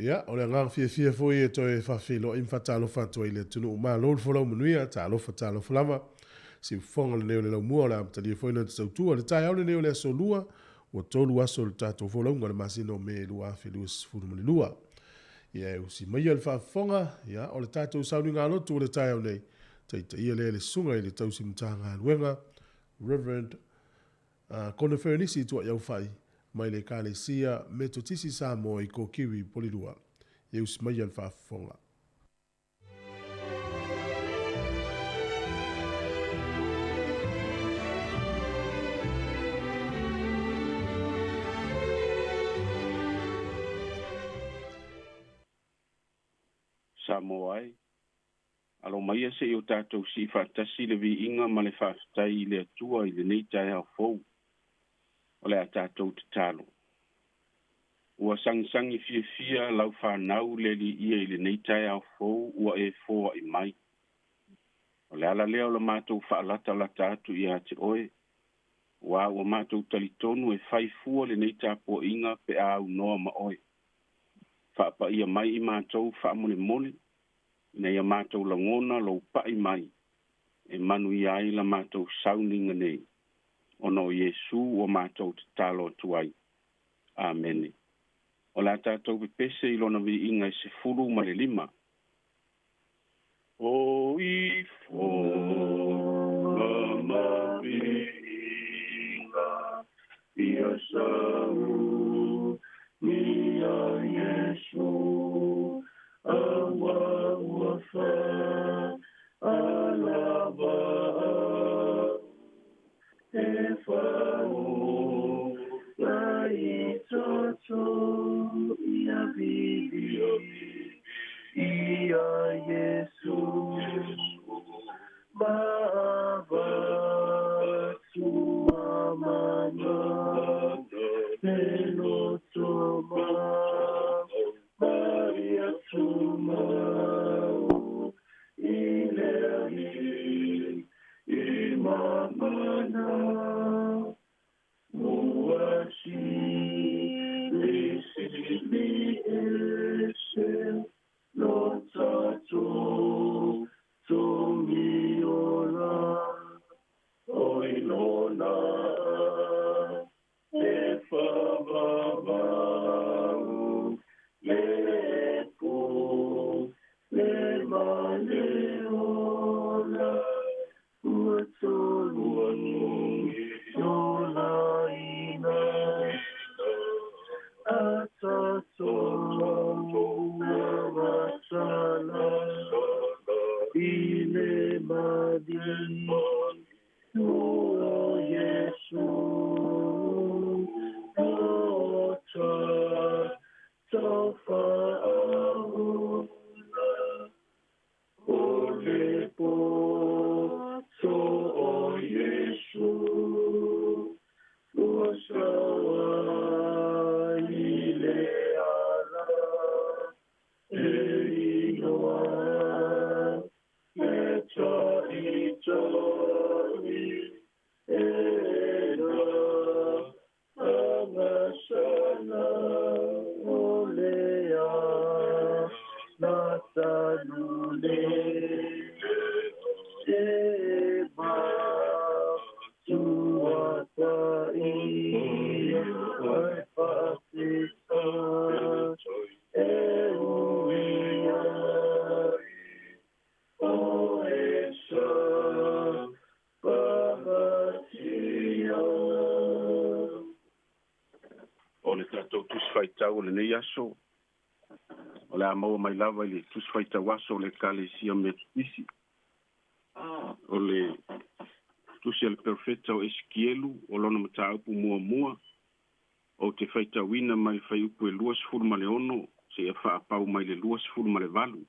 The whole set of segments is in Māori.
Ia, o le ngang fia foi e toi whawhilo i mwhatalo whatua i le tunu o maa lor whalau manuia, talo whatalo whalama. Si whonga le neo le lau mua o le amtali e foi na tautua, le tai au le neo le aso lua, o tolu aso le tato whalau le masino me lua whilu sifuru mani lua. Ia e usi mai al whawhonga, ia, o le tato sauni ngā lotu o le tai au nei, taita ia le sunga i le tausi mtanga luenga, Reverend Kona Ferenisi tua iau whai, mai le kālesia me totisi Samoa i ko kiwi polirua. E usi mai al whaafonga. Samoa ai. Alo mai se o tātou si whaatasi le vi inga ma le whaatai i le atua i le nei tai au fou. O le a tātou te talo. Ua sangisangi fia lau whanau le li ia i le nei tai au fou ua e fōa i mai. O le ala leo la mātou whaalata la tātou i a te oe. Ua mātou talitonu e whaifua le nei tāpua inga pe au noa ma oe. Whaapa ia mai i mātou whaamone mole. Nei a mātou la ngona lau pai mai. E manu i ai la mātou sauninga nei. Ono Yesu o mātou te talo tuai. Amen. O la tātou pepese i lona vi inga i se furu ma le lima. O i fōnga ma vi inga i a sau ni a Yesu awa ua wha alava e whao la i toto i a vidi i a Yesu mava tua mana e loto ma Maria tuma i leri i mamana muashi li ese lo tato tomi ola oilona e favava le maleola utolu yola ina atato nawatala ile madi o Yesu ota tofa Olepo so o Yesu usawa ile ala einoa eta itori ena amasana olea natanule eba tuata i wapasita euia oesa pahatia o le tatou tusifaitau o lenei aso o le amau mai lava i le tusifaitau aso o le kalesia metodisi o le tusi al perfeta o Eskielu o lona mataupu muamua o te faitauina mai faiupu e 2.4 se ia whaapau mai le 2.4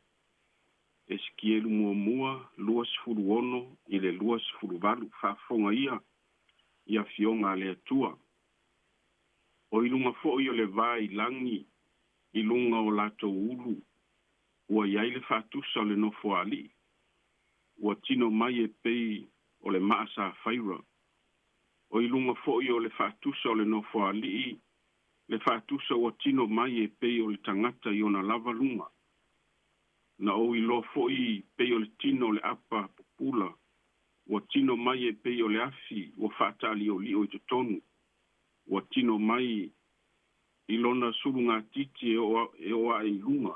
Eskielu muamua 2.4 i le 2.4 whaafonga ia fionga le atua o ilunga fo'i o le vai langi i lunga o lato ulu ua iai le whaatusa o le nofo ali ua tino mai e pei o le maasa whaira o ilunga fo'i o le whaatusa o le nofo ali le whaatusa o tino mai e pei o le tangata i ona lava lunga. Na o i lo foi pei o le tino le apa popula, o tino mai e pei o le afi, o whaatali o li o i te tonu, o tino mai i lona surunga titi e o a i lunga,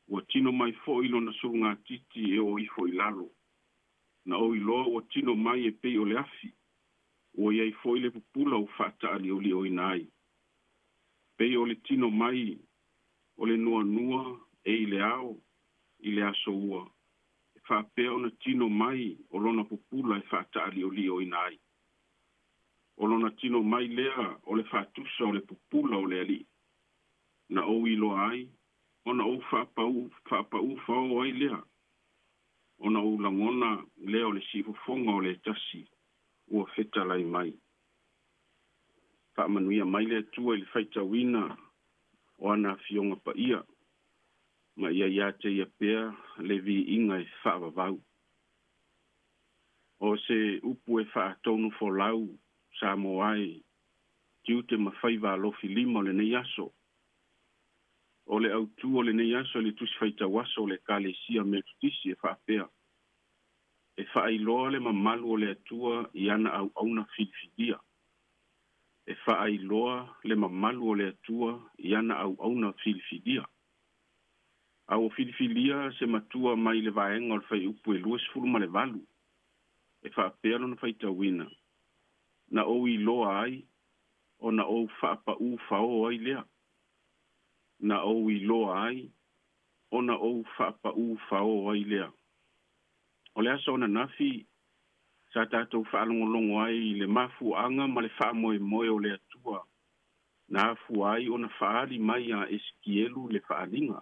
o tino mai fo i lona surunga titi e o i fo i lalo. Na o i loa o tino mai e pei o le afi, o iai fo i le popula o whaatali o li o i nai. Pei o le tino mai o le nua nua e i le ao, i le aso ua. E whapea o na tino mai o lona popula e whaataali o li o i nai. O lona tino mai lea o le whaatusa o le popula o le ali. Na o i loa ai, o na o whapau whao ai lea. O na o langona lea o le sifofonga o le tasi, ua whetalai mai. Whaamanuia mai lea tua i le whaitawina o ana fionga pa ia. Ma ia te ia pea le vi inga e whaavavau. O se upu e whaatonu fo lau Samoa ai, tiu te mawhaiva alofi lima o le nei aso. O le autu o le nei aso le tusi whaitawaso o le kalesia me tutisi e whaapea. E whaailoa le mamalu o le atua i ana au auna filfidia. E whaailoa le mamalu o le atua i ana au auna filfidia. Au filifilia se matua mai le vaenga o le whai upu e luas furuma le valu. E whaapea lona whaitawina. Na o i loa ai, o na o whaapa u whao ai lea. Na o i loa ai, o na o whaapa u whao ai lea. O le asa o na nafi, sa tātou whaalongolongo ai le mafu anga ma le wha moe moe o le atua. Na afu ai o na whaali mai a eskielu le whaalinga.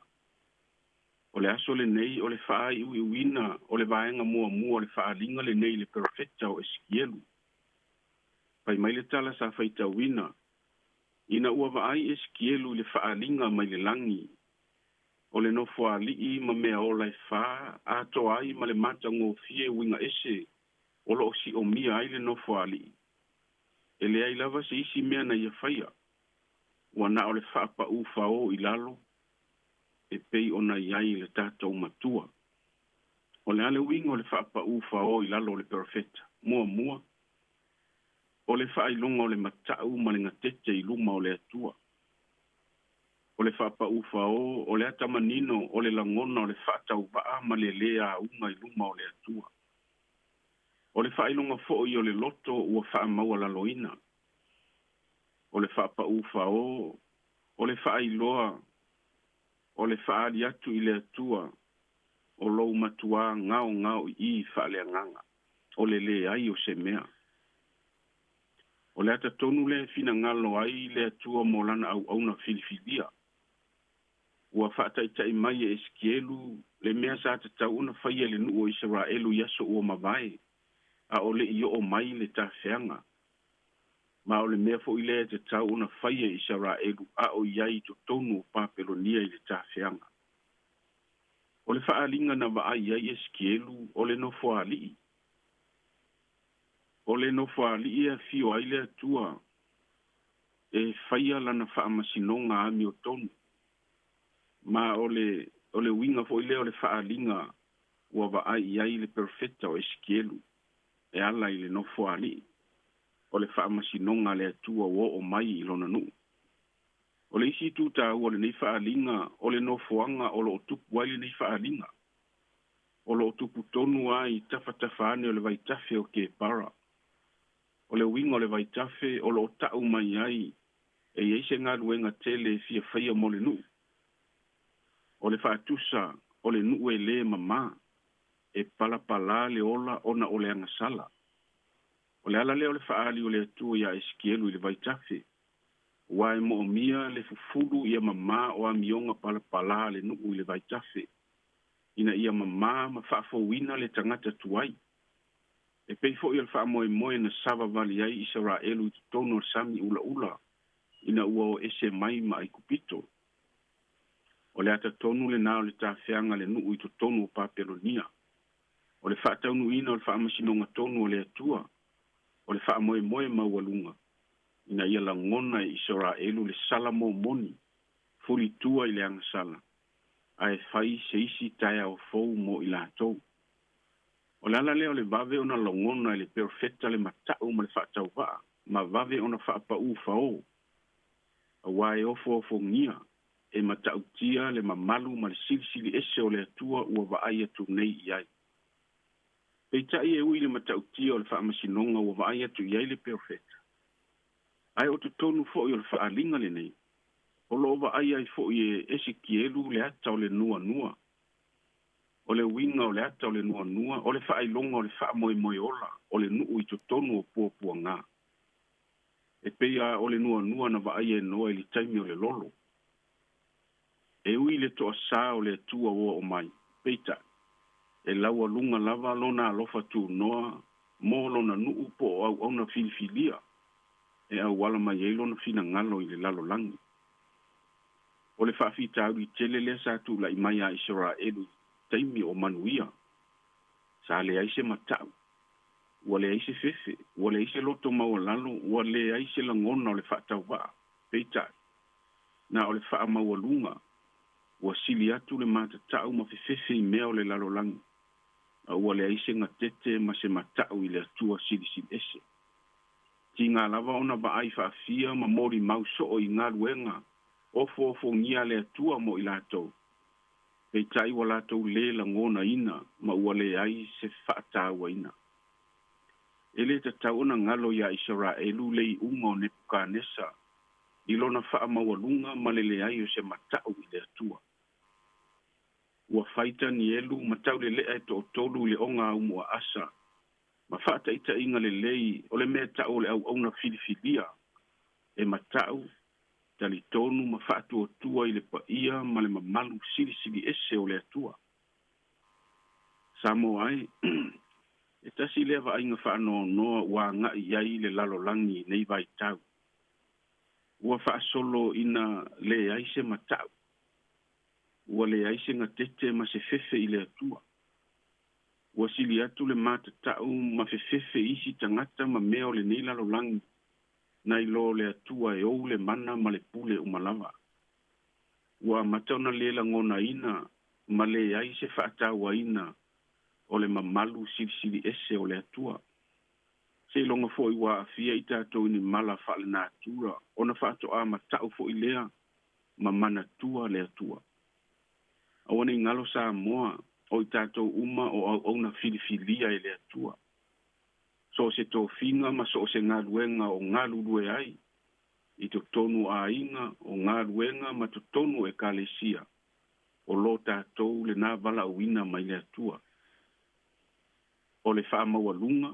O le aso le nei o le whaai ui uina o le vaenga mua mua o le whaalinga le nei le perfecta o eskielu. Pai mai le tala sa whaita wina. Ina ua vaai eskielu le whaalinga mai le langi. O le nofo alii ma mea o lai wha, ato ai ma le mata ngō fie winga ese, o lo si o mia ai le nofo alii. E le ai lava se isi mea na ia whaia. Wana o le whaapa u whao i lalo, e pei ona iai le tātou matua. O le ale winga o le whaapa u whao i lalo le perfecta. Mua mua. O le whailonga o le matau ma le ngatete i luma o le atua. O le whapa ufao, o le atamanino, o le langona, o le whaatau waa ma le lea unga i luma o le atua. O le whailonga fo i o le loto ua wha maua la loina. O le whapa ufao, o le whailoa, o le whaali atu i le atua, o lou matua ngao i whaale nganga. O le lea ai o se mea. O le ata tonu le fina ngalo ai le atua mo lana au na filifilia. Ua whaataitai mai e eskielu, le mea sa te tau una whaia le nuo Israelu yaso ua mawai, a o le io o mai le ta whianga. Ma o le mea fo i le te tau una whaia Israelu, a o iai to tonu o Papelonia i le ta whianga. O le whaalinga na waai ai eskielu, o le no whaali. O le no whaali e fio ai le atua, e whaia lana whaamasinonga ami o tonu. Ma o le winga fo ile o le whaalinga ua waai ai le perfecta o eskielu e ala i le nofo ali. O le whaamasinonga le atua o mai i lona nu. O le isi tuta ua le nei whaalinga o le nofoanga o lo tupu ai le nei whaalinga. O lo tupu tonu ai tawhatawhane o le vaitafe o ke para. O le winga o le vaitafe o lo tau mai ai e eise ngā ruenga tele fia whaia mo le nu. O le whaatusa, o le nuu e le mama, e palapala le ola ona o le angasala. O le ala le o le whaali o le atua ia eskielu i le vaitafe. Wa e mo mia le fufulu ia mama o amionga palapala le nuu i le vaitafe. Ina ia mama ma whaafowina le tangata tuai. E peifo i le whaamoe moe na sava vali ai Israelu i tono sami ula ula. Ina ua o ese mai ma i kupito. O le ata tonu le nao le tawhianga le nuu i to tonu o Papelonia. O le whaataunu ina o le whaamasinonga tonu o le atua. O le whaamoe moe maualunga. ina ia lagona e Israelu le sala momoni fulitua i le agasala ae fai se isi taeaofou mo i latou. O le ala lea o le vave ona logona i le perfeta le mata'u ma le fa'atauva'a ma vave ona fa'apa'ū fao auā e ofoofogia e mata'utia le mamalu ma le silisili ese o le atua ua va'ai atu nei i ai. Peita'i e ui le mata'utia o le fa'amasinoga ua va'ai atu i ai le perfeta. Ae o totonu fo'i o le fa'aliga lenei. O lo'o va'ai ai fo'i e Esekielu le ata o le nuanua. O le uiga o le ata o le nuanua, o le fa'ailoga o le fa'amoemoe ola, o le nu'u i totonu o puapuagā. E peia o le nuanua na va'ai e noa i le taimi o le lolo. E ui le to'asā o le atua ua o mai, peita. E laua lunga lava lona alofa tu noa, mo lona nu'u po o au na filifilia. E au wala mai e lona fina ngalo i le lalo langi. O le whaafita au i tele lea sa tu la i mai a Israelu taimi o manuia. Sa le aise matau. Ua le aise fefe. Ua le aise loto maua lalo. Ua le aise langona o le whaatau waa. Peita. Na o le wha maua lunga. Ua sili atu le matatau ma fefe i mea o le lalo langi. Ua le aise ngatete ma se matau i le atua sili ese. Ti ngā lava ona ba ai whaafia ma mori mauso o i ngā luenga. Ofo ngia le atua mo i latou. Pei tai wa latou le la ngona ina ma ua le ai se whaataua ina. Ele ta tauna ngalo ya Israelu le i unga o Nebukanesa. Ilona wha mawalunga ma le ai o se matau i le atua. Ua whaita ni elu matau le lea e to tolu le onga au mua asa. Ma whaata ita inga le lei o le mea tau le au auna filifilia. E matau tali tonu ma whaatu o tua i le paia ma le mamalu sili ese o le atua. Samoa ai, e tasi lea wa inga whaano noa ua ngai iai le lalolangi nei vai tau. Ua wha solo ina le aise matau. Ua le aise nga tete ma se fefe i le atua. Ua sili atu le mata tau ma fefe isi tangata ma meo le nei lalolangi. Nai lo le atua e ou le mana ma le pule umalava. Ua matauna le la ngona ina, ma le aise whaataua ina o le mamalu sili ese o le atua. Se longa fo i wa afia i tātou ni mala whaale nā atura, ona whaatoa matau fo i lea, ma mana tua le atua. Awane i ngalo Samoa, o i tātou uma o au na filifilia e le atua. So se tō whinga ma so se ngā luenga o ngā lulue ai. I to tonu a inga o ngā luenga ma to tonu e kalesia. O lo tātou le nā vala uina mai le atua. O le wha mawalunga,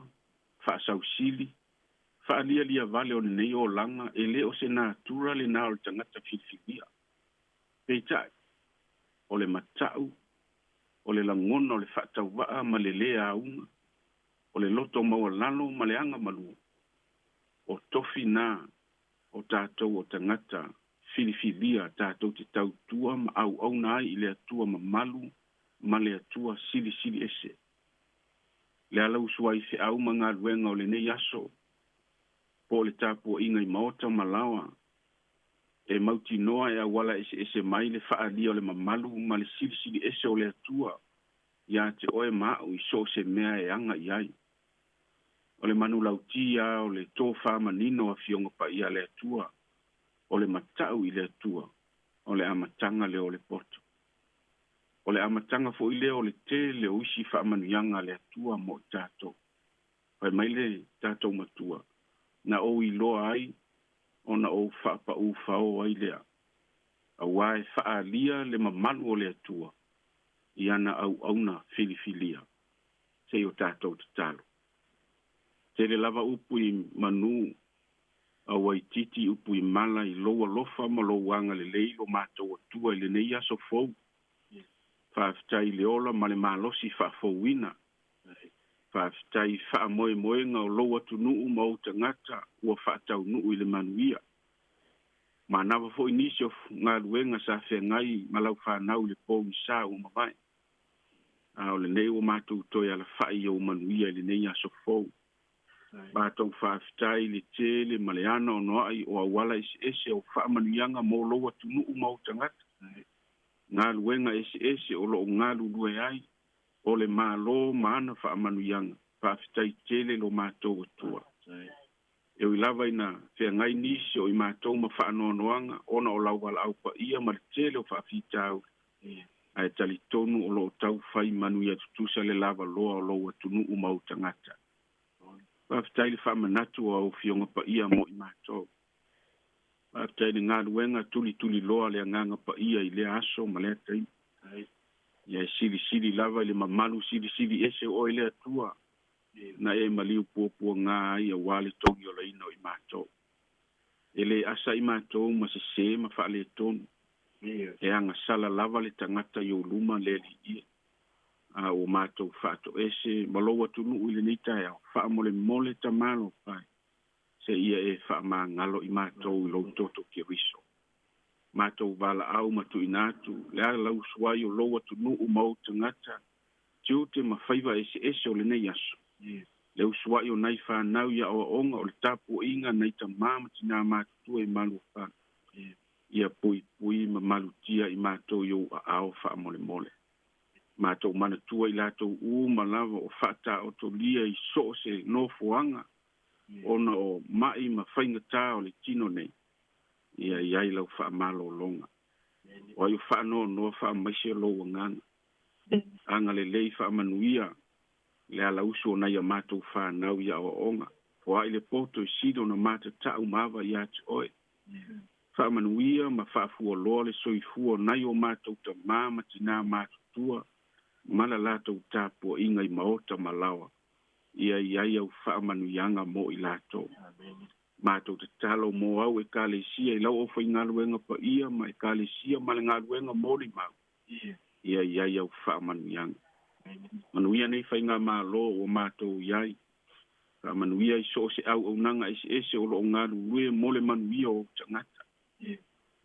wha sausili, wha lia vale o nei o langa e le o se nā atura le nā o le tangata filifilia. Peitai, o le matau, o le langona o le whaatau waa ma le lea aunga. O le loto maua lalo ma le anga malu. O tofi nā o tātou o tangata filifilia tātou te tautua ma au nai i le atua ma malu ma le atua sili ese. Le ala usuai fe au ma ngā luenga o le nei aso. Po le tāpua inga i maota malawa. E mauti noa e awala ese mai le whaalia o le mamalu ma le sili ese o le atua. Ia te oe maa i so se mea e anga i ai. O le manu lautia, o le tōwha manino a fionga pa ia le atua. O le matau i le atua. O le amatanga le o le poto. O le amatanga fo i le o le te le uisi wha manuianga le atua mo tātou. Pai mai le tātou matua. Na o i loa ai, o na o wha pa u whao ai lea. A wae wha lia le mamalu o le atua. I ana au na filifilia. Se o tātou te talo. Te le lava upu i manu a waititi upu i mala i loa lofa ma lo wanga le leilo mātou atua i le nei aso fau. Whaafitai le ola ma le malosi whaafauina. Whaafitai wha moe ngā o loa tu nuu ma o tangata ua whaatau nuu i le manuia. Ma nawa fo i nisi o ngā luenga sa whea ngai ma lau whanau le pō i sā o mawai. A o le nei o mātou toi ala whai o manuia i le nei aso fau. Mātou whaafitai le tele ma le ana o noa i o awala ese o whaamanuianga mō loa tunu mau tangata. Ngā luenga ese o lo ngā lulue ai o le mālo maana whaamanuianga. Whaafitai tele lo mātou atua. E ui lava ina whea ngai nisi o i mātou ma whaanoanoanga ona o lau wala au pa ia ma le tele o whaafitau. Ai tali tonu o lo tau whai manuia tutusa le lava loa o lo tunu mau tangata. Whaafitai le whaamanatu au fionga pa ia mo i mātou. Whaafitai le ngā luenga tuli loa le nganga pa ia I le aso ma le atai. Ia siri lava le mamalu siri ese o I le atua. Na e maliu pua ngā ai a wale tongi o leina o I mātou. E le asa I mātou ma se ma whaale tonu. E anga sala lava le tangata I o luma le li ia. A o mātou whaato ese maloa tunu uile nita e au whaamole ta malo pai. Se ia e whaama ngalo I mātou I lo toto ki riso. Mātou wala au matu inatu, le a lau suai o loa tunu mau tangata, tiu te mawhaiva ese o le nei aso. Le usuai o nai whanau ia o onga o le tapu inga nei ta mamati nā mātua I malu wha. Ia pui ma malutia I mātou yo a ao whaamole. Mātou manatua I lātou ma lava o whata o to lia I so se no fuanga, ona o mai ma whaingata o le tino nei. Ia iai lau whaamalo longa. O ai o whaano no whaamaisi o loa ngana. Anga le lei whaamanuia, le ala uso na ia mātou whanau ia o onga. O ai le poto I sido na mātou tau mawa I atu oe. Whaamanuia ma whaafua loa le soifua nai o mātou ta māma tina mātou tua. Mala lātou tāpua inga I maota malawa. Ia iai au whaamanuianga mo I lātou. Mātou te talo mo au e kālesia I lau o whai ngā luenga pa ia ma e kālesia ma le ngā luenga mori mau. Ia iai au whaamanuianga. Manuia nei whai ngā mālo o mātou iai. Manuia I so se au nanga ese o lo ngā lue mole manuia o tangata.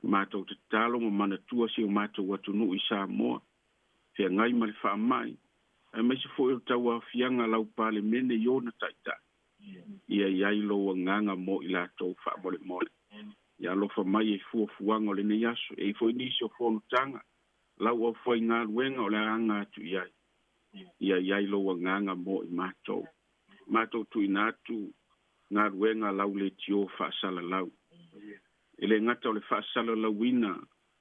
Mātou te talo ma manatua si o mātou watunu I Samoa. Fea ngai ma le whaamai. Ai mai se fo e tau a fianga lau pale mene I ona taita. Ia iai loa nganga mo I lātou whaamole. Ia lofa mai e fuanga o le nei aso. E fo inisi o whono tanga. Lau o fwai ngā luenga o le anga atu iai. Ia iai loa nganga mo I mātou. Mātou tu inatu ngā luenga lau le tio whaasala lau. Ele ngata o le whaasala lau ina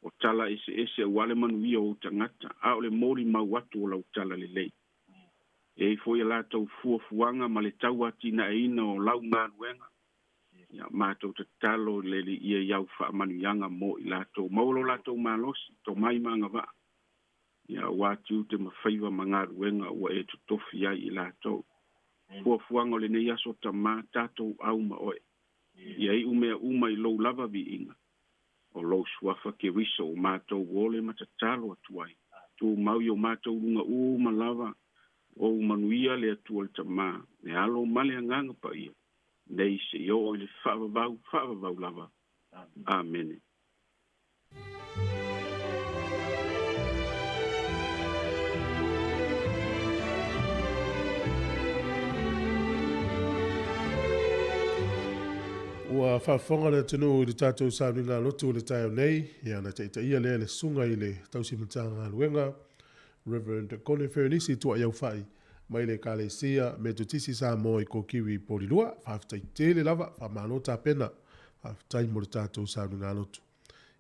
o tala ese wale manuia o tangata. A o le mori mau watu o lau tala le lei. E foi la tau fuanga ma le tau atina ina o lau ngā luenga. Ia mātou te talo le li ia iau whaamanuianga mo I lātou. Maolo lātou mālosi, tō mai manga wā. Ia wātiu te mawhaiva ma ngā luenga ua e tutofi ai I lātou. Fuanga o le nei aso ta mā tātou au ma oe. Ia I umea I lou lava vi inga. O lou suafa ke riso o mātou wole ma ta talo atuai. Tu mau I o mātou lunga ma lava. O manuia le atua le tamā, ne alo male anganga pa ia. Nei se yo o le whaavavau lava. Amen. Ua whaafonga le tunu I le tātou sānu ngā lotu le taio nei, ia na teita ia le sunga I le tausimatanga luenga, Reverend Colin Ferenisi tua iau whai, mai le kālesia me tutisi Samoa I ko kiwi porirua, whaafitai tele lava, whamano tā pena, whaafitai mo le tātou sānu ngā lotu.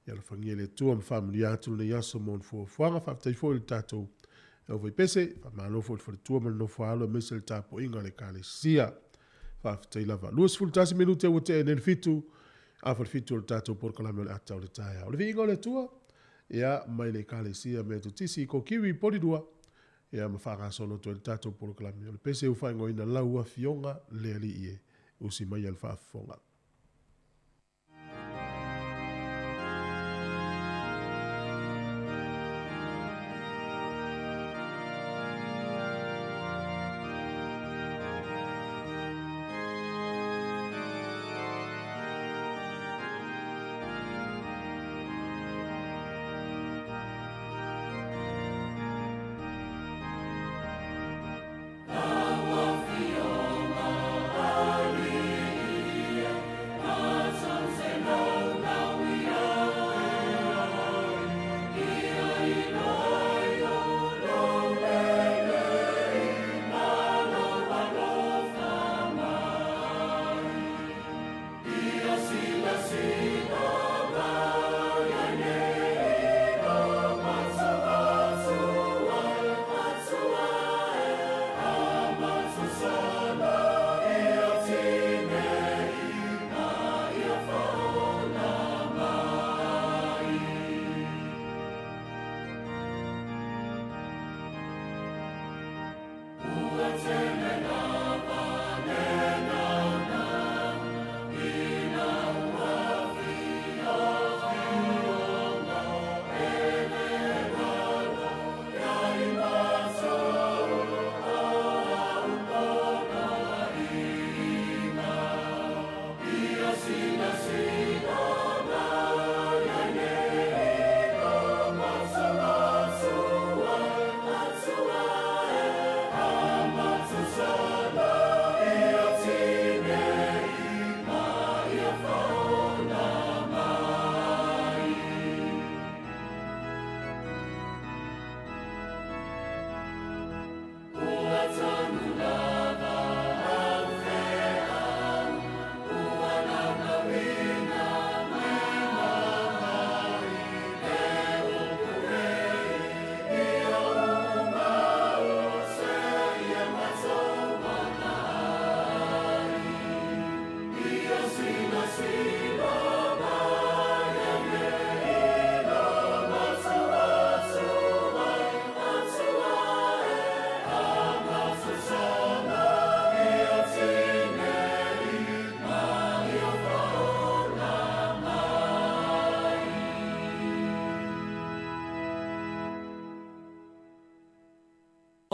Ia la whangia le tua mwhamili atu le yaso mon fuanga, whaafitai fo le tātou au vai pese, whamano fo le tua mano whaalo, mese le tāpo inga le kālesia, whaafitai lava. Luas fultasi minute ua te enel fitu, awhal fitu le tātou porkalame le atau le tāia. O le vinga le tua, ia mai le kālesia me tutisi ko kiwi porirua, ia mawhanga solo tu le tātou porkalame. O le pese uwhaingo ina laua fionga le ali ie, usi mai al whaafonga.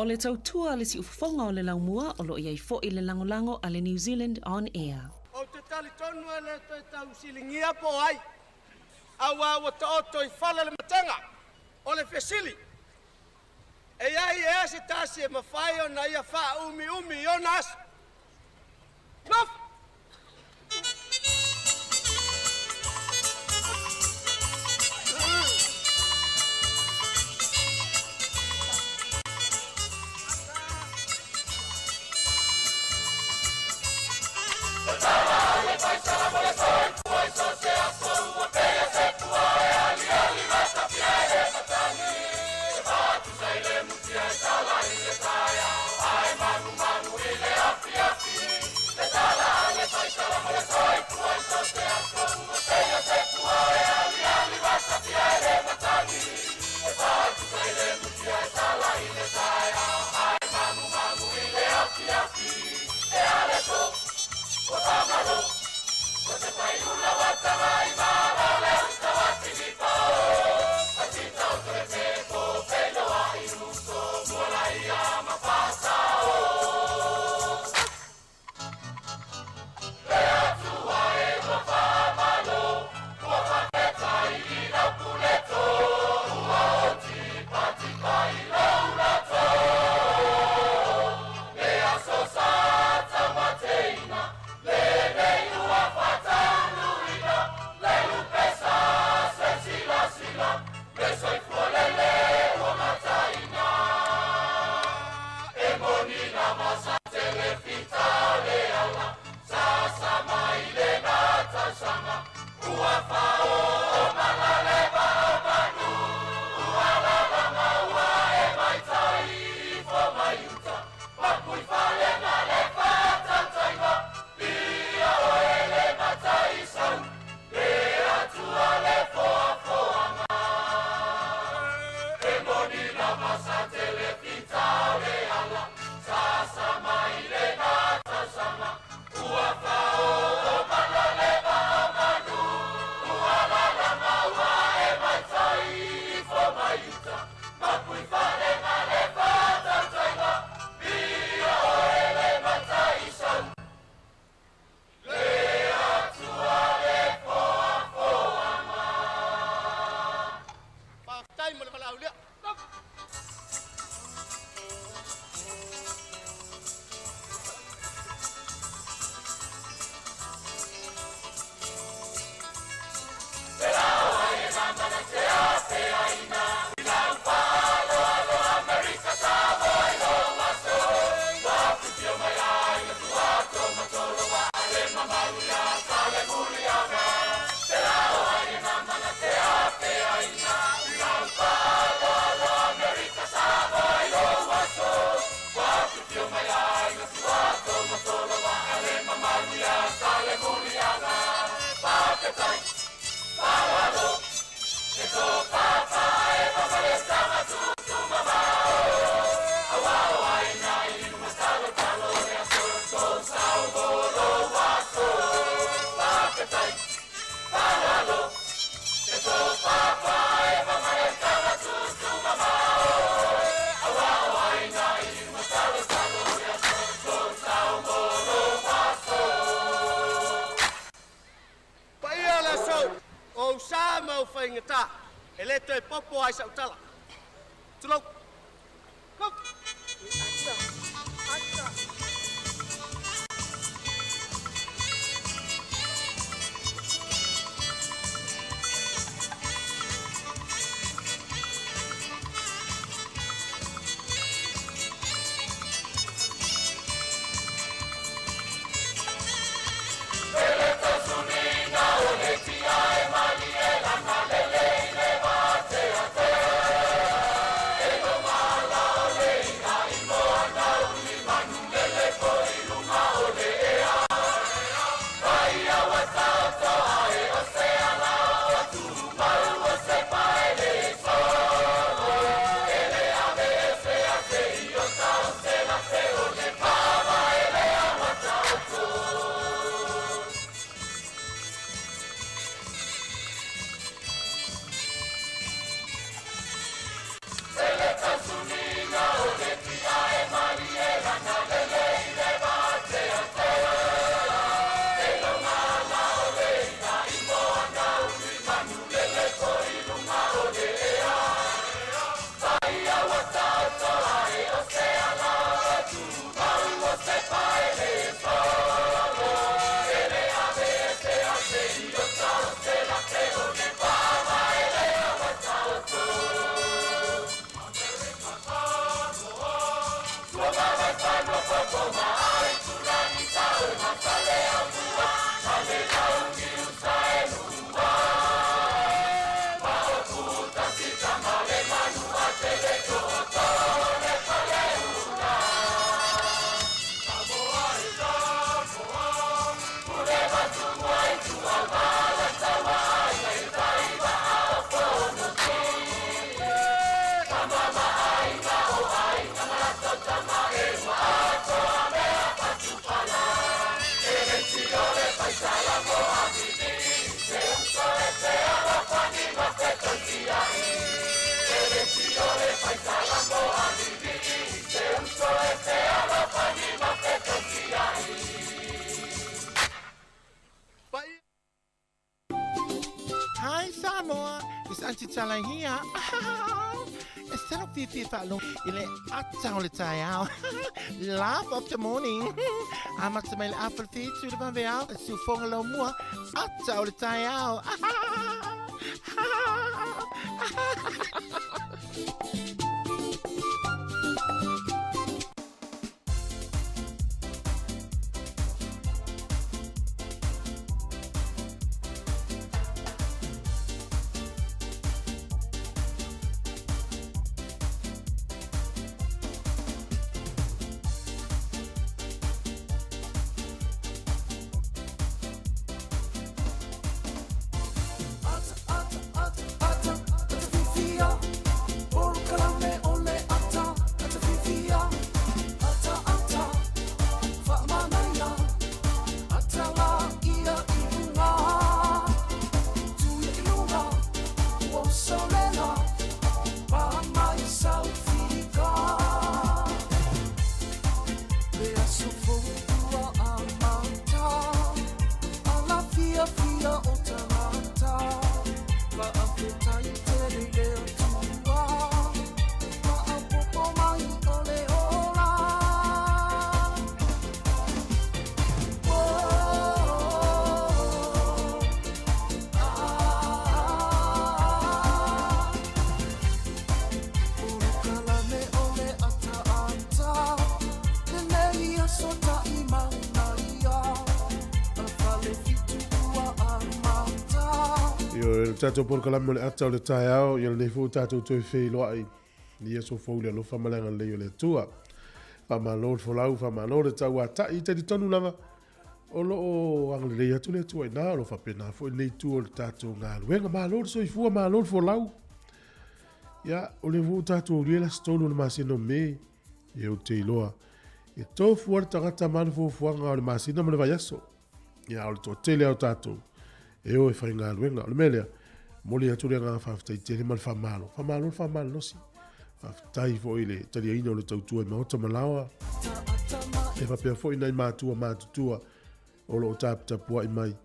O le tautua le si ufonga o le laumua o lo iai fo i le langolango a le New Zealand On Air. O te tali tonu e le toi tau silingia po ai. Awa wa to oto I fala le matanga. O le fesili. E ai e se tasi e mawhai o na ia wha umi o nas. Nof! Hey! Hi, Samoa. It's Auntie Tala here. Instead of Fifi Falo, ile atau le tayao. Laugh of the morning. Amat sa may apple feet to the babayao. Sufong lo mua. Atau le tayao. Tato por kalame le atau le taiao ia le fu tato to fe loai ni so fo le lo famalanga le le tua fa malor fo lau fa malor tau ata I te tonu lava o lo o ang le atu le tua na lo fa pena fo le tu o tato nga wenga malor so fu malor fo lau ya o le fu tato le la stonu le masino me e o te loa e to fu tangata man fo nga le masino me le vayaso ya o to tele o tato e o e fa nga wenga le melia moli atu le nga faftai tele mal famalo no si faftai fo ile tali ino le tautua ma ota malawa e fa pe fo ina matua o lo tap tapua I mai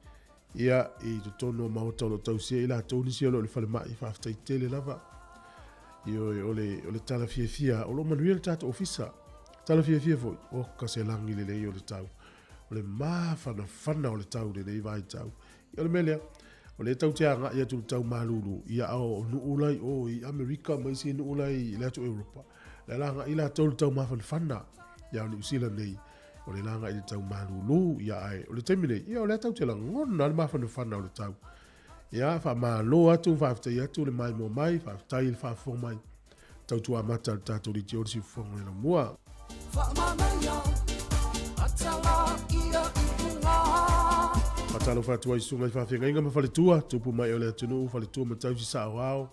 ia I to tono ma ota lo tausia ila toni si lo le fale mai faftai tele lava io o le tala fia o lo manuel tata ofisa tala fia fo o kase langi le io le tau o le fana o le tau le vai tau io le melia o le tau teanga ia tu tau malulu ia o nu ulai o I Amerika mai si nu ulai le tu Europa le langa ila tau mafana ia o New Zealand nei o le langa I tau malulu ia ai o le temine ia o le tau tela ngona le mafana o le tau ia fa malo atu fa ftai atu le mai mo mai fa ftai fa fo mai tau tua mata tatu di tio si fo le mua fa manaya atala ia Patalo fatua I sunga I whawhenga inga ma whaletua, tupu mai o le atunu, whaletua ma tausi sa wao,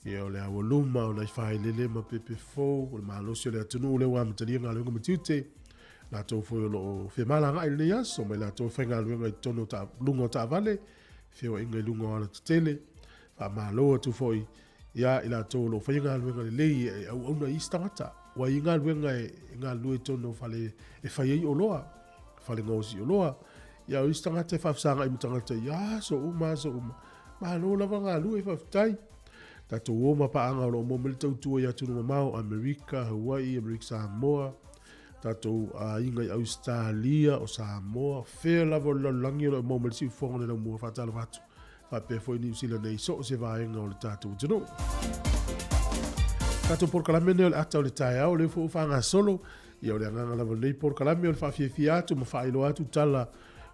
I o le awa luma o le whaelele ma pepe fo, o le mahalosi o le atunu, o le wa matalia ngā luenga matiute, la tau fo o whemala ngā ili yaso, mai la tau whainga luenga I tono ta lunga o ta vale, whio inga I lunga o ala tutele, wha mahaloa tu fo ia I la tau lo whainga luenga le lei, au auna I stangata, wa I ngā luenga ngā lue tono whale e whaiei o loa, whale ngausi o loa, ia o istanga te whafsanga I mutangata ia so uma ma lo lava ngā lua I whaftai tato oma paanga o lo momeli tautua ia tunu mamau Amerika, Hawaii, Amerika Samoa tato inga I Australia o Samoa whea lava o langi o lo momeli si ufonga le mua whatala watu whape fo I New Zealand nei so se vaenga o le tato utino tato por kalamene o le ata o le tae au le fo ufanga solo ia o le anganga lava nei por kalame o le whawhiawhia atu ma whailo atu tala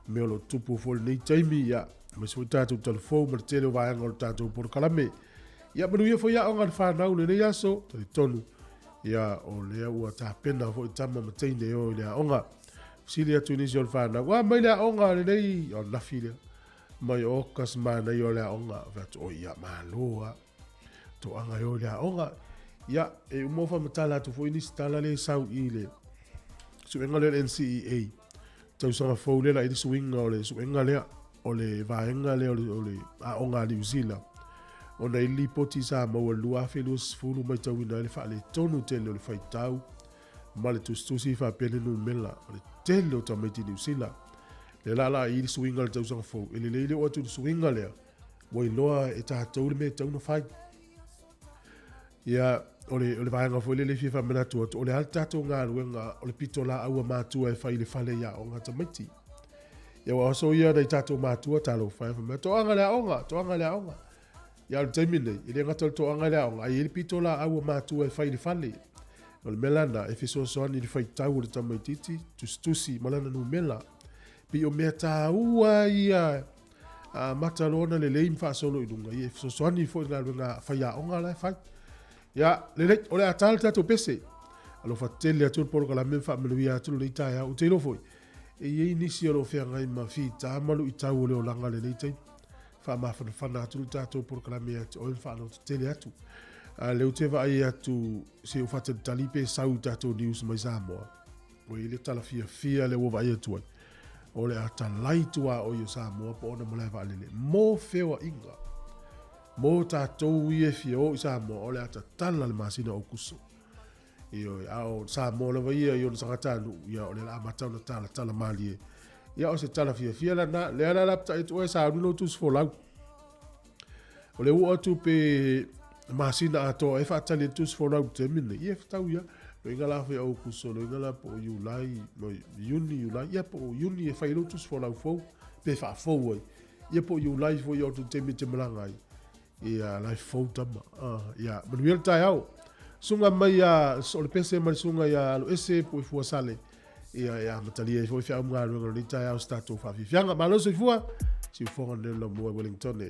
me o lo tupu fo nei taimi ia me so tatu telefon ma tele vaenga o tatu por kalame ia manuia fo ia o ngal whanau le nei aso tali tonu ia o lea ua tāpena fo I tama ma teine o lea onga sili atu nisi o le whanau wa mai lea onga le nei o nafi lea mai o kas mana I o lea onga vatu o ia maloa to anga o lea onga ia e umofa matala atu fo inisi tala le sau I le suenga le NCEA tau sanga fau le la I suinga o le suenga lea o le vaenga lea o le a onga New Zealand o nei lipoti sa maua lua felus fulu mai tau ina le wha le tonu tele o le whaitau ma le tustusi wha pele nu mela o le tele o tamaiti New Zealand le la I suinga le tau sanga fau ele leile o atu suinga lea Wai loa e tātou le me tau na whai. Ia, ole vaenga fo le fifa mena tua, ole al tātou ngā ruenga, ole pito la aua mātua e whai le whale ia o ngā tamaiti. Ia wa oso ia dai tātou mātua tālo whai whamea, toanga lea onga. Ia le taimine, i le ngatal toanga lea onga, ai le pito la aua mātua e whai le whale. Ole melana, e fiso soani le whai tau le tamaititi, tusi, malana nu mela. Pi o mea tā ua ia, matalona le leim fa solo i dunga, i fiso soani fo i ngā ruenga whai a onga la whai. Ia, le ole a tāle tātou pese. Alo fa tele atu poro kala men fa meluia atu le itai au te lo foi. E ye inisi alo fea ngai ma fi ta malu i tau o leo langa le leitai. Fa ma whana atu le tātou poro kala mea atu o infa alo tele atu. Leo te va ai atu se o fata talipe sau tātou news mai Samoa. O i le tala fia le o vai atu ai. O le a talai tua o i Samoa po ona malai va lele. Mo fewa inga. Mo tātou i e fio i Samoa o le ata tala le masina o kuso. Io au Samoa le vai i o le sangatanu ia o le la amatau na tala mali e. Ia o se tala fia la na le ala lapta e tu e sa anulo tu sfolau. O le ua tu pe masina ato e fatali tu sfolau te mine. Ia fatau ia. Lo inga la fia o kuso, lo inga la po Julai, no Juni, ia po Juni e fai lo tu sfolau fau. Pe fa fau ai. Ia po Julai fo i o tu te mi te malangai. Ia lai fautama ia manuel tai au sunga mai a so le pese mai sunga ia lo ese po fu sale ia matalia fo fia mga lo ni tai au stato fa fianga malo so fu si fu on le mo Wellington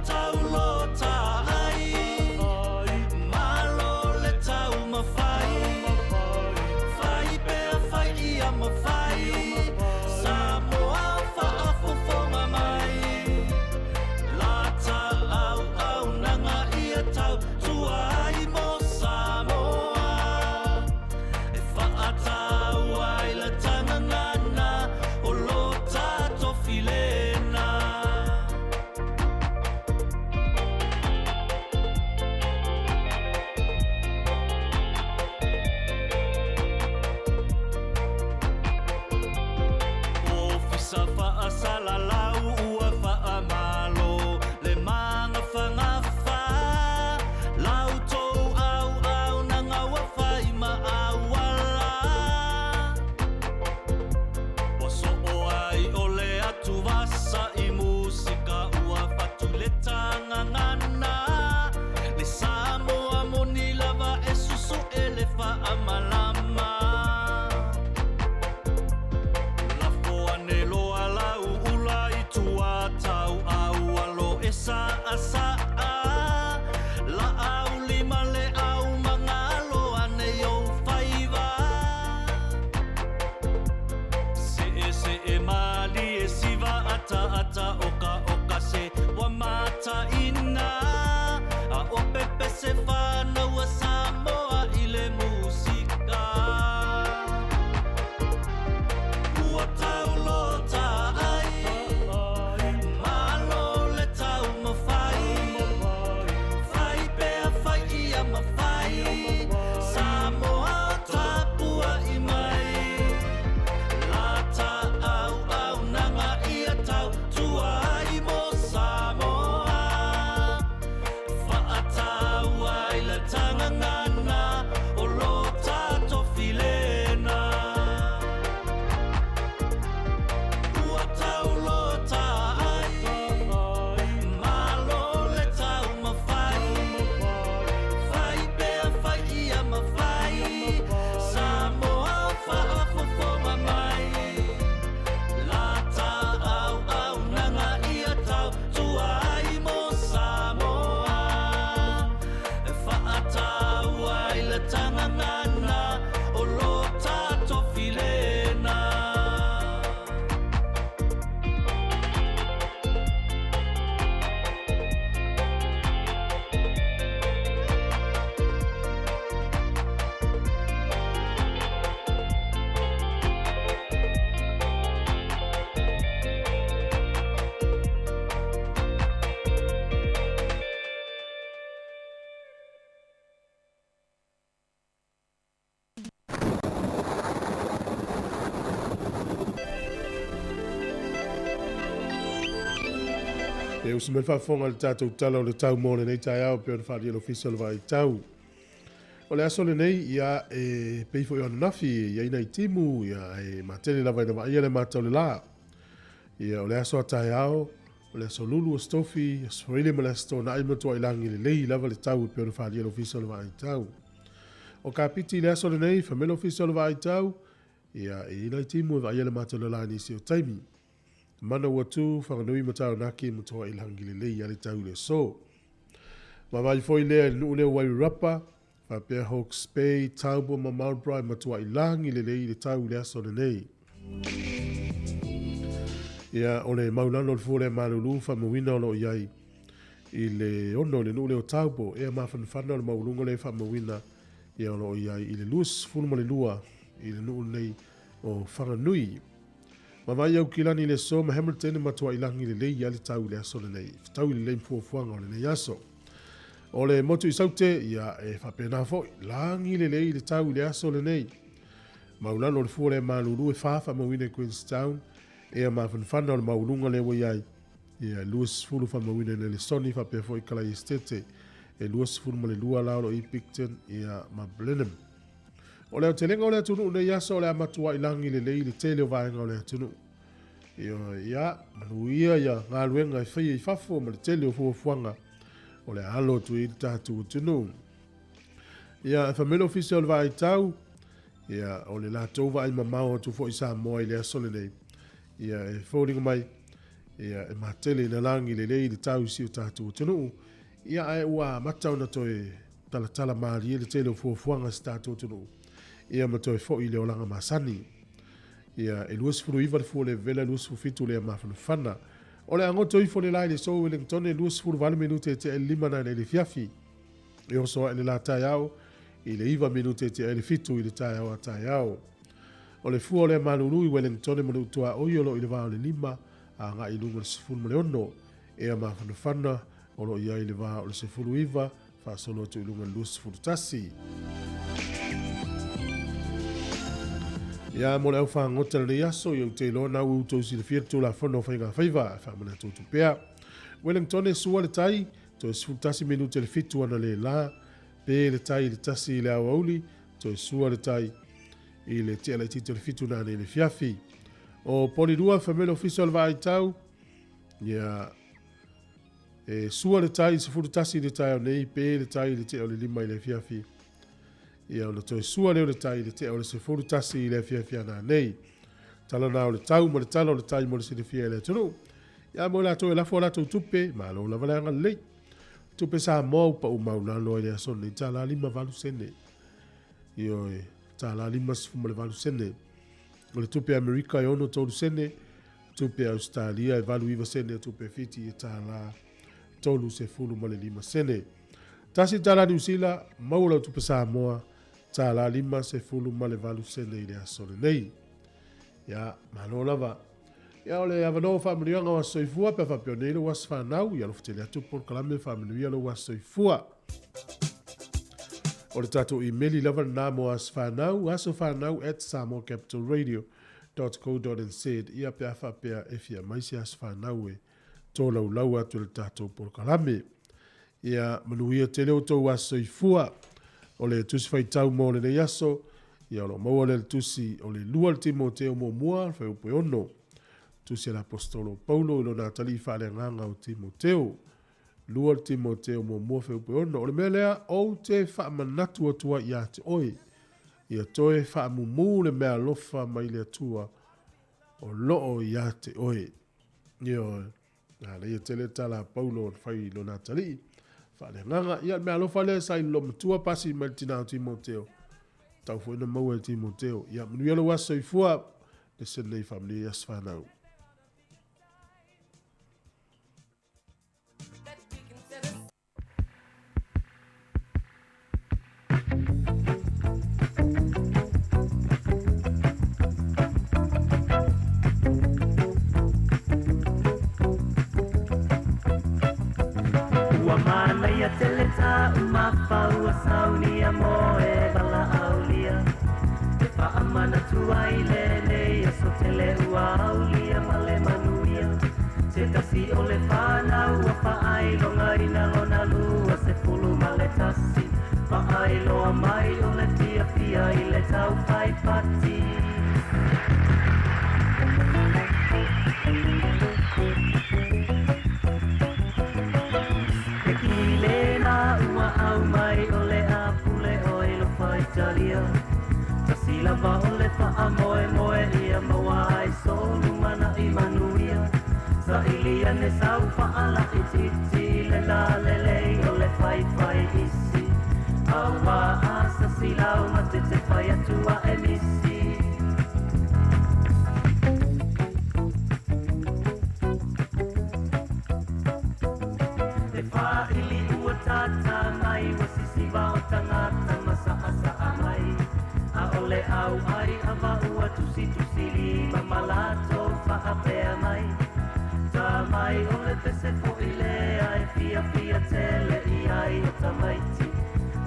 Tau lo ta E usi me whaafonga le tātou tala o le tau mōne nei tai au peo le whaari alo fisa le vai tau. O le aso le nei ia peifo i anu nafi ia ina i timu ia matele lava ina vai ia le mātau le la. Ia o le aso a tai au, o le aso lulu o stofi, a sfoile ma le aso na imatua ilangi le lei lava le tau peo le whaari alo fisa le vai tau. O ka piti le aso le nei, whamelo fisa le vai tau, ia ina i timu vai ia le mātau le la nisi o taimi. Mana ua tu whanganui matau naki matua ilangi le lei ale tau le so. Mawai foi lea nuu leo wai rapa, whapea Hawke's Bay, Taubo ma Marlborough matua ilangi le lei le tau le aso le nei. Ia ole maulano le fure malulu whamawina o lo iai. I le ono le nuu leo Taubo, ea mawhanwhana le maulunga le whamawina ia o lo iai. I le luas fulma le lua, i le nuu nei o whanganui. Mawai au kilani le so ma Hamilton matua ilangi le lei ale tau le aso le nei. Tau le lei mfuafuanga o le nei aso. O le motu i saute ia whapena fo langi le lei le tau le aso le nei. Maulano le fuore malulu e whafa mawine Queenstown. Ea mawhanwhana o le maulunga le waiai. Ia luas fulu whamawine le soni whapea fo i kalai estete. E luas fulu ma le lua laolo i Picton ia ma Blenheim. O leo te lenga o lea tunu nei aso o lea matua ilangi le lei le tele o vaenga o lea tunu. Ia manuia ia ngā luenga i whaia i whafo ma le tele o fuafuanga o lea alo tu i tātu o tunu. Ia e whamelo fisi o le vai tau. Ia o le la tova i mamao tu fo i Samoa i lea sole nei. Ia e whauringa mai. Ia e matele na langi le lei le tau si o tātu o tunu. Ia e ua matau na toi talatala maari le tele o fuafuanga si tātu o tunu. Ia matoi fo i leo langa masani. Ia e luas furu iwa le fua le vela luas furu fitu lea mawhanwhana. O le angoto i fo le lai le so Wellington e luas furu vale minute te e lima na le fiafi. E o soa e le la tai au, i le iwa minute te e le fitu i le tai au a tai au. O le fua le malulu i Wellington e manutua oiolo i le vao le lima, a nga i lunga le sifuru ma le ono. E a mawhanwhana, o lo ia i le vao le sifuru iwa, fa solo tu i lunga luas furu tasi. Ia mo le au whangota le aso i au te lona u tausi le fiatu la whono whainga whaiva whamana tōtu pēr. Wellington e sua le tai, to e sfutasi minute le fitu ana le la, pē le tai le tasi le au auli, to e sua le tai i le tia le tita le fitu na le fiafi. O polirua whamelo official vai tau, ia e sua le tai sfutasi le tai au nei, pē le tai le tia o le lima i le fiafi. Ia ona toi sua leo le tai le te o le se furu tasi i le fiafia na nei. Tala na o le tau mo le tala o le tai mo le se le fia le tunu. Ia mo la toi lafo la tau tupe, ma lo la valanga lei. Tupe sa mo pa u maunano i le aso nei tala lima valu sene. Io e tala lima sifu mo le valu sene. O le tupe Amerika e ono tolu sene. Tupe Australia e valu iwa sene. Tupe fiti e tala tolu se fulu mo le lima sene. Tasi tala New Zealand, maula tupe Samoa. Tala lima se fulu ma le valu sene i le aso le nei. Ia, malo lava. Ia ole avano whamirianga wa soifua pe whapionele was whanau. Ia lofu tele atu por kalame whaminuia lo was soifua. Ole tato emaili lava na mo as whanau. Aso whanau at samoacapitalradio.co.nz. Ia pe awhapea efia maisi as whanau e. Tō lau lau atu le tato por kalame. Ia manuia tele o tō was soifua. O le tusi fai tau mo le nei aso, ia o lo maua le tusi o le lua le Timoteo mo mua, fai upe ono. Tusi al apostolo Paulo ilo na tali whale nganga o Timoteo. Lua le Timoteo mo mua fai upe ono. O le mea lea, o te wha manatu atua ia te oi. Ia toe wha mumu le mea lofa mai le atua o loo ia te oi. Ia o, le ia tele tala Paulo fai ilo na tali. Whale nganga, ia mea lofa lea sa ilo matua pasi mai tina o Timoteo. Tau fo ina maua e Timoteo. Ia manuia lo waso i fua, le senei family as whanau. Teleta umapa uasauni amoe bala aulia Te whaamana tua i lele Ia so tele ua aulia male manuia Te tasi o le whanau fiti le la le le o le fai fai isi awa asa silau ma te whai atua e misi te wha ili ua tata mai wa sisiwa o tangata masa asa a mai a ole au ai awa ua tusi li mamalato wha apea mai ta mai ole pese po ile ai fia fia tele i ai o tamaiti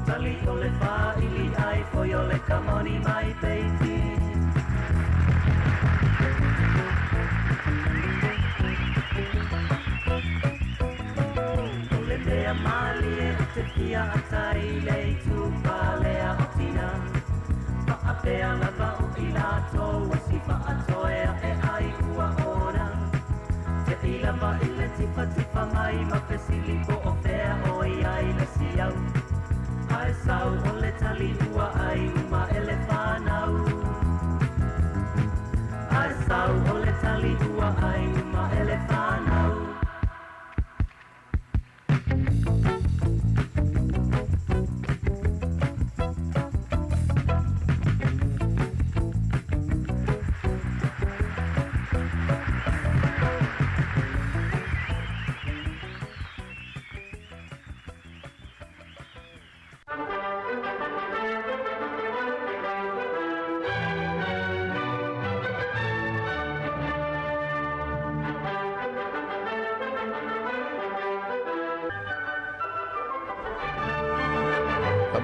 tali ole wha ili ai foi ole kamoni mai baby ole mea mali e te fia atai lei tu palea o tina wha apea lava o ilato wasi wha atoea e ai ua ora te ila ma ile tipa tipa mai ma pesili po o fea o ai le siau ai sau o le tali ua ai uma ele whanau ai sau o le tali ua ai uma ele whanau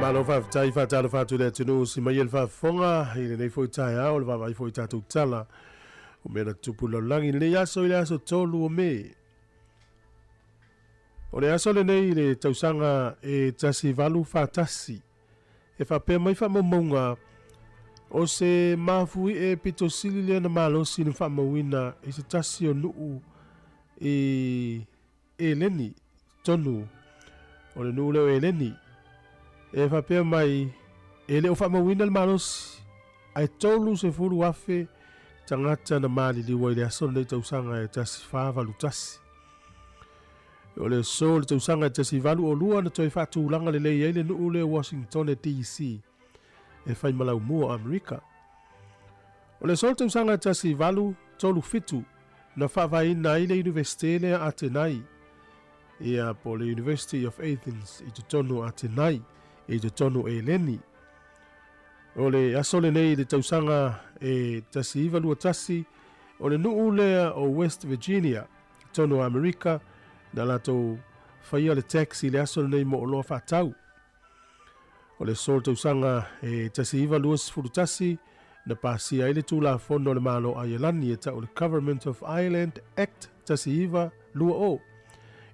Malo whaftai whatala whatu le tunu si mai el whafonga i le nei fwoi tai au le wawai fwoi tātou tala o mena tupu laulangi le aso i le aso tolu o me o le aso le nei le tausanga e tasi valu whatasi e whapea mai whamamunga o se mafui e pito sili le na malosi ni whamawina i se tasi o nuu e leni tonu o le nuu leo e leni e whapea mai e leo whamawina le malosi ai tolu se furu afe tangata na mali liwa i le aso nei tausanga e tasi whavalu tasi o le so le tausanga e tasi valu o lua na toi whatu ulanga le lei eile nuu le Washington e DC e whai malau mua o Amerika o le so le tausanga e tasi valu tolu fitu na whavaina i le Universite le Atenai ia po le University of Athens i te tonu Atenai e te tonu e leni. O le asole nei le tausanga e tasi iwa lua tasi o le nuu lea o West Virginia, tonu Amerika, na lato whaia le taxi le asole nei mo o loa whatau. O le sol tausanga e tasi iwa lua sifuru tasi na pasia ile tula fondo le malo a Ielani e ta o le Government of Ireland Act tasi iwa lua o.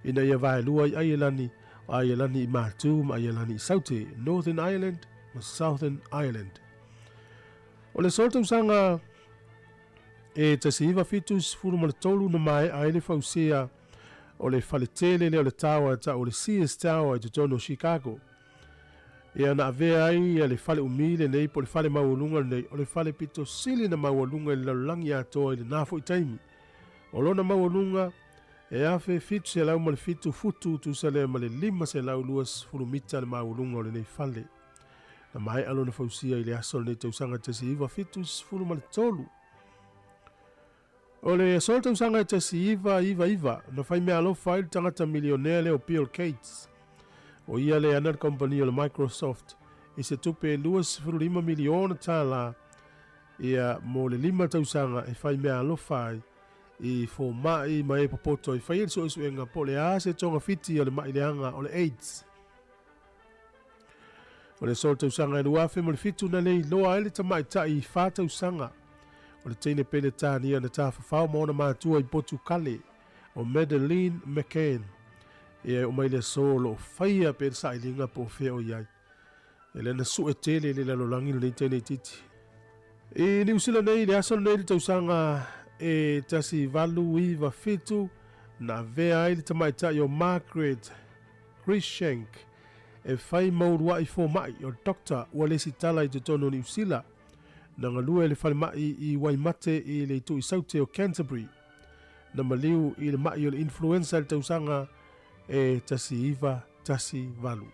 Ina ia vai lua i Ielani Ielani i Matu ma Ielani i Saute, Northern Ireland ma Southern Ireland. O le sol tausanga e tasi iwa fitus furu ma le tolu na mai a ele fausia o le faletele le o le tawa ta o le Sears Tower i te tono Chicago. E ana avea ai a le fale umile nei po le fale maualunga nei o le fale pito sili na maualunga i le lalangi atoa i le nafo i taimi. O lona maualunga e afe fitu se lau ma le fitu futu tu se le ma le lima se lau luas fulumita le maualunga o le nei fale. Na mai alo na fausia i le aso nei tausanga tasi iwa fitus fulu ma le tolu. O le sol tausanga tasi iwa na fai mea alofa i le tangata milionea le o Bill Gates. O ia le ana company o le Microsoft i se tupe luas fulima miliona tala ia mo le lima tausanga e fai mea alofa i fo mai mai popoto i fai so isu enga po le a se tonga fiti o le mai leanga o le AIDS. O le sol tausanga i luafe mo le fitu na nei loa ele tamai ta i fa tausanga. O le teine pele tania na ta fafao maona mātua i potu kale o Madeleine McCann. E o mai le solo faia per sa ilinga po feo iai. E le na su e tele le lalolangi le teine titi. E ni usila nei le aso nei le tausanga e tasi valu iwa fitu na vea ili tamai ta i o Margaret Grishank e fai maurua i fo mai o dokta ua lesi tala i te tono ni usila na ngalua le fai mai i Waimate i le tu i saute o Canterbury na maliu i le mai o le influenza le tausanga e tasi iva, tasi valu.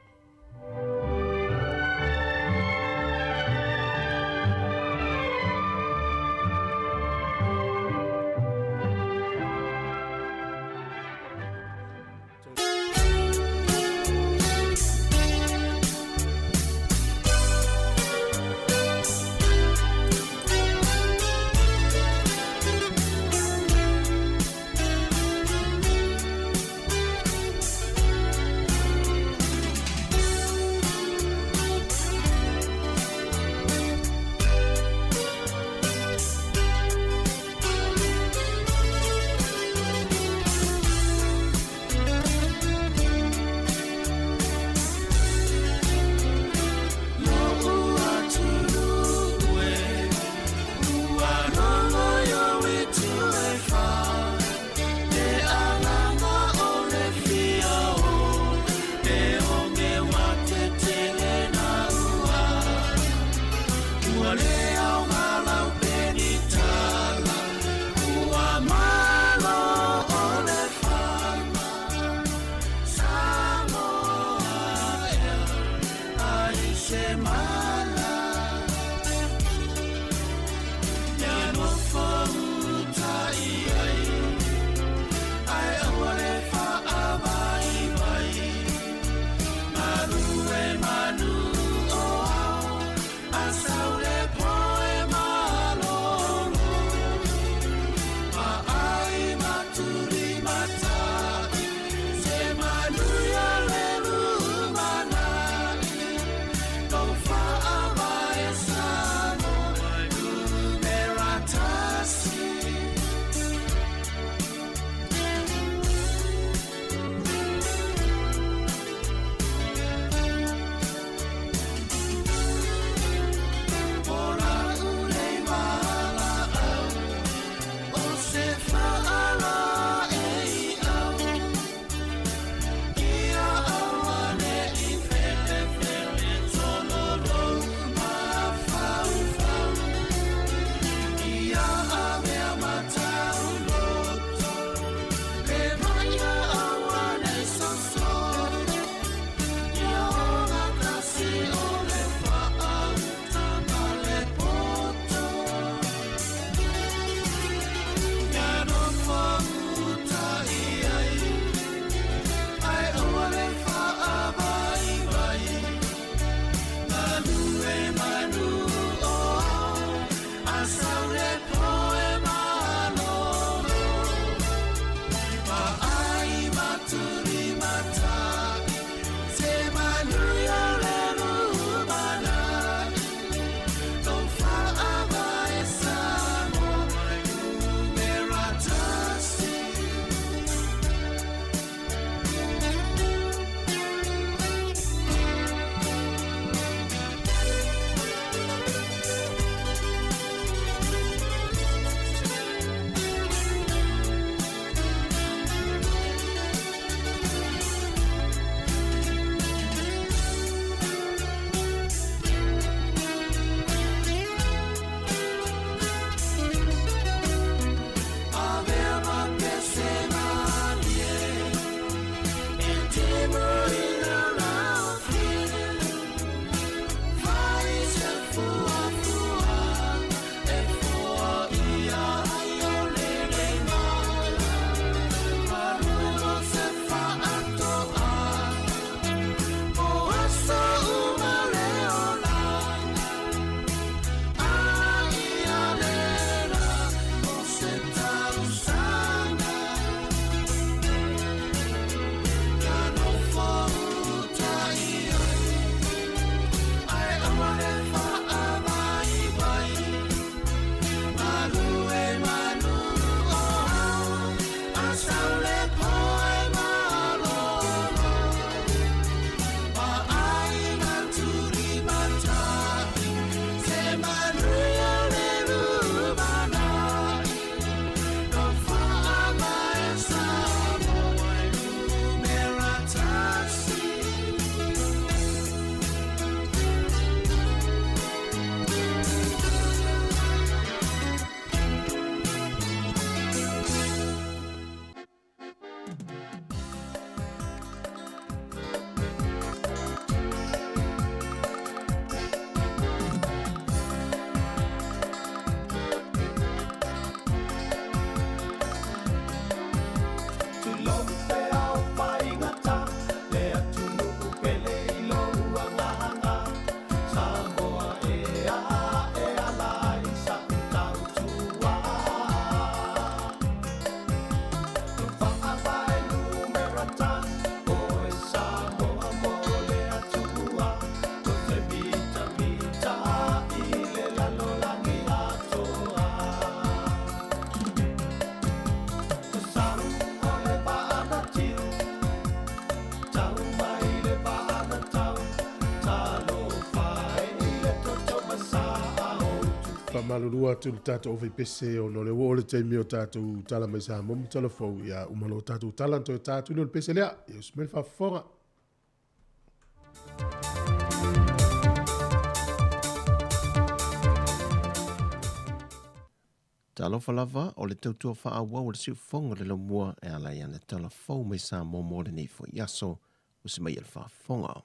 whamalurua atu le tātou o pese o no le wo le teimi o tātou tala mai sa momu telefou ia umano tātou tala to tātou no le pese lea ia usmel whafonga. Talofa lava o le tautua whaawa o le siu whonga le lamua e ala ia le telefou mai sa momo le nei fo yaso usimai le whafonga.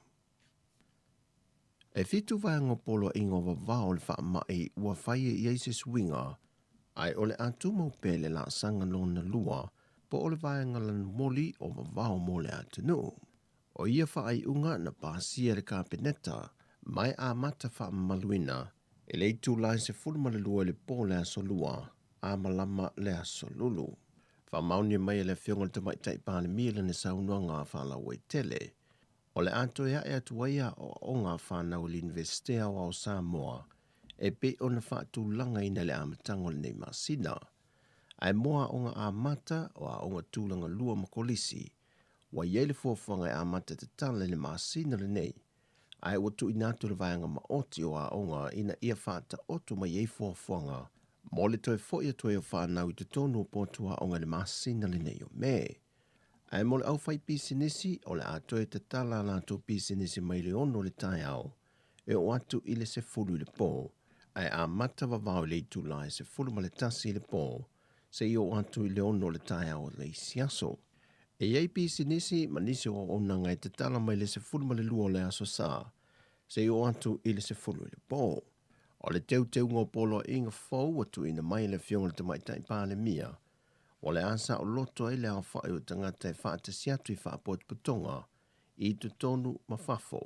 E fitu vaenga polo ingo wa o le wha mai ua whai e eise swinga, ai o le atu mau pele la sanga lona lua, po o le vaenga lan moli o wa mo le atunu. O ia whai unga na pasia le kapeneta, mai a mata wha maluina, e le itu lai se fulma le lua le po le aso lua, a malama le aso lulu. Wha mauni mai le fionga le tamai taipane mila ne saunuanga wha la wei tele, o le ato ea e atuaia o onga whanau li investea o Samoa, e pe o na whaatu langa ina le amatango le nei masina. Ai moa onga a mata o a onga tūlanga lua makolisi, wa iele fuafanga e a mata te tala le masina le nei. Ai watu inatu le vaianga maoti o a onga ina ia whaata otu mai e fuafanga, mo le toi fo ia toi o whanau i te tonu o potua onga le masina le nei o me. Ai mo le au fai pisinisi o le ato e te tala la ato pisinisi mai le ono le tai au, e o atu i le se fulu le po, ai a mata vavau le itu lai se fulu ma le tasi le po, se i o atu i le ono le tai au le isiaso. E iei pisinisi manisi o onanga e te tala mai le se fulu ma le luo le aso sa, se i o atu i le se fulu le po. O le teu ngō polo inga fau atu ina mai le fionga le tamaitai pāle mia, o le asa o loto e le au whae o tangata e whaata siatu i whaapot putonga, i tu tonu mawhafo,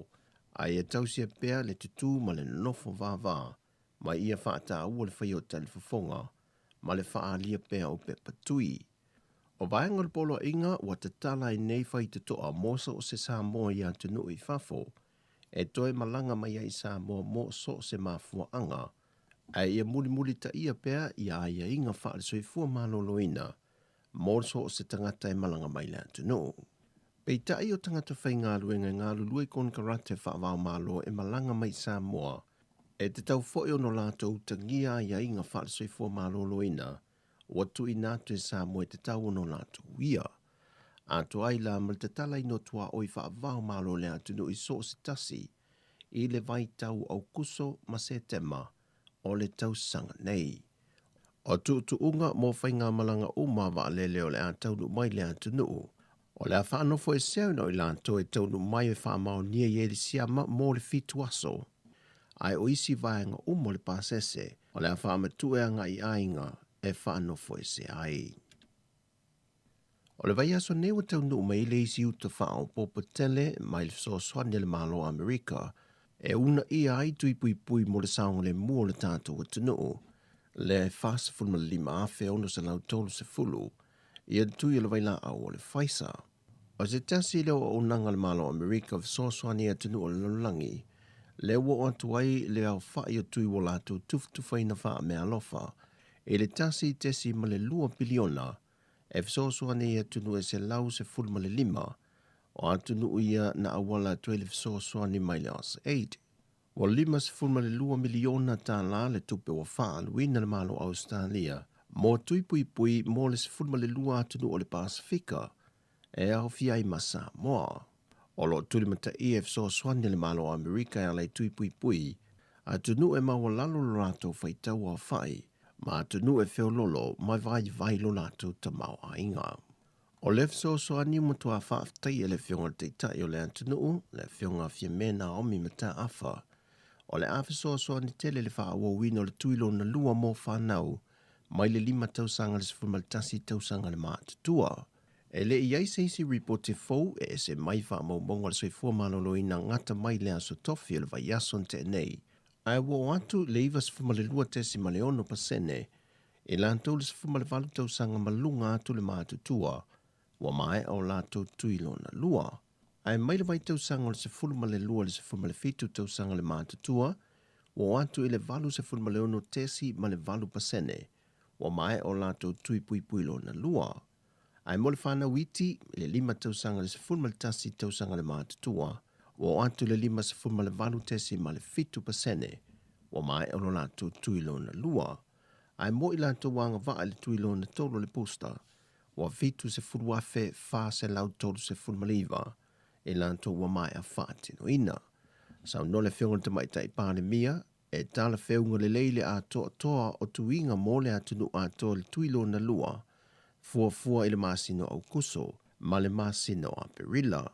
ai e tausia pēr le tutu ma le nofo vāvā, mai ia whaata ua le whai o tali whafonga, ma le whaalia pēr o pe patui. O vaenga le polo inga ua te tala i nei whai te toa mosa o se Samoa i atunu i whafo, e toe malanga mai ai Samoa mo so se mafua anga, ai ia muli ta ia pēr i a ia inga wha le soifua maloloina, morso o se tangata e malanga mai le atunu. Pei tai o tangata whai ngā luenga ngā lulua i kon karate whaavau malo e malanga mai Samoa, e te tau fo no lātou tangia ia inga wha le soifua maloloina, watu i nātu e Samoa e te tau no lātou ia. Ato ai la mal te tala ino tua o i whaavau malo le atunu i so se tasi, i le vai tau au kuso ma se tema o le tau sanga nei. O tuunga mo whai ngā malanga o mawa le leo le a taunu mai le atunu. O le a whaanofo e seo no i lanto e taunu mai e whaamao nia i eri siama mo le fitu aso. Ai o isi vaenga o mo le pasese, o le a whaamatueanga i ainga e whaanofo e se ai. O le vai aso newa taunu mai le isi uta whao popo tele mai le so swane le malo Amerika, e una i ai tui pui mo le saonga le mua le tātou atunu. Le fast fulma lima afe ono sa lau tolu se fulu, ia tui le vaila au o le faisa. O se tasi leo o nanga le malo Amerika vsoswani atunu o le lolangi, le wo atu ai le au whai o tui wo latu tufai na wha me alofa, e le tasi tesi ma le 2 biliona, e vsoswani atunu e se lau se fulma le lima, o atunu ia na awala tue le vsoswani mai le as 8. Wa lima se fulma le 2 miliona tā la le tupe wa wha aluina le malo Australia, mo tui pui mo le se fulma le 2 atunu o le Pasifika, e au fiai ma Samoa. O lo tuli mata EF so swani le malo Amerika e alai tui pui, atunu e maua lalo lo rato whaitau wa whai, ma atunu e feo lolo mai vai lo rato ta mau a inga. O le so swani mutua whaaftai e le fionga te tai o le atunu, le fionga fia mena omi mata afa, o le awhisoa ni tele le wha awa wino le tuilo na lua mō whanau, mai le 5 tausanga le sifuma le tasi tausanga le mātutua. E le iai seisi reporte fau e se mai wha maumonga le soifua malolo ina ngata mai le aso tofi le vai ason te nei. Ai wo atu le iwa sifuma le 2% e lantou le sifuma le 4 tausanga malunga atu le mātutua, wa mai au lato tuilo na lua. Ai mai le vai tausanga le se fulma le lua le se fulma le fitu tausanga le mātutua, wa atu i le valu se fulma le ono tesi ma le valu pasene, wa mai o lato tui pui lo na lua. Ai mo le whana witi, le 5 tausanga le se fulma le tasi tausanga le mātutua, wa atu le 5 se fulma le valu tesi ma le fitu pasene, wa mai o lo lātou tuilo na lua. Ai mo I lātou wanga vaa le tuilo na tolo le posta, wa vitu se furu wafe wha se lau tolu se furu maliva, e lātou wa mai a whaatino ina. Sau no le whionga te mai tai pāne mia, e tala whionga le leile a toa o tuinga mo le atunu a toa le tuilo na lua, fua I le masino au kuso, ma le masino a perila.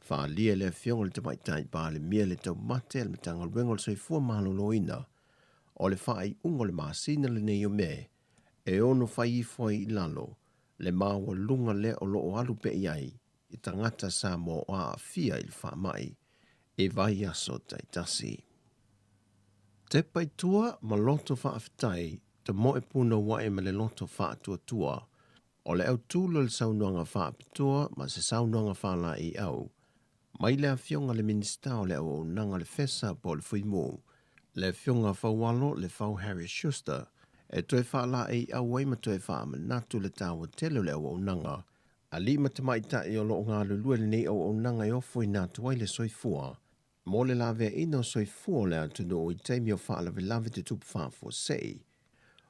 Wha lia le whionga le te mai tai pāne mia le tau mate le matanga ruenga le soifua malolo ina, o le whai ungo le masina le nei o me, e ono whai I foi I lalo, le maua lunga le o loo alu pe iai, I tangata Samoa o a fia I le wha mai, e vai aso tai tasi. Te paitua ma loto wha awhitai, te moe puna wae ma le loto wha tua, o le au tūlo le saunuanga wha apitua ma se saunuanga wha la I au, mai le awhionga le minista o le au nanga le fesa po le fuimu, le whionga whawalo le whau Harry Schuster, e toi wha la I au wei ma toi wha manatu le tāua telo le au nanga, a li ma te maita I o lo ngā lulua le nei au nanga I ofo I nātu wai le soifua, mo le lawe ino soifua le atunu o I teimi o wha la lave te tupu wha fo sei.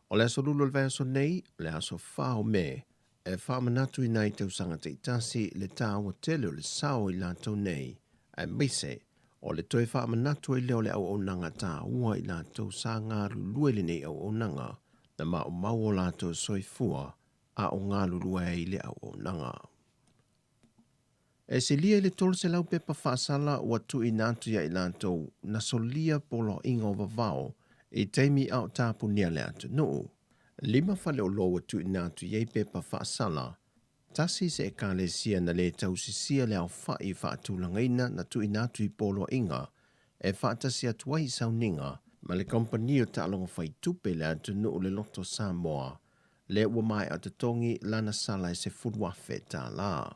O le aso lulu le vaso nei, le aso wha o me, e wha manatu I nai tau sanga te itasi le tāua telo le sao I lātou nei, e meise, o le toi wha manatu I leo le au nanga tā ua I lātou sa ngā lulua le nei au nanga, na ma o mau o lātou soifua, a o ngā lulua I le au nanga. E se lia le tolu se lau pepa whaasala ua tu I nātu ia I lātou na solia polo inga o vavao I teimi au tāpu nia le atu nuu. Lima whale o loa tu I nātu ia I pepa whaasala, tasi se e kāle sia na le tau sisia le au whai whaatūlangaina na tu I nātu I polo inga, e whaatasi atu wai sauninga, ma le kompani o tālonga whai tupe le atu nuu le loto Samoa, le ua mai au tatongi lana sala e se furuafe tā la.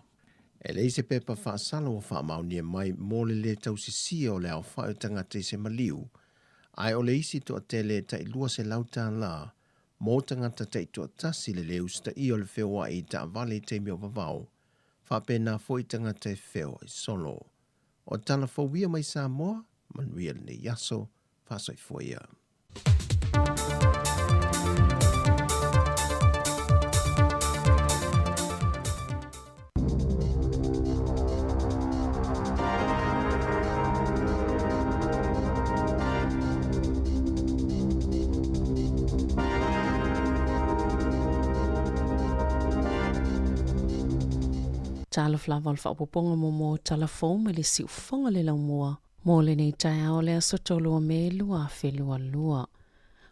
E le se pepa whaasala o wha maunia mai mo le tau sisia o le au whai o tangata I se maliu, ai o le isi to te le ta I lua se lauta la, mo tangata te to tasi le leu sta I o le whewa I ta vale te mio vavau, wha pēnā fo I tangata e whewa I solo. O tala fawia mai Samoa, manuia le ne yaso, whasoi foia. Tala flava al whaapoponga mo telefon me le siu whanga le lau mua. Mo le nei tai ao le aso tolu me lua whelua lua.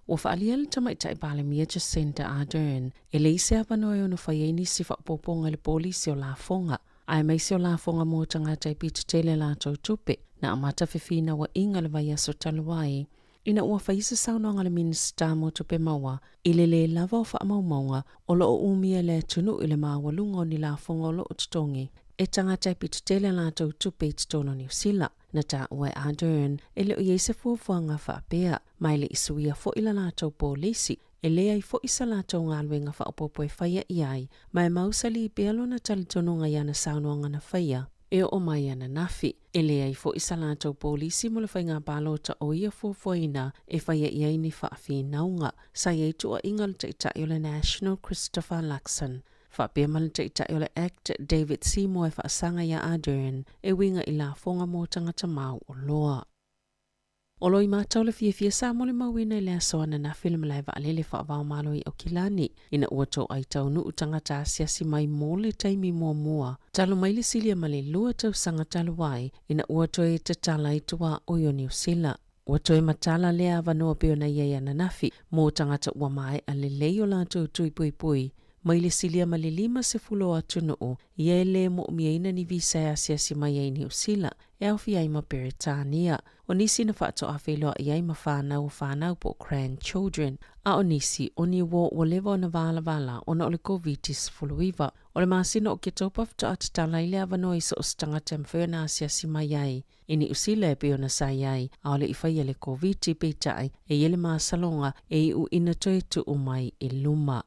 Ua whaalia le tamai tai pale mia Jacinta Ardern. E le ise apanoi ono whaieni si whaapoponga le polisi o la fonga. Ai maisi o la fonga mo tangata I pita tele la tau tupe. Na amata whiwhina wa inga le vai aso taluai. Ina ua whaisa saunoanga le minista mo tupe maua, ile le lava o wha maumaunga o lo o umia le tunu ile mawalunga o ni la fonga o lo o tutongi. E tangata I pita tele la tau tupe I tutono New Zealand. Na ta ue Ardern, e le o iese fuafuanga whaapea, mai le isuia fo ila la tau polisi, e le ai fo isa la tau ngāluenga whaapopo e whaia iai, mai mausali I pealo na talitonunga iana saunoanga na whaia. E o mai ana nafi, e le ai fo isa la tau polisi mo le whainga palota o ia fuafuaina e whaia iai ni whaafi naunga, sa iei tua inga le teitai o le National Christopher Luxon. Whaapea ma le teitai o le Act David Seymour e whaasanga ia Ardern, e winga I la fonga mo tangata mau o loa. O loi mātau le fia sa mo le mawina I le asoana na film lai waalele whaavao malo I o Kilani, ina ua tau ai tau nuu tangata asiasi mai mo le taimi mua. Talo mai le silia ma le lua tau sanga talo wai, ina ua toi te tala I tua o New Zealand. Ua toi matala lea avanoa peo na iai ananafi, mo tangata ua mai a le leo la tui pui. Mai le silia ma le 5 atunuu, ia le mo miaina ni visa e asiasi mai ai New Zealand, e au fi ai ma Peritania. O nisi na whaato a wheloa i ai ma whanau po grandchildren. A o nisi, o ni wo lewa o na vala, o na ole COVID-19. O le masina o ke taupa fta atatala I le avano I so o stangata mwhea na asiasi mai ai. Ini usila e peo na sai ai, a ole I whaia le COVID-19 peitai, e yele maasalonga e I u ina toi tu umai I luma.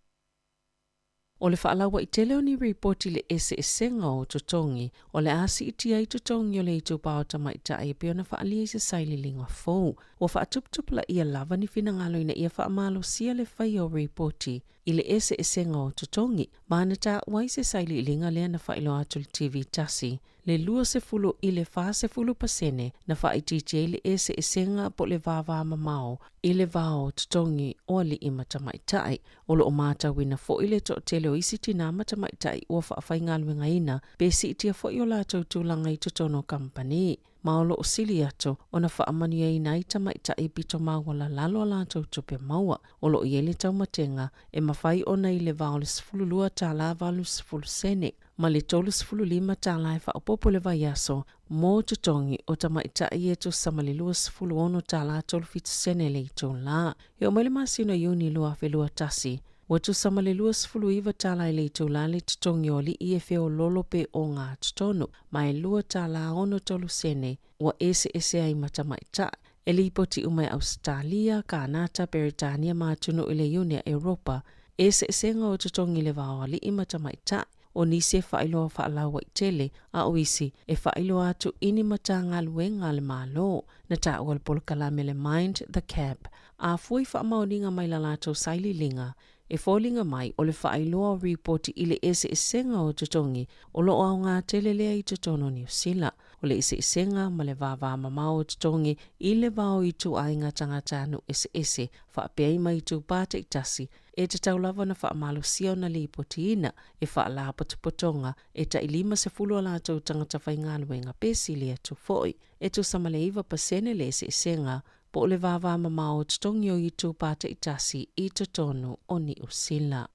O le whaalawa I tele o ni reporti le esenga o totongi, o le asi itia I totongi o le itu pao tamaita e pe ona whaalia I se saili linga fou. O whaatuptup la ia lava ni finangalo ina ia whaamalo sia le whai o reporti I le esenga o totongi, maana ta wai se saili linga lea na whailo atu le TV tasi. Le lua se fulu I le wha se fulu pasene na whaititi le esenga po le vava mamao I le vao totongi o li ima tamaitai. O lo o mata wina fo I le to tele o isi tina matamaitai ua whaafaigaluenga ina pe si itia fo I o lātou tūlanga I totono company. Maolo o sili ato o na whaamani e ina I tamaitai pito mawala lalo a lātou tupe maua. O lo I ele taumatenga e mawhai ona I le vao le sifululua tā la valu sifulu sene. Ma le tolu sifulu lima tā la e whaopopo le vai aso mō tutongi o tamaitai e to samalilua sifulu ono tā la tolu fitu sene le I tō la. E o maile masino iuni lua whelua tasi. Watu samalilua sifulu iwa tala I le tō la le tutongi o li I e wheo lolo pe o ngā tutonu. Ma e lua tā la ono tolu sene wa ese ai matamaitai. E li poti umai Australia, Kanata, Beritania mātunu I le iuni a Europa. Ese ngā o tutongi le vāo li I matamaitai. O nisi e whailoa whaalawa I tele, a oisi e whailoa atu ini mata ngā luenga le mālo, na tā ua le polokalame le Mind the Cap. A fui whaamauninga mai la lātou saili linga, e fōlinga mai o le whailoa o reporti I le esenga o tutongi, o lo au ngā tele lea I tutono New Zealand. O le esenga ma le vāvā mamao o tutongi, I le vāo I tu ainga tangata anu ese, whaapea mai tu pāte I tasi, e te taulava na whaamalo sia na li potiina, e whaala potupotonga, e ta ilima se fulu ala tau tangata whaingaluenga pēsili atu foi, e tu samaleiva pasene le esenga, po le vāvā mamao o tutongi o I tu pāte I tasi I tutonu o ni usila.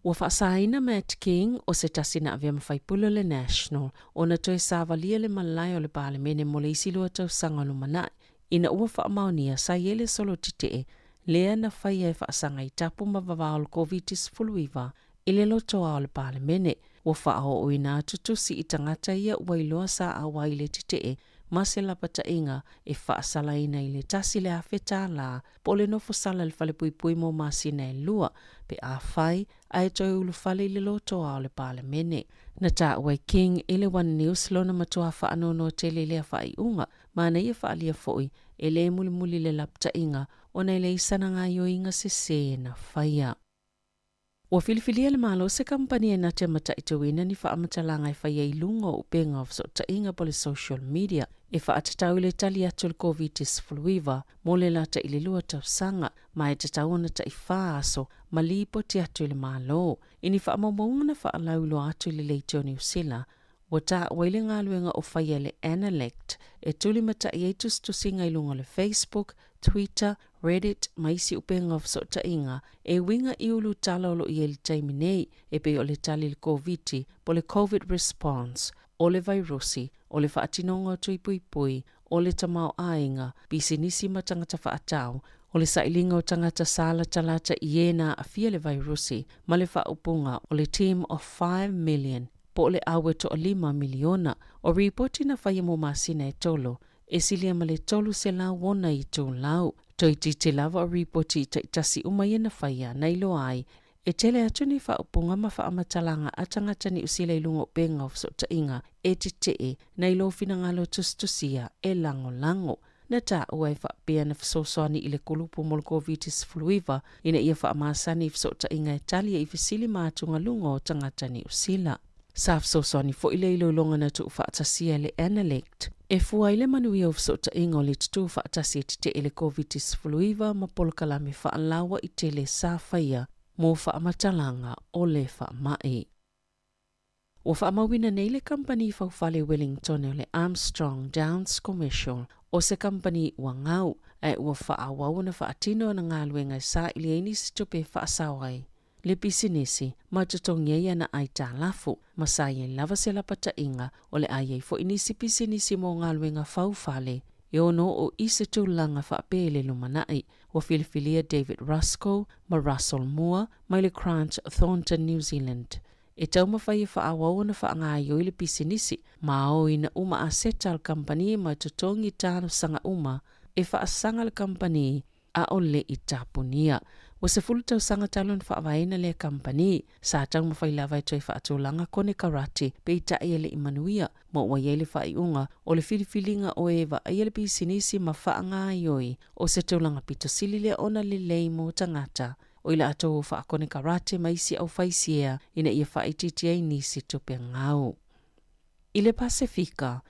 Ua whaasaina Matt King o se tasina avea mawhaipula le National, o na toi sāvalia le malai o le pāle mene mo le isilua tau sanga lumanai, ina ua whaamaunia sa iele solo titee, lea na whaia e whaasanga I tapu mawawao le COVID-19 I le lotoa o le pāle mene, ua whaao o ina tutusi I tangata ia wailoa sa awa I le titee, ma se lapata inga e whaasala ina I le tasi le awheta la, po le nofo sala le whale pui mo masina e lua, pe a whai a e toi ulu whale I le lotoa o le pāle mene. Na tā wai King I le One News lona matua whaano no tele lea whai unga, ma na ia whaalia foi, e le muli le lapta inga, o nei le isana ngā yo inga se na whaia. Ua filifilia le malo se kampani e na te mata I tawina ni whaamatalanga I whaia I lunga o penga of so tainga po le social media, e whaatatau le tali atu le COVID-19 mo le lata I le lua tau sanga, ma e tatau na ta I whaaso, ma lipo te atu le malo. Ini whaamamonga na whaalaulo atu le leitio New Zealand, wa tā waile ngā luenga o whaia le Analect, e tuli mata I eitus tu singa I lunga le Facebook, Twitter, Reddit, maisi upenga of so tainga, e winga I ulu tala olo I ele taimi nei, e pe o le tali le COVID, po le COVID response, o le virusi, o le whaatinonga tui pui, o le tamau ainga, pisinisi ma tangata whaatau, o le sailinga o tangata sala talata iena a fia le virusi, ma le whaupunga o le team of 5 million, po le awe to 5 miliona, o ripoti na whaia mo masina e tolo, e silia ma le tolu se la wona I tō lau, toi te lava o ripoti ta itasi umai na whaia, na ilo ai, e tele atu ni whaupunga ma whaamatalanga atangata ni usila I lungo penga of so tainga, e te na ilo finangalo tustusia, e lango. Na tā ua e whaapea na whasosoani I le kulupu mo le COVID-19, ina ia whaamasani so tainga e talia I whisili mātunga lungo o tangata ni usila. Sa whasosoani fo I le ilo longa na tu whaatasia le Analect, e fua I le manuia o so tainga o le tutu whaatasia te le COVID-19 ma polokalame whaalawa I tele sa whaia, mo whaamatalanga o le whaamai. Ua whaamawina nei le company whauwhale Wellington o le Armstrong Downs Commercial o se company ua ngau, e ua whaawau na whaatino na ngā luenga sa I le eini si tupe whaasawai. Le pisinisi, ma tutongia ia na ai tā lafu, ma sa ia lava se lapata inga o le ai fo inisi pisinisi mo ngā luenga whauwhale, e ono o isi tūlanga whaapele lumanai, o filifilia David Rusko, ma Russell Moore, mai le Grant Thornton New Zealand. E tau mawhai whaawau na whaangai o le pisinisi, ma o ina uma a setal company ma tutongi tāno sanga uma, e whaasanga le company, a o le I tapunia. Wa se fulu tau sanga talon whaavaina le kampani, sa tau mawhai lava I toi whaatolanga kone karate, pe I tae ele imanuia, mo wa yele whaiunga, o le whiriwhilinga o ewa, a yele pi sinisi ma whaanga ioi, o se taulanga pito silile ona le lei mo tangata, o ila atou whaakone karate maisi au whaisia, ina ia whaititia nisi tupe ngau. Ile Pasifika,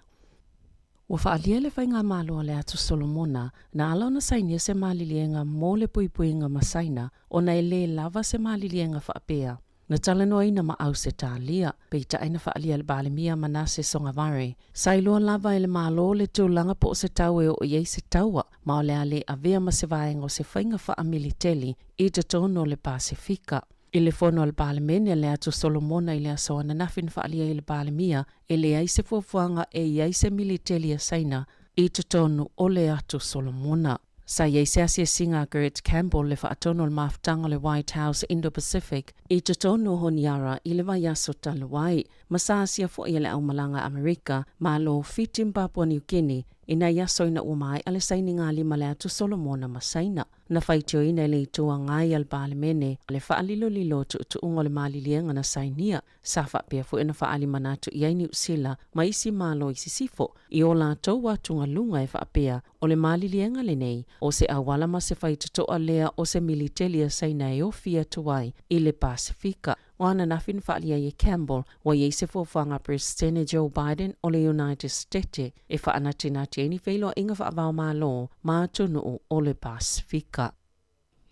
wa whaalia le whainga malo le atu Solomona, na alau na sainia se malilienga mo le puipuinga masaina, o na ele lava se malilienga whaapea. Na talanoa ina ma au se tālia, peita aina whaalia le balemia manase songa vare. Sailua lava ele malo le tūlanga po se tau e o iei se taua, ma o le ale avea ma se vaenga o se whainga whaamiliteli, I te tono le Pasifika. I le fono al balemene le atu Solomona I le aso ana nafin whaalia I le balemia, e le aise fuafuanga e aise militelia saina, I te tonu o le atu Solomona. Sa yeise asia singa Gerrit Campbell le whaatono le maftanga le White House Indo-Pacific, I te tonu honiara I le vaiaso talawai, masa asia fo I le au malanga Amerika, ma lo fitim Papua New Guinea, ina yaso ina umai ale saini ngā lima le atu Solomona masaina. Na whaitio ina le itua ngai al balemene, le whaalilo lilo tu ungo le malilienga na sainia, sa whapea fu ina whaali manatu I New Zealand, ma isi malo isi sifo, I o la tau watunga lunga e whapea, o le malilienga le nei, o se awala ma se whaitatoa lea o se militelia saina e o fia tuai, I le Pasifika. Wana nafin whaalia I Campbell, wa ye se fofanga President Joe Biden o le United States, e whaanatinati eni whailo inga whaavao malo, ma tunu o le Pasifika.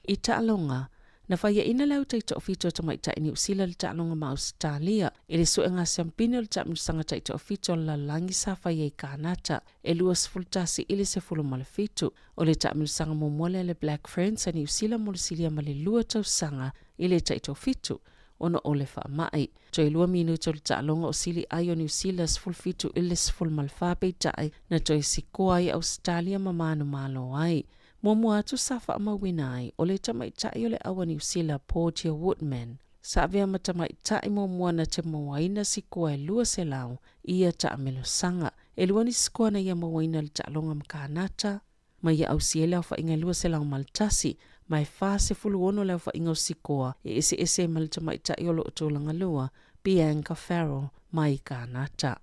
I ta'alonga, na whaia ina lau teito o fito tamaita I New Zealand le ta'alonga ma Australia, e le suenga siampino le ta'amusanga teito o fito la langi sa whaia I Kanata, e luas fultasi I le se fulu ma le fitu, o le ta'amusanga momole le Black Friends a New Zealand mo le silia ma le lua tau sanga I le teito o fitu, ono o le whaamai. Toi 2 minuto le ta'alonga o sili ai o New Zealand fulfitu I le sful malwhape tai na toi sikoa I Australia ma manu malo ai. Mua atu sa whaamawina ai o le tamaitai o le awa New Zealand Portia Woodman. Sa avea ma tamaitai mua na te mawaina sikoa e lua se lau ia taamelo sanga. E lua ni sikoa na ia mawaina le ta'alonga mkanata. Ma ia au siele au whainga lua se lau maltasi. Mai fase fulu ono leo fa ingo sikoa e ese malita mai ta iolo utulanga lua Bianca Farrell mai Kanata.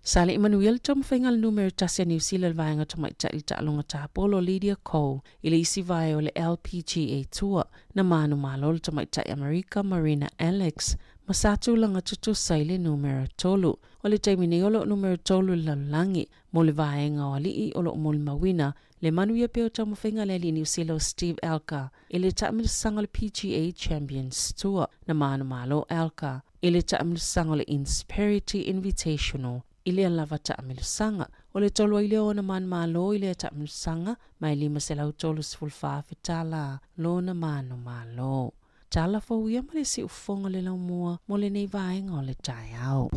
Sale Emmanuel tom whainga numero tasia New Zealand vaenga to mai ta ilta alonga ta Apollo Lydia Cole ili isi vai o le LPGA Tour na manu malo to mai ta America Marina Alex masatu langa tutu saile numero tolu o le taimini olo numero tolu lalangi mo le vaenga o alii olo mo le mawina le manu ia peo tamu whainga le li New Zealand Steve Alka ili taamil sanga le PGA Champions Tour na manu malo Alka ili taamil sanga le Insperity Invitational ili lava taamil sanga o le tolu ile o na manu malo ili taamil sanga mai lima se lau tolu sfulfa fitala lo na manu malo. Tala fo ia ma le si ufonga le lau mua mo le nei vaenga o le tai au.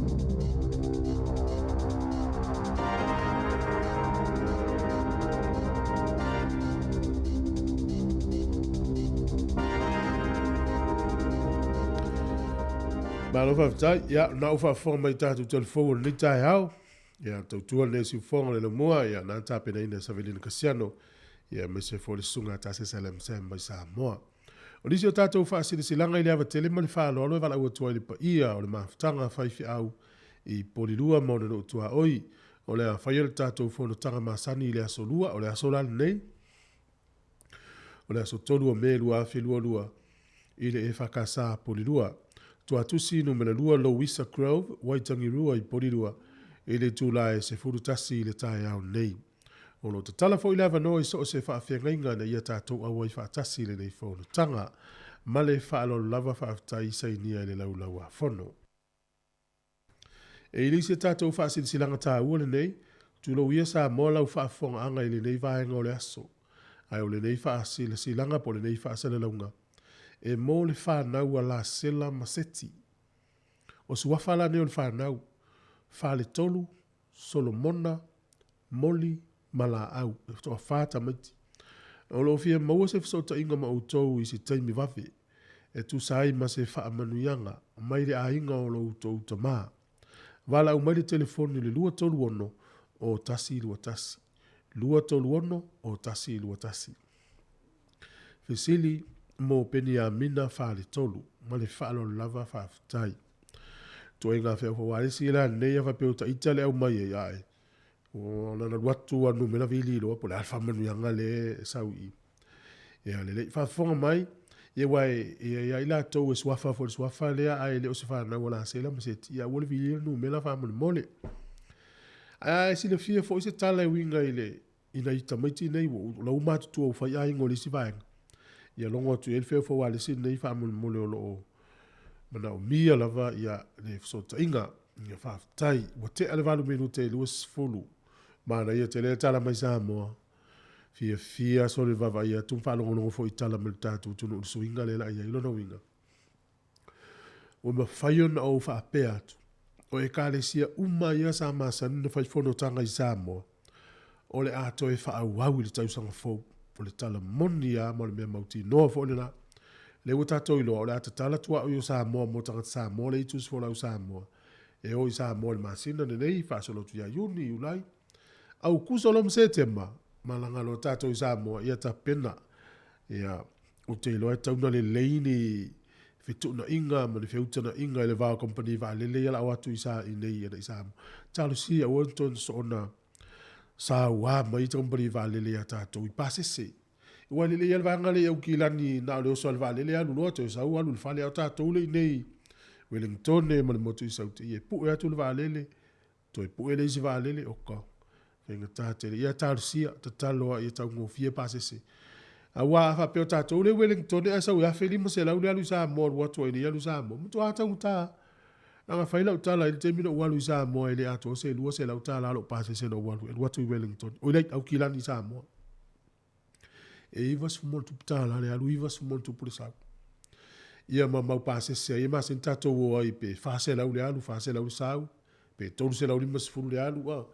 Malo whaftai, ia, na uwha whonga mai tātou telefonu ni tai au. Ia, tautua ne si whonga le mua, ia, nā tāpena ina Savelina Kasiano. Ia, me se fōle sunga tā se salem sem mai Samoa. O nisi o tātou whaasiri silanga i lewa tele mali whaaloalo e wala ua tua i pa ia o le maftanga whaifi au I polilua mauna no tua oi. O le a whaiele tātou whono tanga masani I le aso lua, o le aso lal nei. O le aso tolu o me lua afi lua lua. I le e whakasa polilua. Tua tusi numera lua Louisa Grove, Waitangirua I polilua. I le tūlae se furutasi I le tae au nei. O lo te tala fo I lewa no I so o se whaafengainga na ia tātou awa I whaatasi le nei whono tanga. Ma le whaalo lava whaaftai sai nia I le laulaua whono. E ili se tātou whaasiri silanga tā ua le nei, tūlo ia sa mo lau whaafonga anga I le nei vaenga o le aso. Ai o le nei whaasiri silanga po le nei whaasala launga. E mo le whanau a la sela maseti. O suwafala ne o le whanau. Whale tolu, Solomona, Moli, mala au. E toa whata maiti. O lo fia maua se fsota inga ma utou I se taimi wafe. E tu sai ma se wha amanuianga. Maire a inga o lo utou tamaa. Wala au maire telefoni le lua tolu ono o tasi lua tasi. Lua tolu ono o tasi lua tasi. fesili mo peni a mina whaare tolu, ma le whaalo lava whaafitai. Toi ngā whea whaare si la nei a whapeo ta ita le au mai e ai. O nana watu anu mena vili loa po le alfa manu yanga le sau i. Ia le lei whaafonga mai, ia wai ia ila tau e swafa fo le swafa lea ai le o se whaana wala sela ma se tia wale vili anu mena whaamone mole. Ai si le fia fo se tala e winga i le ina ita maiti nei wo la umatu tua ufai ai ngoli si vaenga. Ia longo atu e le fea fo wale si nei whaamone mole o loo. Mana o mia lava ia le fsota inga ia whaafitai wa te ale walu menu te luas fulu. Mana ia te lea tala mai Samoa. Fia so le vava ia tum whalongonongo fo i tala me le tātou tunu uru suinga le la ia ilona winga. O ma whaiona o whaapea atu. O e kāle sia ia sa masan na whaifono tanga i Samoa. O le ato e whaau au i le tausanga fau. O le tala moni a mo le mea mauti noa fo le na. Le o tātou ilo o le ata tala tua o i Samoa mo tangata Samoa le itus fo lau Samoa. E o i Samoa le masina ne nei whaasolo tu ia yuni ulai. Au kusolom se tema. Malanga lo tātou i Samoa ia ta pena. Ia o te ilo e tauna le leini fituna inga ma le feutana inga e le vao kompani va lele ia la watu i sa i nei i Samoa. Talo si a wonton so ona sa wa mai kompani va lele ia tātou i pasese. Ua lele ia le vanga le au kilani na le oso al va lele alu loa te sa ua alu le fale au tātou le nei. Wellington e ma le motu i sauti i e pu e atu le va lele. To e pu e le isi va lele o ka. Venga tātere, ia tārusia, ta taloa, ia tau ngofia pasese. A wā wha peo tātou le Wellington, e sau ia whelima se lau le alu Samoa, watu ai le alu Samoa. Mutu ata uta. Nanga whaila utala, ili temina ualu i Samoa, ele ato se lua se lau tala alo pasese na ualu, el watu i Wellington. Oilai au kilani Samoa. E ivas fumontu putala, le alu ivas fumontu pulisau. Ia mamau pasese, ia masen tātou o ai pe, whase lau le alu, whase lau sau, pe tolu se lau lima sifuru le alu,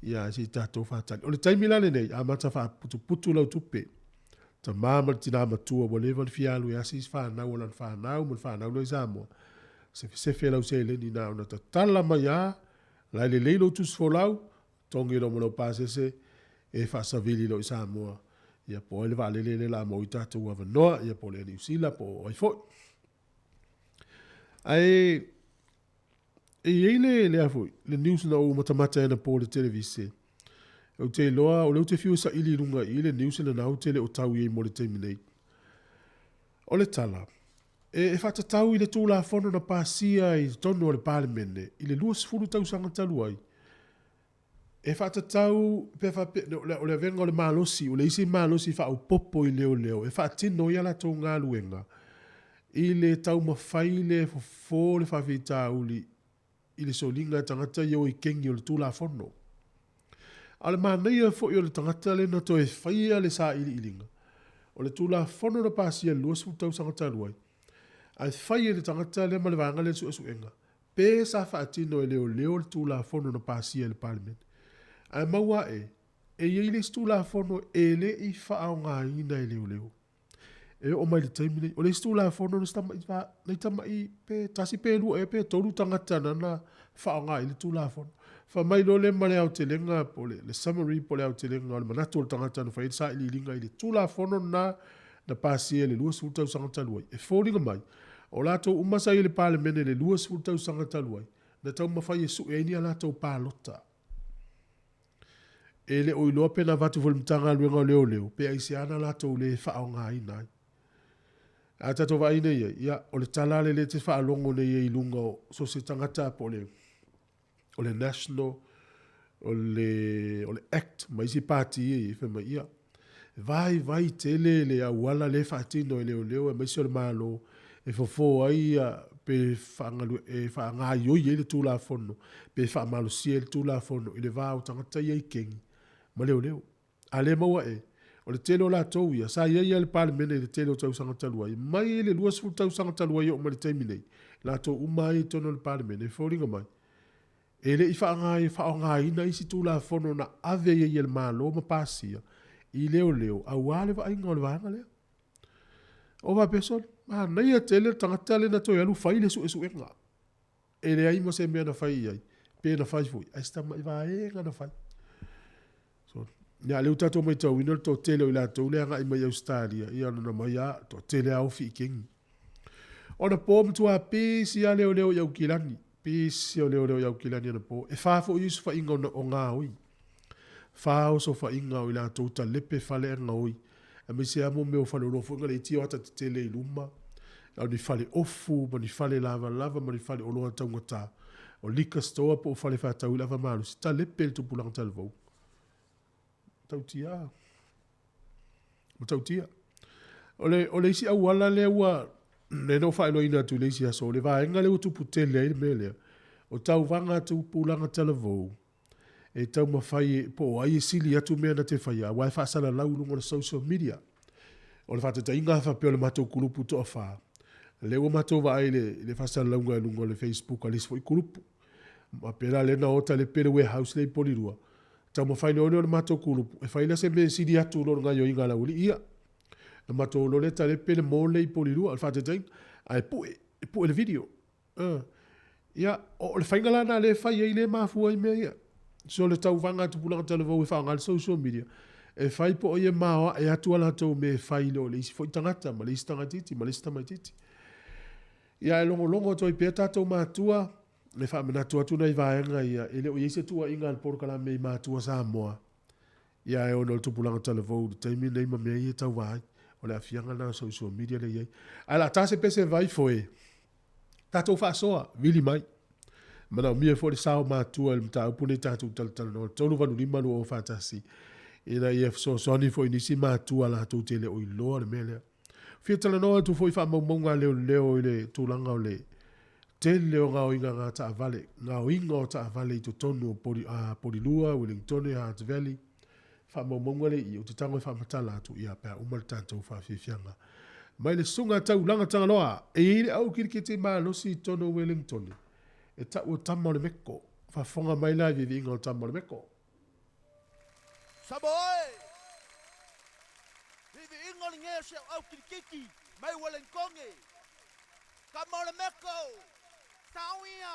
ia si tātou whātani. O le taimilane nei, a mata wha putu lau tupe. Ta māma tina matua, mo lewa ni fialu e asis whanau, o lan whanau, mo whanau no i Samoa. Se lau se leni nā, ona ta tala mai a, lai le leilo tus fo lau, tongi lo mo lau pāsese, e whaasavili lo i Samoa. Ia po ele wale le la mo i tātou awanoa, ia po le New Zealand, po oi foi. Ai, e le afoi, le news na o matamata ena po le televise. O te loa, o leo te fiu sa ili runga i le news na nau tele o tau i mo le terminate. O le tala, e whata tau i le tūla whono na pāsia i tono o le parlemene, i le luas furu tau sanga talu ai. E whata tau, o le venga o le malosi, o le isi malosi wha au popo i leo, e whata tino i ala tō ngā luenga. I le tau mawhaile fo le whawhita uli, i le solinga tangata i o i kengi o le tūla whono. Ale mānei a fo i o le tangata le na to e whaia le sā ili ilinga. O le tūla whono na pāsia luas futau sangata luai. Ai whaia le tangata le ma le vanga le su enga. Pē sa whaatino e leo le tūla whono na pāsia le parliament. Ai maua e iei le tūla whono e le i whaao ngā ina e leo. E o mai le taimine, o le stula whono na tama i pe tasi pe lua e pe toru tangata na whaonga i le tula whono. Wha mai lo le mare au te lenga, le summary po le au te lenga, o le manatu o le tangata na whaid sa ili linga i le tula whono na pasi e le lua sultau sangata luai. E whoringa mai, o lato umasa i le parlemene le lua sultau sangata luai, na tau mawhai e su e ni a lato pālota. E le oiloa pe na vatu volumtanga luenga o leo, pe aisi ana lato le whaonga i nai. A tato vai nei ia o le talale le te whaalongo nei i lunga o so se tangata po o le national o le act mai si party i whema ia vai tele le a wala le whaatino e leo e mai si o le malo e fofo ai pe whaanga ioi e le tūla whono pe whaamalo si e le tūla whono i le vāo tangata i kengi ma leo a le maua e o le tele o la tau ia, sa ia le parlemene le tele o tau sanga talua i, mai le luas fu tau sanga talua i o ma le taiminei, la tau umai tono le parlemene, fōringa mai. E le i whaonga ina isi tū la whono na ave ia le malo ma pāsia, i leo, a wale wa inga o le wanga lea. O wa person, nei a tele tangata le na toi alu whai le su enga. E le aima se mea na whai iai, pe na whai fui, a sta mai wa enga na whai. Ia leu tatou mai tau ina to tele o ila tau le anga i mai Australia. Ia na mai a to tele au fi king. Ona po mtua pisi a leo iau kilani. Pisi o leo iau kilani ana po. E fafo yusu fa inga o ngā oi. Fao so fa inga o ila tau ta lepe fale anga oi. A me se amo meo fale urofo nga le tio ata te tele i luma. Au ni fale ofu, ma ni fale lava, ma ni fale oloa tau ngata. O lika stoa po o fale fa tau lava malu. Si ta lepe le tupulanga talvau. Tau tia. Tau tia. O le isi au ala le ua, le no fa ilo ina tu le isi aso, le va enga le utupu tele e me le. O tau vanga tupulanga talvau. E tau mawhai po ai sili atu mea na te whaia. Wai whaasala lau lungo na social media. O le whata inga whapeo le matou kurupu toa whaa. Le ua matou wa ai le whaasala launga lungo le Facebook a lesfo i kurupu. Ma pera le na ota le pere warehouse le polirua. Tau mawhai le one o le matou kurupu. E whaila se mea sili atu lor ngai o inga lau li ia. Na matou lo le ta le pere mo le i polirua. Al whata tainga. A e pue le video. Ia, o le whainga lana le whai ei le mafua i mea ia. So le tau vanga tu pulanga televau e whaanga social media. E whai po o ia maoa e atu ala tau me whai leo le isi fo i tangata, ma le isi tangatiti, ma le isi tamaititi. Ia e longo toi pia tātou mātua, le wha mena tua tuna i vāenga ia, e leo i eise tua inga al porukala me i mātua Samoa. Ia e ono le tupulanga televau, le teimi nei ma mea i e tau vai, o le afianga na social media le iei. Ala tase pese vai fo e, tātou wha soa, vili mai. Mana o mia fo le sao mātua le mta upune tātou talatala no, tolu vanu lima no o whātasi. Ina i e so soni fo inisi mātua la tau tele o i loa le melea. Fia tala noa tu fo i wha maunga leo i le tūlanga o le tele o ngā o inga ngā ta avale. Ngā o inga o ta avale i to tonu o Porilua, Wellington, Hart Valley. Wha maunga le i o te tango i wha matala atu i a pēr umar tātou wha whiwhianga. Mai le sunga tau langa tanga noa, e ile au kirikete maa losi tonu Wellington. E ta ua tama o le meko. Whafonga mai lai vivi inga o tama o le meko. Samoa! Vivi inga o le ngea se au kirikiki. Mai Wellingkonge. Tama o le meko. Tauia!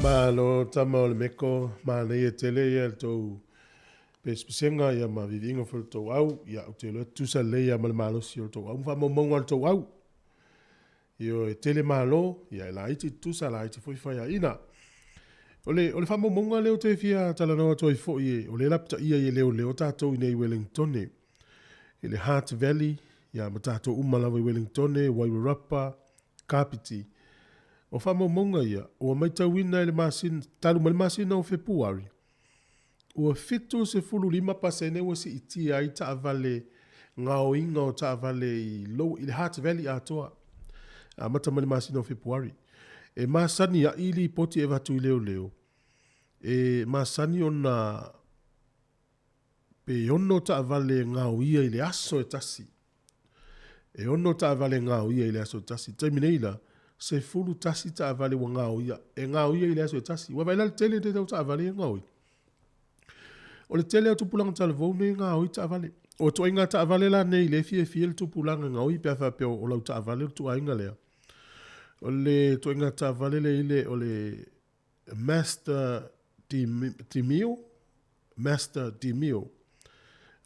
Ma lo tama o le meko, ma le e tele ia le tau pespesenga ia ma vivinga fo le tau au, ia o te loa tusa le ia ma le malosi o le tau au, mfa mamonga le tau au. Io e tele malo, ia e la iti tusa la iti foi fai a ina. O le fa mamonga leo te fia tala noa toi fo ie, o le lapta ia i leo tatou i nei Wellington e. I le Heart Valley, ia ma tatou umalawa i Wellington e, Wairarapa, Kapiti. O fa mamonga ia, o mai tauina i le masin, talu ma le masina o Februari. O fitu se fulu 5% o si iti ai ta avale ngao inga o ta avale i low i le Heart Valley atoa. A mata ma le masina o Februari. E masani a ili poti e vatu i leo. E masani ona pe ono ta avale ngao ia i le aso e tasi. E ono ta avale ngao ia i le aso e tasi. Terminaila, se fulu tasi ta avale wa ngao ia. E ngao ia i le aso e tasi. Wa vaila le tele te tau ta avale e ngao ia. O le tele o tupulanga talvone ngao i ta avale. O to inga ta avale la nei le fie le tupulanga ngao i pe afa pe o lau ta avale o tu ainga lea. O le to inga ta avale le ile o le Master Dimio.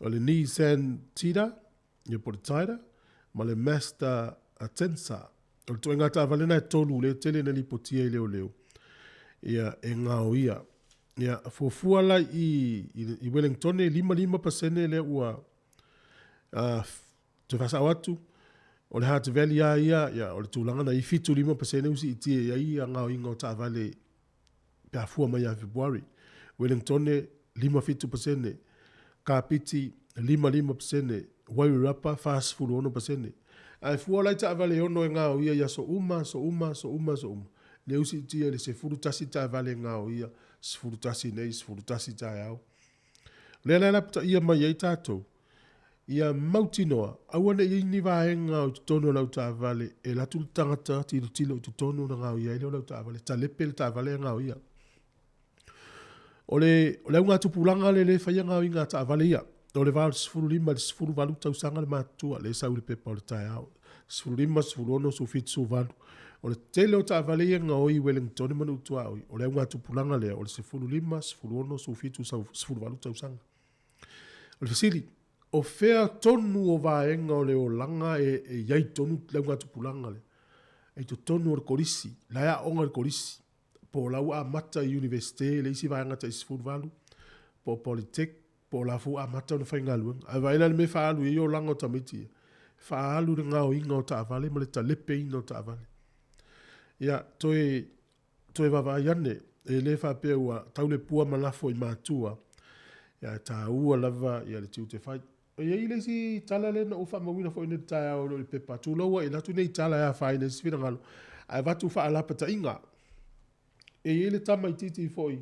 O le Nissan Tida, ia por taida, ma le Master Atensa. O le to inga ta avale na e tolu le tele na li potia i leo. Ia e ngao ia. Ia fuafuala i Wellington e 5% le ua te fasa watu. O le Heart Valley ia o le tūlanga na i fitu 5% usi i tia ia ngao inga o ta vale pe a fua mai a Februari. Wellington 5%, Kapiti 5%, Wairarapa fast food 1%. Ai fua lai ta vale ono e ngao ia so uma. Le usi i tia le se furu tasi ta vale ngao ia, se furu tasi nei, se furu tasi ta au. Le lapta ia mai ei tātou. Ia mautinoa, awane i ni vaenga o tutono lau ta vale, e latu tangata tilo tutono na ngao ia, ele o lau ta vale, ta lepe le ta vale ngao ia. O le unga tupulanga le whaia ngao inga ta vale ia. O le vāle sifuru lima, le sifuru valu tausanga le mātua, le sauri pepa o le tai au. Sifuru lima, sifuru ono, sufit su valu. O le tele o ta vale ia ngao i Wellington manu tua oi. O le unga tupulanga le, o le sifuru lima, sifuru ono, sufit sifuru valu tausanga. O le fasili, o fea tonu o vaenga o le o langa e iai tonu le unga tupulanga le. E to tonu o le korisi, la ea onga le korisi. Po lau a mata i universite, le isi vaenga ta isifuru valu. Po politek, po la fu a mata o le whainga luenga. A vaina le me whaalu i o langa o tamiti. Whaalu le ngao inga o ta avale, ma le ta lepe inga o ta avale. Ia, toe wawa iane, e le whape ua taule pua malafo i mātua. Ia, ta ua lava, ia le tiu te whai. Ia ile si tala le na ufa mawina fo ine tae au le pepa. Tu loa i latu nei tala ea whai ne sifira ngalo. Ai watu wha alapa ta inga. E ile tama i titi foi.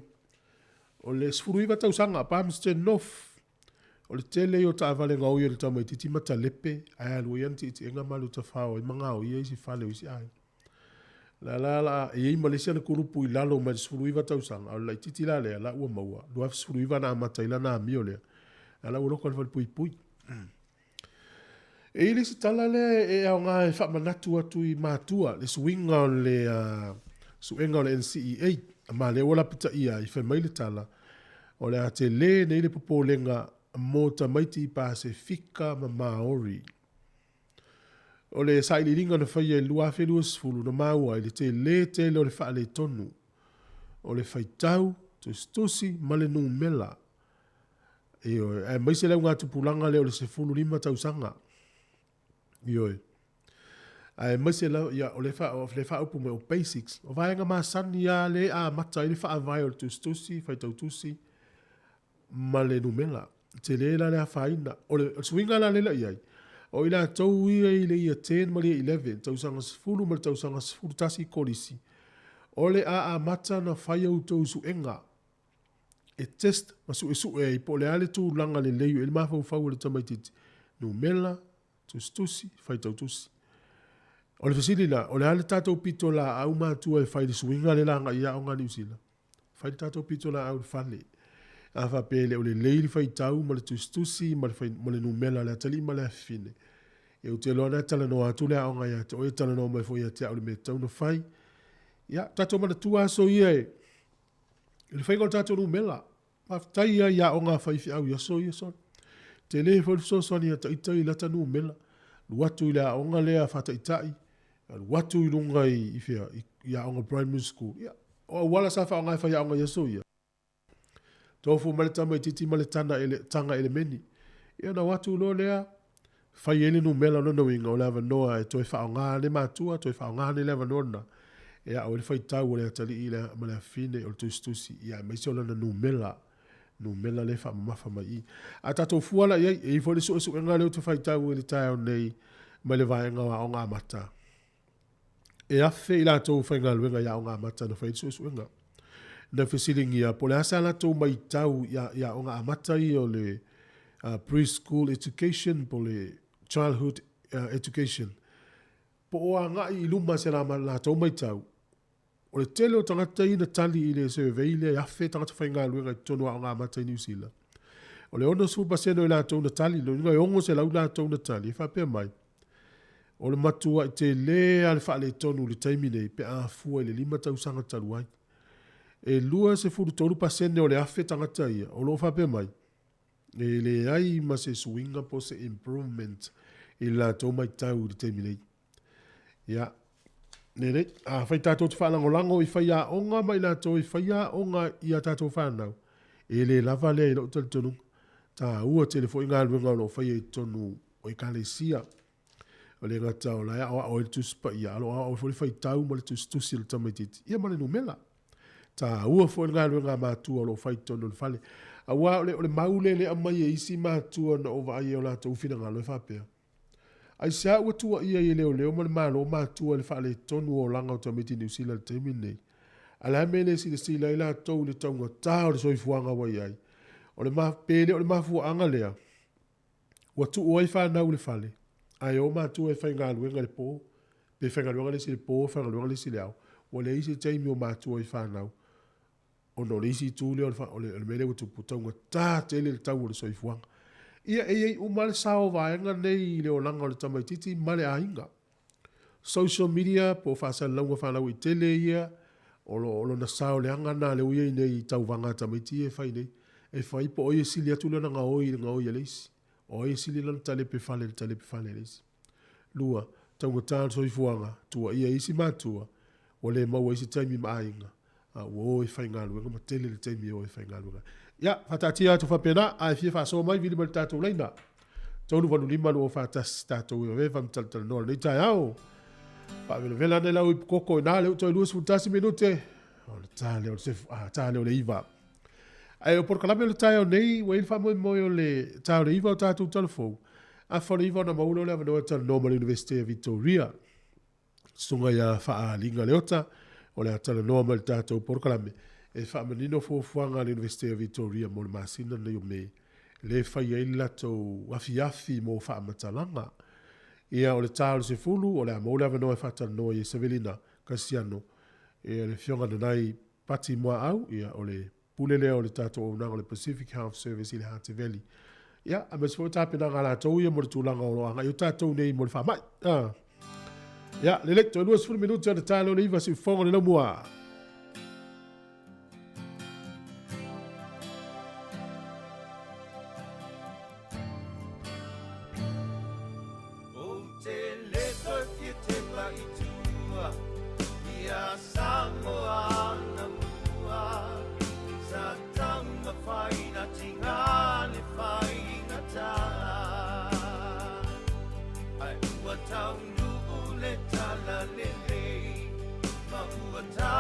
O le sfuruiva tau sanga, Palmerston North. O le tele o ta avale ngau i le tama i titi mata lepe. Ai alu ian titi enga malu ta whao. I mangao i eisi whale o isi ai. La, e i Malaysia na kurupu i lalo ma sfuruiva tau sanga. O la i titi la lea, la ua maua. Lua sfuruiva na amata ila na amio lea. Ala ua loko alfa pui. E ili si tala le e au ngā e whamanatu atu i mātua. Le suinga o le NCEA. Ma le wala pita ia i whai maile tala. O le a te le ne ile popolenga mō ta maiti i Pasifika ma Maori. O le saili ringa na whai e lua whelua sifuru na maua i le te le o le wha le tonu. O le whai tau, tusi, male nung mela. E maise leu ngā tupulanga leo le se fulu 5 tausanga. Ioi. E maise leu, ia, o le wha upu me o basics. O vaenga maa sani ia le a mata i le wha avai o le tusi, whai tau tusi, male numela. Te le la lea whaina. O le swinga la lela iai. O ila tau ia i le ia 10 mali 11, tausanga sifulu mali tausanga sifulu tasi korisi. O le a mata na whai au tau su enga. E test masu e po le ale tu langa le leio e ma fau le tamaititi no mela tusi fai tau tusi o le fasili la o le ale tatou pito la au matua e fai le suinga le langa ia o ngani usila fai tatou pito la au le fale a fa pele o le leili fai tau ma le tusi ma le no mela le tali ma le fine e o te lona tala no atu le au ngai o e tala no mai foi te au le me tau no fai ia tatou ma tua so ia Le fai tatou nu mela. Ma tai ia o ngā whai au ia so. Te le fo so ni ta itai la tanu mela. Watu ila o ngā lea whata itai. Watu ilunga i fia ia o ngā primary school. Ia. O wala sa wha o ngā whai au ngā ia so ia. Tofu male tama i titi male tanga ele meni. Ia na watu lo lea. Whai ele nu mela no winga o lewa noa e toi wha o ngā le mātua, toi wha o ngā le lewa nona. Ia o le whai tau o lea tali i lea male a fine o le tustusi. Ia mai se o lana nu mela. Nu mela le wha mafa mai i. A tatou fuala iai, e i fo le so e ngā leo te whai tau e le tai o nei mai le vai ngā o ngā mata. E afe i la tau whai ngā luenga ia o ngā mata na whai so e ngā. Na whisiringi a po le asa la tau mai tau ia o ngā mata i o le preschool education, po le childhood education. Po o a ngā i luma se la tau mai tau. O le tele o tangata i na tali i le survey le afe tangata whai ngā luenga i tonu o ngā mata i New Zealand. O le ono supa seno i la tau na tali, lo inga i ongo se lau la tau na tali, e whapea mai. O le matua i te lea le wha le tonu le taimine pe a fua i le 5 tau sanga talu ai. E lua se furu tolu pasene o le afe tangata ia, o lo whapea mai. E le ai ma se swinga po se improvement i la tau mai tau le taimine. Ia, nere, a whai tātou te whalangolango i whai a onga mai la tau i whai a onga i a tātou whanau. E le lava lea i lo tali tonu. Tā ua telefo i ngā luenga o lo whai e tonu o i kale sia. O le ngata o la o le tuspa ia alo o fo le fai tau mo le tusi le tamaititi ia male no mela ta ua fo le ngalo nga matu o lo fai tono le fale a wa o le maule le amai e isi matu na ova ai o la tau fina ngalo e fapea ai sa ua tua ia i leo mo le malo matu le fale tonu o langa o tamaiti New Zealand temine ala mele si le sila i la tau le taunga ta o le soifuanga wai ai o le mapele o le mafu anga lea ua tu oi whanau le fale ai o mātua e whai ngā luenga le pō, pe whai ngā luenga le si le pō, whai ngā luenga le si le au. O le isi teimi o mātua i whanau. O no le isi tūle o le mele o tupu taunga tā tele le tau o le soifuanga. Ia ei umale sao vaenga nei le o langa o le tamaititi male a inga. Social media po whasa launga whanau i tele ia, o lo na sao le anga nā le uia i nei tau vanga tamaiti e whai nei. E whai po oi e sili atula na ngā oi a leisi. O e sili lan tale pe fale leisi. Lua, taunga tāna soifuanga, tua ia isi mātua, o le maua isi taimi maainga, o e whai ngā luenga, ma tele le taimi o e whai ngā luenga. Ia, whatatia atu whapena, a e fia whaso mai, vili mali tātou leina. Taunu wanu lima lua whatas tātou i wewa mtaltala noa, nei tai au. Whawela vela nei lau i koko i nā leo, toi luas futasi minute, o le tāle o le iwa. Ai o por kalame le tai o nei, wa il famo mo o le tai o le iwa o tātou telefou. A whare iwa na maula o le avanoa tala Normal University of Victoria. Sunga ia wha linga leota, o le atala Normal tātou por kalame. E wha manino fuafuanga le University of Victoria mo le masina nei o me. Le whai ai latou afi mo wha matalanga. Ia o le tai o le sefulu, o le maula avanoa wha tala noa i Sevelina, Kasiano. E le fionga nanai pati mua au, ia o le pule leo le tātou o nanga le Pacific Health Service i le Hunter Valley. Ia, a mesfo tāpena ngā lātou ia mo le tūlanga o loanga. Ia tātou nei mo le whamai. Ia, le lekto e 2 minuta le tālo le iwa si whonga le laumua. O te leto ki te pai tua, ia Samoa na mua. Sa tanga whaina tinga le whainga tā. Ai ua tau nuku le tala lele, ma ua tā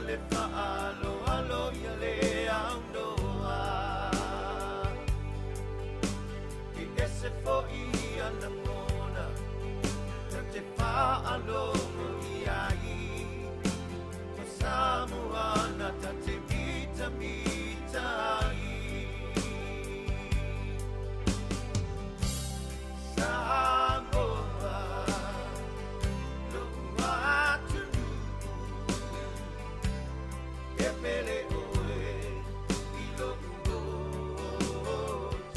le whaalo alo ia le aundoa. I ese fo I ana mona, ta te whaalo ia I. O Samoa na ta te mita mita I. Samoa, loa tunu, e pele oe, I loku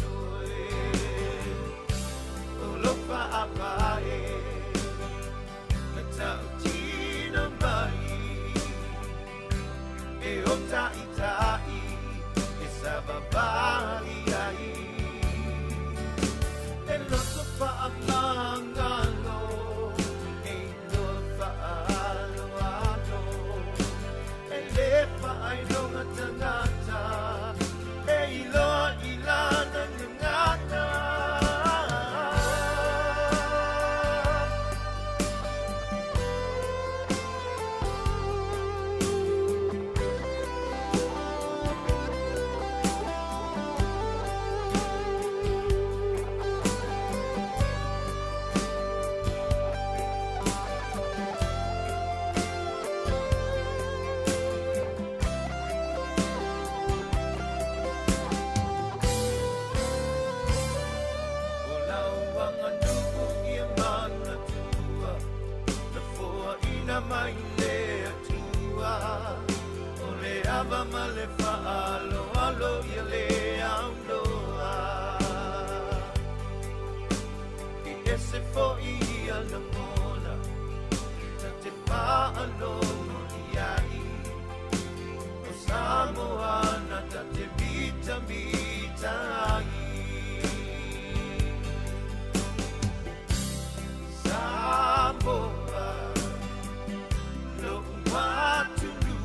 toe. O lofa apae, na tau tina mai, e o tai tai, e sababali ai. E loto whaamangalo, e loa whaalo alo, e le whaaironga tangata, e iloa ilana ngata. Mai le atua, o le ava ma le whaalo alo ia le aundoa. I ese fo I ana mona, ta te whaalo ia I. O Samoa na ta te mita mita I. Samoa, watunu,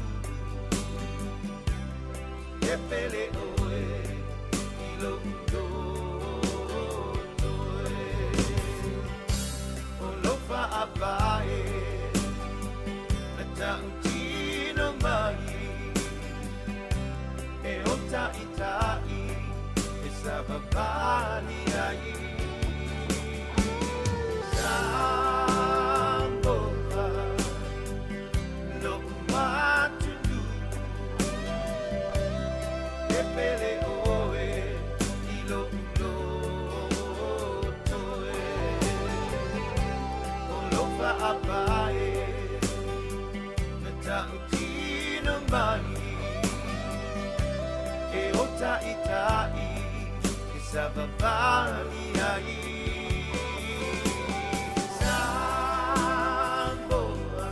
e pele oe, I loku toe. O lofa apae, na tau tino mai, e o tai tai, e sababali ai. E o tai tai, e sababali ai. Samoa,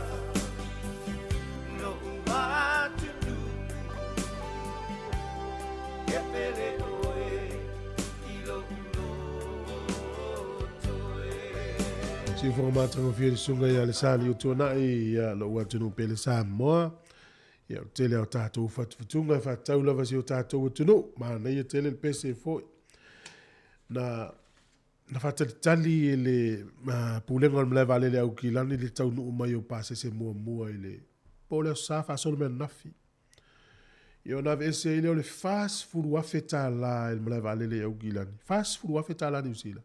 no watunu, e pele oe, I loku toe. Si whakamātanga whia ni sunga ia le sāli o tōna ia lo watunu pele Samoa. Ia o tele o tātou whatuwhatunga, whatau lava si o tātou atunu, ma nei a tele le pese foi. Na whatalitali e le pūlenga o mlewa lele au ki lani le tau nuu mai o pāse se mua mua i le pōle o sāwha asolo mea nafi. Ia o nawe ese i leo le fast furu awheta la e mlewa lele au ki lani. Fast furu awheta la ni usila.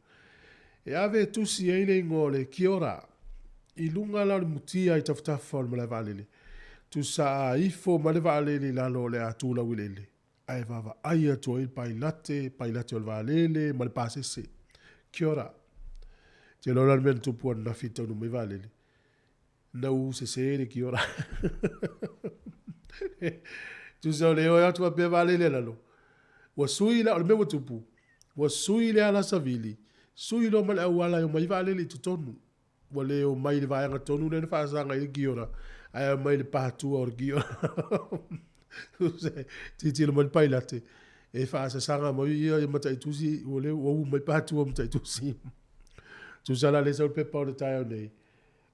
E ave tusi e le ngō le kiora, I lunga la le mutia I tafutafa o mlewa lele. Tu sa ifo ma le valele la lo le atula wilele. Ai vava ai atu il pailate o le valele ma le pasese. Kia ora. Te lola le mena tupu ana fita unu me valele. Na u se sere kia ora. Tu sa le oe atu a pe valele la lo. Wa sui la o le mewa tupu. Wa sui le ala savili. Sui lo ma le awala o mai valele tutonu. Wa le o mai le vaanga tonu le whaasanga I kia ora. Ai mai le patua o gio. Titi le mai pailate. E fa sa sanga mo ia mata itusi o le o mai patua mata itusi. Tu sala le sol pepa o le tai nei.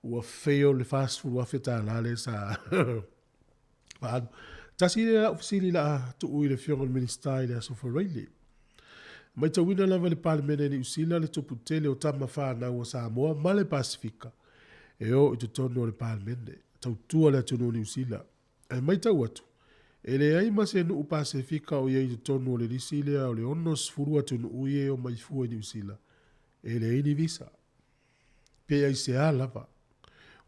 O feo le fast food wa feta la le sa. Tasi le ofisili la tu ui le fionga ministai le aso forreili. Mai ta wina lava le palemene ni usila le topu tele o tama whana o Samoa ma le Pasifika. E o I te tono le palemene. Tautua le atunu ni usila. e mai tau atu. E le ai ma se nu Pasifika o iei tonu o le risile o le ono sfuru atu nu uie o mai fua New Zealand. E le ini visa. Pe ai se a lava.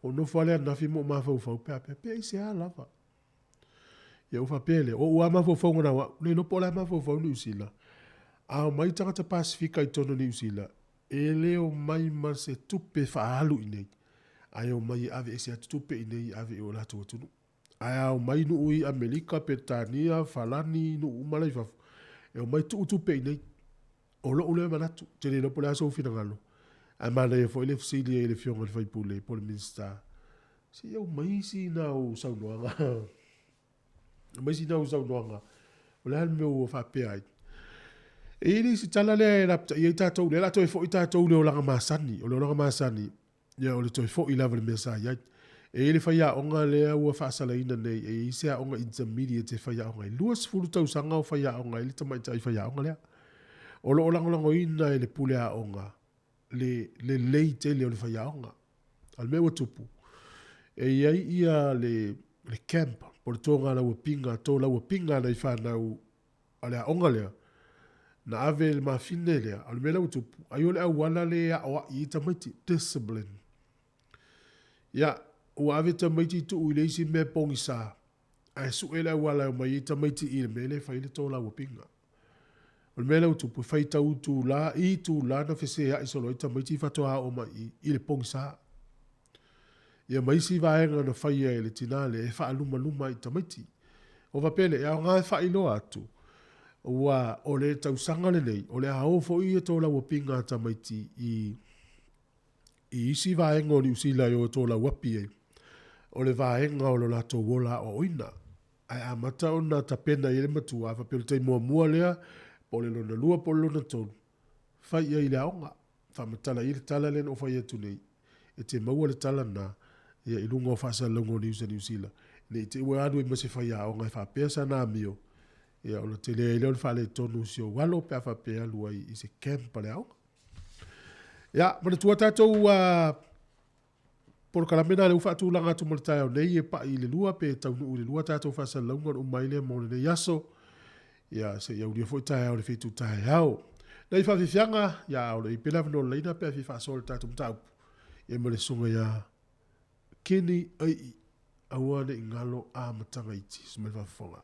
O no fale anafi mo mafau fau pe ai se a lava. Ia ufa pele. O ua mafau fau ngana wa. Ne no pola mafau fau New Zealand. A mai tangata Pasifika i tonu New Zealand. E leo mai ma se tupe faalu inei. Ai o mai ave e se tupe inei ave o latu atunu. Ai o mai nu ui Amerika, Petania, Falani, nu umalai fafu. E o mai tupe inei. O lo ule manatu. Tene no pole aso fina ngalo. Ai mana e fo ele fsili e le fionga le faipule, pole minsta. Si au mai si na o saunoanga. Mai si na o saunoanga. O le halme o whapea ai. E ili si tala le rapta i tātou le lato e fo i tātou le o langa masani o le o langa masani ia o le toi fo i lava le mesa ia e ili whaia onga le ua whaasala ina nei e isi a onga intermediate whaia onga i luas furu tau sanga o whaia onga i le tamaita i whaia onga lea o lo o lango ina e le pule a onga le lei te le o le whaia onga al mewa tupu e iai ia le camp po le tonga la ua pinga tō la ua pinga na i whanau a lea onga lea na ave le mafine lea, ale mela utupu, aiole au wala lea oa i tamaiti, discipline. Ia, ua ave tamaiti tu ui leisi me pongi sa, ai su ele au wala mai i tamaiti i le mele, fai le tōla wapinga. Ale mela utupu, fai tau tu la, i tu la na fese ya isolo i tamaiti i fatoa o mai i le pongi sa. Ia maisi vaenga na fai e le tinale, e faa luma i tamaiti. O vapele, e au ngai fai loa atu. Ua o le tausanga le nei, o le hao fo i e tōla wapinga tamaiti i isi vaenga o ni usila i o tōla wapi e. O le vaenga o lo lato wola o oina. Ai amata o na tapena i le matua, fa pelo tei mua lea, po le lona lua po le lona tonu. Fai ia i le aonga, fa matala i le tala le no fai atu nei. E te maua le tala na, ia ilunga o fasa longo ni usila. Nei te ue adu i mase fai aonga e fa pesa na amio. Ia o te lea i leo whale tonu si o walo pe awha pe alua i se kempa le au. Ia, mana tua tātou por kalamena le ufa atu langa atu malatai au nei e pa i le lua pe taunu u le lua tātou whasa laungan o maile mo le nei aso. Ia, se iau lia fo i tae au le whetu tae au. Nei whawhiwhianga, ia au le i pena vino leina pe a whiwha le tātou mtaupu. E mo le sunga ia keni ai awane i ngalo a matanga iti. Sumai whawhiwhanga.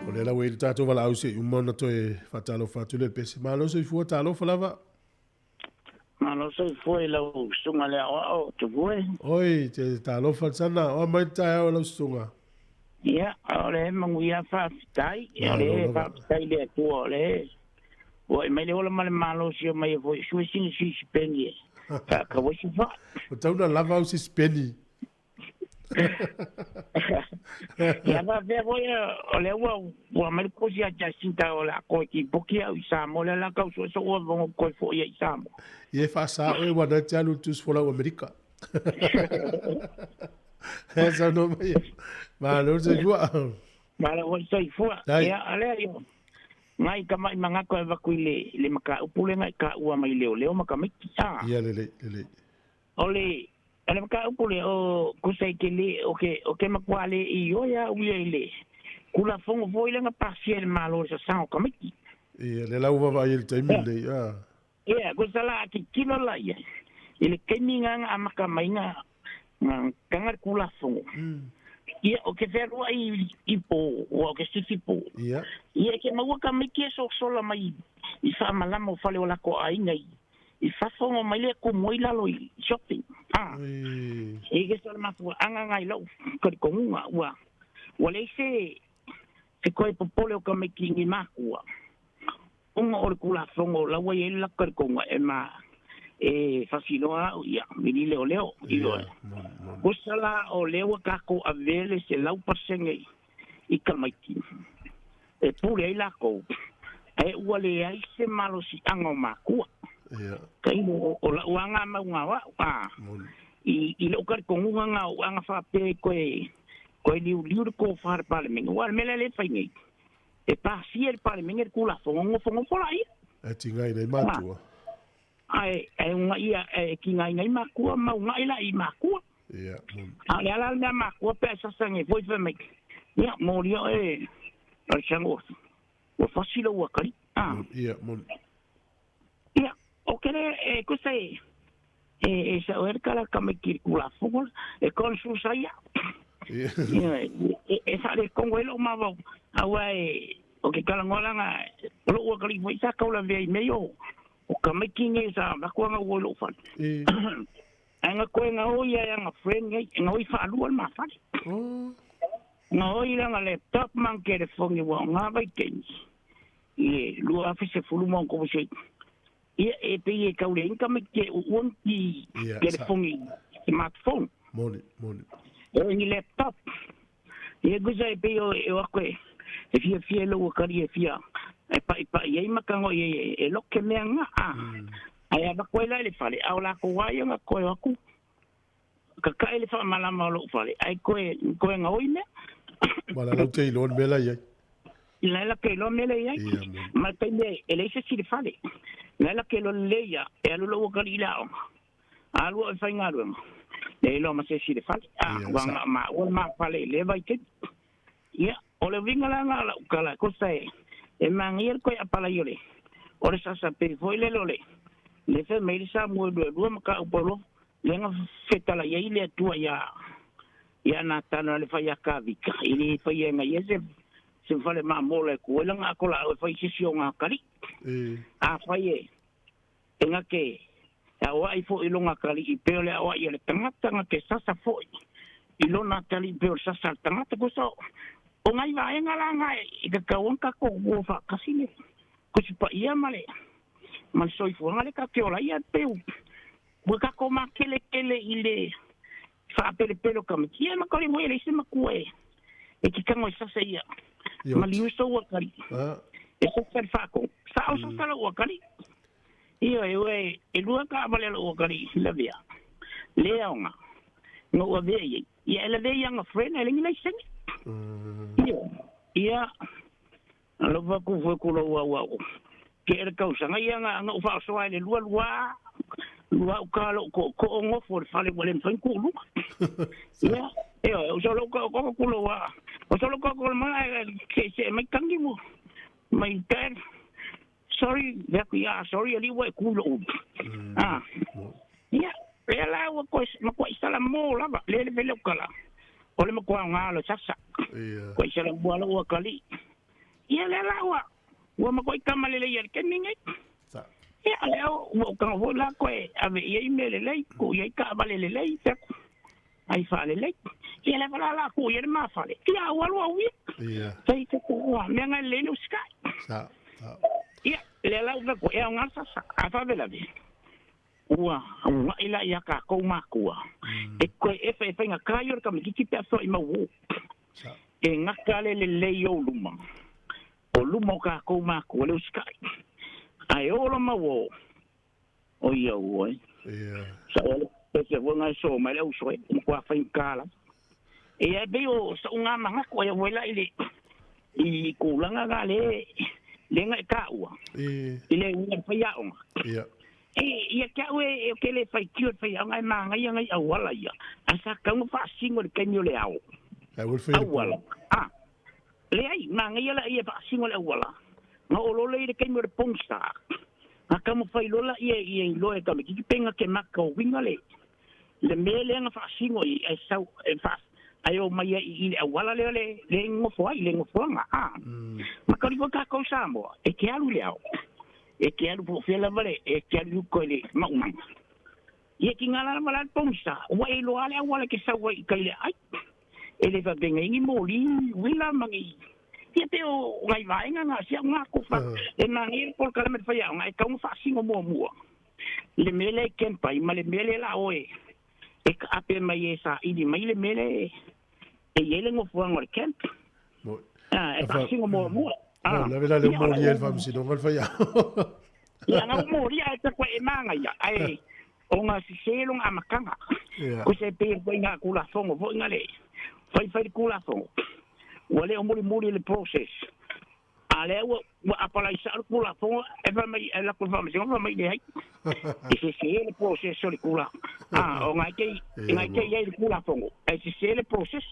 O le la wei tātou wala au se umana toe whatalo whatu le pese. Malo se i fua tālo whalawa? Malo se i fua i lau sunga lea o te fue. Oi, te tālo whatana, o mai tae au lau sunga. Ia, o le mangu ia whaafitai, ia le whaafitai lea tua o le. O e mai le ola male malo si o mai e fua i sui singi si speni e. Ka wasi wha. O tauna lava au si speni. Ia va ve voi o le ua mai ko si a Jacinta o la ko ki poki au i Samoa le la ka so o vo ko fo i Samoa. Ie fa sa o e wana te alu tus fola o Amerika. Esa no mai. Ma lo se jua. Ma lo se fua. Ia ale yo. Ngai ka mai manga ko va kuile le maka upule ngai ka ua mai leo maka mai sa. Ia le. Ole ale maka upule o kusai kele o ke makwale I o ya uile kula fongo voile nga parciel malo sa sang ka mai. Ia le lau va il taimi le ya. Ia ko sala ki kino la ia. Ile keninga amaka mai nga kangar kula fongo. Ia o ke veru I po o ke stifi po. Ia. Ia ke maua ka mai ke so sola mai I fa malama o fale o la ko ai ngai. I fa fongo mai le ko moi lalo I shopping. E ke sala ma fu anga ngai lo ko ko nga wa. Wale se ko I popole o ka mai ki ngi makua. Unga o kula fongo la wa ye la ko nga e ma e fasinoa ia mini leo ilo ko sala o leo ka ko avele se lau pasenge I kamaiti e pure ai la ko e wale ai se malo si ango makua Kai o la uanga maunga wa. I lo kar kongunga nga uanga fa pe koe liu ko far parliament. Wa mele le fai ngai. E pa sier parliament kula fongo fola ia. E tingai nei matua. Ai unga ia ki ngai makua maunga ila I makua. Ia. Ale ala me makua pe sa sange foi fe me. Ia morio al chango. O fasilo wa kali. Ia mon. Ia o kere ko sai sa o kala kame kula fongo e kon su sai. Esa le conguelo mavo awai o que kala ngola nga lo kali foi sa kaula ve meio o kamaking esa na ko nga wo fa anga ko nga o ya nga friend nga o fa lu al ma fa nga o ila nga laptop man ke de fongi wo nga vai ken lu afise fulu mon ko se e pe ka ule inka me ke o ti ke de fongi smartphone moni ni laptop e guza e pe o akwe e fia lo kari e fia e pa ye makango e lo ke me nga ai aba ko le fale au la ko wa nga ko aku ka ele fa mala malo fale ai ko nga oine wala lo te lo mela ye la ke lo mela ye ma te ele se si fale la ke lo le ya e lo kari la alu fa ngalo e lo ma se si fale wa ma fale le vai ke ia o le vingala ngala kala ko sai e mangir ko apala yole ore sa pe foi le lole le fe me sa mo do maka polo le nga feta la ile tua ya na tana le fa ya kavika ile fa ya nga yese se fale ma mole ko le nga ko la fa sesio nga kali fa ye nga ke ya wa ifo ilonga kali I pe le wa ile tangata nga ke sa foi ilona kali pe sa tangata ko so o ngai va en ala ngai I ka wonka ko wo fa kasine ko si pa ia male man soi fo ngale ka ke ola ia pe bu ka ko ma kele ile fa pelo kam ki ma ko le mo ile se ma ko e ki ka mo sa se ia ma li uso wa kali e so fa ko sa o sa la wa kali io e lu ka vale lo kali la via leonga no wa ve ia le ve yang friend ele ngai sen ia lo va ku foi ku lo wa ke er causa ngai nga fa so ai le lua ka lo ko ngo for fale volen fan ku lu ia o so lo ko ku lo wa o so lo ko ma ke se mai kangi mo mai ter sorry sorry ali wa ku lo ia la wa ko ma ko sala mo la le le kala ole mo ko nga lo sasa ko sala bo lo wa kali ia le la wa ma ko kamale le yer ken ningai ia le o ka ho la ko ave ye me le ko ye ka vale le ai fa le ia le la ko yer ma fa le ia wa lo wi ia sai ko wa me nga le no sky ia le la ko e nga sasa afa vela vi ua ila ia ka ko makua e ko e fe nga kayor ka mi ki pe so I ma wo e nga kale le yo luma o luma ka ko makua le sky ai o lo ma wo o ia wo sa o se wo nga so ma le so ko fa kala e be o sa nga manga ko ya wela ile I kulanga ga le nga ka ua ile nga fa ya o ia ia ka we ke le fai kiu fai nga manga ia ngai awala ia asa ka mo fa singo le kenyo le au awala le ai manga ia la ia fa singo le awala nga o lo le kenyo le pongsa aka mo fai lola ia lo e ka me ki penga ke maka winga le mele nga fa singo I sa e fa ayo mai I awala le ngo fo ai le ngo fo nga maka ri ka ko samo e ke alu le au e ke alu po fela vale e ke alu ko le maumai ye ki ngala mala pomsa wa e lo ale wala ke sa wa ka le ai e le va benga ngi moli wila mangi ye te o ngai vai nga sia nga ko fa e mangi por kala me fa ya ngai ka un fa singo mo le mele ken pai ma le mele la oe e ka ape mai esa I di mai le mele e ye le ngo fo ngor ken e fa singo mo la vela le mo li el fam si don fa ya Ia nga mo ria ta ko e manga ia. Ai o nga si selong amakanga. Ko se pe ko nga kula fongo vo nga le. Fai kula fongo. Wale o muri le process. Ale wa apala isa kula fongo e va mai la kula fongo va mai dei. E se le process so le kula. O nga ke ia le kula fongo. E se le process.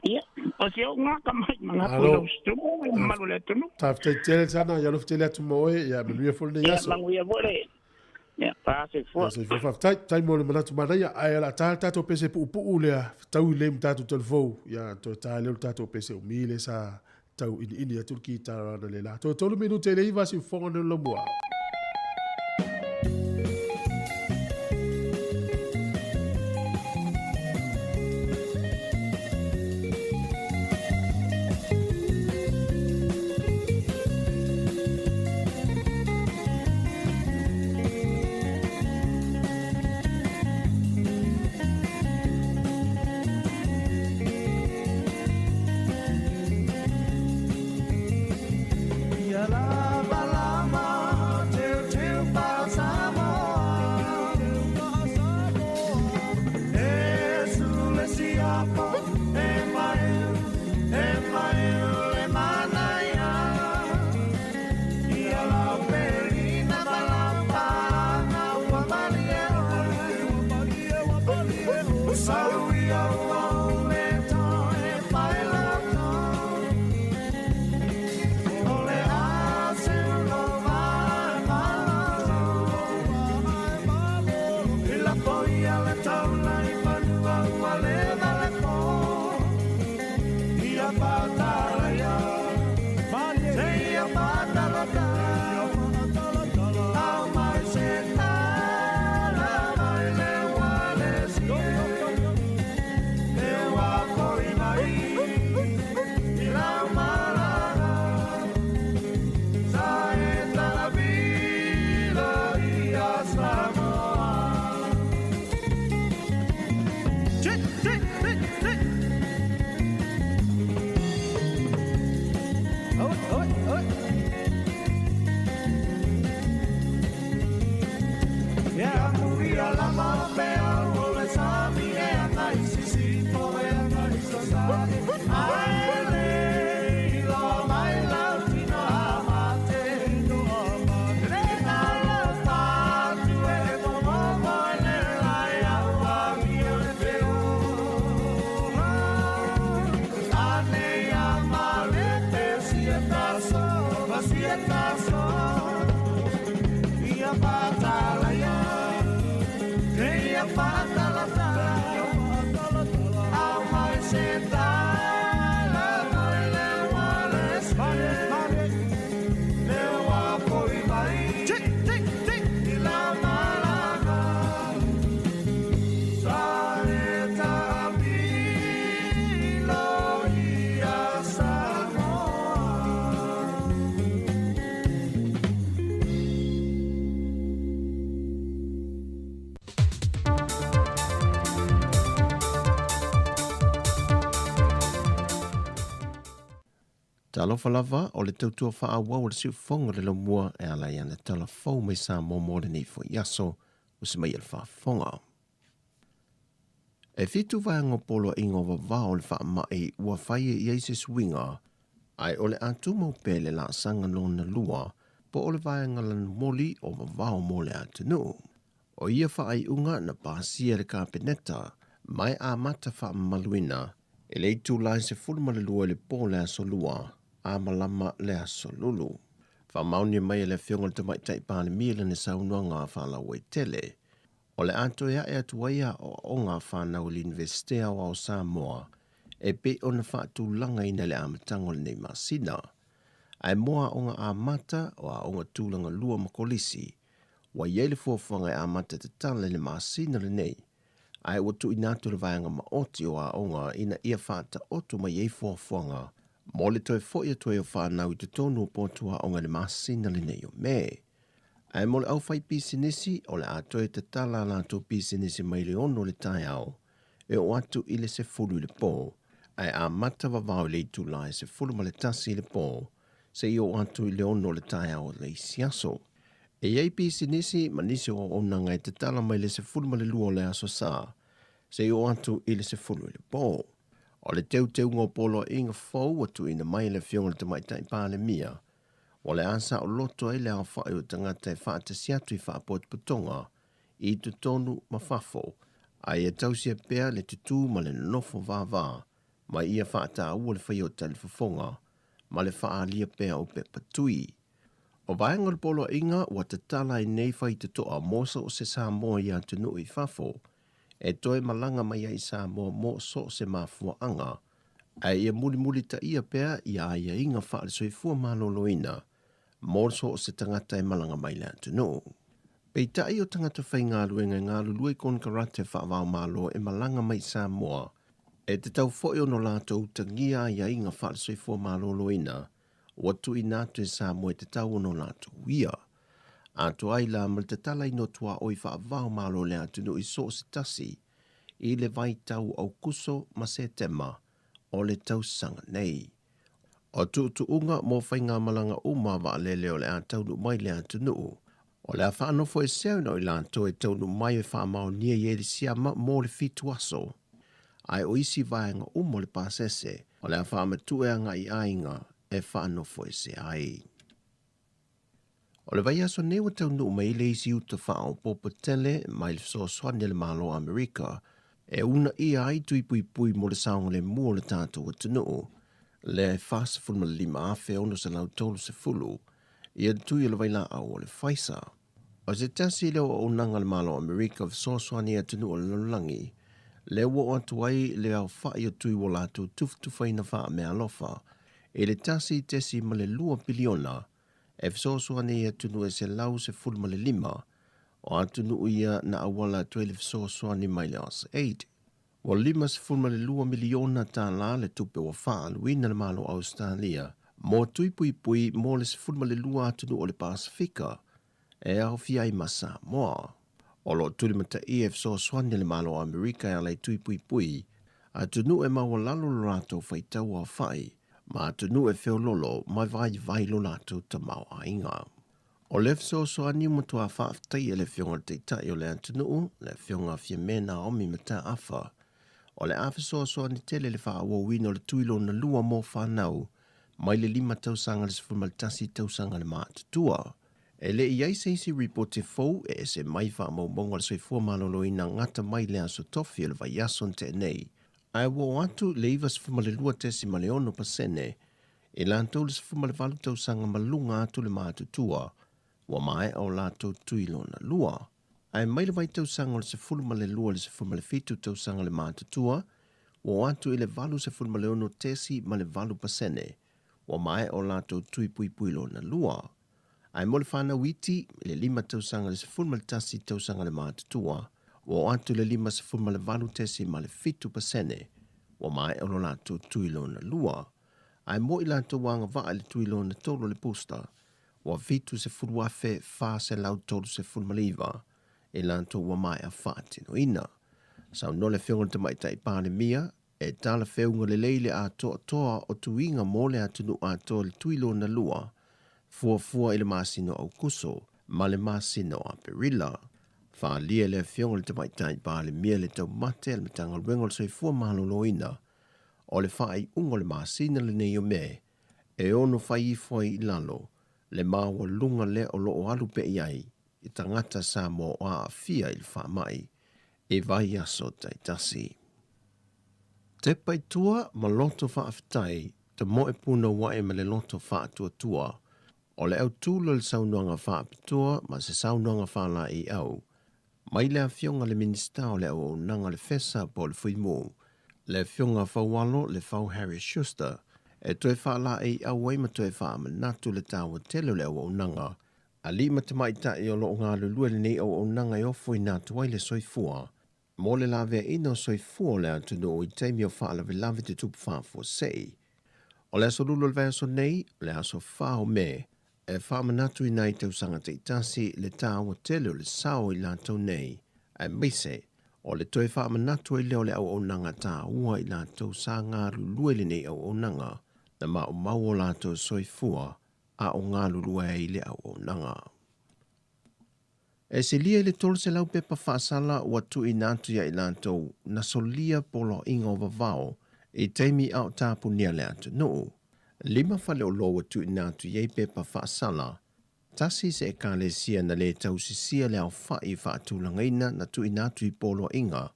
Ia, o se o nga kamai mga kula stu malu le tunu. Tafte tele sana ya lo tele tu moe ya me fo le yaso. Ya mangu vole. Ya pase fo. So fo tai mo le mana tu mana ya ai la ta to pese pu le tau le mta tu telefo ya to ta le ta to pese o mile sa tau ini ya turki ta na le la. To le minute le iva si fo no lo boa. Talofa lava o le tautua wha awa o le siu whonga le mua e ala ia na tala fau mai sa mō ni fo yaso o se mai al wha whonga. E fitu vai ngopolo ingo wa vao le wha mai ua whai e eise swinga ai o le atu mau pele la sanga lona lua po o le vai ngalan moli o wa vao mo le atunu. O ia wha ai unga na pasia le kapeneta mai a mata wha maluina e le itu lai se fulma le lua le po le aso lua a malama le aso lulu. Wha mauni mai le fionga te mai tai pāne mila ne saunua ngā whālau e tele. O le ato ea e atuaia o ngā whānau li investea o Samoa e pe o na whātu langa ina le amatango le nei masina. Ai moa o ngā amata o a o ngā tūlanga lua makolisi wa iele fuafuanga e amata te tala le masina le nei. Ai watu inatu le vaianga maoti o a onga ina ia whāta otu mai ei fuafuanga mo le toe foia toe o whānau I te tonu o potua o ngā le masina le nei o me. Ai mo le au whai pisinisi o le atoe te tala lato pisinisi mai le ono le tai au e o atu I le se fulu le pō. Ai a mata wawao le itu lai se fulu ma le tasi le pō se I o atu I le ono le tai au le isiaso. E iei pisi nisi manisi o onanga e te tala mai le se fulu ma le lua le aso sa, se i o atu i le se fulu i le pō. O le teu ngō polo inga fau atu ina mai le fionga le te mai tai pāle mia, o le asa o loto e le au whai o tangata e whaata siatu i whaapot putonga, i tu tonu mawhafo, ai e tausia pēr le tutu ma le nofo vāvā, ma ia whaata ua le whai o tali whafonga, ma le wha lia pēr o pe patui. O vaenga le polo inga wa te tala i nei whai te toa mosa o se Samoa i atunu i whafo, e toi malanga mai ai Samoa mo so se mafua anga, ai ia muli ta ia pēr i a ia inga wha le soifua maloloina, mo so se tangata e malanga mai le atunu. Pei tai o tangata whai ngā luenga ngā lului kon karate wha wau malo e malanga mai Samoa, e te tau fwoi ono lātou tangia ia inga wha le soifua maloloina, watu i nātu e Samoa te tau ono lātou ia. Ato ai la mal te tala ino tua oi wha vau malo le atunu i so se tasi, i le vai tau au kuso ma se tema, o le tau sanga nei. O tu unga mo whai ngā malanga uma wa le leo le ataunu mai le atunu. O le a whaanofo e seo no i lātou e taunu mai e wha mao nia i eri siama mo le fitu aso. Ai o isi vaenga umo le pasese, o le a whaamatueanga i ainga, e whaanofo e se ai. O le vai aso newa tau nuu mai le isi uta whao popo tele mai le so swane le malo Amerika e una ia ai tui pui mo le saonga le mua le tātou atu nuu le fast fulma le 5 afe ono sa lau tolu se fulu ia tui le vai la au o le faisa. O se tasi leo o nanga le malo Amerika so swane atu nuu le lalangi le wo atu ai le au whai o tui wo lātou tufai na wha me alofa e le tasi tesi ma le 2 biliona e fisosoane ia tunu e se lau se fulma le 5, o atunu ia na awala tue le fisosoane mai le as 8. Wa 5 se fulma le 2 miliona tā la le tupe wa wha aluina le malo Australia, mo tui pui mo le se fulma le 2 atunu o le Pasifika, e au fiai ma Samoa. O lo tuli mata i e fisosoane le malo Amerika e alai tui pui, atunu e maua lalo lo rato whaitau a whai, ma atunu e feo lolo mai vai lo lato ta mau a inga. O le so ani mutua whaaftai e le fionga te tai o le atunu, le fionga fia mena omi mata afa. O le afi so ani tele le wha wino le tuilo na lua mo whanau, mai le 5 tausanga le sifurmaltasi tausanga le maatutua. E le iai se isi reporte fau e se mai wha maubonga le soifua malolo ina ngata mai le aso tofi le vai ason te nei. Ai wo atu le iwa sifuma le 2.2% e lantou le sifuma le 4 tausanga malunga atu le maatutua, wa mai au latou tuilo na lua. Ai mai le vai tausanga le sifuma le 2 le sifuma le 5 tausanga le maatutua, wa atu le 4 sifuma le 1 tesi ma le 4%, wa mai au latou tui puilo na lua. Ai mo le whana witi le 5 tausanga le sifuma le tasi tausanga le maatutua, wa atu le 5 sifuma le 4 tesi ma le 5%, wa mai au latou tuilo na lua. Ai mo i latou wanga vaa le tuilo na tolo le posta, wa vitu se furuafe fa se lau tolu se fulmaliva, e latou wa mai a whaatino ina. Sau no le whionga te mai tai pāle mia, e tala whionga le leile a toa o tuinga mo le atunu a toa le tuilo na lua, fua ile masino au kuso, ma le masino a perila. Wha lia le whionga le te mai tai pāle mia le tau mate le matanga rengol soi fua malolo ina, o le whai ungo le masina le nei o me, e ono whai i lalo, le maua lunga le o loo alu pe iai, i tangata Samoa o a fia il wha mai, e vai aso tai tasi. Te paitua ma loto whaafitai, te moe puna wae ma le loto whaatua, o le au tūlo le saunuanga whaapitua ma se saunuanga whala i au, mai le a fionga le minista o le au nanga le fesa po le fuimu, le fionga whawalo le whau Harry Schuster, e toe whala i au wai ma toe wha manatu le tawa telo le au nanga, a li ma te maita i o lo ngā lulua le nei au nanga i ofo i nā tuai le soifua, mo le lawe ino soifua le atunu o i teimi o wha lawe lawe te tupu whafo sei. O le aso lulu le vai aso nei, le aso whao me, e wha manatu i nai tau sanga te itasi le tawa telo le sao i lātou nei, e mise, o le toe wha manatu i leo le au nanga tā ua i lātou sa ngā lulua le nei au nanga, na mau o lātou soifua a o ngā lulua i le au nanga. E se lia le tolu se lau pepa whaasala ua tu I nātu ia I lātou na solia polo ingo vavao I teimi au tāpu nia le atu nuu. Lima fale o loa tu I nātu ia I pepa whaasala. Tasi se e kālesia na le tausisia le au whai whaatulangaina na tu I nātu I polo inga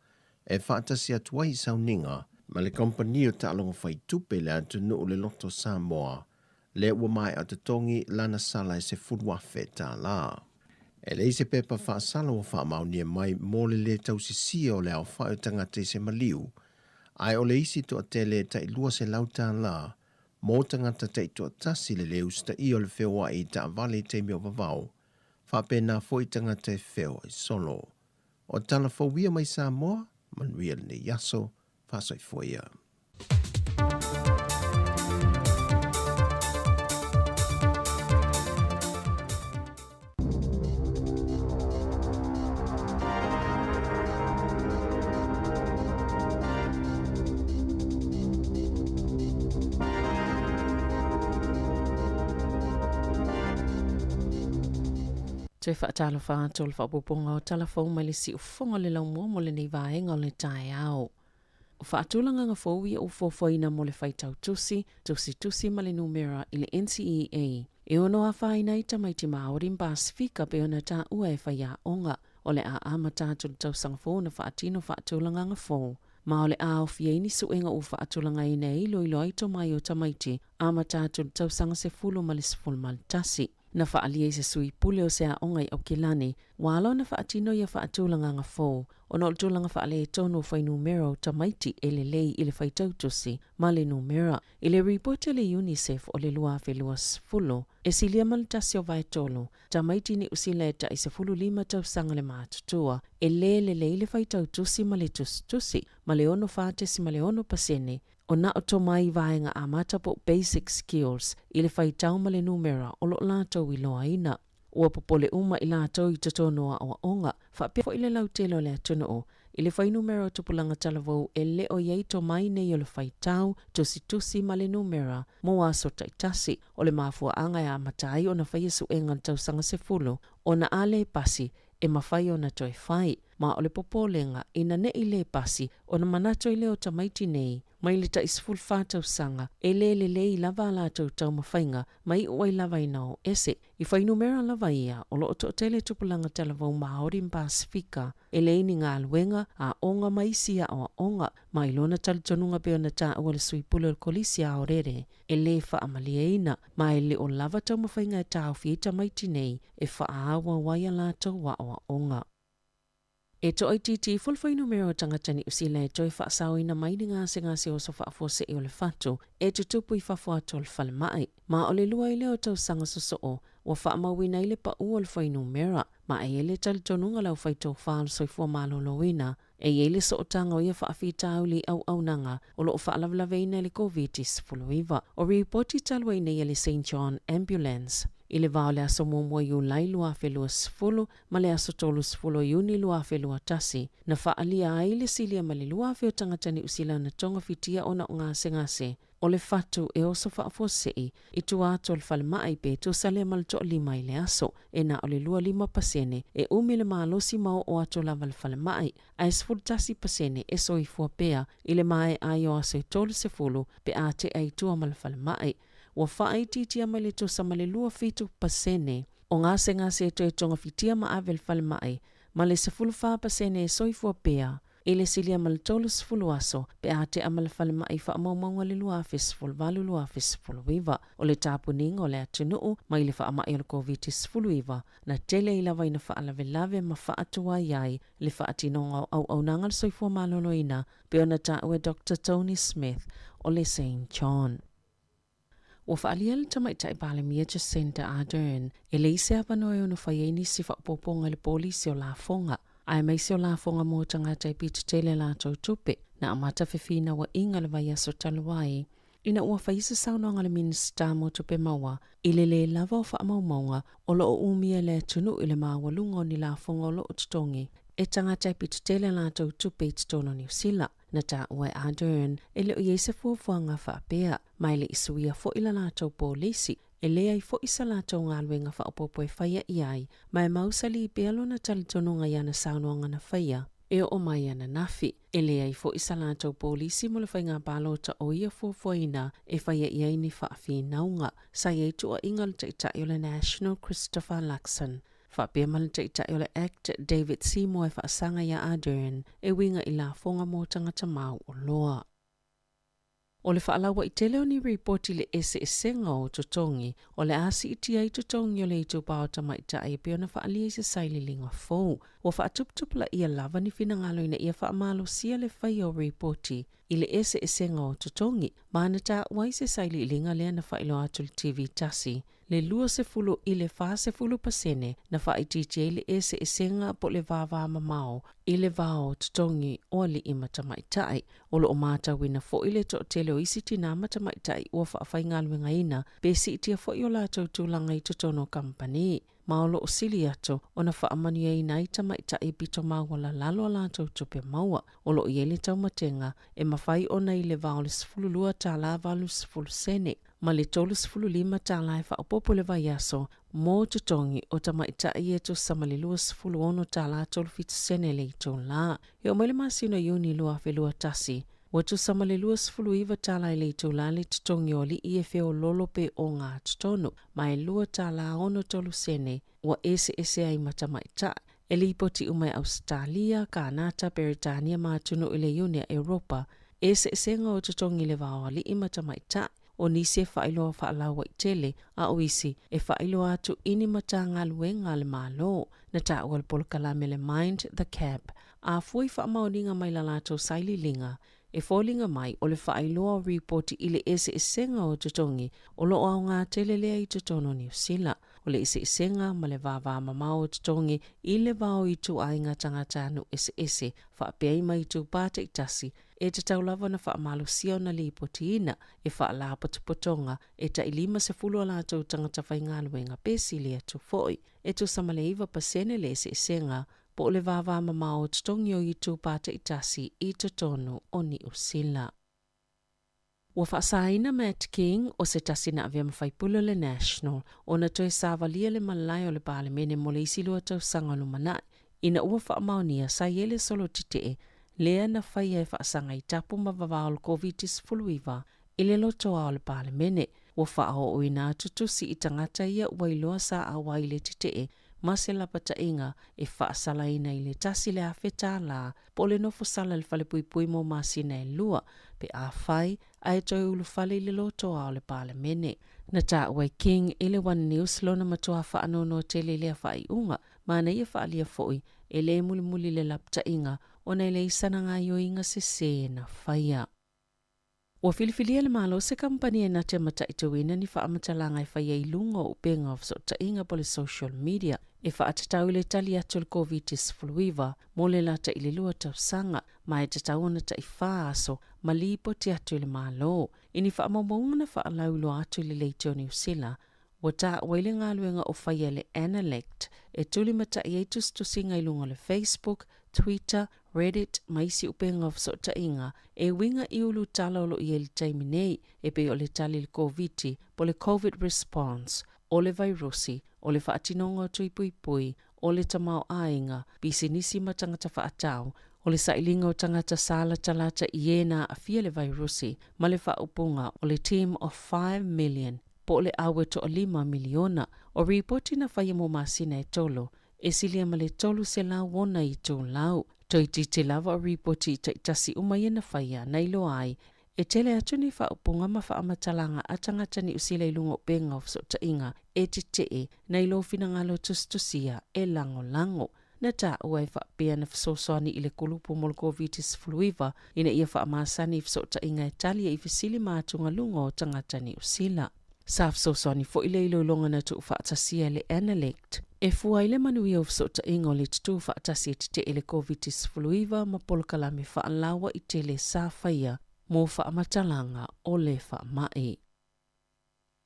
e whaatasi atua I sauninga ma le kompani o tālonga whai tupe le atu nuu le loto Samoa le ua mai au tatongi lana sala e se furuafe tā la. E le se pepa whaasala o whaamaunia mai mō le tausisia o le au whai o tangata I se maliu. Ai o le isi to a tele ta I lua se lauta la, mō tangata ta I to a tasi le leu sta I o le whewa I ta vale te meo vavau, whapena fo I tangata e wheo I solo. O tala fawia mai Samoa, Manuia le yaso, whasai foia. Te whaatalo whātou le whapuponga o talafong mai le si ufonga le lau mua mo le nei vaenga o le tae ao. O whaatulanga ngā fōwia o fōwhaina mo le whaitau tusi ma le numera I le NCEA. E ono a whaina I tamaiti Māori Pasifika pe ona tā ua e whaia onga o le a amata tu tau sangfo na whaatino whaatulanga ngā fō. Ma o le a o fieni suenga o whaatulanga I nei loilo ai to mai o tamaiti amata tu tau sanga se fulo ma le siful maltasi. Na whaalia I se sui pule o se a ongai au kilani, walo na whaatino ia whaatulanga ngā fō, o no tulanga whaale tono whai numero tamaiti e le lei I le whaitautusi, ma le numera, I le reporte le UNICEF o le lua whelua sfulo, e silia maltasi o vai tolo, tamaiti ni usila e ta I se fulu lima tau sanga le mātutua, e le le whaitautusi ma le tusi, ma le ono whātesi ma le ono pasene, o na o to mai vaenga a matapo basic skills I le whaitau ma le numera o lo lātou I loa ina. Ua popole uma I lātou I tatonoa o onga, whapia fo I le lautelo le atono o, I le whai numera o tupulanga talavou e le o iei to mai nei o le whaitau, tusi ma le numera, mo aso taitasi, o le mafua anga e a matai o na whai esu enga tau sanga se fulo, o na ale pasi, e mawhai o na toi whai, ma o le popolenga ina ne I le pasi, o na manato I leo tamaiti nei, mai le ta isful whātau sanga, e le I lava lātou tau mawhainga, mai uai lava I nao ese, I whai numera lava ia, o lo o tele tupulanga talavau Māori Pasifika, e le ini ngā luenga, a onga maisia o onga, mai lona talitonunga pe ona tā ua le suipule o kolisi a orere, e le whaamalia ina, mai le o lava tau mawhainga e tāu fieta maiti nei, e whaawa waia lātou wa o onga. E to ITT fulfai numero tangatani usila e toi whaasau ina maini ngase o so whaafose I o le whatu, e tutupu I whafuato le whalemai. Ma o le lua I leo tau sanga soso wa whaamawina I le pa ua le whai numera, ma e ele talitonunga lau whaito whaal soifua malolowina, e ele so o tanga o ia whaafitau li au nanga, o lo whaalavlaveina le COVID-19, o reporti talwa ina ia le St. John Ambulance. I le vao le aso mōmua iu lai lua whelua sifulu, ma le aso tolu sifulu iuni lua whelua tasi. Na whaalia ai le silia ma le lua wheo tangatani usila na tonga fitia ona o ngase. O le fatu e oso whaafosei, I tua ato le whalemai pe tu sale malto lima I le aso, e na o le lua 5 pasene, e umi le maalosi mao o ato lava le whalemai, a esfulu tasi pasene e so I fuapea, I le mae ai o aso I tolu sifulu, pe a te ai tua ma le whalemai. Wa whaai titia mai le tosa ma le lua fitu pasene, o ngase e to e tonga fitia ma avel whalemai, ma le sifulu wha pasene e soifua pea, e le silia ma le tolu sifulu aso, pe a te ama le whalemai wha maunga le lua fisifulu valu lua fisifulu iwa, o le tapuninga o le atunuu, mai le wha amai o le COVID sifulu iwa, na tele I lava ina wha alave ma wha atua iai, le wha atinonga au nanga le soifua maloloina, pe ona ta ue Dr. Tony Smith, o le St. John. Wa whaalia le tamaitai Balamia Center Ardern, e le ise apanoi ono whaieni si whapoponga le polisi o la fonga, ai mai si o la fonga mo tangatai pita tele la tau tupe, na amata whiwhina wa inga le vai aso taluai, ina ua whaisa saunanga le minista mo tupe maua, I le lava o whaamaumaunga, o lo o umia le tunu I le mawalunga ni la fonga o lo o tutongi, e tangatai pita tele la tau tupe I tutono New Zealand. Na ta ue Ardern, e leo iese fuafuanga whaapea, mai le isuia fo ila lātou polisi, e lea I fo isa lato ngalwenga fa opopo e whaia iai, mai mausali I pealo na talitonunga yana saunuanga na whaia, e o mai ana nafi. E lea I fo isa lato polisi mo le whainga palota o ia fuafuaina e whaia iai ni whaafi naunga, sa iei tua ingal te ita o le National Christopher Luxon. Whapea malita ita o le Act David Seymour e whaasanga ia Ardern e winga I la fonga mo tangata mau o loa. O le whaalawa I tele o ni reporti le ese o totongi, o le asi iti ai totongi o le itu pao tamaita ai peo na whaalia I se saili linga fau. O whaatuptupla ia lava ni finangalo ina ia whaamalo sia le whai o reporti I le ese o totongi, maana ta wai se saili linga lea na whailo atu le TV tasi. Le lua se fulu I le wha se fulu pasene na wha I TJ le ese nga po le vava mamao I le vao totongi o li I matamaitai. O lo o mata wina fo I le to tele o isi tina matamaitai ua whaafai ngalwenga ina, besi itia fo I o la tautulanga I totono company. Maolo o sili ato, o na whaamani ai nai tamaitai bito mawala lalo la tautupe maua. O lo iele tau matenga, e mawhai o na I le vao le sifululua ta la valu sifulu sene. Ma le tolu sifulu lima ta la e whaapopo le vaiaso, mō tutongi o tamaitai e to samalilua sifulu ono ta la tolu fitu sene le ito la. E o maile masino yuni lua felua tasi. Watu samalilua sifulu iwa tala I le ito la le tutongi o li IFE o lolo pe o ngā tutono. Ma e lua tala ono tolu sene, wa ese ai matamaitai. E li poti umai Australia, Kanata, Britania, Mātuno I le Unia Europa, ese ngā o tutongi le vao li I matamaitai. O nise whailoa whaalawa I tele, a oisi e whailoa atu ini matanga luenga le malo, na tāua le polokalame le Mind the Cap, a fui whaamauninga mai la lato saili linga, e fōlinga mai o le whailoa reporti I le ese o tutongi, o lo au ngā tele lea I tutono New Zealand, o le ese ma le vava mamao o tutongi I le vao I tu ainga tangata anu ese, whaapea I mai tu pāta I tasi, e te taulava na whaamalo sia na li potiina, e whaala potopotonga, e ta ilima se fulu ala tau tangata whaingaluenga pesi lea tu foi, e tu samaleiva pasene le ese nga, po le vava mamao tutongi o I tu pāta I tasi I tutono o ni usila. Ua whaasaina Matt King o se tasi na avia mawhaipula le National, o na toi sāvalia le malai o le pālemene mo le isilua tau sangalu manai, ina ua whaamaunia sa yele solo titee, lea na whaia e whaasanga I tapu mawawao le COVID-19 I le lotoa o le pālemene, ua whaao o ina tutusi I tangata ia wailoa sa awa I le titee, ma se lapata inga e whaasala ina I le tasi le awheta la, po le nofo sala le whale pui mo masina e lua, pe a whai a e toi ulu whale I le lotoa o le pālemene. Na tā wai King I le One News lona matua whaanono tele lea whai unga, mana ia whaalia foi e le muli le lapta inga, o nei le isana ngā yo inga se na whaia. Ua filifilia le malo se kampani e natia mata I tawina ni whaamatala ngai whaia I lunga o penga of so ta inga po le social media, e whaatatau le tali atu le COVID-19, mo le lata I le lua tau sanga, ma e tatau na ta I whaaso, ma lipo ti atu le malo, ini whaamamonga na whaalaulo atu le leite o New Zealand, wa ta waile ngā luenga o whaia le Analect, e tuli mata I eitus tusinga I lunga le Facebook, Twitter, Reddit, maisi upenga of so ta inga, e winga I ulu talolo I ele taiminei, e pe o le tali le COVID, po le COVID response, o le virusi, o le whaatinonga tui pui, o le tamau ainga, bisi nisi matangata whaatau, o le sailinga o tangata sala talata iena a fia le virusi, ma le whaupunga o le team of 5 million, po le awe to o 5 miliona, o ripoti na whaia mo masina e tolo, e silia ma le tolu se la wona I tō lau, toi te lava o ripoti ta itasi umai na whaia na ilo ai, e tele atu ni whaupunga ma whaamatalanga atangata ni usila ilungo penga of so ta inga, e te na ilo finangalo tustusia e lango. Na ta ua e whaapea na whasosoani I le kulupu mo le COVID-19, ina ia whaamasani I so ta inga e talia I fisili maatunga lungo o tangata ni usila. Sa whasosoani fo ile ilo longa na tu whaatasia le Analect, e fua ile manuia o so ta inga o le tutu whaatasia te ele COVID-19 ma polokalame whaalawa I tele sa whaia, mo whaamatalanga o le whaamai.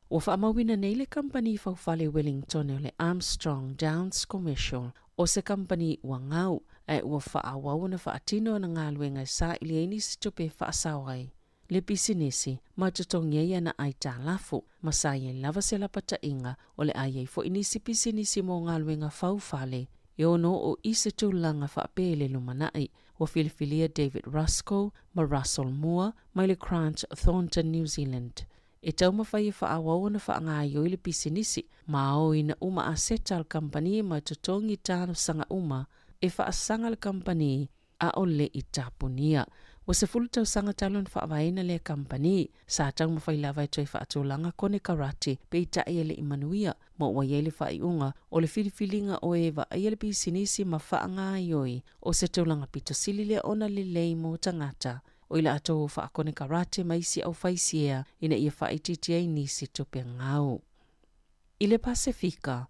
O whaamawina nei le company whauwhale Wellington o le Armstrong Downs Commercial o se company ua ngau, e ua whaawau na whaatino na ngā luenga sa ili eini si tupe whaasawai. le pisinisi ma tutongia na ai talafu masai lava se la patainga o le ai fo inisi pisinisi mo ngaluenga faufale e ono o ise tūlanga whaapele lumanai o Filifilia David Rusco ma Russell Moore mai le Crunch Thornton New Zealand. E tau mawhai whaawau na whaangaio i le pisinisi ma o ina uma a seta al company ma tutongi tāno sanga uma e whaasanga le company a ole i tapunia. Wa se fulu tau sanga talon whaawaina le company sa tau mawhai lawa e toi whaatulanga kone karate pe i tae ele imanuia mo wa yele whaiunga o le filifilinga o ewa a yele pisinisi ma whaangaioi o se taulanga pito silile ona le leimo tangata. O ila ato whaakone karate maisi au whaisia ina ia whaititia nisi tupe ngau. I le Pasifika,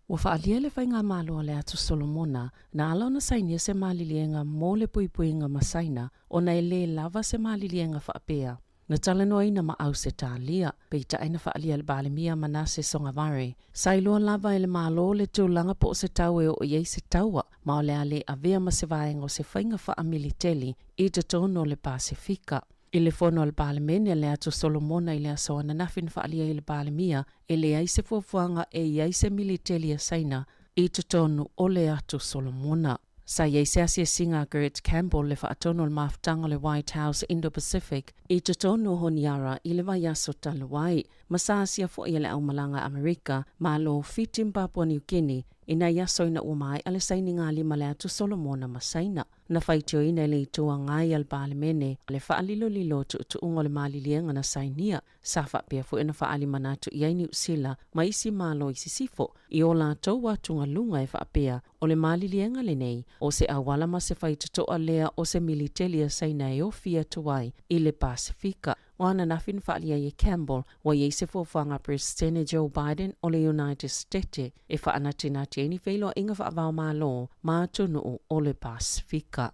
wa whaalia le whainga malo le atu Solomona na ala ona sainia se malilienga mo le puipuinga masaina o na ele lava se malilienga whaapea. Na talanoa ina ma au se tālia, peita aina whaalia le balemia manase songavare. Sailoa lava ele malo le tūlanga po se tau e o iei se taua, ma o le ale avea ma se vaenga o se whainga wha militeli i te tono le Pasifika. I le fono le balemene le atu Solomona i le asoana nafin whaalia i le balemia e le aise fuafuanga e iei se militeli a saina i te tono o le atu Solomona. Sa iei se asia singa Gerrit Campbell le whaatono le maftanga le White House Indo-Pacific i te tono honiara i le vaiaso taluai. Ma sa asia fo i le aumalanga Amerika ma lo fitim Papua New Guinea ina iaso ina umai ale saininga lima le atu Solomona masaina. Na whaitio ina le itua ngai al balemene le whaalilo lilo tu ungo le malilienga na sainia. Sa whapea fo ina whaali manatu i aini usila ma isi malo isi sifo i o la tau watunga lunga e whapea o le malilienga le nei o se awala ma se whaitotoa lea o se militelia saina e o fia tuai i le Pasifika. Wana nafin whaalia i Campbell wa i se fuafanga President Joe Biden o le United States e whaanatinati eni whailo inga whaavao malo ma tunu o le Pasifika.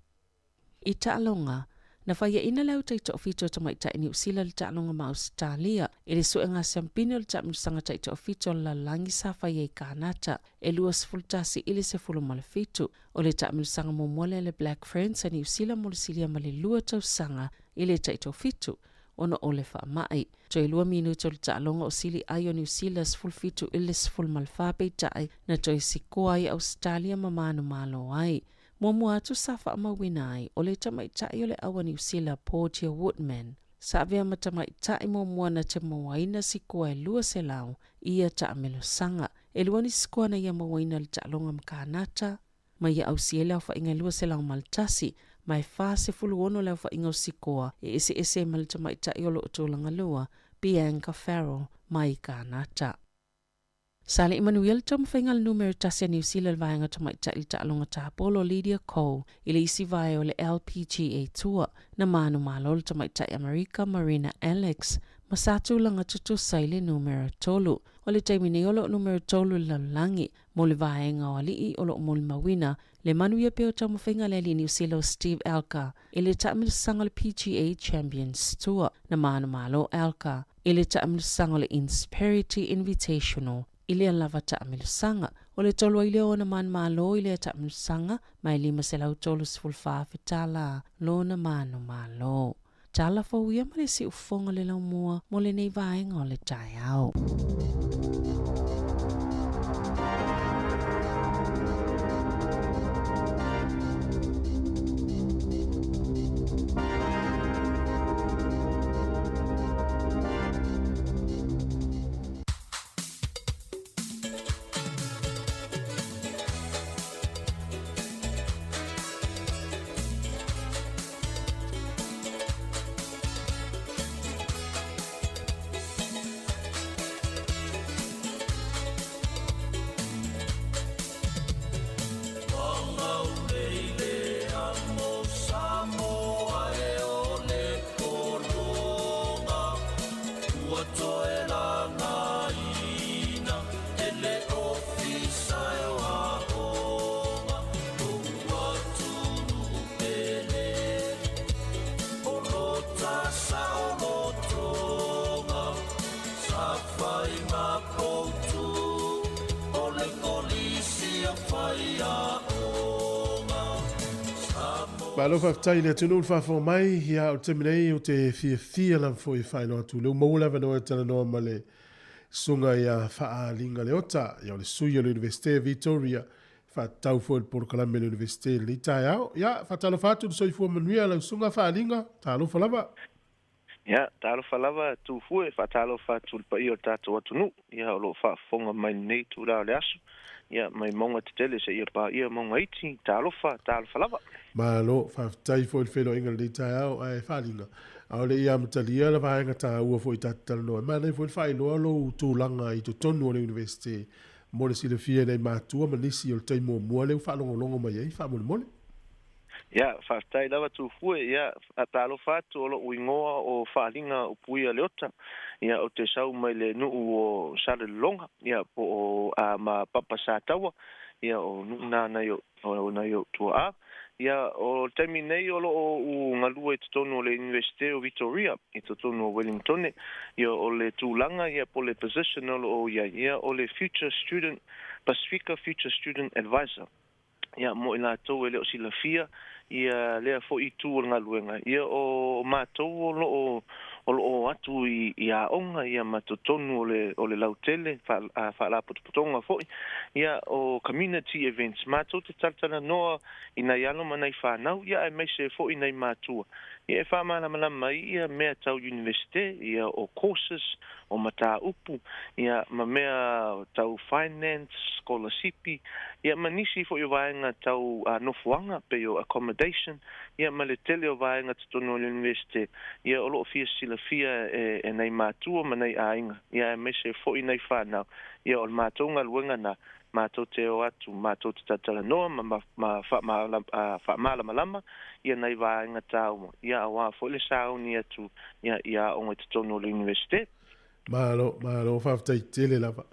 I ta'alonga, na whaia ina lau taito ofito tamaita ini usila le ta'alonga ma Australia e le suenga sampina le ta'amusanga taito ofito la langi sa whaia i Kanata e lua sefultasi ili se fulu malefitu o le ta'amusanga momole le Black Friends ani usila molesilia male lua tausanga ili taito ofito ono ole wha mai. Toi 2 minuto le ta'alonga o sili ai o New Zealand sfulfitu ili sful malfape tai na toi sikoa ai Australia mamanu malo ai. Momu atu safa mawina ai o le tamaitai o le awa New Zealand Portia Woodman. Sa avea ma tamaitai momu na te mawaina sikoa e lua se lau ia ta'amelo sanga. E lua ni sikoa na ia mawaina le ta'alonga mkanata. Ma ia au siele au whainga lua se lau maltasi. Mai wha se fulu ono lau whainga o sikoa e ese malita mai tai o lo tōlanga lua Bianca Farrell mai Kanata. Sale Emmanuel tom whainga numero tasia New Zealand vaenga tamai tai ta alonga tāpolo Lydia Cole ili isi vai o le LPGA Tour na manu malol tamai tai America Marina Alex masatu langa tutu saile numero tolu o le taimine o lo numero tolu lalangi mo le vaenga o alii o lo mol mawina le manuia peo tamu whainga le li New Zealand Steve Alka ili taamil sanga le PGA Champions Tour na manu malo Alka ili taamil sanga le Insperity Invitational ili alava taamil sanga o le tolu ile o na manu malo ili taamil sanga mai lima se lau tolu sfulfa fitala lo na manu malo. Tala fawia ma le si ufonga le lau mua mo le nei vaenga o le tai au. lo fa tai le tunu fa fo mai ia o te minei o te fia lan fo I whai no atu. Leu maula vano e tana noa male sunga ia wha linga le ota. Ia o le sui o le Universite Victoria. Fa tau fo il Porkalame le Universite le tai au. Ia, fa talo fatu du soi fua manuia lau sunga wha linga. Talo fa lava. Ia, talo fa lava tu fue, fa talo fatu il pa i o tato atunu. Ia o lo fa fonga mai nei tu la le asu. Ia, mai monga te tele se ia pa ia monga iti. Talo fa lava. Malo, fa tai fo il felo inga le tai au ai wha linga. Au le ia mtalia la vaenga ta ua fo I tatala noa. Mana fo il whai loa lo tūlanga I to tonu o le Universite. Mo le sile fia nei mātua manisi o le taimo mua leu wha longo mai ei, wha mole mole. Ia, whaftai lava tu fue, ia, talo fatu o lo uingoa o whaalinga o puia leota. Ia, o te sau mai le nuu o sale longa. Ia, po o ma papa sa taua. Ia, o nuna na yo tua a. Ia, o taimi nei o lo o ngalua I tonu o le Universite o Victoria, I tonu o Wellington. Ia, o le tūlanga, ia, po le position o lo o ia, o le Pacifica Future Student Advisor. Ia, mo ina tau e leo sila fia, ia lea fo I tū o ngaluenga. Ia, o mātou o lo atu I a onga, ia matotonu o le lautele, wha putonga fo. Ia, o community events, mātou te tartana noa I nei alo manai whanau, ia e meise fo I nei mātua. Ia e whamalama ia mea tau universite, ia o courses, o mata upu, ia ma mea tau finance, scholarship, ia manisi fo I vaenga tau nofuanga pe o accommodation, ia ma le tele o vaenga tatono o universite, ia o loo fia sila fia e nei mātua ma nei ainga, ia e meise fo I nei whanau, ia o mātou ngaluenga na mātou te o atu, mātou te tatala noa, ma whaamalama, ia nei vaenga tau, ia awa fo le sauni atu, ia o ngai tatono o universite. Malo, whaftai tele lava.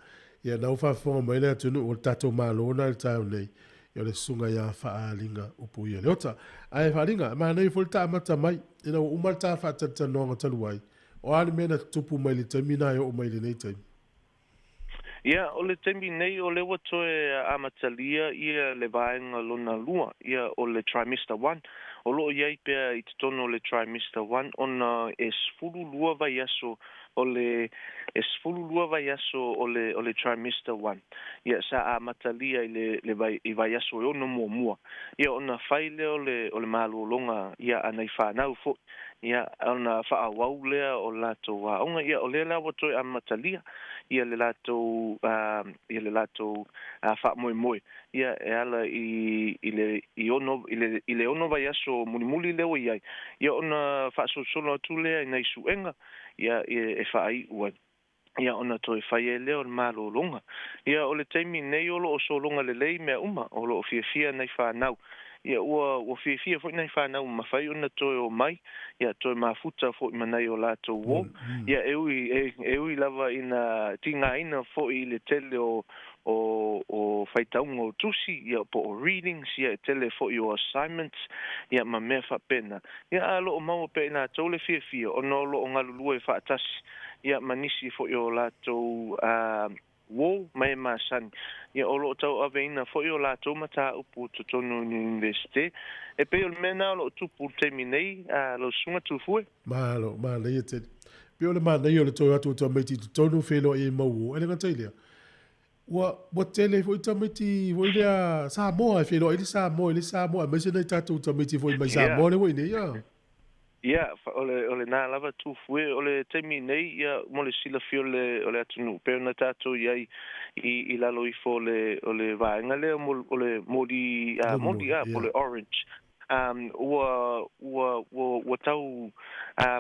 Ia nau whafonga mai lea tunu o tato malo na le tau nei. Ia le sunga ia whaalinga upu ia le ota. Ai whaalinga, maa nei fo le taamata mai. Ina o umalta whaatata noanga taluai. O ale mena tupu mai le taimina o mai le nei taimi. Ia, o le temi nei o le watoe amatalia ia le vaenga lona lua, ia o le trimester 1. O loo iai pia I te tono o le trimester 1, ona esfulu lua vai aso o le trimester 1. Ia sa amatalia I vai aso e ono mua. Ia ona whaile o le maluolonga ia anai whanau fo. Ia ona whaawau lea o lato waonga. Ia o lea watoe amatalia. Ia le lato wha moe. Ia e ala I le ono vai aso muli leo iai. Ia ona wha solo atu lea I nei suenga. Ia e whaai ua. Ia ona toi whaie leo le malo longa. Ia o le teimi nei o lo so longa le lei mea uma. O lo fia nei whanau. Ia ua fia fo nei whanau mawhai ona toi o mai. Ia toi mafuta fo manai o lato wo. Ia eui lava ina tinga ina fo I le tele o whaitaunga o tusi. Ia po o readings. Ia tele fo I o assignments. Ia ma mea whapena. Ia alo o maua pe ina tole fia. Ono lo o ngalulua e whaatasi. Ia manisi fo I o lato wo mai masani. Ia o lo tau aveina fo I o lato mata upu totono universite. E pe o mena lo tupu temi nei lo sunga tufue. Malo ia te. Pe o le mana I o le toi atu o maiti totono whelo I mau. Ele ngata ilea. Wa tele fo I tamiti fo I lea Samoa e whelo. Ele Samoa. Maise nei tatu tamiti fo I mai Samoa le wine. Ia. Ia, ole nā lava tūfue, ole temi nei, ia, mole sila fi ole atunu, pero na tātou iai I lalo I fo ole vaenga le, ole modi, ole orange. Ua tau,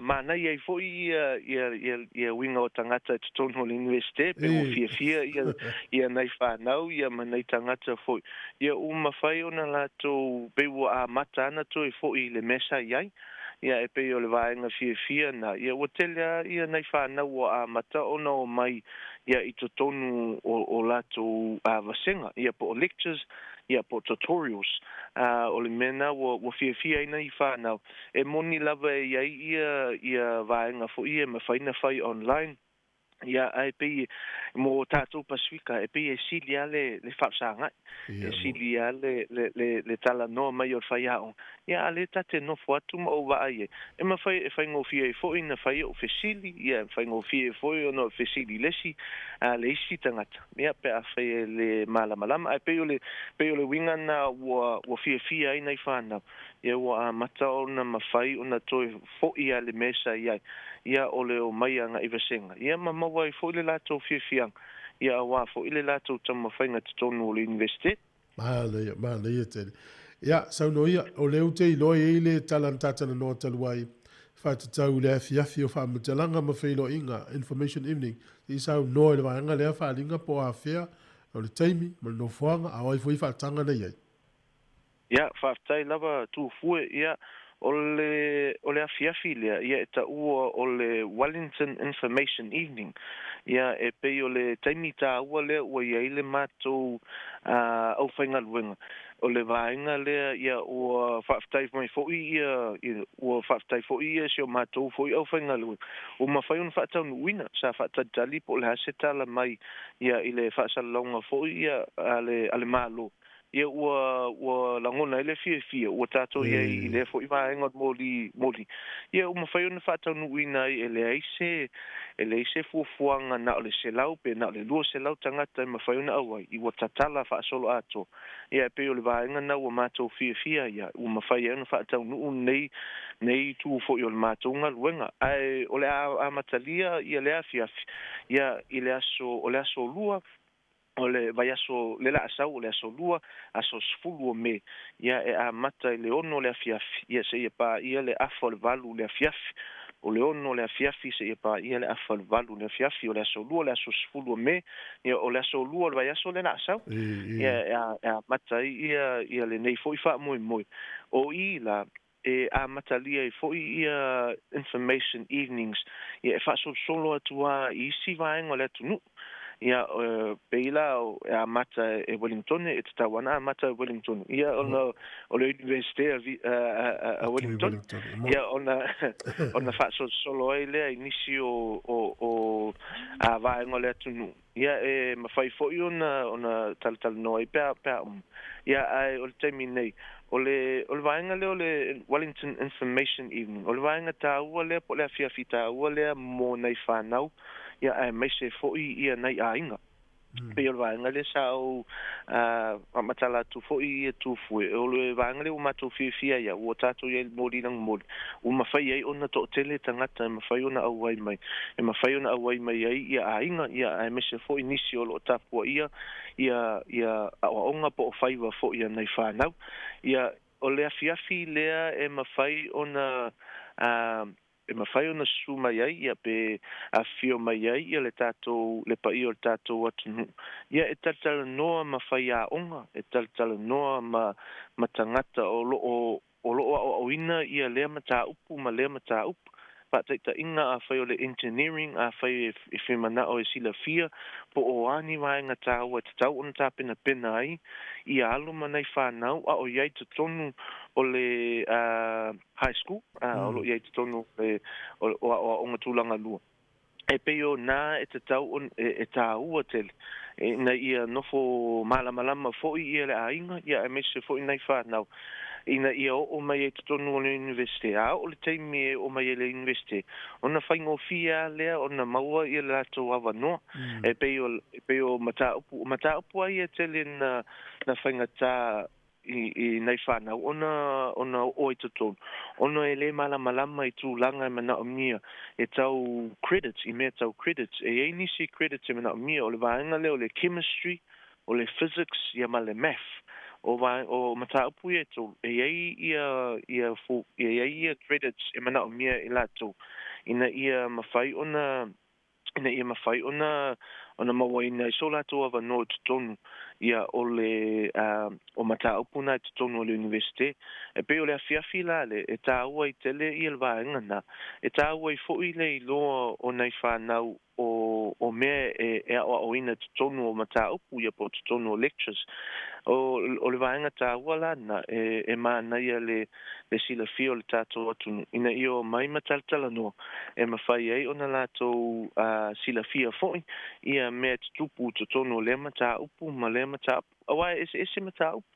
mana iai fo ia winga o tangata te tono le universite, pe o fia, ia nei whanau, ia manai tangata fo. Ia mawhai ona lato, pe ua mata ana to fo I le mesa iai. Ia e pe o le vaenga fia na ia o telea ia nei whanau o mata ona o mai ia I totonu o lato vasenga ia po lectures ia po tutorials o le mena o fia ina I whanau e moni lava ia vaenga fo ia ma whaina whai online ia ai pe mo tatou Pasifika e pe e sili ale le whapsanga e sili ale le tala no mai o whaiao ia ale tate no fuatu mo wa ai e ma whai ngofia e foi na whai o fesili ia whai ngofia e foi o no fesili lesi le isi tangata ia pe a whai le malama ai pe o le winga na wa fia ai nei whanau ia wa mata o na mawhai o na toi foi ale mesa ia o le o mai anga i vasenga ia ma mawai fo le lato fiang ia wa fo le lato tama fainga tonu o le university ma le te ia sa no ia o le ute no ile talantata no talwai fa te tau le fiafi o fa mtalanga ma feilo inga information evening i sa no le vanga le fa linga po afia o le taimi ma no fuanga a wai foi fa tanga na ia ia fa tai lava tu fu ia o le afiafi lea ia e taʻua o le Wellington Information Evening ia e pei o le taimi tāua lea ua iai le matou ʻaufaigaluega o le vaega lea ia ua faafetai mai foʻi ia ua faafetai foʻi ia se o matou foʻi ʻaufaigaluega ua mafai ona faataunuuina sa faatalitali po o le hase tala mai ia i le faasalalauga foʻi ia a le mālō ia ua lagona ele fia ua tatou ia i le foʻi vaega moli ia uma fai ona faataunuuina ai e leai se fuafuaga na o le selau pe na o le lua selau tagata e mafai ona auai i ua tatala faasolo atoa ia e pei o le vaega na ua matou fia ia ua mafai ai ona faataunuu nei tu foʻi o le matou galuega ae o le a matalia ia le afiafi ia i le aso o le aso lua o le vai aso le laʻasau o le aso lua aso sefulu o me ia e amata i le ono o le afiafi ia seʻia paia le afa o le valu le afiafi o le ono o le afiafi seʻia paia le afa o le valu le afiafi o le aso lua o le aso sefulu o me ia o le aso lua o le vai aso le laʻasau ia e amata ia lenei foʻi faamoemoe o i la e amatalia i foʻi ia information evenings ia e faasolosolo atu i isi vaega o le atunuu ia peila o amata e Wellington e tatawana amata e Wellington ia ona o le university a Wellington ia ona faasolosolo ai lea inisi o a vaega o le atunu ia e mafai foʻi ona talatalonoa ai pea ia ae o le taimi nei o le vaega lea o le Wellington Information Evening o le vaega tāua lea po le afiafi tāua lea mo nei whanau ia e mai se foʻi ia nei aiga pe o le vaega le sa o matala atu foʻi ia tufue o le vaega le ua matou fiafia ia ua tatou iai molilaga moli ua mafai ai ona toʻatele tagata e mafai ona auai mai ai ia aiga ia e mai se foʻi nisi o loo tapua ia aʻoaʻoga po o faiva foʻi ia nei fanau ia o le afiafi lea e mafai ona su mai ai ia pe afio mai ai ia le tatou le paʻi o le tatou atunuu ia e talitalanoa ma faiaʻoga e talitalanoa ma tagata o loo aʻoaʻoina ia lea mataupu ma lea mataupu faataʻitaʻiga a fai o le engineering a fai e femanaʻo e silafia po o ani vaega tāua e tatau ona tapenapena ai ia alo manai fanau a o iai totonu o le high school o lo iai totonu o aʻoaʻoga tulaga lua e pei ona e tatau e tāua tele na ia nofo malamalama foʻi ia le aiga ia e maise foʻi nai fanau ina ia o mai e tonu o le university a o le taimi e o mai e le university ona faigofia lea ona maua ia le latou avanoa e pei o mataupu ai e tele na faigatā i nei whanau ona o i totonu ona e le malamalama i tūlanga e manaʻomia e tau credits i mea tau credits e ei nisi credits e manaʻomia o le vaenga le o le chemistry o le physics ia ma le math o mataupu ia tolu e ia credits e manaʻomia i latou ina ia mafai ona ona mawaina so latou avanoa totonu ia ole o mataupu na totonu o le university e pe o le afiafi la le e tāua i tele i le vaenga na e tāua i fo'i le iloa o nei whanau o mea e o ina totonu o mataupu ia po totonu o lectures o le vaenga tāua la na e mana ia le sila fio le tātou atu ina io mai mataltala no e mawhai ei ona latou sila fia fo'i ia mea tupu totonu o le mataupu ma le mataupu awa ese mataupu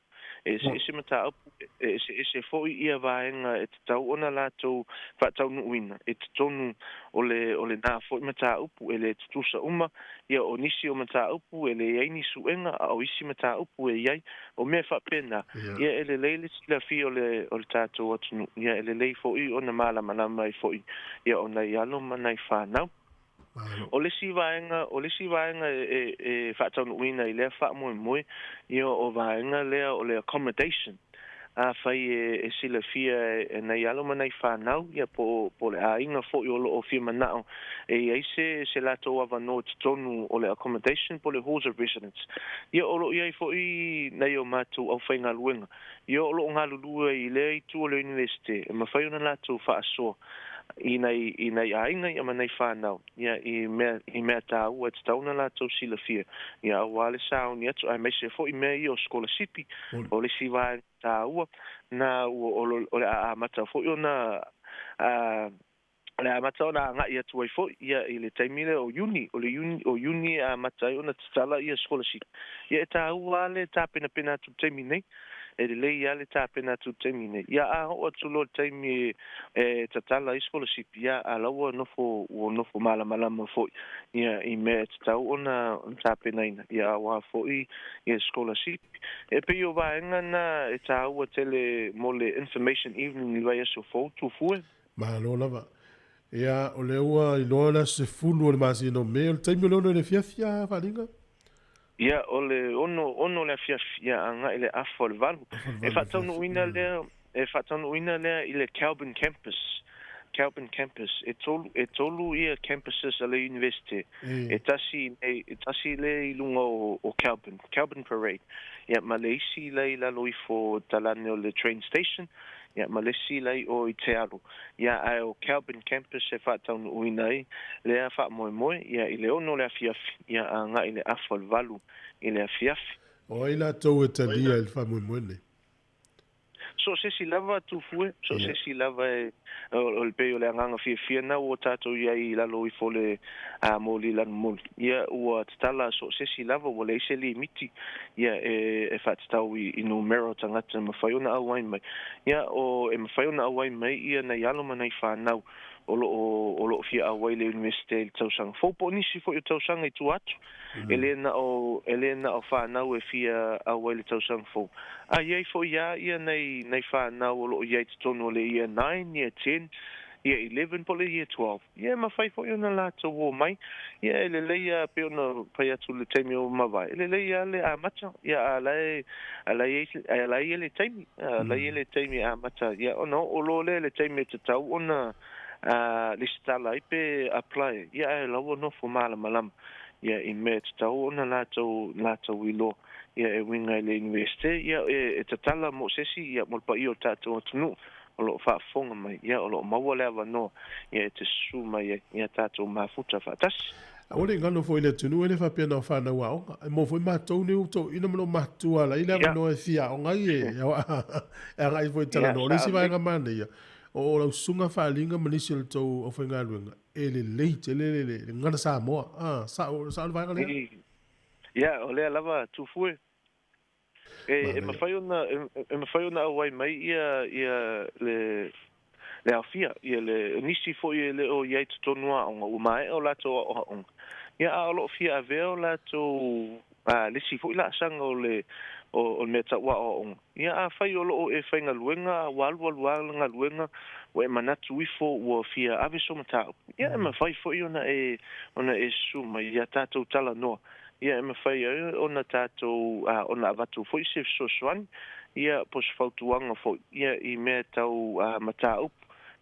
ese mataupu ese fo'i ia vaenga e tau ona latou whatau nuuina e tonu o le nā fo'i mataupu e le tutusa uma ia o nisi o mataupu e le eini suenga o isi mataupu e iai o mea whapena ia e le leile sila fi o le tātou atunu ia e le lei fo'i ona malama i fo'i ia o nei alo manai whanau o le si vaenga e whatau nuuina i lea wha moe ia o vaenga lea o le accommodation a fai e sila fia e nei alo manai whanau ia po le a inga fo'i o lo o fia manao e se lato avano tonu o le accommodation po le halls of residence ia o lo ia i fo'i nei o matu au whainga luenga ia o lo ngā lulua i le i tu o le university e mawhai ona lato whaasoa i nei ainga i ama nei whanau ia i mea tāua e tauna lato sila fia ia a wale sao ni atu ai meise fo'i mea i o scholarship o le siwa tāua na o le a mata fo'i ona le a mata ona ngai atu ai fo'i ia i le taimile o uni a mata ona tala ia scholarship ia tāua le tāpena tu taimine e le ia le tāpena tu taimine ia a o atu lo taimi e tatala i scholarship ia a laua nofo malama fo'i ia i mea tau ona tāpena ina ia wa fo'i ia scholarship e pe o vaenga na e tāua tele mo le information evening i vai aso fo tu fue malo lava ia o le ua i loa se fulu o le masino me o le taimi o le fiafia whalinga ia ole ono le fiafia anga ile afo le valu e fatonu ina le i le Calvin campus e tolu ia campuses a le university e tasi le i lunga o Calvin parade ia Malaysia le la loifo talane o le train station ia Malaysia le o i te alo ia o Calvin campus e fatonu uina le a fa moe ia i le ono le fiafi ia anga i le afo le valu i le fiafi o ila tau e talia il fa moe ne so se si lava tu fue so se si lava o le peo le anganga fia na o tato ia i lalo i fole a moli lan mol ia o tala so se si lava o le se limiti ia e fat tau i numero tangata mafaiona awai mai ia o e mafaiona awai mai ia na yalo mana i whanau o lo fia awai le universite tau sang fopo nisi fo i tau sang i tu atu elena o whanau e fia awai le tau sang fo a iei fo ia nei whanau o lo iei tonu le ia 9 ia 10 ia 11 po le ia 12 ia mawhai fo i ona lato o mai ia ele leia pe ona pai atu le taimi o mawai ele leia le amata ia alai ele taimi alai ele taimi amata ia ono o lo le taimi te tau ona listala ipe apply ia e lawa no fo malama ia i met tau ona lato wilo ia e winga le university ia e tatala mo sesi ia mo pa io tato tunu o lo fa fonga mai ia o lo maua le avano ia te su mai ia tato mafuta fatas o le ngano fo ile tunu ele fa pena fa na wa mo fo matou ni uto ina mo matua la ile no e fia o ngai e ngai fo tala no le si vai ngamane ia o la sunga falinga manisi le tau o whainga luenga ele leite le ngana Samoa sa le vai ngale ia o le lava tu fue e mawhaiona awai mai ia le awhia ia le nisi fo ia le o iei tutonua onga umae o lato o onga ia a lo fia ave o lato lisi fo ila sanga o me ta wa o ia a fai o lo e fainga luenga nga luenga we manatu ifo wo fia ave so mata ia ma fai fo ona e su ma ia tato tala no ia ma fai ona tato ona avatu fo se so swan ia pos fautuanga fo ia I me tau mata up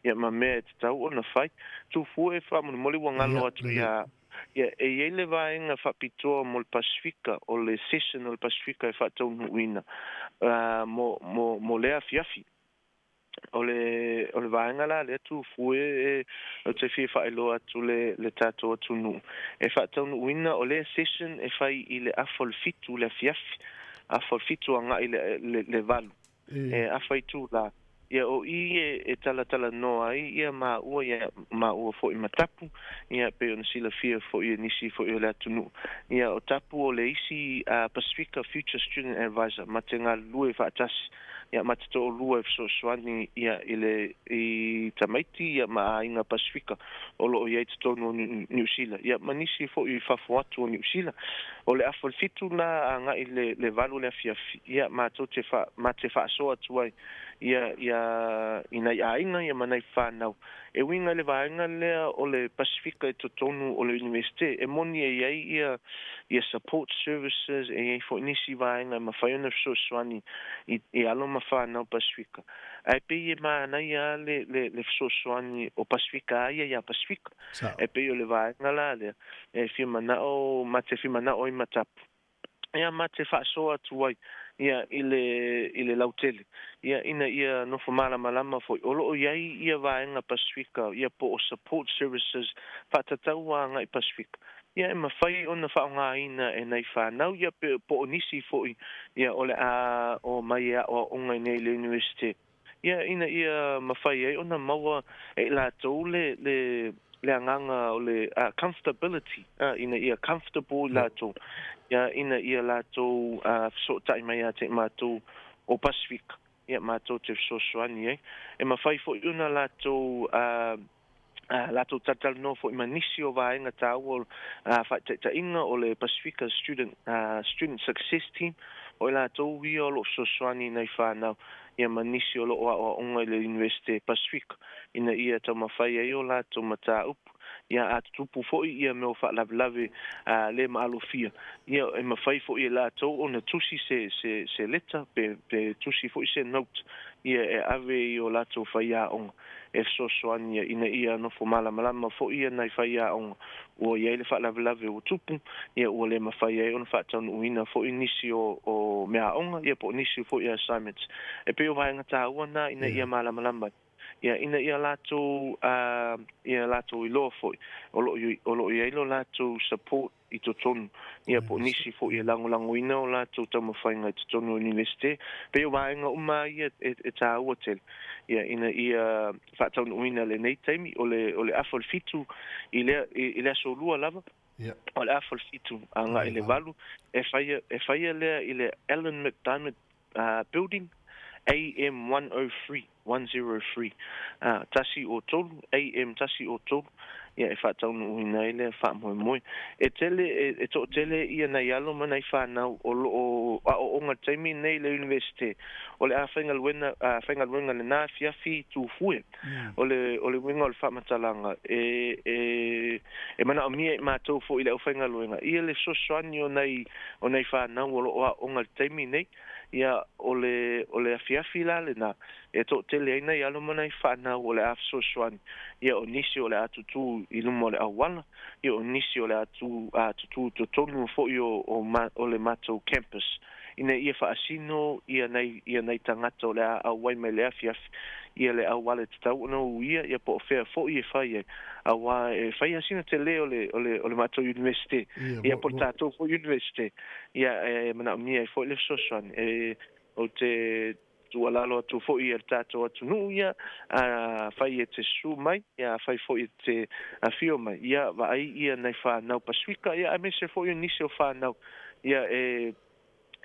ia ma me tau ona fai tu fu e fa mo moli wanga lo atu ia Ia e le vaenga whapitoa mo le Pasifika o le session o le Pasifika e whatau uina mo lea fiafi. O le vaenga la le tu fue o te fie whaeloa atu le tātou atu nu. E whatau uina o le session e whai i le afol fitu le fiafi. Afol fitu anga i le valu. E awhai tu la. Ia o i tala noa ia ua fo i matapu ia pe on sila fia fo i nisi fo i le atunu ia o tapu o le isi Pacifica Future Student Advisor matenga lue fatasi ia matato lue so swani ia i tamaiti ia inga Pacifica o lo ia tonu New Zealand ia manisi fo i fafuatu o New Zealand o le afol fitu na anga i le valu le fiafi ia mato te fa so atu ai ia ina inga ia manai whanau. E winga le vaenga lea o le Pacifica e totonu o le universite. E moni ia support services e fo inisi vaenga ma whaiona so swani i alo ma whanau Pacifica. E pe i maana ia le so swani o Pacifica ia Pacifica. E pe o le vaenga la lea. E mate whimanao i matapu. Ia mate whaasoa tuai. Ia ile lautele ia ina ia no formala malama foi o ia vaenga Pacifica ia po support services fatatau anga i Pacifica ia ma fai ona faunga ina e nei whanau ia po nisi foi ia ole o mai o onga nei le university ia ina ia ma fai ona maua e la tole le anganga o le comfortability ina ia comfortable la to ia ina ia lato so tai mai ate mato o Pacific ia mato te so swani e ma fai fo una lato tatal no fo manisi o vaenga tau fa ta inga o le Pacifica student success team o lato wi o lo so swani nei whanau ia manisi o lo o onga le University Pacific ina ia ta ma fai o lato mata up ia atupu foi ia me o fa lave le malofia ia e mafai foi la to ona tusi se leta pe tusi foi se note ia e ave o la to fa ia on e so soania ina ia no formala malama foi ia nai fa ia on o ia le fa lave o tupu ia o le mafai ia on fa tan uina foi inisio o mea on ia po inisio foi assignments e pe o vai ngata ona ina ia malama ia ina ia lato i lo foi o lo ia lo lato support i totonu ia po nisi fo ia lango ina o lato tama whainga i totonu universite pe o vaenga uma ia e tā hotel ia ina ia whataunu uina le nei taimi o le afol fitu i le solua lava o le afol fitu anga i le valu e whaia lea i le Alan McDermott building AM 103 tasi o tolu AM tasi o tolu ia e whataunu uina ele wha moe e to tele ia nei alo manai whanau o onga taimi nei le universite o le whainga luenga le nā fiafi tu fue o le winga o le whamatalanga e mana o mia mātou fo i le whainga luenga ia le sosoani o nei whanau o onga taimi nei ia o le afiafi la le na e to tele ina ia lo mana i whana o le afso swan ia o nisi o le atutu i lumo le awala ia o nisi o le atutu to tonu fo o le mato campus ina ia whaasino ia nei tangata o le awai mai le afiafi ia le awale te tau no ia po fea fo ia whai awa e whai asina te leo o le mato university ia po tato fo university ia mana mia fo le soswan o te tualalo tu fo ia tato atu nu ia whai te su mai ia whai fo te afio mai ia vai ia nei whanau Pacifica ia me se fo ia nisi o whanau ia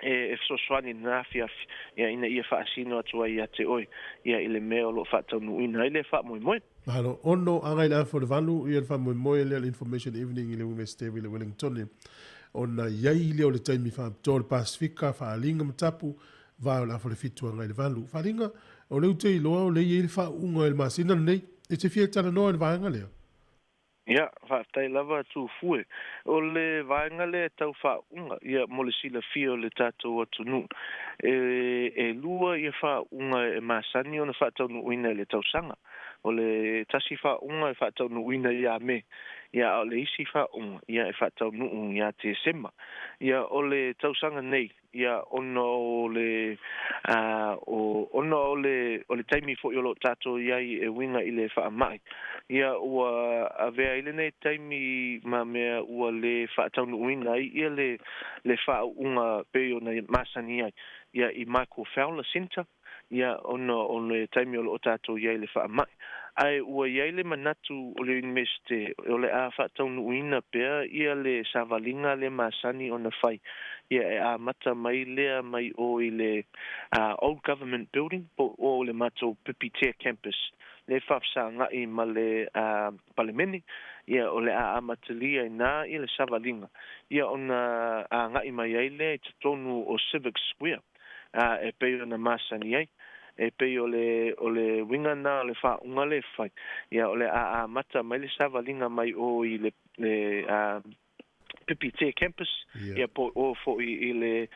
e soswani na fiafi ia ina ia whaasino atua ia te oi ia ile mea lo whaataunu ina ile wha moe Mahalo, ono angai la for the valu ia wha moe le information evening ile University ile Wellington ona iai le o le taimi wha tōle Pacifica wha alinga matapu va la for the fitu angai le valu wha alinga o leu te iloa o le ia ile wha unga il masina nei e te fia tana noa le vaenga leo ia whaatai lava tu fue o le vaenga le tau whaunga ia mo le sila fio le tātou atu nu e lua ia whaunga e masani o na whaatau nu uina le tau sanga o le tasi whaunga e whaatau nu uina ia me ia o le isi whaunga, ia e whatau nuu ia te sema. Ia o le tausanga nei, ia ono o le taimi fo i lo tato iai e winga i le whaamai. Ia ua avea ile nei taimi ma mea ua le whaatau nuuina ia le whaunga peo na masani ai. Ia i Michael Fowler Center, ia ono o le taimi o lo tato iai le whaamai. Ai ua iai le manatu o le universite o le a whaatau nuuina pea ia le savalinga le masani o na whai. Ia e a mata mai lea mai o i le old government building po o le mato Pipitea campus. Le whafsa ngai ma le palemeni. Ia o le a amatalia na i le savalinga. Ia ona ngai mai ai le te tonu o Civic Square. E peo na masani ai. E pei o le winga na le whaunga le whai. Ia o le a mata mai le savalinga mai o i le Pipitea campus. Ia po o fo i le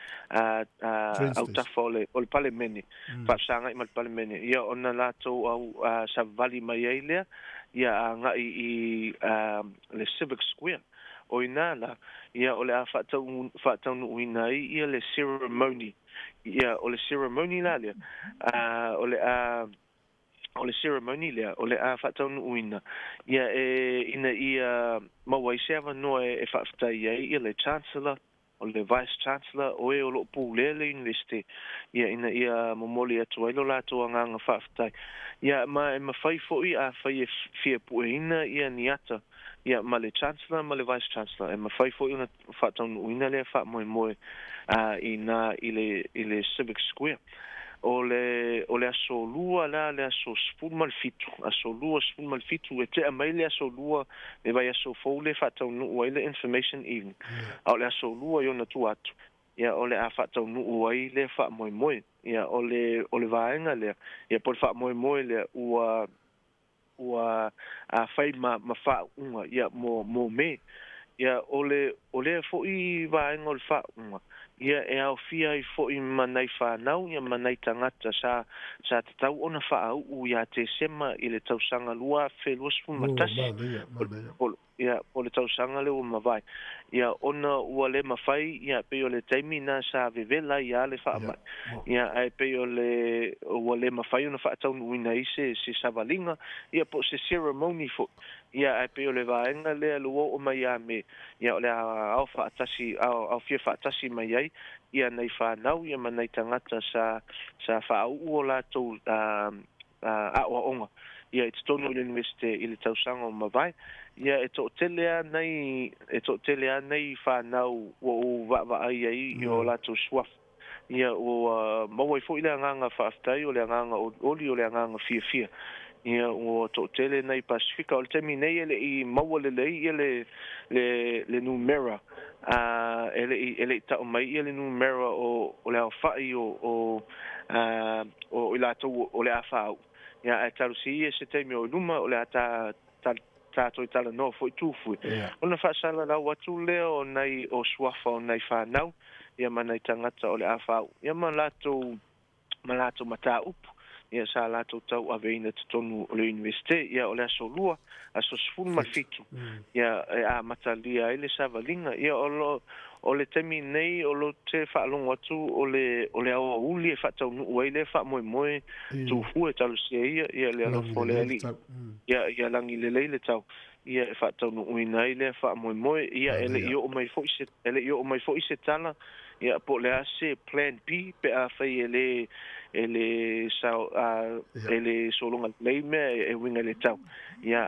autafa o le palemeni. Whapsanga i ma le palemeni. Ia ona lato au savali mai ai lea. Ia ngai i le Civic Square. O ina la. Ia o le a whaatau nuuina ia le ceremony. Ia o le ceremony la lea. O le ceremony lea, o le a whaatau nuuina. Ia ina ia mawai sewa noa e whaafitai ia le chancellor, o le vice chancellor, o e o lo pūlea le university. Ia ina ia momoli atu ailo lato anganga whaafitai. Ia ma e mawhai fo'i a whai e fia pueina ia niata. Ia ma le chancellor, ma le vice chancellor. E mawhai fo'i una whaatau nuuina lea wha moe i le Civic Square. O le aso lua la le aso spul malfitu. Aso lua spul malfitu e te amai le aso lua me vai aso fau le whaatau nuu ai le information evening. O le aso lua i ona tu atu. Ia o le a whaatau nuu ai le wha moe. Ia o le vaenga lea. Ia po le wha moe lea ua a whai ma whaunga. Ia mo me. Ia o le fo'i vaenga o le whaunga. Ia e au fia i fo'i manai whanau, ia manai tangata sa te tau ona whaau u ia te sema i le tausanga lua wheluasfu matasi. Ia o le tausanga le o mawai. Ia ona ua le mawhai, ia pe o le taimi na sa vevela ia le whaamai. Ia ai pe o le mawhai ona whaatau nuina i se savalinga, ia po se ceremony fo. Ia ai pe o le vaenga le alua o mai a me. Ia o le au whaatasi, au fia whaatasi mai ai. Ia nei whanau, ia manai tangata sa whaau o lātou awa onga. Ia e tonu i universite i le tausanga o mawai. Ia e to telea nei whanau o wa ai i o lātou swaf. Ia o mawai fo i le anganga whaaftai o le anganga oli o le anganga fia. Ia o to tele nei Pasifika o le temi nei ele i maua le lei le numera ele ta o mai ele numera o le awhai o i lātou o le awhau. Ia e tarusi e se temi o luma o le ata tātou i tala no fo i tūfui. Ona whaasala lau atu leo nei o swafa o nei whanau. Ia manai tangata o le awhau. Ia ma lātou mata upu. Ia sa lātou tau aveina te tonu o le universite. Ia o le aso lua, aso sfulu mafitu. Ia a matalia ele savalinga. Ia o le temi nei o lo te whaalongo atu o le awa uli e whaatau nuu ai le wha moe tu hue talu sia ia le alofo le ali. Ia langi le leile tau. Ia e whaatau nuu inai le wha moe. Ia ele i o mai fo i se tala. Ia po le ase plan B pe a whai ele solonga lei mea e winga le tau. Ia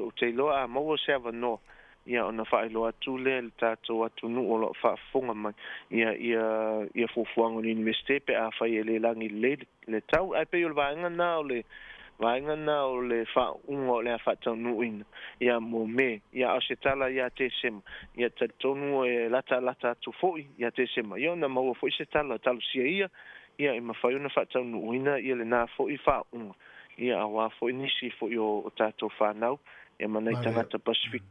o te loa a maua se ava no. Ia ona whaelo atu le tātou atu nu o lo whaafonga mai. Ia fufuanga ni universite pe a whai ele langi le tau. Ai pe o le vaenga na o le whaunga o le a whaatau nuuina. Ia mo me. Ia o se tala ia te sema. Ia te tonu e lata atu foi. Ia te sema. Ia ona maua foi se tala talu sia ia. Ia e mawhai ona whaatau nuuina. Ia le nā foi whaunga. Ia awa foi nisi foi o tātou whanau. Ia manai tangata Pacific.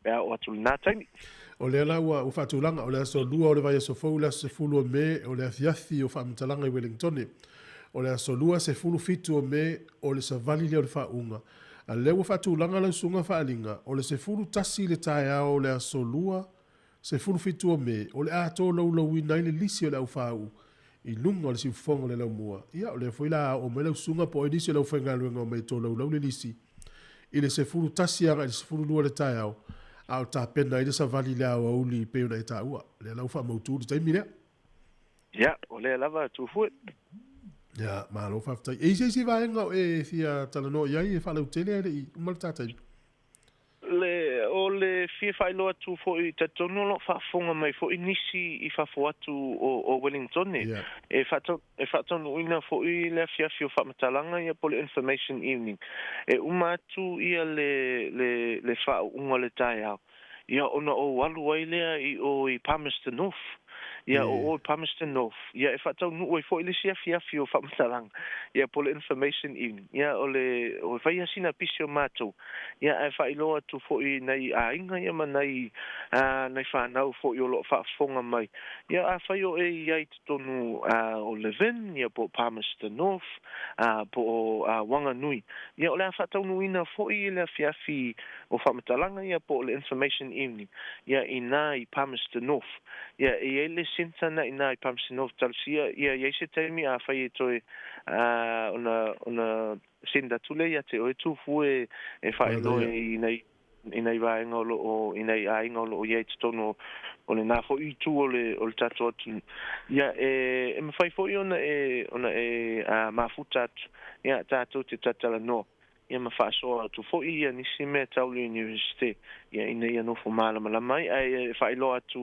Ia o atu nā taimi. O le ala ua whaatulanga o le aso lua o le vai aso fau le aso se fulu o me o le afiafi o whaamitalanga i Wellington. O le aso lua se fulu fitu o me o le savali leo le whaunga. A le ua whaatulanga lau sunga whaalinga, o le se furu tasi le tae ao le asolua, se furu fitua me, o le ato lau lau ina ile lisi o le au whau, I lunga le si fonga le lau mua. Ia, o le fuila o me lau sunga po edisi lau whenga luenga o me to lau lau le lisi. I le se furu tasi anga, i le se furu lua le tae ao, au ta pena i le sa vali le au auli peo na i ta ua. Le lau wha mautu le taimi lea. Ia, o le lava tu fue. Ia, maa lo whaftai. E isi vaenga o e fia talano iai e whalau tele ele I umal tatai. O le fia whailoa tu fo I te tono lo whaafonga mai fo I nisi I whafo atu o Wellington e. E whaatonu ina fo I le fia fio whamatalanga ia po le information evening. E umatu ia le whao unga le tae au. Ia ona o walu wailea I Palmerston North. Ia o Palmerston North. Ia e whaatonu oi fo I le fia fio whamatalanga. Ia po le information evening. Ia o whaia sina pisio mātou. Ia e whailoa tu fo I nei a inga ia ma nei whanau fo I o lo whaafonga mai. Ia a whai o iai tonu o Levin, ia po Palmerston North, po o Wanganui. Ia o le a whaatonu ina fo I le fiafi o whamatalanga ia po le information evening. Ia I nai Palmerston North. Ia I ele sintana I nai Palmerston North talsia ia se taimi a whai toi ona sinda tule ia te oe tufu e whaeloe I nei vaenga o I nei ainga o iei te tono o le nafo I tu o le tato atu. Ia e mawhai fo I ona mafuta atu. Ia tato te tatala no. Ia mawhaasoa atu fo I nisi mea tauli University. Ia ina ia nofo malama mai. Ai whaeloa atu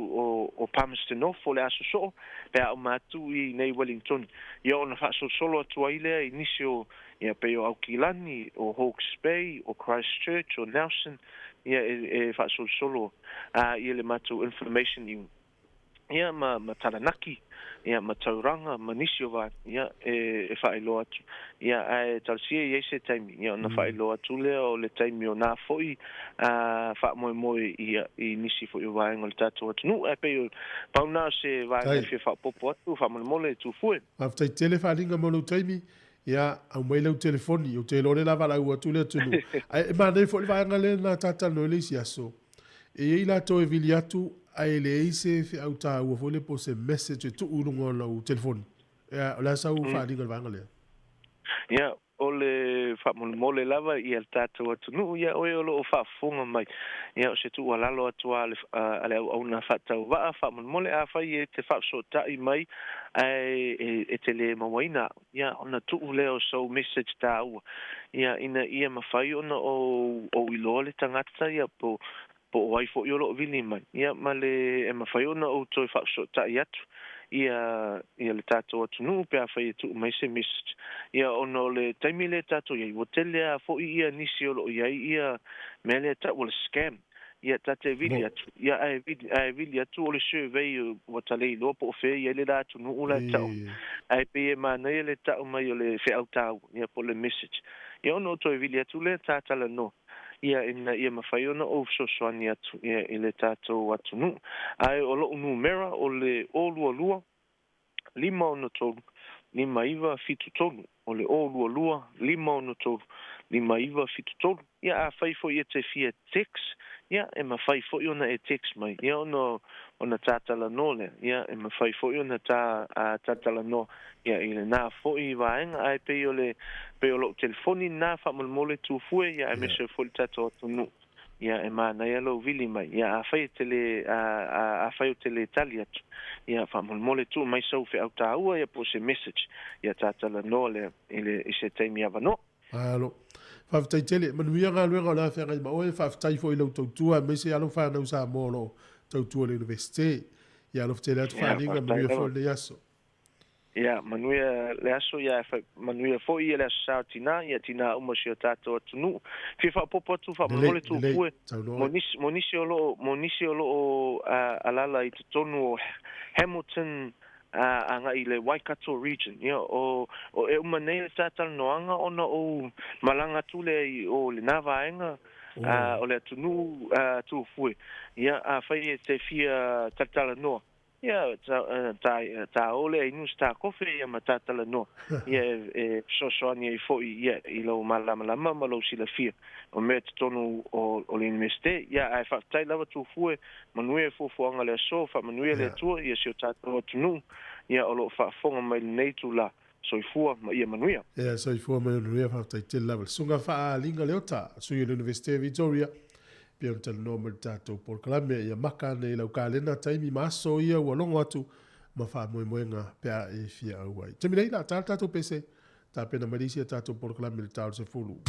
o Palmerston North o le aso so. Pea o matu I nei Wellington. Ia ona whaaso solo atu ailea I nisi o ia pe o Aukilani, o Hawke's Bay, o Christchurch, o Nelson, ia e whaasol solo, ia le matu information I ia ma Taranaki, ia ma Tauranga, ma nisi o va, ia e whaeloa atu. Ia e talsia I se taimi, ia ona whaeloa atu lea o le taimi o nā foi, whaamoe I nisi foi o vaenga le tato atu. Nu, e pe o pauna se vaenga fia whaapopo atu, whaamole tu fue. Maftai tele whalinga mono taimi, ia au mai lau telefoni o te lore lava lau atu le tunu. E mana e fo le vaenga le na tata no le si aso. E i la to e vili atu ai le eise fi au ta ua fo le po se message tu urungo lau telefoni. Ia o la sau whalinga le vaenga le. Ia o le whaamole lava I el tato atu nu ia oe o loo whaafonga mai. Ia o se tu walalo atu ale au na whatau waa whaamole a whai e te whaasotai mai e te le mawaina. Ia ona tu leo so message ta ua. Ia ina ia mawhai ona o iloa le tangata ia po waifo I o loo vili mai. Ia ma le e mawhai ona o toi whaasotai atu. Ia le tato atu nu pe a whai tu mai se message. Ia ono le taimi le tato iai. Wo tele a fo ia nisi o lo iai ia me le tato le scam. Ia tate vili atu. Ia ai vili atu o le survey o tale loa po fe ia le tato nu ula tau. Ai pe e mana ia le tau mai o le fe au tau. Ia po le message. Ia ono to vili atu le tatala no. Ia ina ia mawhai ona o soani atu ia I le tato atu nu. Ai o lo numera o le olua 5 ona tolu 5 fitu tolu o le olua 5 ona tolu 5 fitu tolu. Ia a whai fo ia te fia text. Ia e mawhai fo ona e text mai. Ia ona tatala no le. Ia e mawhai fo ona tatala no. Ia I le nā fo I vaenga ai pe o lo telefoni nā whamolmole tu fue. Ia e mese fo le tato atu nu. Ia e mana ia lo vili mai. Ia a whai o tele tali atu. Ia whamolmole tu mai sau fe au tāua. Ia po se message. Ia tatala no le I se taimi ava no. Alo. Whaftai tele, manuia ngā luenga o la whenga I maoe, whaftai fo I lau tautua, me se alo whanau sa mōlo tautua le universite. Ia alo tele atu whaninga, manuia fo le aso. Ia, manuia le aso, ia manuia fo I le aso sao tina, ia tina uma si o tato atu nu. Fia whapopo atu, whamole tu fue. Monisi o lo alala I te tonu o Hamilton, anga I le Waikato region. Ia, o e umanei le tatala noanga ona o malanga tule o le navaenga o le atunu tu fue. Ia, a whai e te fia tatala noa. ia ta ole inu sta kofe ia matatala no ia so ni foi ia I lo malama ma lo silafia o me tonu o l'investe ia ai fa tai lava tu fue manue fu anga le sofa manue le tu ia si tato tunu ia o lo fa fonga mai nei tu la soifua ma ia manuia ia soifua manuia fa tai te lava sunga fa linga leota su University of Victoria pia tal normal tato por klame ia maka nei lau kalena taimi maso ia walongo atu ma fa moenga pea e fia auai te mirei la tato pese ta pena malisia tato por klame le tau se fulu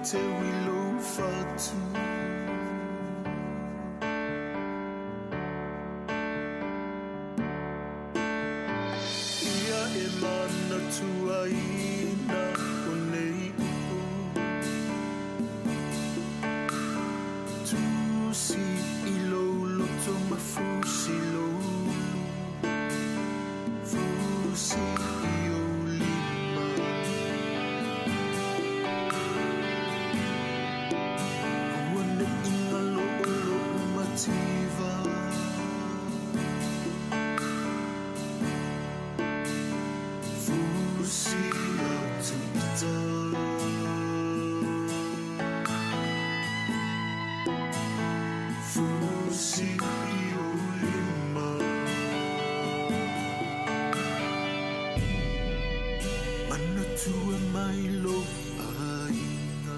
te wilo fatu. Ia e mana tuaina o nei upu. Tusi ilo loto mafusi lo. Fusi io lima. Wane inga lo olo umativa. Fusi atuita. Fusi io lima. Mana tua mai lo aina.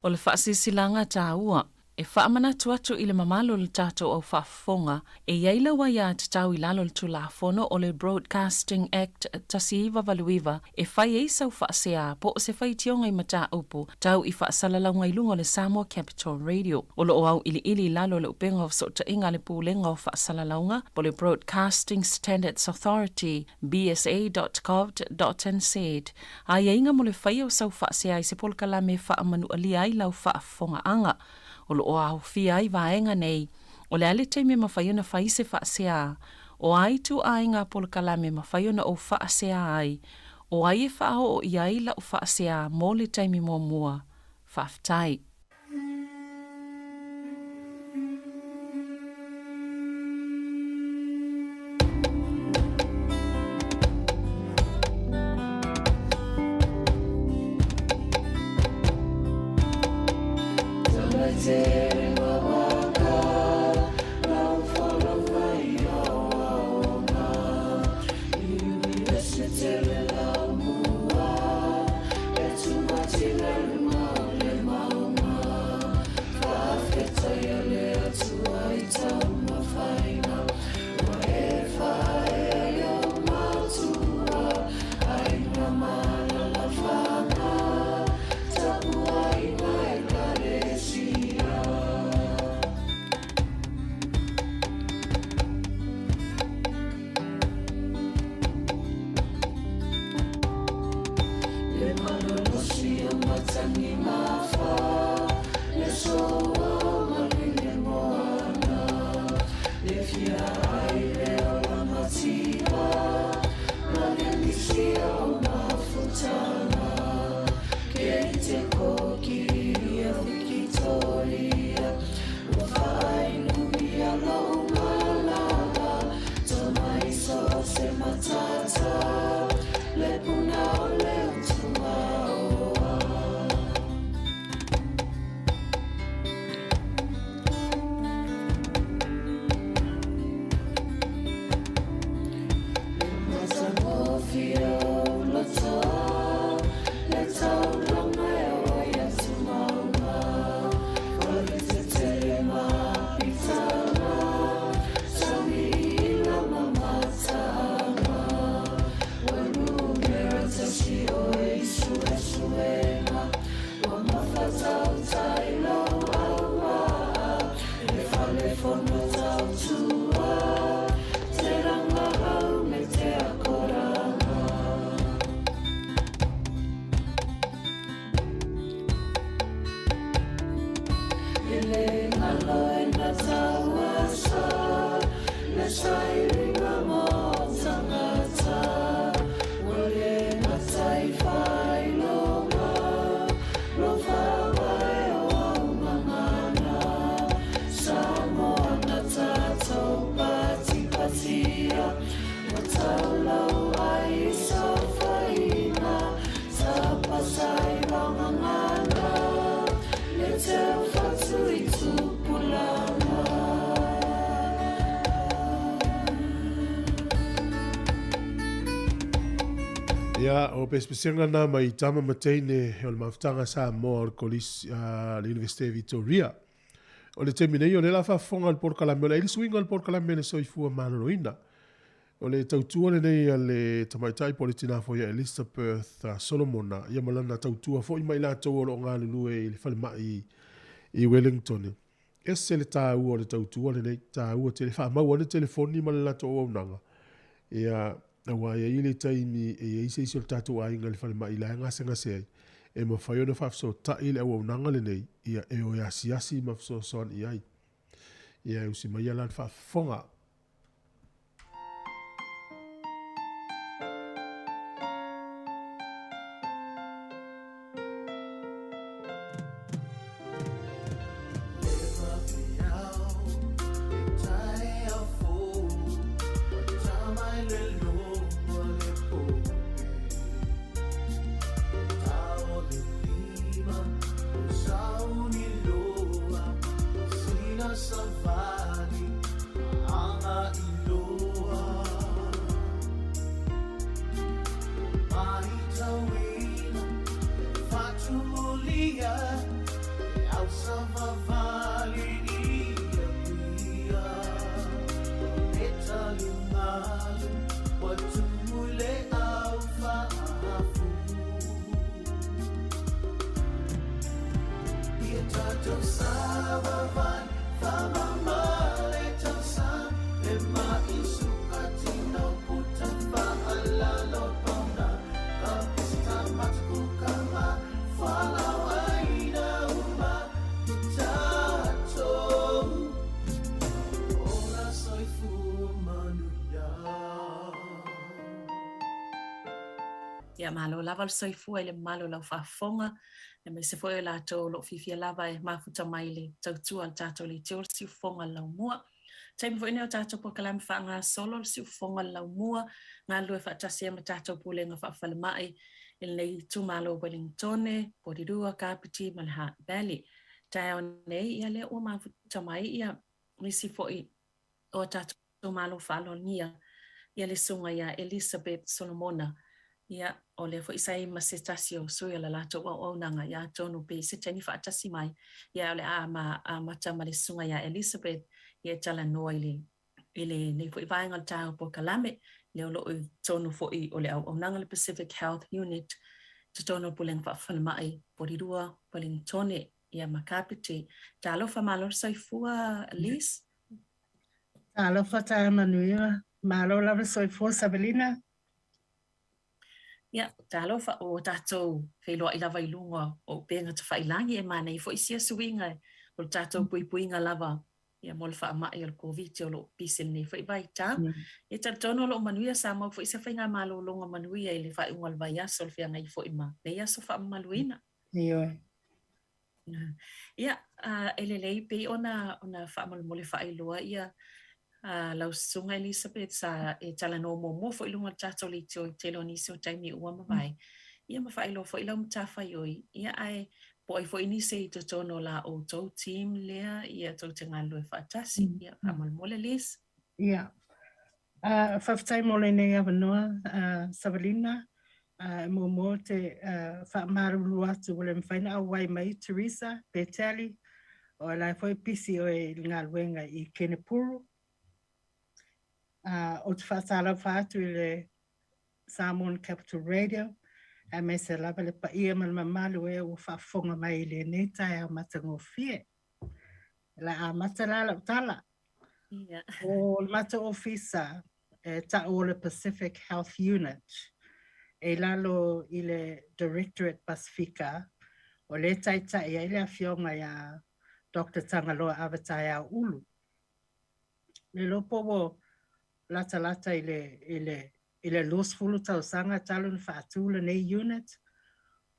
O le whaasisilanga tāua, e whaamana tuatu i le mamalo le tātou au whaafonga, e iaila wa ia te tau i lalo le tulafono o le Broadcasting Act tasiiwa valuiwa, e whai eisa u whaasea po o se whai tionga i mata upu, tau i whaasalalau i lunga le Samoa Capital Radio. O lo o au ili lalo le upenga o sota inga le pūlenga o whaasalaunga, po le Broadcasting Standards Authority, bsa.gov.nz. A inga mo le whai o sau whaasea i se polkala me whaamanu alia i lau whaafonga anga. O lo o au fia i vaenga nei, o le ale te me mawhaiona whai se whaasea, o ai tu ainga polkala me mawhaiona o whaasea ai, o ai e whao o iai la o whaasea mō le taimi mō mua, whaftai. Ia, o pespesianga na mai tama mateine o le mafutanga Samoa o le kolisi le Universite Victoria. O le teminei o le la whafonga al porkalame, o le ilisuinga al porkalame le soifua manoroina. O le tautua le nei a le tamaitai politina fo ia Elizabeth Solomona, ia malana tautua fo i mai lātou o lo ngā lulue i le whalemai i Wellington. Ese le tāua o le tautua le nei tāua te le whaamau ane telefoni ma le lātou o nanga. Ia, awa ia ile taimi e ise isi o tātou ainga le whalemai i la ngase ngase ai. E ma whaiona whafso ta ile au au nanga le nei, ia e o ia siasi ma whafso son i ai. Ia usi mai ala whafonga. Safari, Ia malo lava le soifua i le malo lau whaafonga. E me se foi la tō lo fifia lava e mafuta mai le tautua al tātou le teo le siufonga lau mua. Taimi foi neo tātou po kalami wha ngā solo le siufonga lau mua. Ngā lue whaatasi e ma tātou pule ngā whaafale mai. I nei tu malo Wellingtone, Porirua, Kapiti, Malhat Valley. Tai o nei ia le o mafuta mai ia nisi foi o tātou malo whaalonia. Ia le sunga ia Elizabeth Solomona. Ia o le fo isai masitasi o sui la lato o nanga ia tonu pe se tani fa tasi mai ia le a mata ma le sunga ia Elizabeth ia tala no ile ne fo vai ngal ta po kalame le lo tonu fo i o le o nanga le Pacific Health Unit to tonu puleng fa fa mai Porirua Wellingtone ia Makapiti talo fa malo sai fua Liz talo fa ta manuia malo la sai fua Sabelina. Ia, talo fa o tātou wheloa I lava I lunga o pēnga ta whailangi e mana I fo isia suinga o tātou puipuinga lava ia mo le wha mai o le COVID o lo pisil nei fo I vai tā. E tātono lo manuia sa mau fo isia whainga malo longa manuia I le wha ungal vai aso le whianga I fo ima. Nei aso wha maluina. Ia. Ia, ele lei pe ona wha malu wha iloa ia lau sunga Elizabeth sa e tala no mo fo ilunga tato li tio telo ni so taimi ua mawai. Ia mawhai lo fo ilau mtafa yoi. Ia ai po ai fo inise I totono la o tau team lea ia tau te ngā lue whaatasi. Ia amal mole Liz. Ia. Whaftai mole nei awanoa Savalina. Mo te whaamaru atu wale mwhaina au wai mai Teresa Beteli. O lai fo pisi o e ngā luenga I Kenepuru. O te whaatala whaatu I le Samoan Capital Radio. A me se lava le paia ma malu e o whaafonga mai le netai a matango fie. La a matalala utala. O mata ofisa ta o le Pacific Health Unit. E lalo I le Directorate Pacifica. O le taita I le afionga ya Dr. Tangaloa Avatai a Ulu. Le lopo wo lata ile los fulu tau sanga talu na whaatu le nei unit.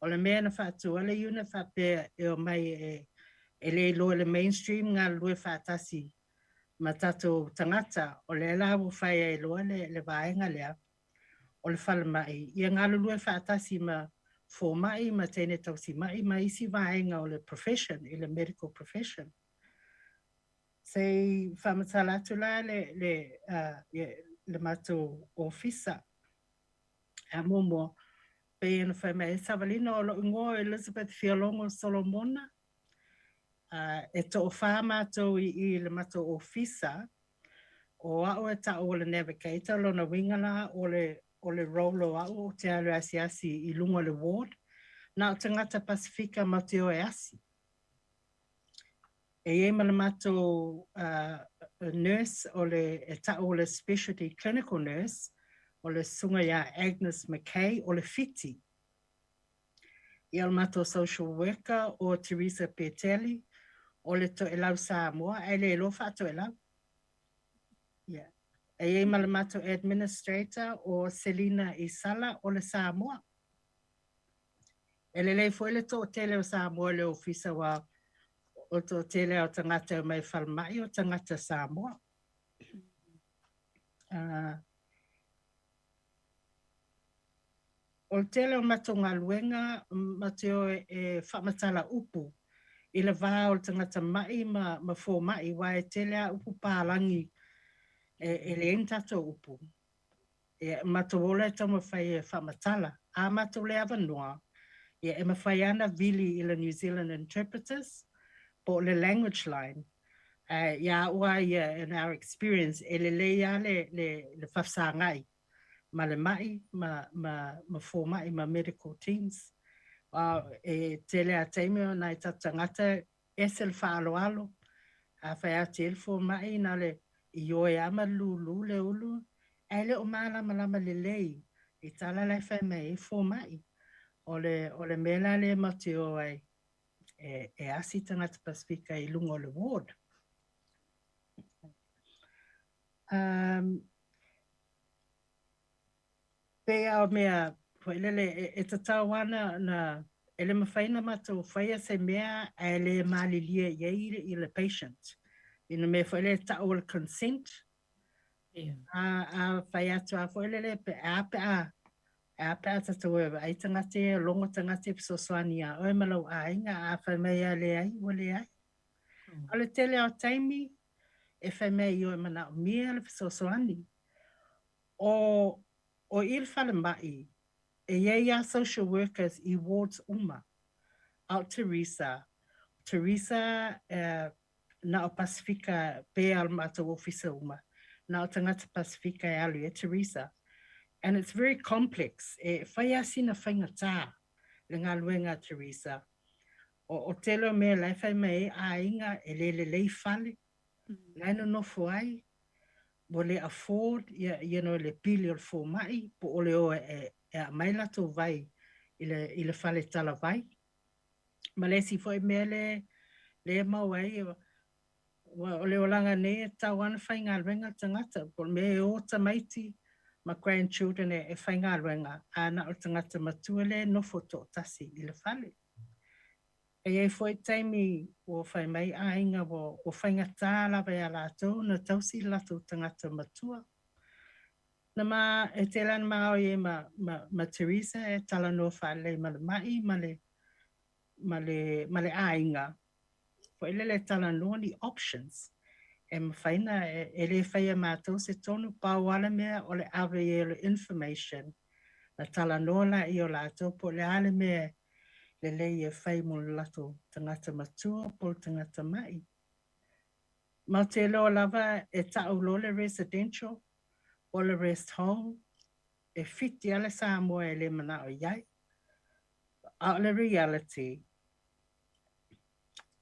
O le mea na whaatu le unit whape e o mai e le lo le mainstream ngā lue whaatasi ma tato tangata. O le la wo whai e loa le vaenga lea. O le whala mai. Ia ngā lue whaatasi ma fō mai ma tēne tausi mai ma isi vaenga o le profession, I le medical profession. Sei whamatala atu la le mato ofisa. A momo pe ena whai mai Savalina o lo ingo Elizabeth Fialongo Solomona. E to o wha mato I le mato ofisa. O au e ta o le navigator lo na wingala o le rolo au o te alu asi I lunga le ward. Na o tangata Pasifika ma te o e asi. E ma le mato nurse o le o le specialty clinical nurse o le sunga ia Agnes McKay o le fiti. Ia le mato social worker o Teresa Peteli o le to elau Samoa e le lofa to elau. Yeah. E ma le mato administrator o Selina Isala o le Samoa. E le foi le to tele o Samoa le ofisa wa o to tele o tangata mai whalmai o tangata Samoa. O tele o matonga luenga mateo e whamatala upu. I le vā o tangata mai ma fō mai wa e tele a upu pālangi e le entato upu. E matowola e tamo whai e whamatala. A matole avanoa. E mawhai ana vili I le New Zealand interpreters. po le language line. Ya ua in our experience, ele le ya le whafsangai. Ma le mai, ma fō mai, ma medical teams. E tele a teime o nai tatangata esel whaaloalo. A whai a tele fō mai na le I oe ama lulu le ulu. Ele o malama lama le lei. I tala lai whai mai fō mai. O le mela le mati o ai. E asi tangata Pasifika I lungo le ward. Pea o mea, poelele, e tatawana na ele mawhaina mato whaia se mea a ele malilia i le patient. Ina me whaile ta o le consent. A whai atu a whailele pe a tatawa ai tangate, longo tangate piso soani a oe malau a inga a whai mea le ai, wale ai. Ale tele o taimi, e whai mea I oe mana o mea le piso soani. O il whale mai, e ia social workers I wards uma, au Teresa. Teresa na o Pasifika pe al mata ofisa uma, na o tangata Pasifika e alu e Teresa. And it's very complex. E whai asina whainga tā, le ngā luenga Teresa. O telo mea lai whai mei a inga e le lei whale, laino no fuai, le afford le pili o fo mai po ole o e mai lato vai ile fale tala vai ma le si foi mele le mawai ole olanga ne tawan fainga renga tangata po me o tamaiti ma grandchildren e fainga renga ana o tangata matuele no foto tasi ile fale e foi taimi o fai mai ainga o fainga tala vai ala to na tausi lato tangata matua na ma e te lan ma o ye ma Teresa e tala no fale ma le mai ma le ainga po ele le tala no ni options e ma faina e le faia ma to se tonu pa wala mea o le ave e le information na tala no la I o la to po le ale mea le lei e fai mo lato tangata matua po tangata mai. Ma te lo lava e tau lo le residential o le rest home e fiti ale Samoa e le mana o iai. A le reality,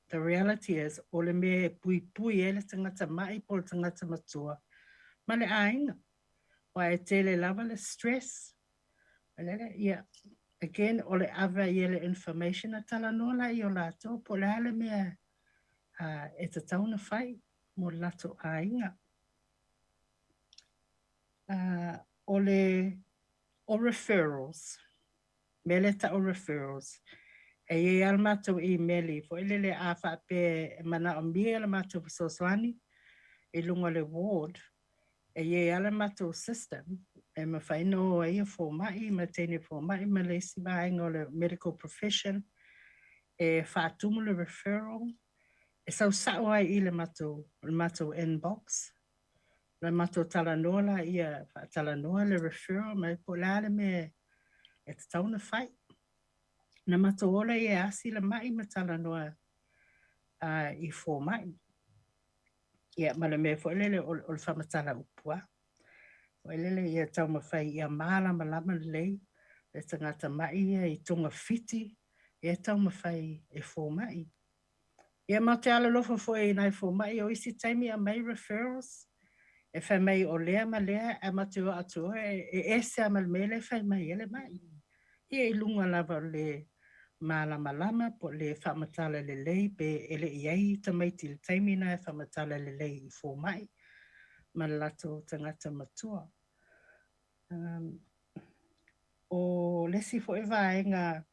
the reality is o le me pui e le tangata mai po tangata matua. Ma le ainga, wa e te le lava le stress. Yeah. Again, o le ava I le information a tala nola I o lato, po le ale mea e te tauna whai mo lato a inga. O referrals, mele ta o referrals, e al mato I meli, fo ele a wha pe mana o mia le mato soswani, e lunga le ward, e ala mato system, e ma whaino e fo mai, ma tene fo mai, ma le si vaenga o le medical profession, e whaatumu le referral, e sau sao ai I le mato inbox, le mato talanoa ia talanoa le referral, ma po lale me e te tauna whai. Na mato ola e asi le mai ma talanoa I fo mai. Ia, ma le me fo lele o le whamatala upua. Lele ia tau mawhai ia maala malama lei, le tangata mai I tunga fiti, ia tau mawhai e fō mai. Ia ma te ala lofa fo e nai fō mai, o isi taimi a mai referrals, e whai mai o lea ma lea, a matua atua, e ese a malmele whai mai ele mai. Ia I lunga lava le malama lama, po le whamatala le lei, pe ele iai tamaiti le taimi na e whamatala le lei I fō mai. Ma lato tangata matua. O lesi fo e vaenga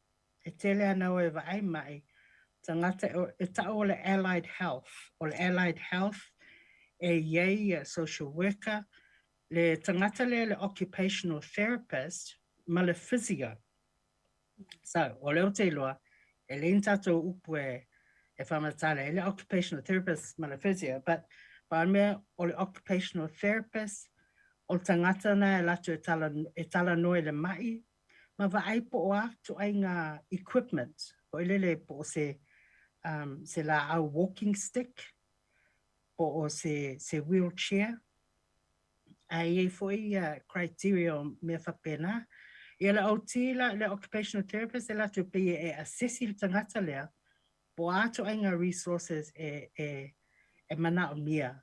e tele ana o e vae mai, tangata e tau o le allied health. O le allied health e iei social worker, le tangata le occupational therapist, ma le physio. So, o leo te loa, e le intato upu e whamatala, e le occupational therapist, ma le physio, but mea o le occupational therapist, o tangata na e lato e tala noe le mai, ma va ai po oa tu ai ngā equipment, o lele po se se la au walking stick o se wheelchair. Ai foi criteria o me whapena. Ia la au tila le occupational therapist e la tu pe e assessi le tangata lea po ato ainga resources e mana o mia.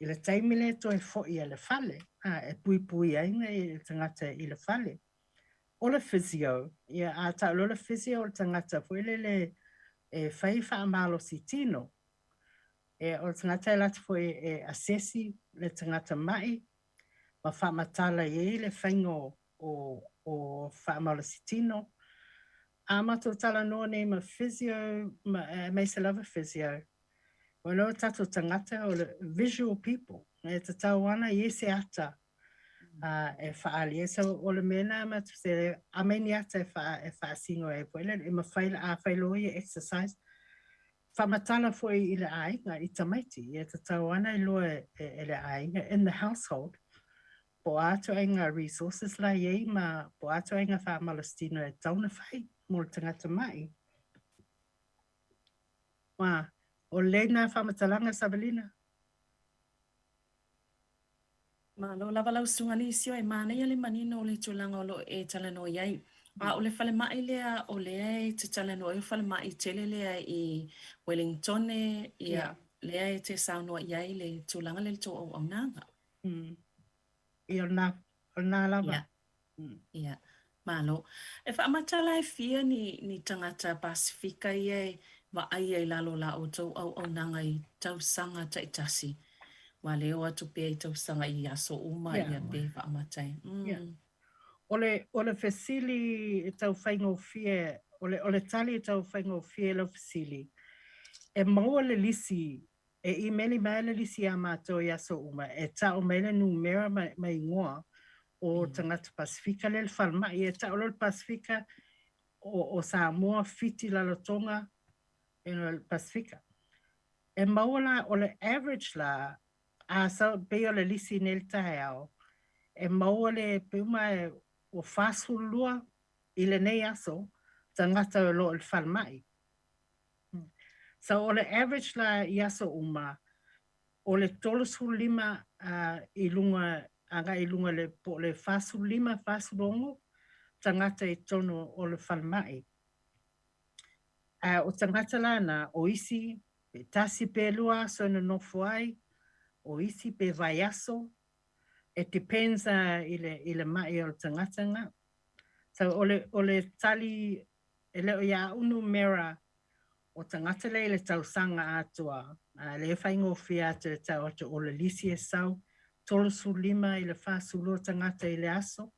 I le taimi le to e fo i le fale, e pui ainga i le tangata i le fale. O le physio, ia a ta lo le physio o le tangata fo le e fai wha amalo si tino. E o le tangata e lati fo e assessi le tangata mai, ma wha matala i le whaingo o wha amalo si tino. A mato tala noa nei ma physio, mai se lava physio. O lo tato tangata o le visual people. E te tau ana i se ata e whaali. E so o le mena ma tu se ameni ata e whaasingo e poele. E ma whaila a whailo i exercise. Whamatala foi i le ainga i tamaiti. E te tau ana i loa e le ainga in the household. Po ato ainga resources la iei ma po ato ainga wha malastino e tauna whai. Mo tangata mai. Wa, o leina whamatalanga Sabalina. Ma lo lava lau sunga lisio e mana ia le manino o le tulanga o lo e talano iai. A o le whale mai lea o lea e te talano e whale mai tele lea i Wellington ia lea e te saunua iai le tulanga le to o nanga. I o na lava. Ia. Malo. E whaamatala e fia ni tangata Pasifika iai wa ai ai lalo la o tau au nanga i tau sanga taitasi. Wa leo atu pia i tau sanga i aso uma ia pe whaamatai. O le fesili e tau whaingo fie, o le tali e tau whaingo fie lo fesili. E maua le lisi, e i meni mai le lisi a mātou i aso uma, e tau mele numera mai ngoa o tangata Pasifika le whalma, e tau lo Pasifika o Samoa fiti lalotonga e no Pasifika. E maua la, o le average la, a sa pe o le lisi nel tae au, e maua le peuma o whasulua i le nei aso, tangata o lo il whalmai. So o le average la i aso uma, o le tolosulima i lunga, anga i lunga le po le whasulima, whasulongo, tangata i tono o le whalmai. O tangata lana, o isi, pe tasi pe lua so na nofu ai, o isi pe vai aso, it depends i le mai o tangata nga. So o le tali, e leo ia unu mera o tangata le tausanga atua, le whaingo fia te tau atu o le lisi e sau, tolosu lima i le whasulo tangata i le aso.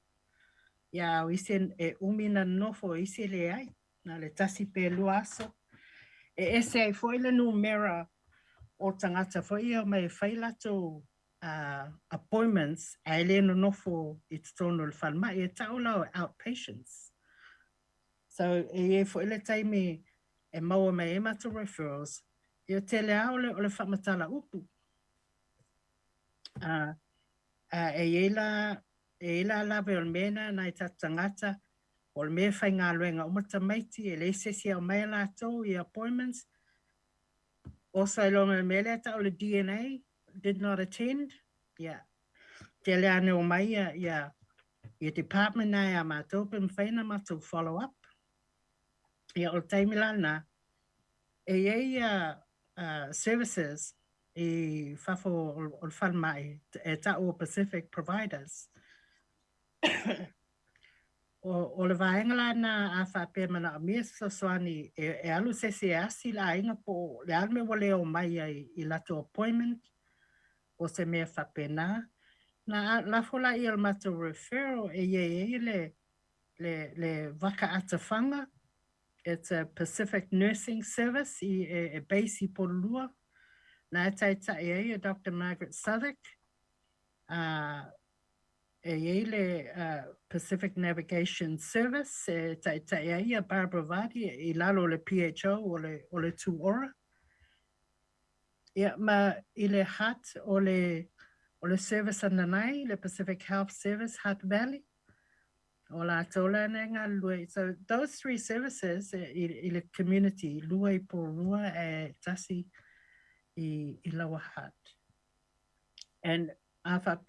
Ia o isi e umina nofo isi le ai, na le tasi pe lua aso. E ese ai foi le numera o tangata foi ia mai whailato appointments a ele no nofo i tono le whalma e tau lau outpatients. So e foi le taimi e maua mai e mata referrals i o tele au le o le whamatala upu. E ela lawe o le mena na i tangata o le mea whai ngā luenga umata maiti e le sesi au mai la tau i appointments. Also along le mele ta o le DNA did not attend. Yeah. Te le ane o mai ia department na ia mātou pe mwhaina mātou follow up. Ia o taimila na e ia services i whafo o le whalmai e ta o Pacific providers. O le vaengala na a whape mana a mea soani e alu sesi e asi la inga po le alme wale o mai i lato appointment o se mea whape na la fola i al mato referral e le waka atawhanga. It's a Pacific Nursing Service e base i Polua. Na taita e Dr. Margaret Southwick. Le Pacific Navigation Service, taita e Barbara Vardy, i lalo le PHO o le tuora. Ia ma i le hat o le service ananai, le Pacific Health Service, Hutt Valley. Ola tola na ngā lua. So those 3 services i le community, lua I porua e tasi I Lower Hutt. And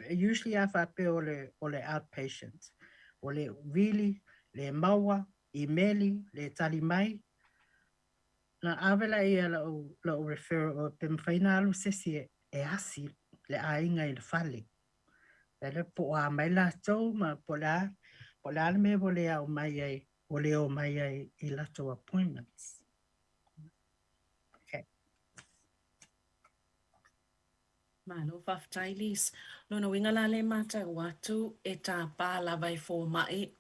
usually I whape o le outpatient. O le really, le maua, I meli, le tali mai. Na awela ia la o refer o pimwhaina alu sesi e asi le ainga I le whale. Ele po a mai la tau ma po la me o le au mai ai, o le o mai ai I lato appointments. Okay. Malo whafitailis. Lona winga la le mata watu e tā pā lava I fō mai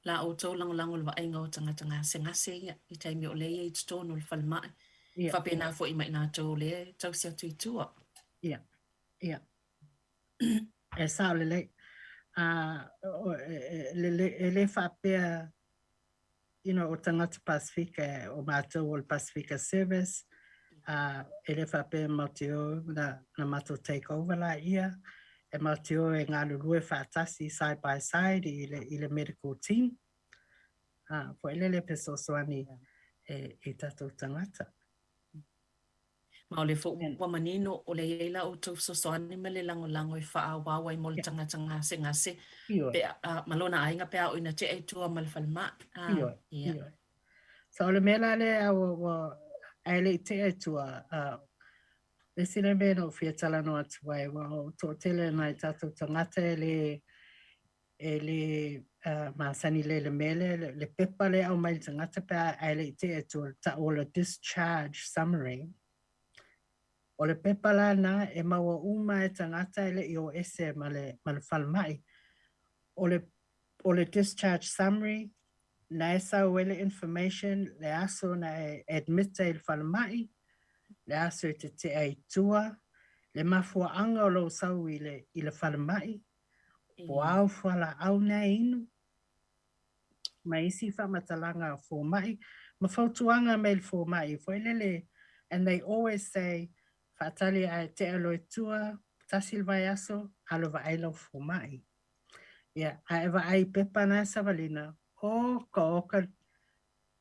la o tau langolango le waenga o tangata ngase I taimi o le I tōnu le whalmai. Whapena fo I mai nā tau le tau sia tui tua. Yeah. E sao le le whapea, o tangata Pasifika o mātou o le Pasifika Service, e le whapea Mautio na mātou take over la ia, e Mautio e ngā lulue whaatasi side by side I le medical team. Po ele le peso soani e tatou tangata. Ma o le fo wamanino o le eila o tau sosoani me le lango I wha wawa I mo le tangata ngase. Pe malona ainga pe o ina te e tua ma le whalma. Iyo. So o le mela le o aile te e tua, le sile me no fia tala no atu wai, o tō tele nai tatou tangata e le masani le mele, le pepa le au mai tangata pe aile te e tua ta o le discharge summary. O le pepa la na e maua uma e tangata ele I o ese ma le whalmai. O le discharge summary, na e sau ele information, le aso na e admita I le whalmai, le aso te te ai tua, le mafua anga o lo sau I le whalmai, po au whala au na inu, ma isi whamatalanga o fōmai, ma whautuanga me le fōmai, fōilele, and they always say, whaatali ai te aloe tua, tasilwai aso, alova ailo fōmai. Yeah, a ewa ai pepa na savalina, oka,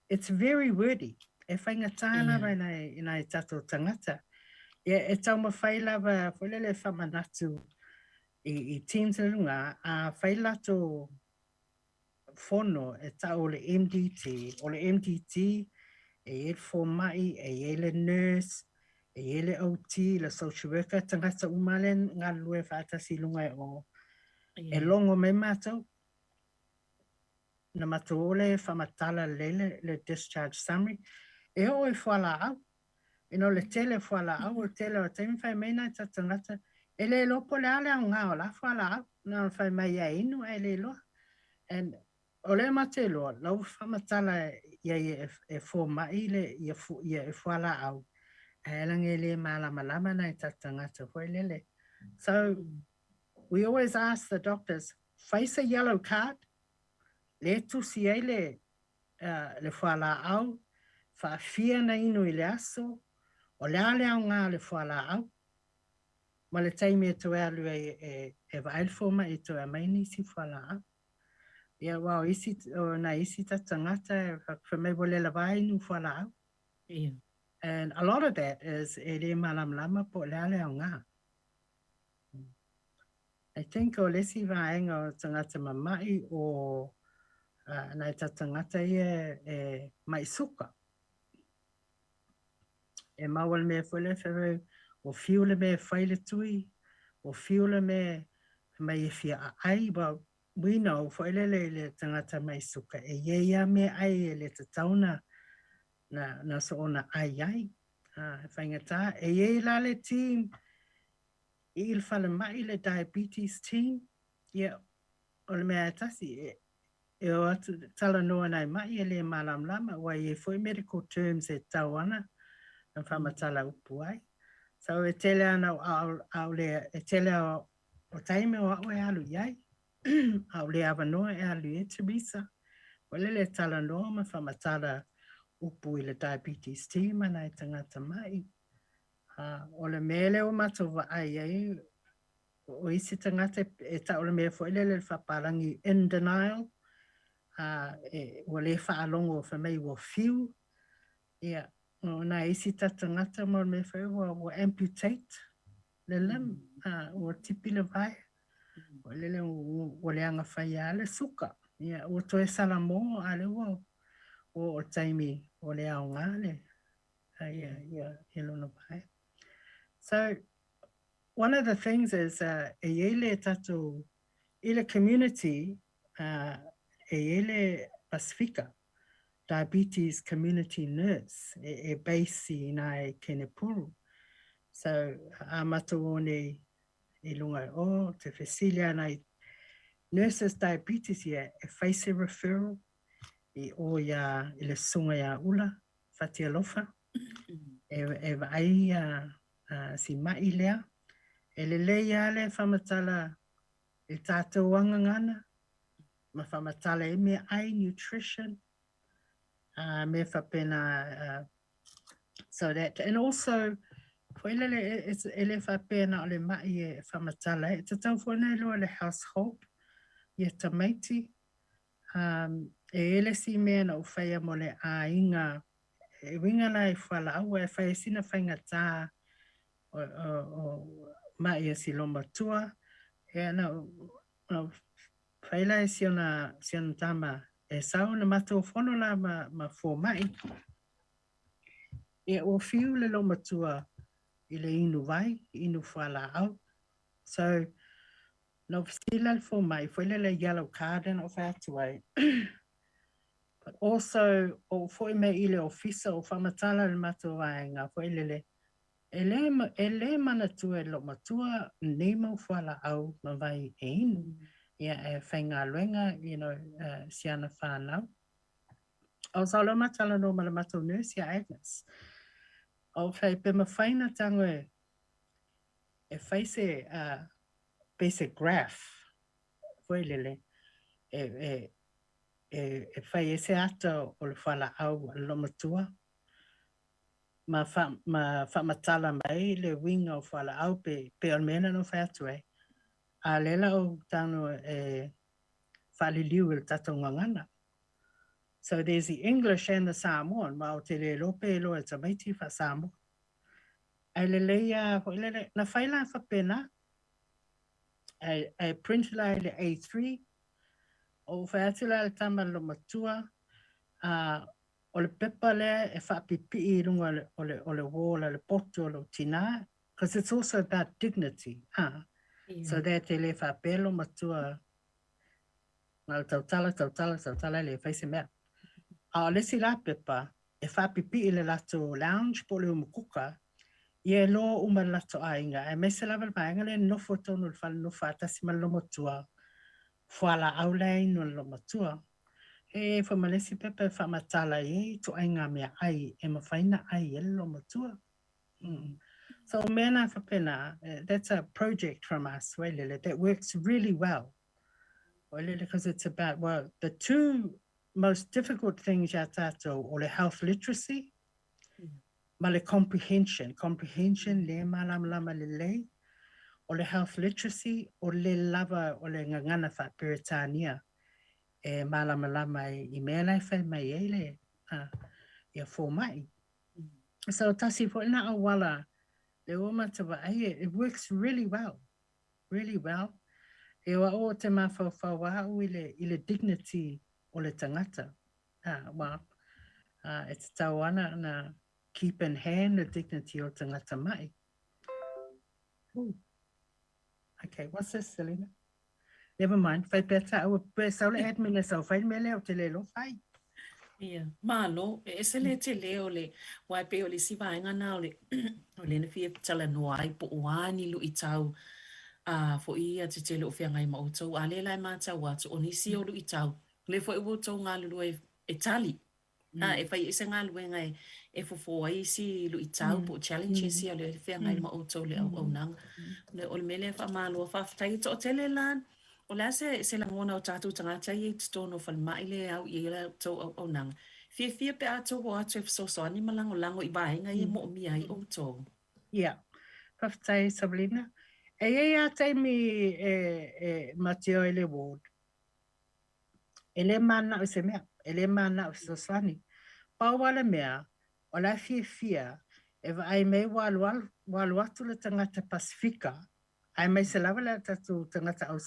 it's very wordy. E whainga tāna vai nai tato tangata. Yeah, e tau ma whailawa, whailele whamanatu I teams runga, a whailato whono e tau le MDT, o le MDT, e fōmai, e le nurse, e le OT, le social worker, tangata umalen, ngā lue whaatasi lunga o e longo me mātou. Na mātou ole whamatala lele, le discharge summary. E o e whala au. Le tele whala au, o tele o teimi whai meina ta tangata. E le lopo le ale au ngā o la whala au. Nā whai mai a inu e le loa. And o le mate loa, lau whamatala ia e fōmai le ia e whala au. Alange le malama nei tatangata hoi lele. So we always ask the doctors, face a yellow card, le tusi e le whala au, whaafia na inu I le aso, o le ale au ngā le whala au. Ma le taimi e tue alu e vailfoma e tue mai nisi whala au. Ia wao na isi tatangata, whamei wole la vai inu whala au. Yeah. And a lot of that is e le malamlama po le ale au ngā. I think o lesi vaenga o tangata mamai o nai tatangata e mai suka. E mawal me whele whewe o whiule me whaile tui, o whiule me mai e whia a ai, but we know whaile le tangata mai suka. E ia me ai e le tatauna na so ona ai. Whaingata, e ie la le team, I il whale mai le diabetes team, ia, o le mea tasi, e o atu tala noa nai mai e le malamlama, wai e foi medical terms e tau ana, na whamatala upu ai. So e tele ana au le, e tele o taime o au e alu iai, au le awanoa e alu e Teresa, wale le tala noa ma whamatala upu I le diabetes team ana I tangata mai. O le mele o matova ai o isi tangata e ta o le mea fo ele le whaparangi in denial. ua le whaalongo wha mai ua fiu. Ia, na isi tatangata mo me whai ua amputate le lim, ua tipi le vai. Ua lele ua leanga whai a le suka. Ia, ua toe salamo a le ua o taimi o le ao ngale. Ia, lona vai. So, one of the things is ele tato ile community ele Pacifica diabetes community nurse base nai Kenepuru. So amatone ilunga te Cecilia nai nurses diabetes ia face referral o ia ile sunga ia ula fatialofa vai si mai lea ele leia le whamatala e tātou angangana, ma whamatala e mea ai nutrition, me whapena, so that, and also, ko ele whapena o le mai e whamatala, e tatau whona loa le household, i e tamaiti, e ele si mea na uwhaia mo le a inga, e winga na e whala au, e whaia sina whainga tā, o mai e si loma tua, e na whaila e siona tama e sau na mato whono la ma fō mai. E o fiu le lo matua i le inu vai, inu whala au. So, no stila le fō mai, whaila le yellow card and o whātu ai. But also, o fōi me i le ofisa o whamatala le mato vaenga, whaila le ele mana tua lo matua nemo whala au ma vai e inu. Ia e whainga luenga, siana whanau. O saulo matala no malamato nurse ia Agnes. O whai pe ma whaina tango e whaise basic graph. Whailele. E whai ese ato o le whala au lo matua. Ma whamatala mai le winga o whala au pe o mena no whaiatu e. A lela o tano whaliliu il tato ngangana. So there's the English and the Samoan. Ma o te le lope lo e tamaiti wha Samoa. Ai le leia, na whaila whapena, ai print la le A3, o whaatila le tama lo matua, o le pepa le e whapipi I runga o le wola, le poto, o le tina, because it's also about dignity. So that te le whapelo matua, ngā tautala le whaise mea. A le si la pepa, e whapipi I le lato lounge po le umukuka, Ie lo uma lato ainga, e me se lava maenga le nofo tonu le whala nofa atasi ma lo matua, whala aulei no lo matua. E wha malesi pepe wha matala e, to ainga mea ai, e mawhaina ai e lo matua. So mena whapena, that's a project from us, Wailele, that works really well. Wailele, because it's about, well, the two most difficult things ya tato, o le health literacy, ma le comprehension le malama le o le health literacy o le lava o le ngangana wha Peritania e malama I mea lai whai mai e le ia fō mai. So tasi fo ina awala le o matawa ai it works really well. E wa o te mawhau wahau I le dignity o le tangata. It's tawana na keep in hand the dignity o tangata mai. Okay, what's this, Selena? Never mind. Whai peta au saule admin e sau whai mele o te lelo whai. Ia, malo, e se le te leo le wai pe o le siwa ingana o le na fia tala noai po oani lu I tau fo ia te te leo fia ngai ma o tau a le lai mata watu o nisi o lu I tau le fo iwo tau ngā lulu e tali e whai isa ngā lue ngai e fofo ai si lu I tau po challenge si a le fia ngai ma o tau le au nang le o le mele wha malo wha whai to o tele lan o la se la ngona o tātou tangata I te tono whal mai le au I la tau au nang. Fia pe ato o atu e whasoani malango lango I vaenga I mo mi ai o tau. Yeah, whaftai Sabrina. E a taimi Mateo ele ward. ele mana o se mea, ele mana o se sosani. Pawala mea, o la fia, e wa ai mei walu atu le tangata Pasifika, ai mei se lava le tatu tangata au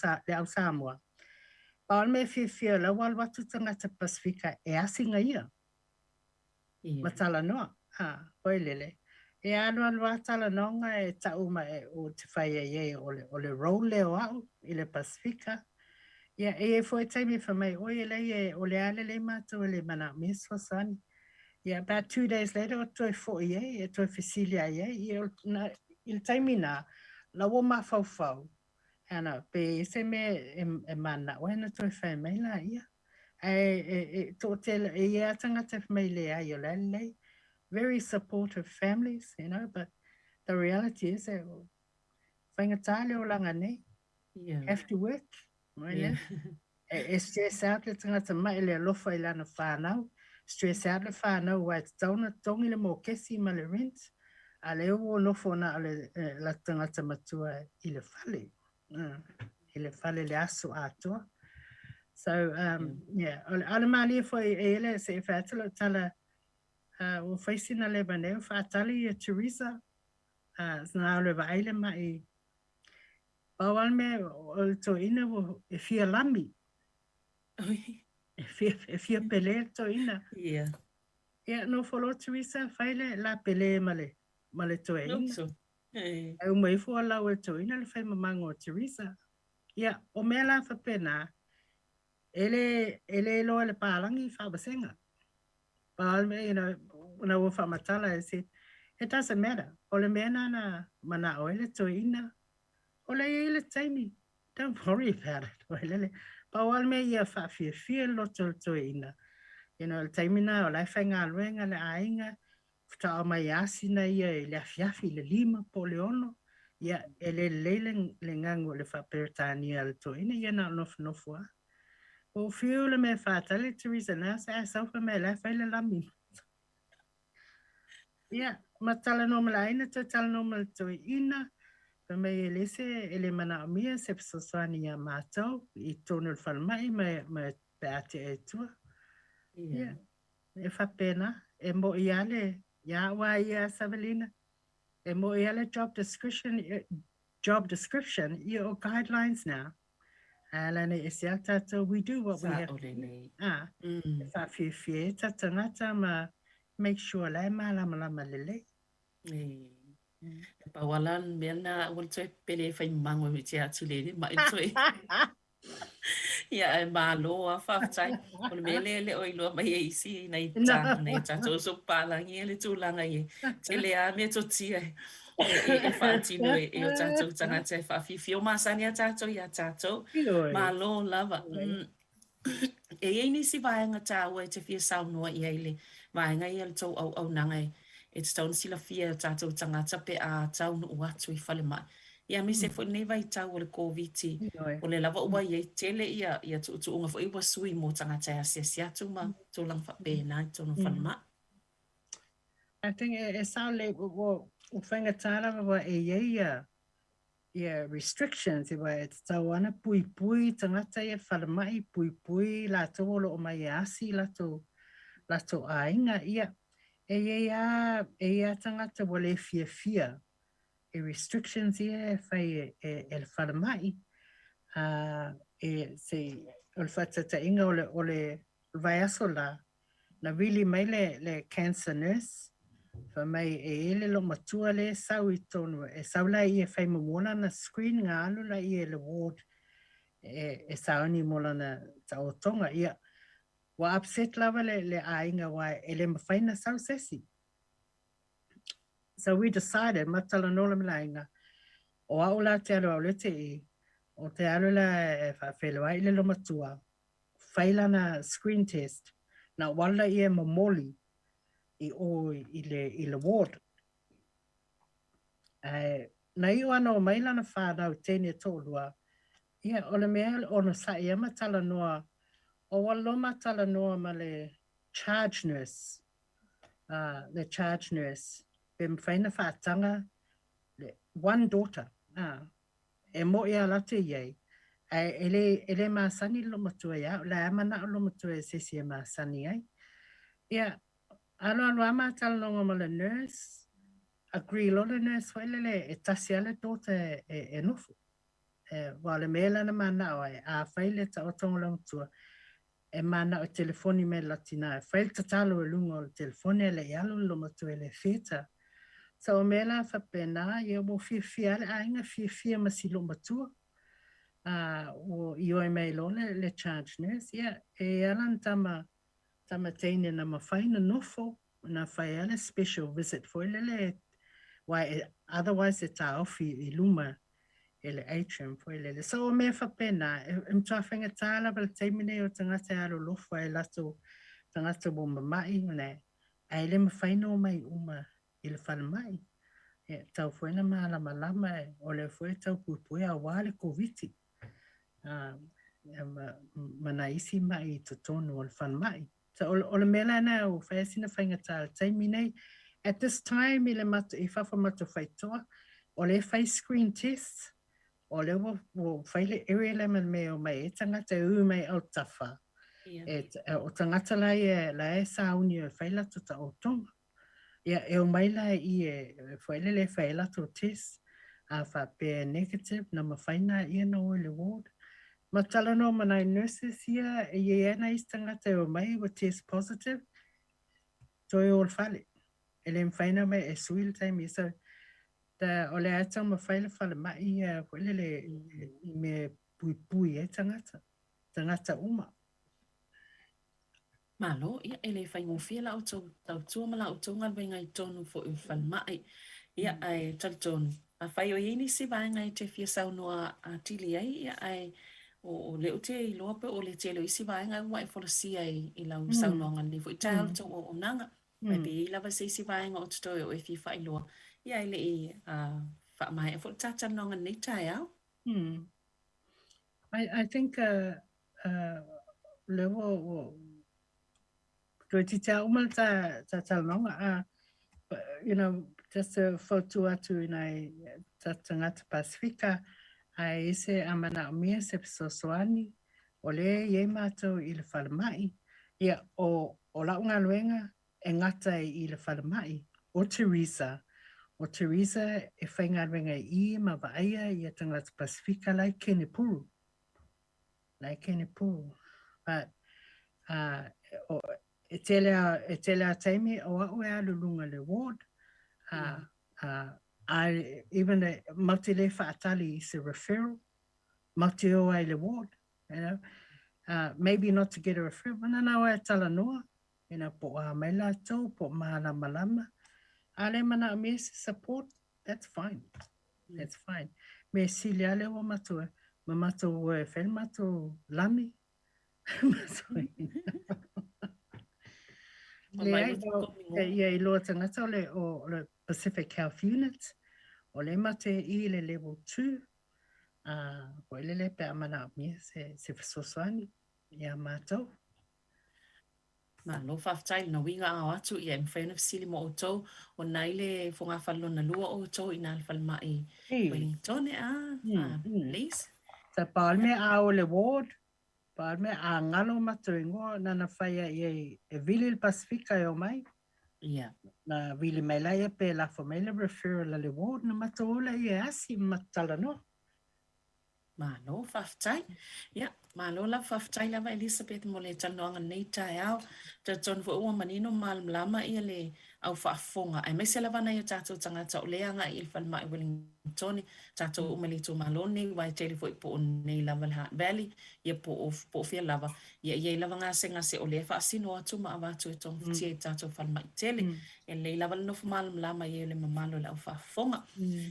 Samoa. Pawala mea fia, la walu atu tangata Pasifika e asinga ia. Matala noa, hoi lele. E alu atala nonga e tauma e o te whaia ye o le role o au i le Pasifika. Ia e foi taimi for mai o le e o le ale le mātou le mana mes wasani. Yeah, about 2 days later, o toi fo ye, e toi fisilia ye, il taimi na, la wo ma fau. Ana, pe se me e mana, o ena toi whai mai la ia. To te e atanga te mai le ai o le. Very supportive families, you know, but the reality is that whaingatale o langa nei, have to work. Yeah. E stress out le tangata mai le alofa i lana whanau, stress out le whanau wa te tauna tongi le mo kesi ma le rent, a le o nofo na le la tangata matua i le whale, i le whale le aso atua. So, yeah, ala mali fo e ele se e whatalo tala o whaisina le baneo, whatali e Teresa, sna le vaile mai, bawal me o to ina e fia lambi, e fia pele to ina. Yeah. Yeah, no follow Teresa faile la pele male to ina. So. Hey. Au mai fo la o to ina le fai mamango Teresa. Yeah, o me la fa pena. Ele lo le palangi fa basenga. But you know, when I was from Matala, I said, it doesn't matter. Ole mena na mana oile to ina. Ole ele taimi. Don't worry about it. Ole pa wal me ia fa fia lo to ina. You know, taimi na ole fenga luenga le ainga. Fta o mai asina ia le afiafi le lima po le ono. Ia ele le ngango le fa pertania le to ina ia na nofua. O fio le me fa tale Teresa na sa fa me la fa le lami. Yeah, matala no malaina to tala no mal to ina. Pa me elese ele mana mia se sosani ya mato I tonu falmai me beate e tua. Yeah. E fa pena e mo iale ya wa ya Savelina. E mo iale job description your guidelines now. Alana isiata to we do what we have to do. Fa fie tatangata ma make sure la malama lele. Pawalan mena wal toi pele fai mango mi tia tule ma toi. Ya e malo a fa tai. Ol mele le oi lo mai isi nei ta nei ta to so pala ngi le tu langa ye. Tele a me to tia. E fa tino e o tato tanga te fa fi o masani a tato ya tato. Malo lava. E ni si vaenga tawa te fia saunua I ele. Vaenga I el tau au nangai. E te taun sila fia tātou tangata pe a tau no uatu I whale mai. Ia mi se fo nei vai tau o le COVID. O le lava ua I tele ia tu unga fo I wa sui mo tangata a sia tu ma tu lang fa pēnā I tonu whale mai. I think e sao le o whainga tāna wa ia restrictions I e tau ana pui tangata ia whale mai pui la tō o mai asi la tō ainga ia. E tangata wale fia. E restrictions ia fai el whalamai. E se o le whatata inga o le vaiaso la na really mai le cancer nurse. Fa mai e ele lo matua le sau I tonu. E sau la ia fai mamona na screen ngā anu la ia le ward. E sau ni mola na tau tonga ia. Wa upset lava le ainga wa ele mawhaina sau sesi. So we decided, matala nola malainga, o au la te alo au le te o te alo la whawhelua I le lo matua, whaila na screen test, na wala I mamoli I le ward. Na I ana o maila na whanau tēne tōlua, ia o le mea o na sa ia matala noa, o walo matala noa ma le charge nurse, Be mwhaina whaatanga, one daughter, e mo ia late iei, ele masani lo matua ya la mana lo matua se masani ai ya alo ama tal no ngoma nurse agree lo le nurse le etasiale tote enofu wale mela na mana ai a faile ta otongo lo matua e mana o telefoni me latina faile ta talo lungo o telefoni le yalo lo matua le feta so mela fa pena ye mo fia a inga fia masilo matua o io mai le charge nurse alan tama teine na mafaina nofo na faia special visit for le why otherwise it's off I luma ele atrium for le so me fa pena traffic tala bal teimine o tangata alo lofa lato tangata bomba mai ne ai le mafaina o mai uma il fal mai tau foi na malama o le foi tau pupui a wale covid manaisi mai to tonu o le fan mai. So o le mela na o whaesina whaingata taimi nei. At this time, I le matu I whawha matu whaitoa, o le whai screen test, o le wo whaile area lemon me o mai e tangata u mai au tawha. O tangata lai sauni o whaila tuta o tonga. Ia e o mai lai I e whaile le whaila to test, a whape negative na mawhaina I no le ward. Ma tala no manai nurses here, e ana istangata o mai wa test positive, toi o fale. Ele mfaina me e suil time isa, ta ole ata ma faile fale mai wale le me pui e tangata uma. Malo, ia ele fai ngofia la auto tau ma la auto ngal benga I tonu fo I fal mai. Ia ai tal tonu. A fai o yini si ba ngai te fia sau noa a tili ai ia ai o le te I loa pe o le te lo isi ba ngai wai fo si ai I lau sau noa ngal ni fo I tal to o nanga. Mai pe I lava se si ba ngai o to o e fi fai loa. Ia ele I fa mai fo tata no ngal ni tai au. I think level go ti ta umal ta longa you know just a photo atu nai tangata Pasifika ai se amana mia se sosoani ole ye mato I le falmai ia o la unga luenga e ngata I le falmai o Teresa e whainga luenga I ma vaia ia tangata Pasifika lai kene puru but e tele a taimi o au e alulunga le ward even a multi le whaatali is a referral multi o ai le ward you know maybe not to get a referral but na o e tala noa you know po a mai la tau po mahala malama ale mana me support that's fine me sili ale o matua ma matua e when matua lami I loa tangata o le Pacific Health Unit, o le mate I le level 2, o le pe amana mia se fasosani, ia mātou. Ma lo whaftai na winga a atu I am whaina fisili mo o tau, o nai le whonga whalona lua o tau I nā whalmai Wellington please. Sa palme a o le ward, palme a ngalo matu ingoa nana whaia I e Vili Pasifika o mai. Na Vili mai lai pe la famela referral le ward na matu ola I asi matala no. Ma lo whaftai. Ma lo la whaftai lava Elizabeth mo le tanoanga nei tai au. Ta ton fo ua manino malam lama I le au whaafonga. Ai mese lava nei o tātou tangata o leanga I whalmai Wellington. Tātou umalitu maloni, wai tele fo I po nei lava le Heart Valley. Ia po fia lava. Ia lava ngase o le whaasino atu ma avatu e tong fitia tātou whalmai tele. E le lava le nofu malam lama ia le mamalo le au whaafonga.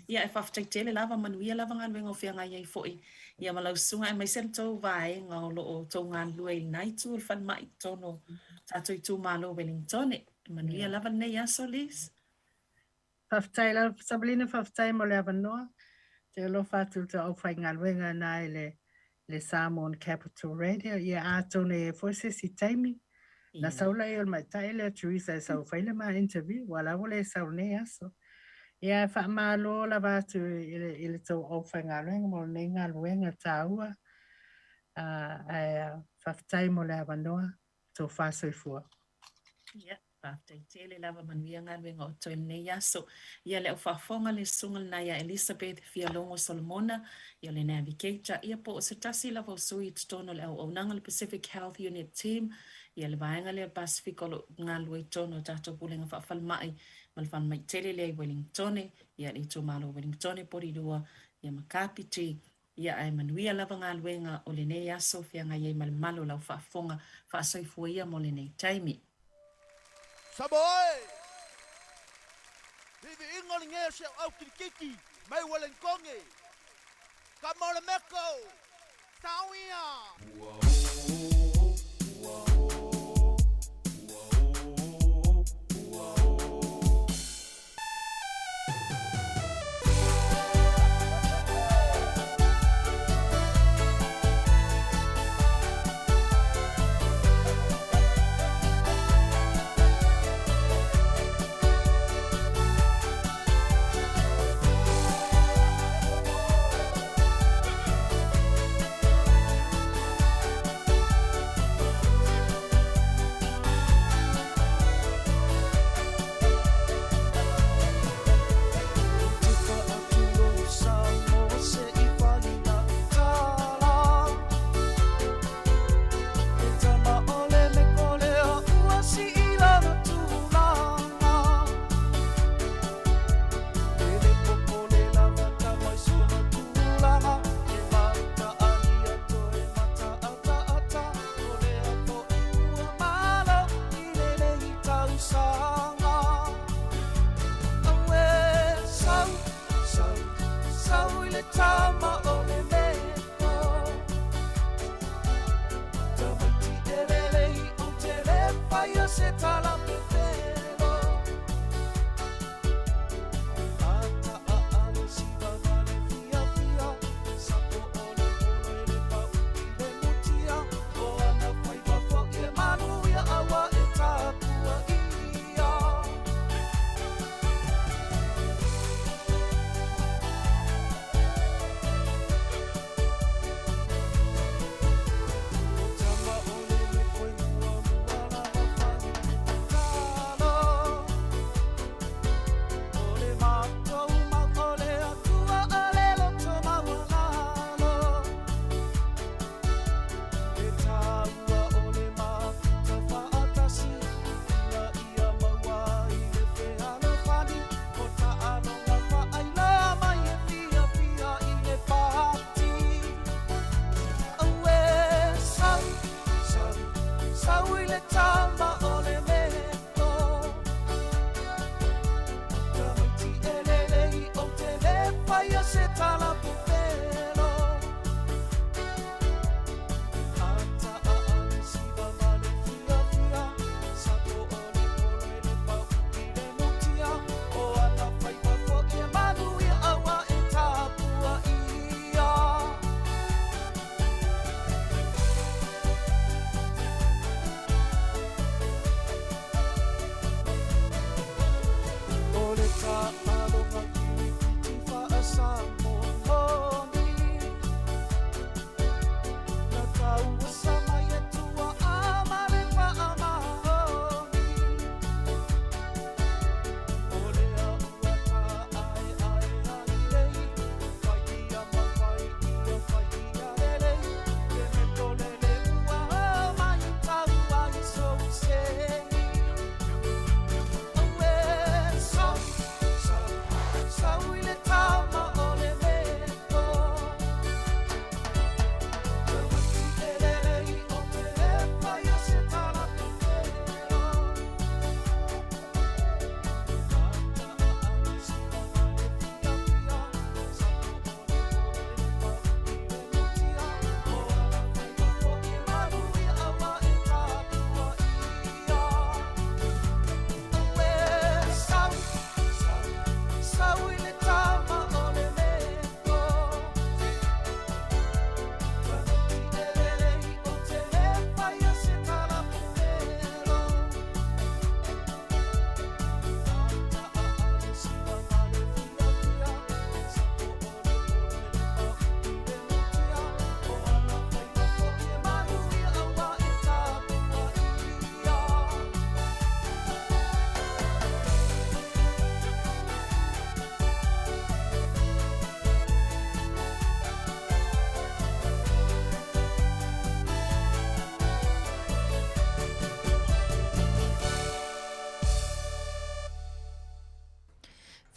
Ia e whaftai tele lava manuia lava ngan wengo fia ngai ai fo I. Ia malau sunga e mai sen tau vai ngā lo o tau ngā lua I nai tu il whan mai tono tātou I tū mālo Wellington manuia lava nei aso Liz. Whaftai la, Sabrina whaftai mo le avanoa. Te alo whātu te au whai ngā luenga nai le Samoan Capital Radio. Ia ātone e foses I taimi. Na saula I ol mai taile Teresa e sau whaile ma interview. Wala wale e sau nei aso. Ia wha mālo la wātu I le tau au whai ngā luenga mo nei ngā luenga tāua. Whaftai mo le awanoa, tō whāsoifua. Ia, whaftai tele lava manuia ngā wenga o toi nei aso. Ia le o whafonga le sungal na ia Elizabeth Fialongo Solomona, ia le navigator, ia po o se tasi lava o sui tono le au nanga le Pacific Health Unit Team, ia le vaenga le Pacific o ngā lue tono tato pulenga whawhalmai, malwhan mai tele le Wellingtone, ia le tō malo Wellingtone porirua, ia makapiti, ia ai manuia lava ngā luenga o le nei aso fia ngai ei malmalo lau whafonga whaasoifua ia mo le nei taimi. Samoa! Vivi ingoli ngea se au kirikiki, mai walenkonge. Kamole meko! Tawia!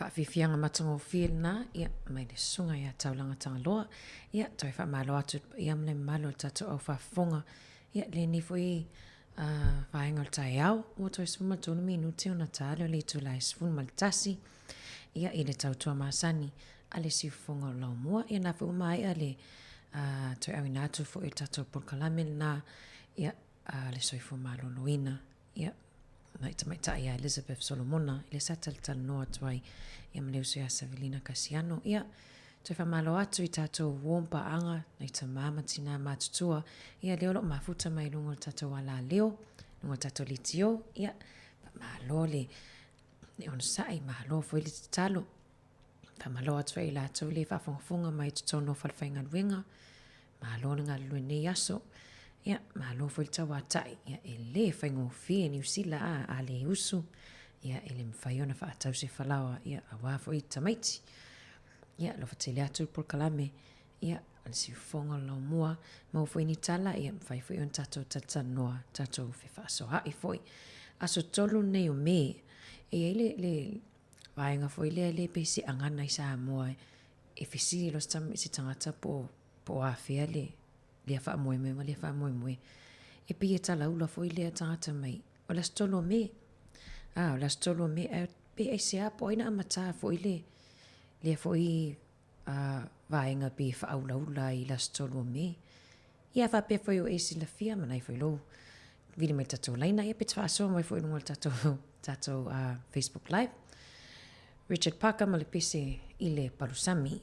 whaafifianga matango whina, ia, mai le sunga ia taulanga tangaloa, ia, toi whaamalo atu, ia mle malo tato au whaafonga, ia, le nifo i whaenga o tai au, o toi suma tonu minuti o na tāle o le tu lai sifun malitasi, ia, i le tautua maasani, a le siufonga o lau mua, ia na fu mai a le toi au inatu fo i tato polkalame na, ia, le soifu malo loina, ia, mai tamaita ia Elizabeth Solomona, ile satal noa tuai, ia maleusu ia Savelina Casiano, ia, toi whamalo atu i tato wompa anga, nei ta mama tina matutua, ia leo mafuta mai lungo tato wala leo, lungo tato litio, ia, malo le onsai, malo fo ili talo, whamalo atu i la tau le whafongafonga mai tutono falfainga luenga, malo nga luene yaso, ia, malo fo ili tawa tai, ia, ele whaingo fie ni usila a le usu, ia, ele mwhaiona wha atau se whalawa, ia, awa fo i tamaiti, ia, lo fatele atu por kalame, ia, alisi ufonga lau mua, mau fo ini tala, ia, mwhai fo i on tato tatanoa, tato whewha aso hai fo i, aso tolu nei o me, e le vaenga fo i le pesi angana i Samoa, e fisi lo si tangata po a fea le wha moe me, le wha moe, e pia tala ula fo i le tangata mai, o las tolo me, o las tolo me, pe e se apo ina amata fo i le fo i vaenga pe wha ula i las tolo me, ia wha pe fo i o esi la fia manai fo i lo, vili mai tato laina, ia pe twa aso mai fo i nungal tato Facebook Live, Richard Parker ma le pese i le palusami.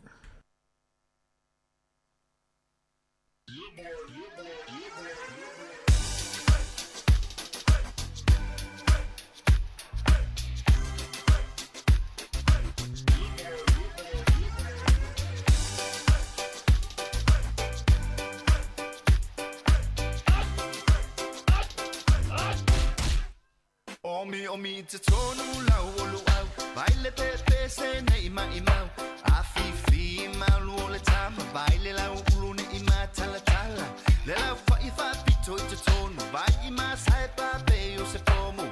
Omi te tonu lau olu au Baile pepe se ne ima imau Afifi malu ole tama Baile lau ulu ne ima tala tala Le lau whaifa pito i te tonu Vai ima sae pape o se pomu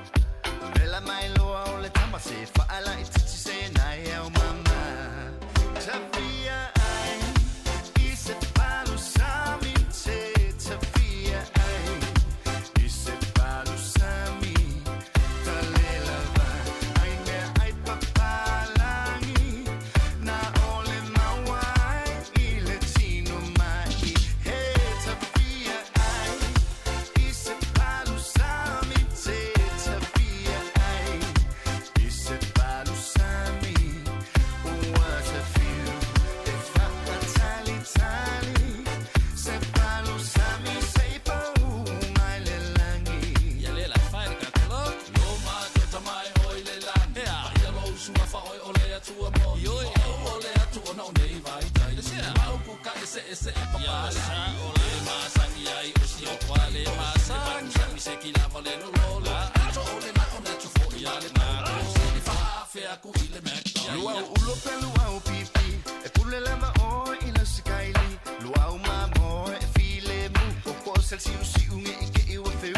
Vela mai loa ole tama Se whaala i titi se nai au mama Tawhia ai I se palu sami te Tawhia ai I se palu sami ese papala ole masangi ai usio kwale masangi mi se kila vole no lola to ole na ona to fo ya le na ni fa fe aku ile mekto lua ulo pelu au pipi e pule lama o ila sikaili lua uma mo e file mu ko sel si usi unge ike e wo feu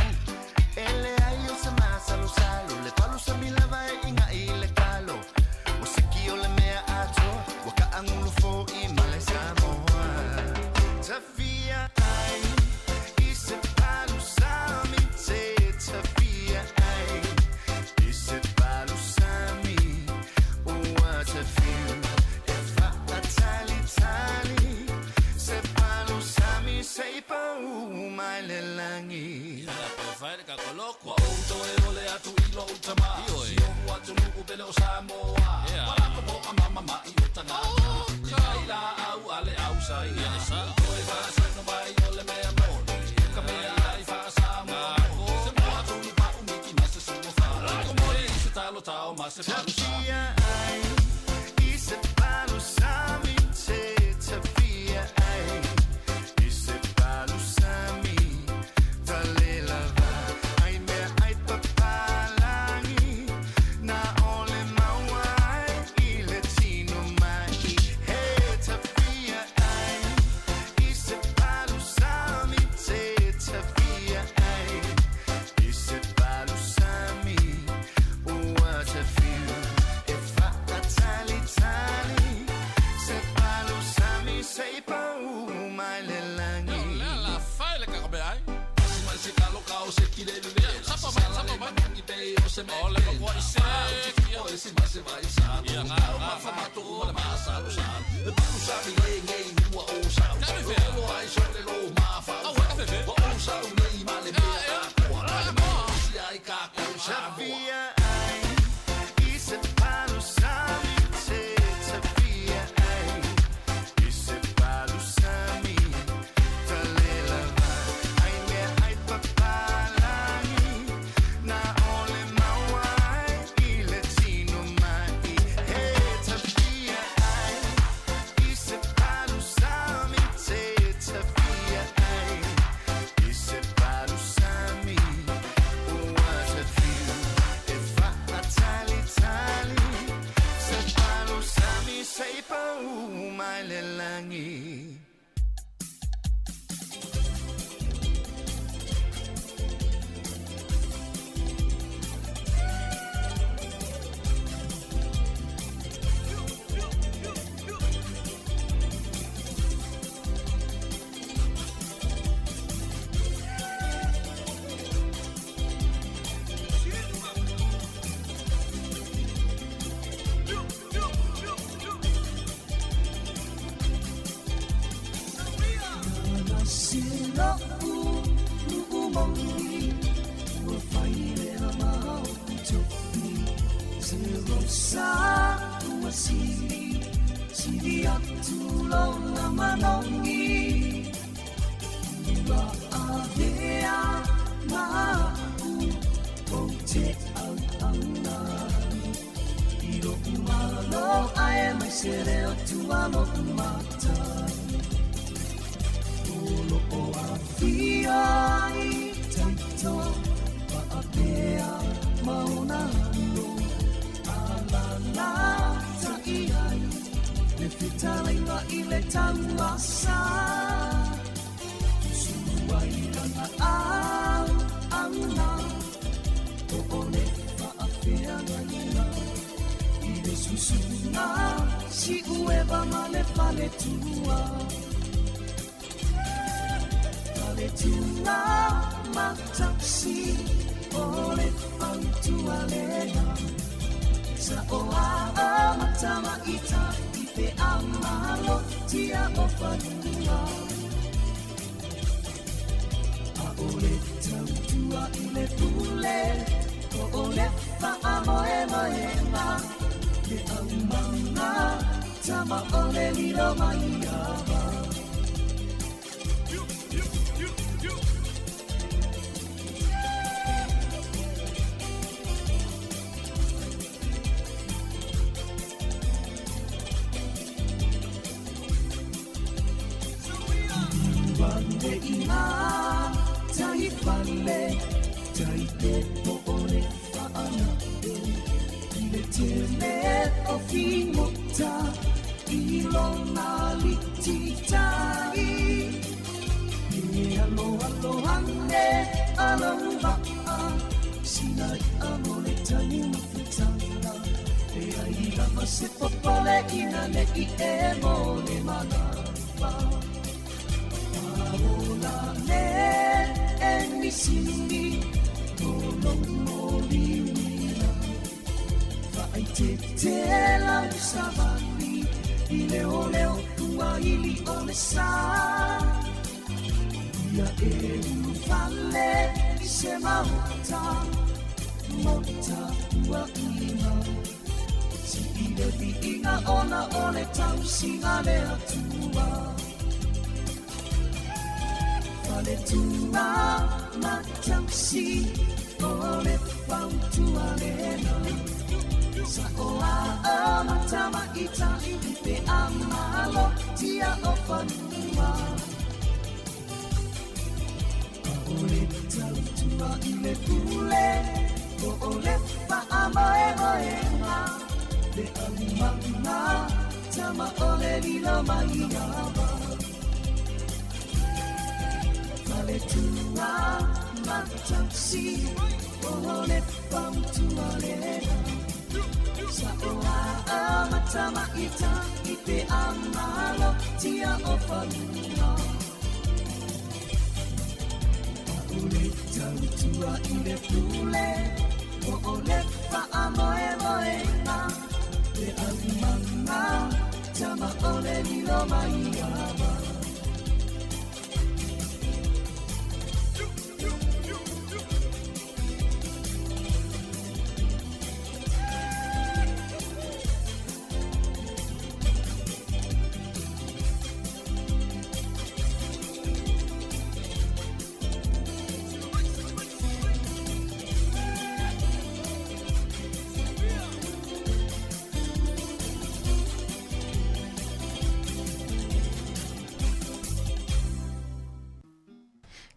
ele ai o se masa lo salo le palu sa mi lava inga ile kalo o se ki ole mea ato wa ka angulu fo I male samo Tawhia ai I se palu sami te Tawhia ai I se palu sami o what a few e fa tali tali se palu sami sei pa mai le langi fai ka koloko auto e ole atu ilo utama si o watu nuku pele o Samoa wala ko mo mama I utana kai la au ale au sai sa oi fa sa no vai ole me amor ka me ai fa Samoa se mo atu nu pa umiki mas se mo fa como se talo tao mas se fa ai I se palu sami te Tawhia ai I se palu sami tale lava ai me ai papalangi na ole mawai I le tino mai hey Tawhia ai I se palu sami te Tawhia ai I se palu sami what a few if I sabi le ngai mua o sa. Lo ai so le lo ma fa. O sa nei ma le mea. Ko ai ma si ai ka ko sa. Tafia ai, isa palo sami te. Tafia ai, isa palo sami. Talela vai, ai mea ai papalangi. Na ole mawai, i latino mai. Hey, tafia ai, isa palo sami te. Tafia ai, isa palo sami. What a feel if I tally se palo sami sei pa mai lelangi.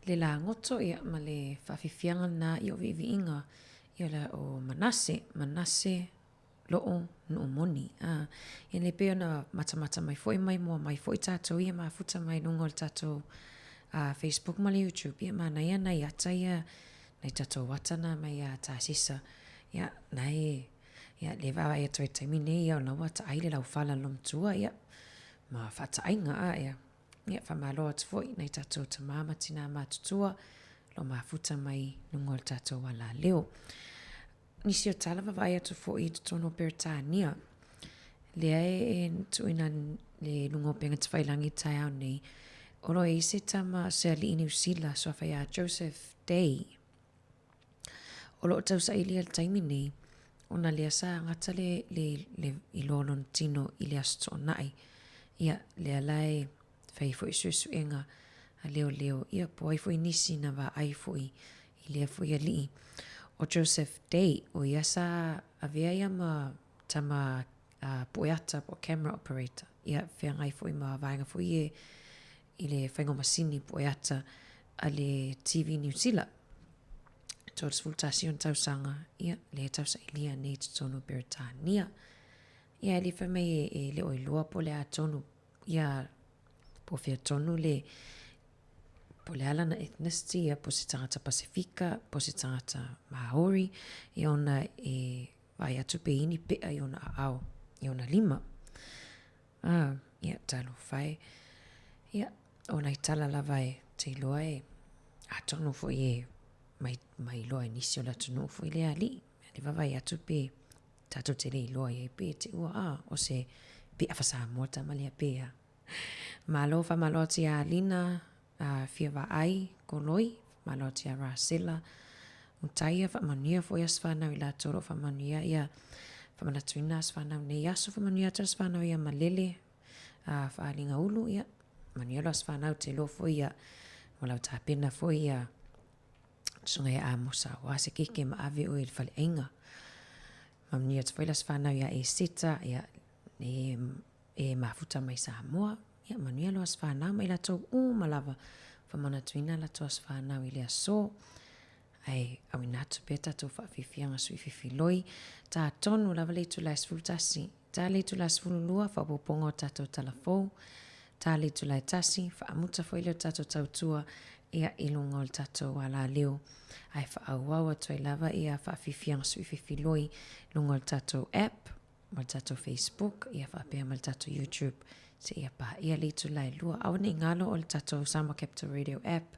le la ngoto ia ma le whawhiwhianga na i o viviinga ia la o manase loo no moni. I le peo na mata mai foi mai mua mai foi tātou ia ma futa mai nungo le tātou Facebook ma le YouTube ia ma na ia nai ata ia nai tātou watana mai a tāsisa ia nai ia le vawa ia toi taimine ia o na wata aile lau whala lom tua ia ma whata ainga ia ia whamaloa te foi nei tātou ta mama tina mātutua lo ma futa mai nungo le tātou wala leo. Nisi o tala wawai atu foi tu tono Beretania. Lea e tuina le nungo penga te whailangi tai au nei. Oro e se tama se ali i New Zealand so whai a Joseph Day. Olo o tau sa ili al taimi nei. Ona lea sa ngata le i lolon tino i lea sto nai. Ia lea lai whai foi suesu enga a leo ia po ai foi nisi na wa ai foi i lea foi ali. O Joseph Day o ia sa avea ia ma tama poeata po camera operator. Ia whiangai foi ma vaenga foi i le whaingo masini poeata a le TV New Zealand. Tōras fultasi on tausanga ia le tausa ilia nei tonu Beretania. Ia le whamei e le oilua po le a tonu ia po whia tonu le po le ala na ethnicity ia po se tangata Pasifika, po se tangata Maori, i ona e vai atu pe ini pea i ona au, i ona 5. Ia talo whai. Ia, ona i tala lava e te iloa e atonu fo i mai loa nisi o la tunu fo i le ali. Le vavai atu pe tato te le iloa e pe te ua o se pe awhasa mota malia pea. Malo fa malo ti a lina fia wa ai koloi malo ti a rasela utaia fa mania fo yas fa na ila toro fa mania ia fa mana tuina fa na ne yaso fa mania tras fa na ia malele fa linga ulu ia mania las fa na te lo fo ia wala ta pena fo ia sunga ia musa wa se ke ma ave o il fa enga mania te las fa na ia e sita ia e mafuta mai Samoa ia mania las fa na mai la to malava fa mana tuina la to fa na ile so ai awinatu peta to fa fifianga sui fifiloi ta tonu lava le tu las fultasi ta le tu las fulua fa popongo tato talafo ta le tu la tasi fa amuta fo ile tato tautua ia ilungol tato wala leo ai fa awawa to lava ia fa fifianga sui fifiloi lungol tato app mal tato Facebook ia fa pe mal tato YouTube se ia pa ia le tu la lua awni ngalo ol tato Samoa Capital Radio app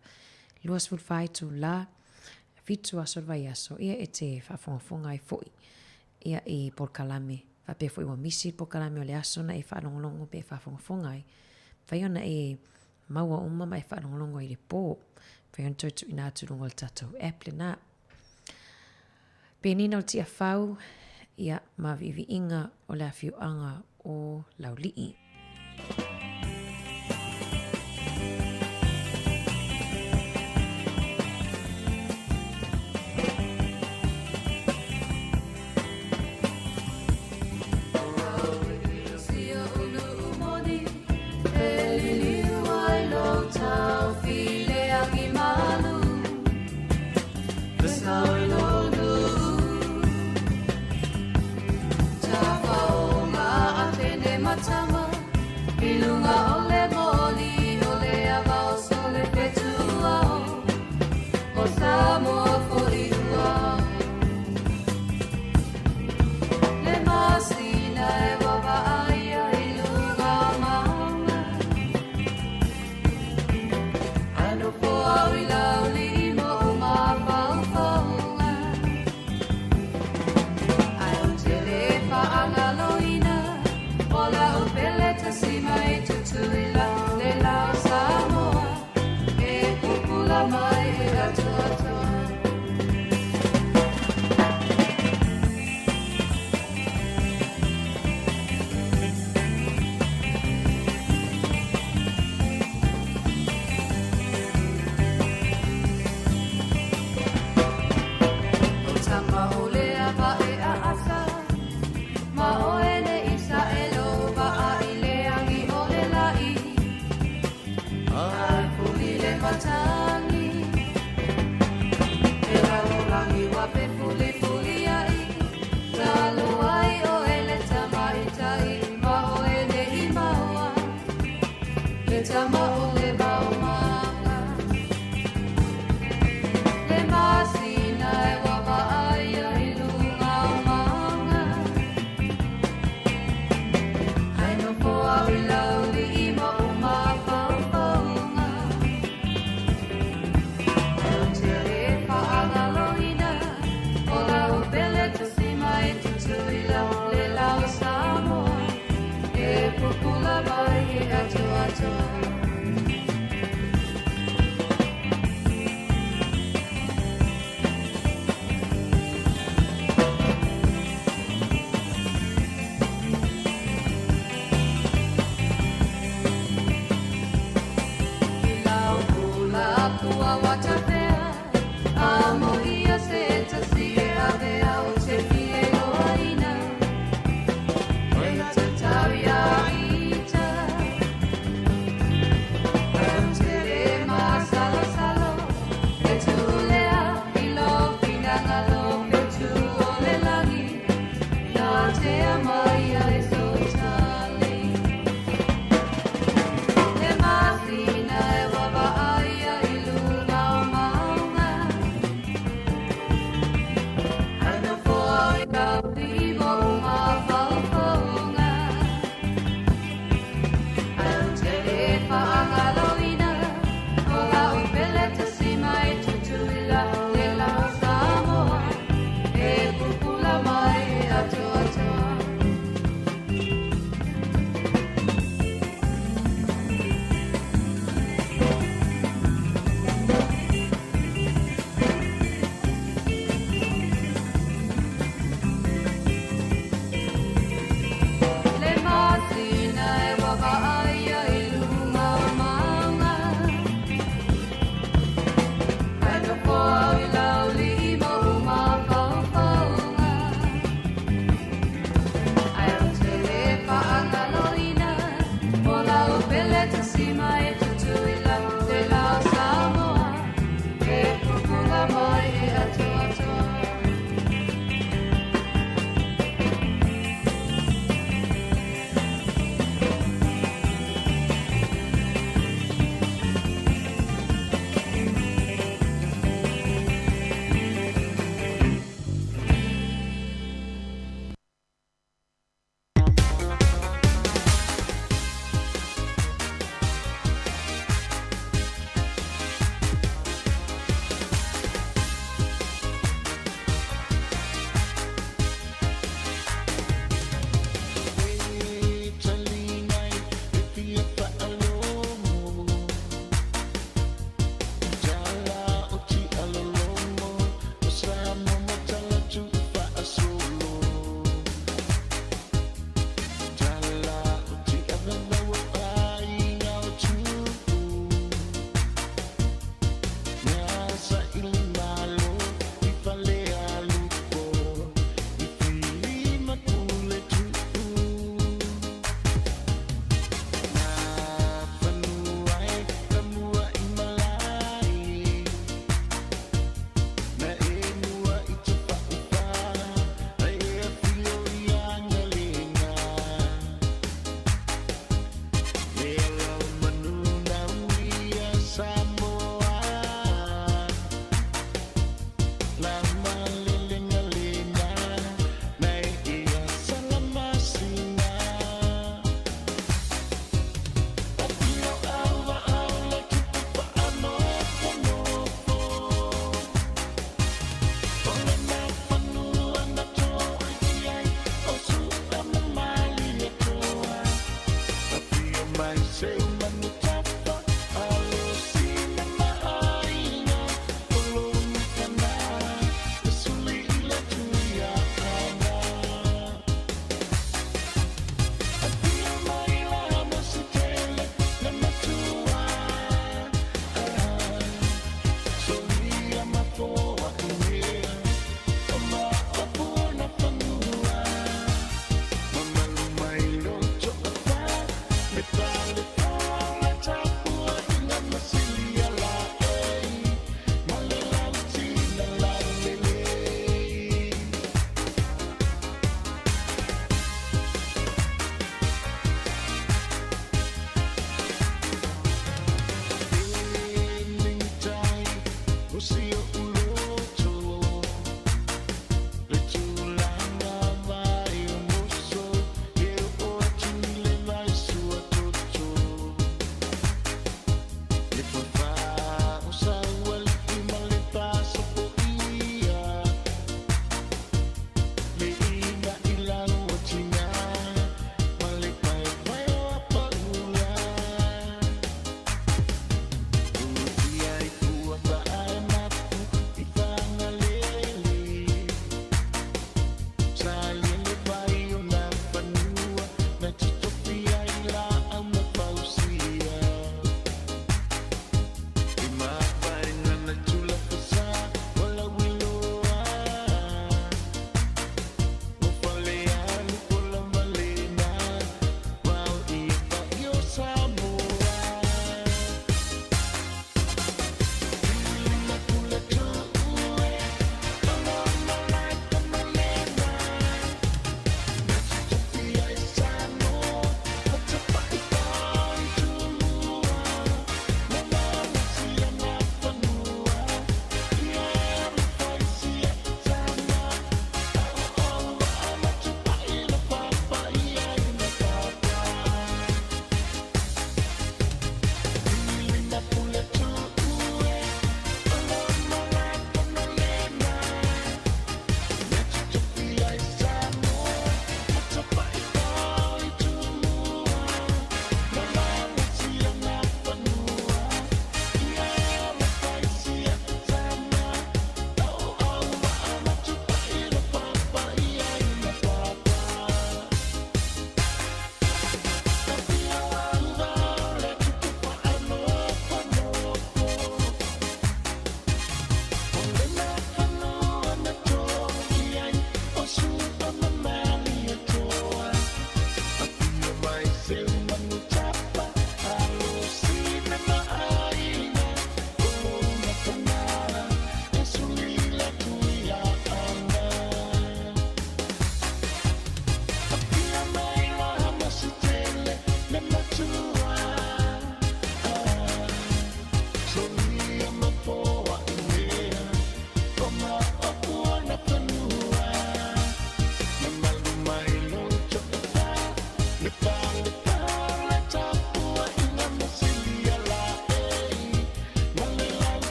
luas fulfai tu la fitu aso vai aso ia e te whafonga i foi ia i porkalame fa pe foi wa misi porkalame o le aso na e whalongolongo pe whafonga i whaiona e maua uma mai whalongolongo i le po whaiona tautu ina turungo le tatou app le na pe nina o tia whau ia mavivi inga o le awhiuanga o laulii. Matani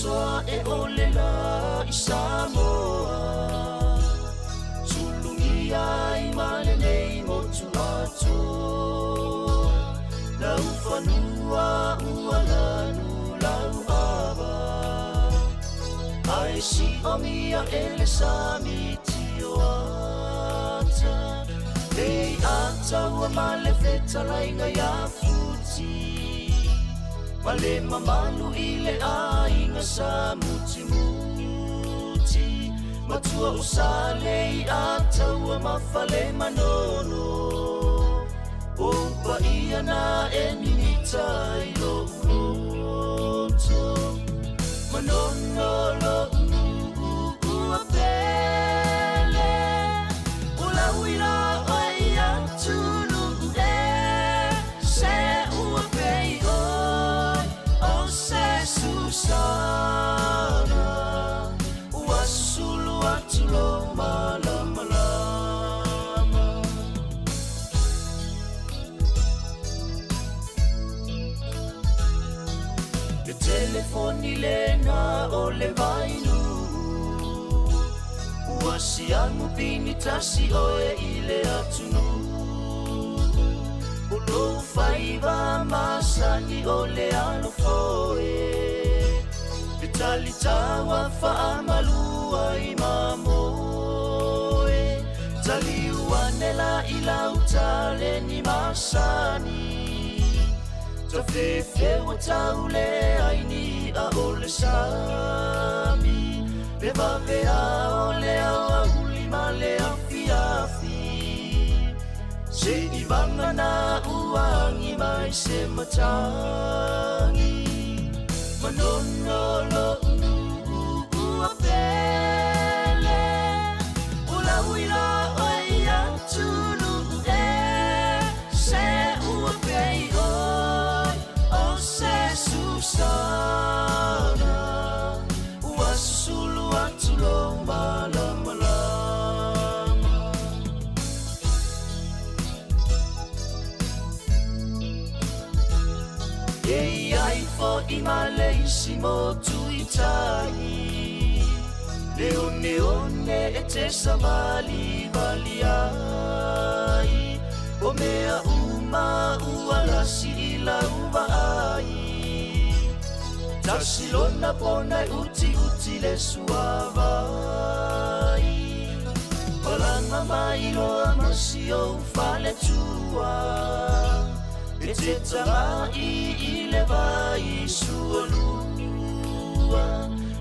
soa e ole la I Samoa Tulungi ai male nei motu ato Lau whanua ua lanu lau hawa Ai si o mia ele sami tio ata Ei ata ua male feta lainga ia futi Male mamalu ile ainga sa muti muti Matua usale ata ua mafale manono Opa ia na eminita ilo uroto Manono lo ua pele Ula wila oi atunu Se ua pei oi O se susana Ua sulu atulo malama lama Le telefoni lena o le vainu Ua siangu pini tasi oe ile atunu Ulo faiva masani o le alo foe Vitali tawa faamalua I mamoe Tali uanela ila utale ni masani Tafefe wa taule aini a ole sami Le vavea ole awa ulima le afiafi Se ibanga na uangi mai se matangi Manono lo ua pele Ula wila oi atunu Se ua pei oi O se susana Ua susulu atulo malama lama Ei ai fo I Malaysi mo tuitai Leone one e te samali vali ai O mea uma ua lasi ila uva ai Tasilona pona uti uti le suavai Olanga mai loa masio fale tua E te tangai ile vai suolua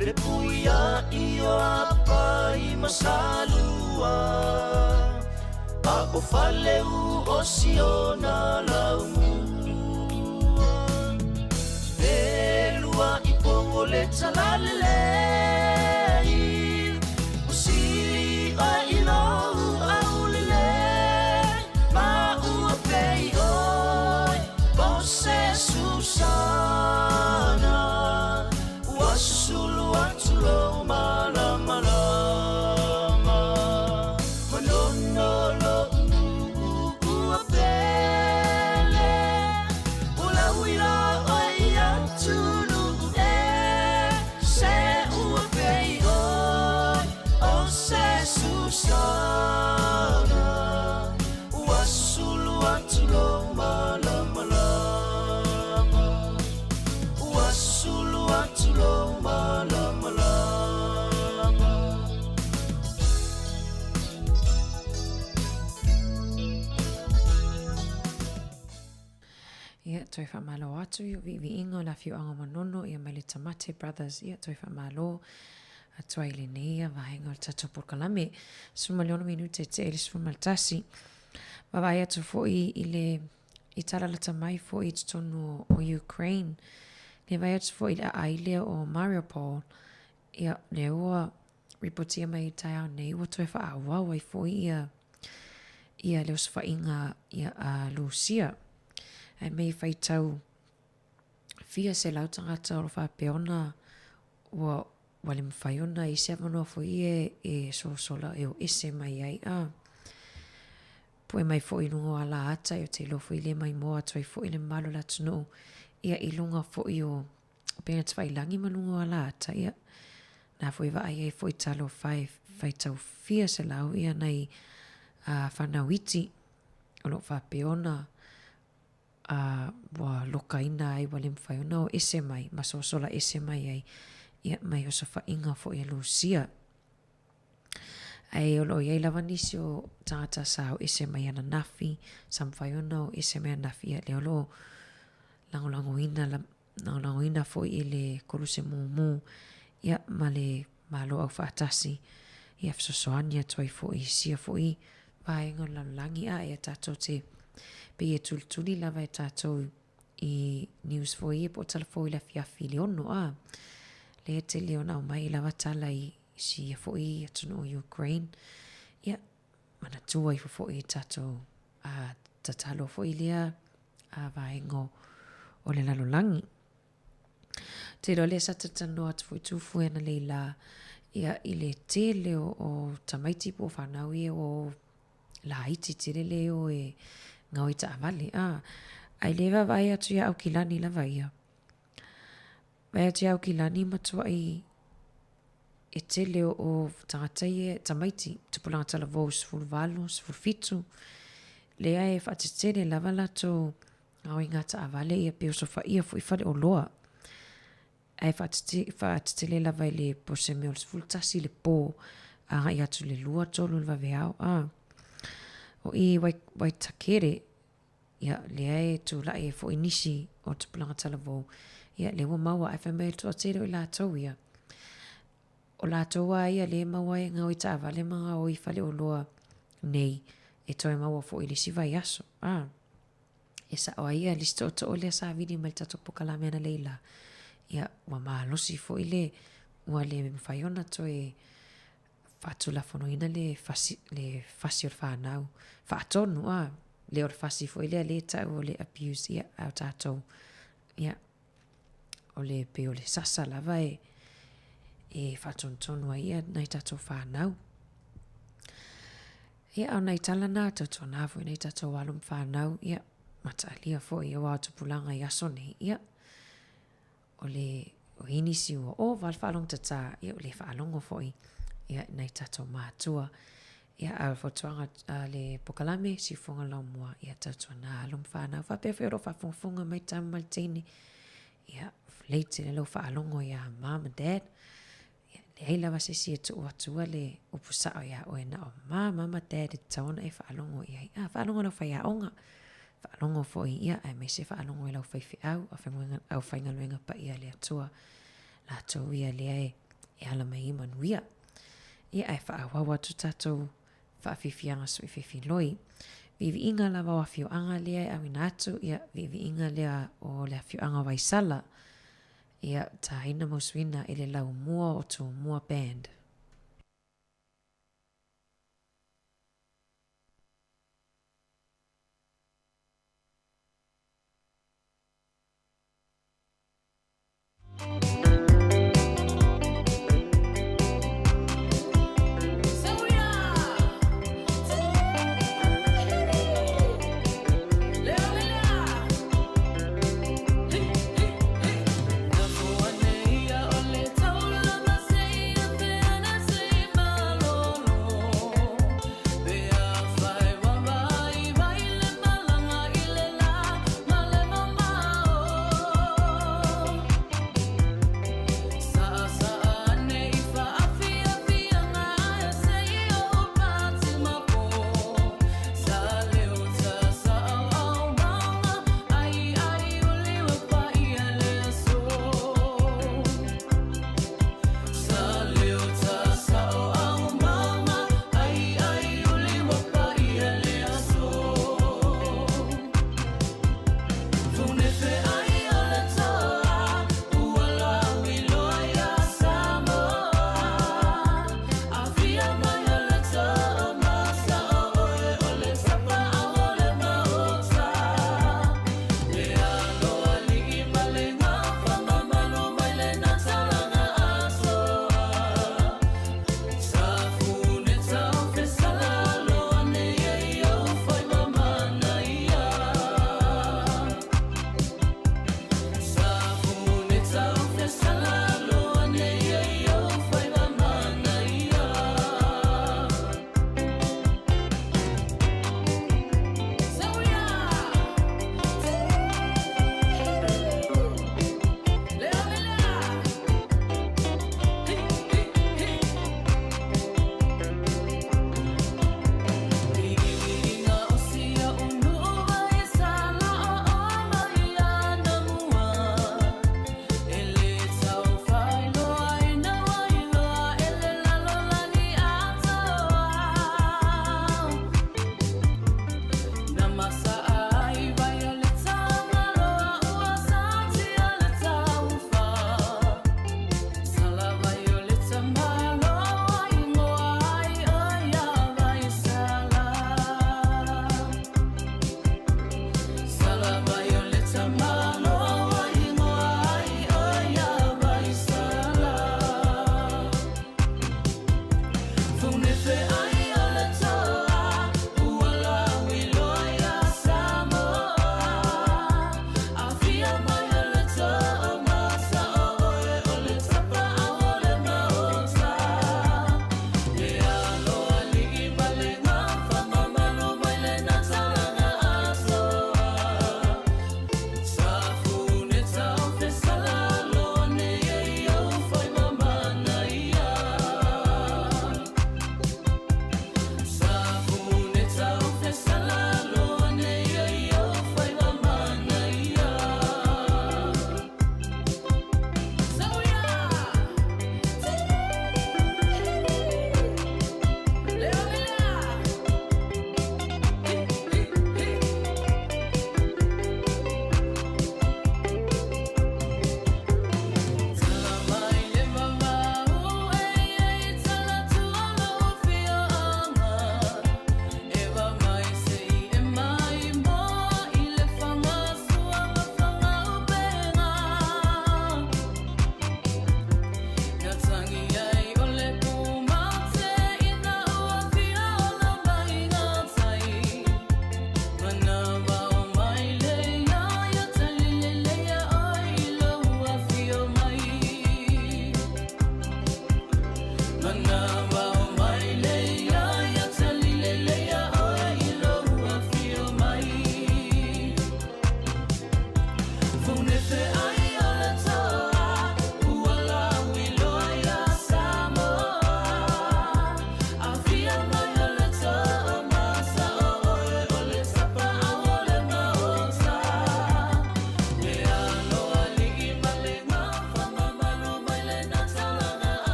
Le puia io apai masalua A o fale u o siona laumua Velua I pongo le talalelei Usili a ilau au lele Ma ua pei oi Bose Susana Ua susulu atulo malama lama Manono lo ua pele Ula wila oi atunu Se ua pei oi O se susana Ua susulu atulo malama lama Ua susulu atulo malama lama Ia toi whamalo atu i vi ingo la fiu anga manono ia mai le Tamate Brothers ia toi whamalo atua i le neia vahenga o tato porkalame suma leono minute te elis fumaltasi Wawai atu foi i le I talalata mai foi I tonu o Ukraine le vai atu foi le aile o Mariupol ia le ua ripotia mai tai au nei ua toi wha wai foi ia leo sa inga ia a Lucia ai mei fai tau fia se lau tangata o wha peona ua wale mwhaiona I se amanua foi e so sola e o ese mai ai Pue mai fo ilunga ala ata o te lofo ile mai moa toi fo ile malo la tunu ia ilunga fo I o Penga te whailangi malungo ala ata ia. Nā fwoi wa ai fwoi talo whai tau fia se lau ia nei whanauiti. Ono whapeona wa loka ina ai wale mwhaiona o ese mai. Masosola ese mai ai. Ia mai o sa whainga fwoi e Lucia. Ai olo iei lawa nisi o tangata sa o ese mai ana nafi. Sam whaiona o ese mai ana nafi. Ia le olo lango ina fo i le koruse mumu ia male malo au whaatasi ia fsosoania toi fo i sia fo i vaenga langi a ia tato te pe e tultuli lava e tato i news fo i po tala fo i la fiafi leono a le te leona o mai lava tala i sia fo i atuno o Ukraine ia mana tua i fo i tato a tatalo fo i lea a vaenga o le lalolangi. Te role sa tatano atu fo tufu ena leila ia i le tele o tamaiti po whanau ia o la iti tele leo e ngau i ta avale. Ai lewa vai atu ia au kilani lava ia. Vai atu ia au kilani matua i e tele o tangata ia tamaiti tupulanga tala vau sifuru valo, sifuru fitu. Lea e whatetele lava lato ngau i ngata avale ia peo sofa ia fu i whare o loa. Ai whaatitele lava i le pose meo le fultasi le pō a i atu le lua tolu le vaveao. O i wai takere ia le ai tu la e fo inisi o te pulanga talavou. Ia le wa maua ai whamea tu a tere o i lātou ia. O lātou a ia le maua e ngau i ta avale mga o i whale o loa nei e toi maua fo i le siva i aso. E sa o ia listo o to o le sa vidi mai tato pokala mena leila. Ia wa mahalosi fo i le ua le mwhaiona to e whaatula whanoina le fasi o le whanau. Whaatonu le o le fasi fo i le tau o le abuse ia au tātou. Ia o le pe o le sasa lava e whaatontonu ia nai tātou whanau. Ia au nai talana tātou nāfu i nai tātou walum whanau. Ia mata alia fo i o atu pulanga i aso nei. Ia o le o inisi o valwhalong tata ia o le whaalongo fo i ia nai tātou mātua ia au fotuanga le pokalame si fonga lau mua ia tātou nā alum whanau whapewhi oro whafonga mai tamu maltini ia leite le lau whaalongo ia mom and dad ia le heila wase si e tu atua le upusao ia o e na o mama dad e taona e whaalongo ia whaalongo lau whaiaonga whaalongo fo i ia ai me se whaalongo i lau whaifi au au whaingaluenga pa ia le atua la tau ia le e ala mai imanuia ia ai whaawawa tu tātou whaafifianga sui fifi loi vivi inga lava wa fio anga lea au inatu ia vivi inga lea o lea fio anga waisala ia ta ina moswina ele lau mua o tu mua band. Fan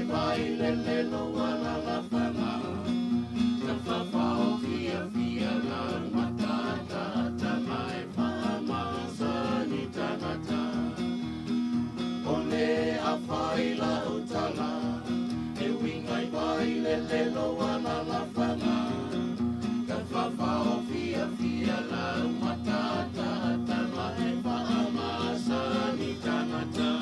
vai le le lo wala la fanga. Na whawhao fia fia la matata ta mai whaamasa ni tangata. Ole a whai la utala, e wingai vai le le lo wala la fanga. Na whawhao fia fia la matata ta mai whaamasa ni tangata.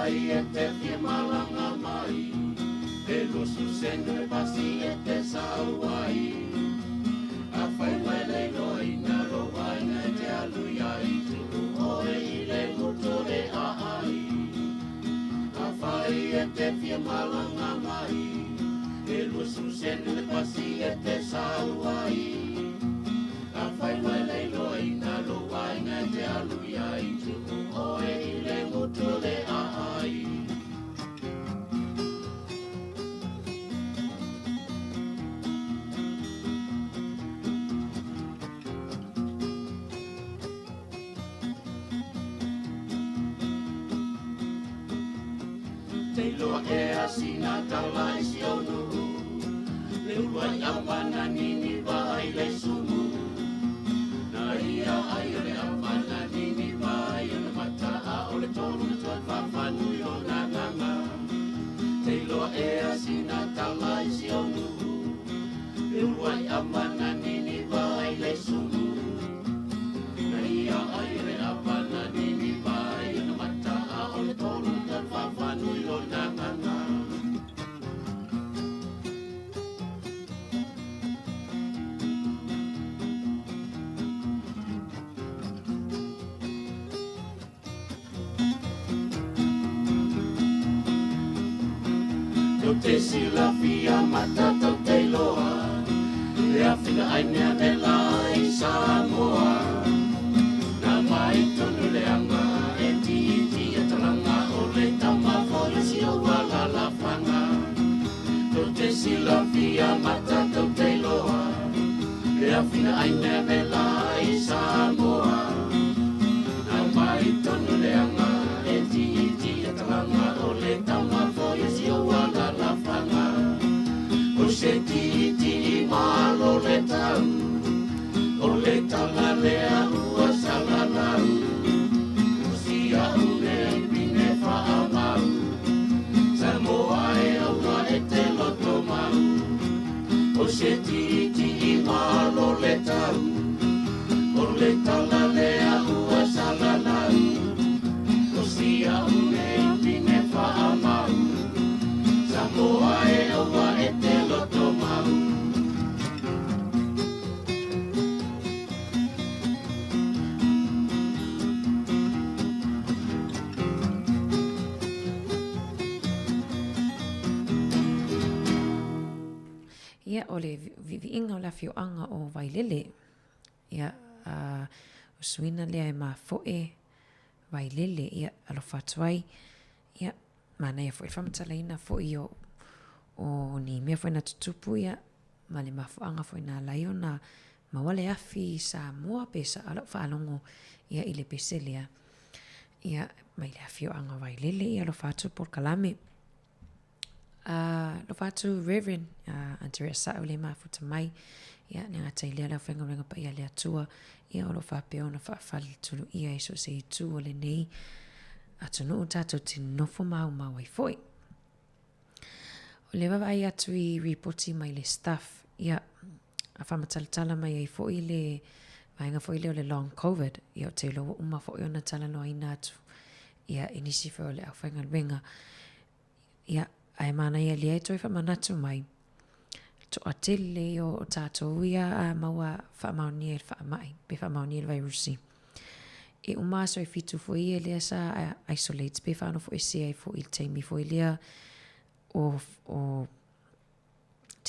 E te fie malanga mai, e lusu senu e pasi e te sauai. A whai wele loi na roai na te alui ai tu oe i le mutore a ai. A whai e te fie malanga mai, e lusu senu e pasi e te sauai. A whai wele loi na roai na te alui ai tu oe i le mutore a ai. Te loa e asina talai si onu, le uruai amana nini vai le sumu. Na ia ai ole amana nini vai ona mata a ole tolu na toi whawhanui o na nganga. Te loa e asina talai si onu, le uruai amana nini vai le sumu. Na ia ai ole amana nini vai ona mata a ole tolu na toi whawhanui o na nganga. Te sila fia matata te loa, le awhina ainea me lai Samoa. Nā mai tonu le anga, e ti e talanga o le tamawhoi si o wala la whanga. Te sila fia matata te loa, le awhina ainea me lai Samoa. Nā mai tonu le anga, e ti e talanga o le tamawhoi si o wala la whanga. O se ti malo le tau, o le tala lea ua salalau. O si au le pine whaamau, Samoa e aua e te loto mau. O se ti malo le tau, o le tala lea ua salalau. O si au le pine whaamau, Samoa e aua e te loto mau. Ia o le viviinga o le awhioanga o Wailele. Ia o suina lea e mafoe Wailele. Ia alo whatuai. Ia mana ia foe whamatalaina foe o ni mea foe na tutupu ia. Ma le mafoanga foe na laio na mawale afi Samoa pesa alo whaalongo ia i le peselea. Ia mai le awhioanga Wailele ia alo whatu por kalame. Lo fatu Reverend Andrea Saule mafuta mai ia nga tailea la fenga renga pa ia le atua ia lo fa pe ona fa fali tulu ia iso se tu ole nei atunu tato tinofo mau mau ai foi le va ia tu reporti mai le staff ia afa mataltala mai ai foi le vainga foi le long covid ia te lo uma foi ona tala no ina tu ia inisi foi le afenga renga ia ai mana ia lia toi fa manatu mai to atele o tato ia a maua fa mauni fa mai be fa mauni vai rusi e uma so fitu foi ele sa isolate be fa no foi se foi il temi foi lia o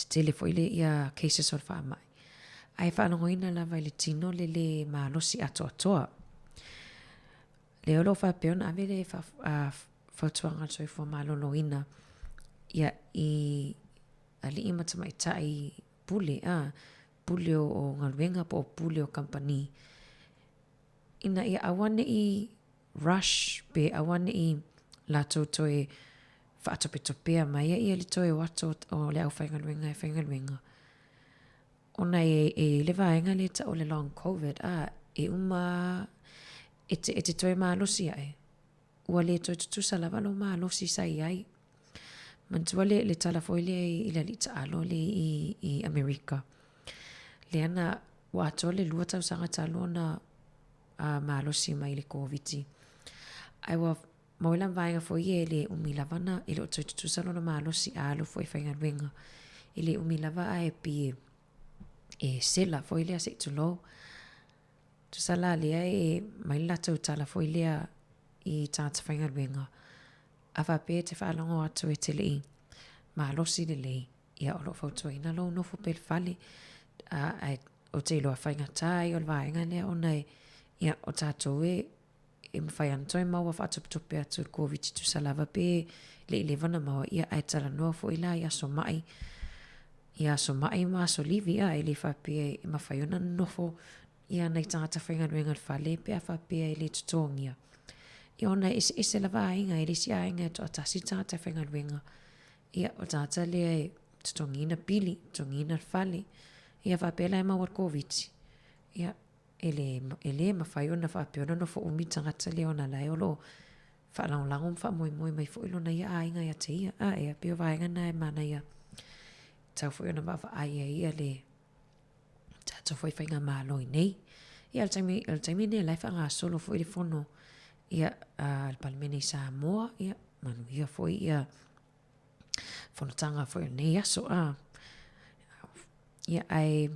tele foi le ia cases of fa mai ai fa no ina la vai le tino le ma no si ato le lo fa peon avele fa whautuanga toi fua malolo ina. Ia I ali ima tama itai pule pule o ngaluenga po pule o company. Ina ia awane I rush pe awane I lato toi whaatopetopea mai ia li toi wato o le au whaingaluenga. Ona e le vaenga le ta o le long COVID e te toi maalosi ai. Ua le toi tutusa lava lo maalosi sai ai. Mantua le tala foi le I le li ta alo le I Amerika. Le ana wato le lua tau sanga talo na maalosi mai le COVID. Ai wa maulang vaenga foi le umilavana I le toi tutusa lo na maalosi alo foi whaingaluenga. I le umilava ai pie. E sela foi lea se tulo. Tu sala lea mai lata tala foi lea I tata whaingaluenga. Awa pe te whaalongo atu te lei. Maalosi le lei. Ia olo whautua ina lo nofo pe whale. O te iloa whaingatai o le vaenga lea o nei. Ia o tatou e mwhai antoi maua whaatopitope atu COVID tu salava pe le ilevana maua ia ai tala noa fo ila ia so mai. Ia so mai ma so livi a ele whapea I mawhaiona nofo ia nei tangata whaingaluenga whale pe a whapea ele tutongia. Ia ona ese lava ainga ele si ainga to atasi tangata whaingaluenga. Ia o tangata lea tutongina pili, tutongina whale. Ia whapea lai maua COVID. Ia ele mawhaiona whapeona nofo umi tangata lea ona lai olo whaalangolango mwha moi mai fo ilo na ia ainga ia te ia. Ia pio vaenga na mana ia. Tau foi ona mawa ia le tau foi whainga malo I nei. Ia al taimi ne lai whanga solo foi le fono. Ia al palmene Samoa. Ia manu ia foi ia whanotanga foi nei aso Ia ai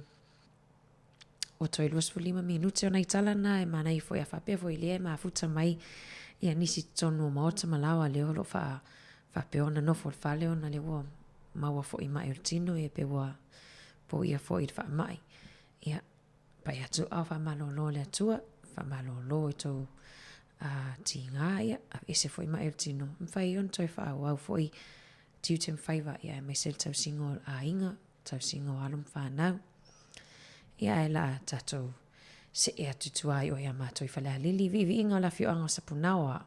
o toi 25 minute o nei tala na mana I foi a whapea foi lea ma futa mai. Ia nisi tonu o maota malawa leo lo whapea ona nofo whale ona le ua. Maua fo I mai o tino e pe wa po ia fo I wha mai. Ia pai atu au wha malolo le atua, wha malolo I tau tinga ia, ese fo I mai o tino. Mwhai on toi wha au fo I tiu te mwhaiva ia me sel tau singo a inga, tau singo alum whanau. Ia e la tatou se e atutu ai o ia mātou I whalea lili vivi inga la fio anga sapunawa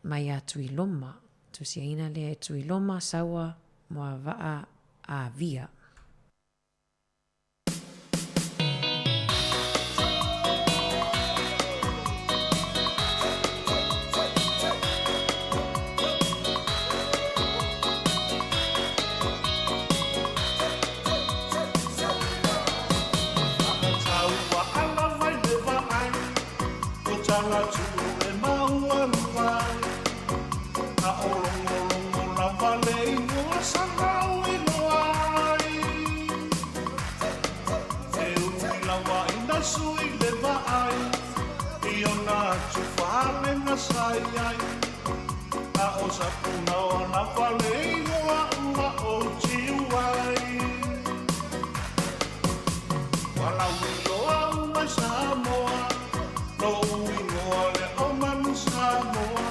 mai atu I loma. Tu si ina le tu iloma sawa moa vaa a via. Sai ai a o sapuna o na wale ua o tiwai wala wilo mai Samoa no wino le o manu Samoa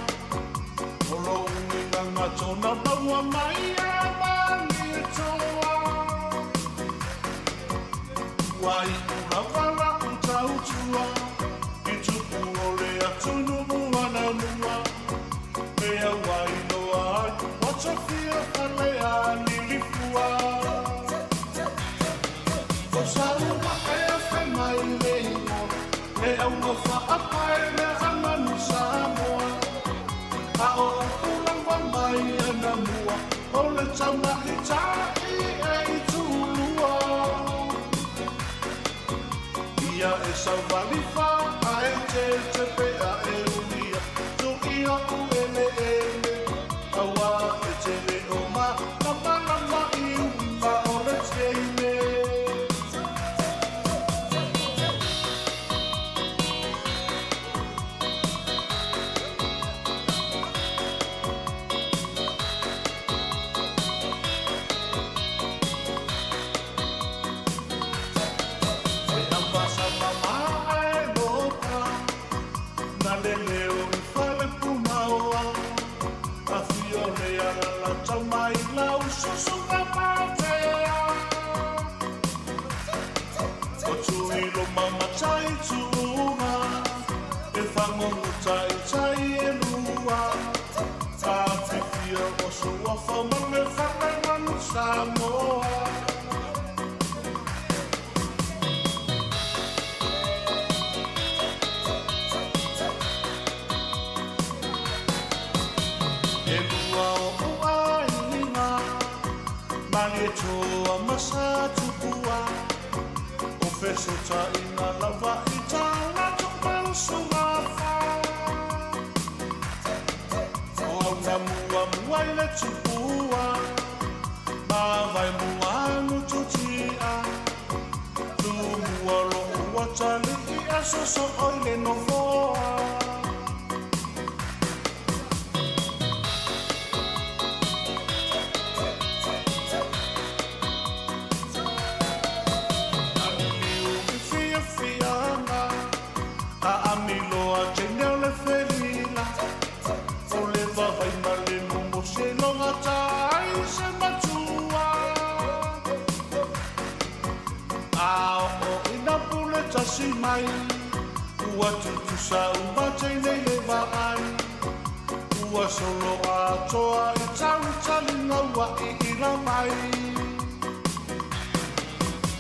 o lo winga matona maua mai a mani toa wai ura wala utau tua I tupu o le atunu Mua, mea waino ai, what's a fear pale a nilifua. O sauma e a whai mai leimo, e au ngofa a pae me a manu Samoa. A o ukulangwa mai ana mua, o le tauna I tai e tulua. Ia e sauvalifa, a e te pea e unia. Ia uele awa e tele o ma lama I umba o le teime. E ambasa mama e loka na le sunga patea. O tuilo mama tai tuunga, e whangongo tai tai e lua. Ta whiwhia o sua whamane whanaiman Samoa. E lua o ainga, mali e toa masa tupua. O feso ta ina lava i tala tupan sumafa. O au na mua mua i le tupua, ma vai mua anu tutia. Tu mua lo ua tali i aso so oi le novoa. Si mai, ua tutu sa umatei nei le vai. Ua solo atoa i tau talinga ua i ira mai.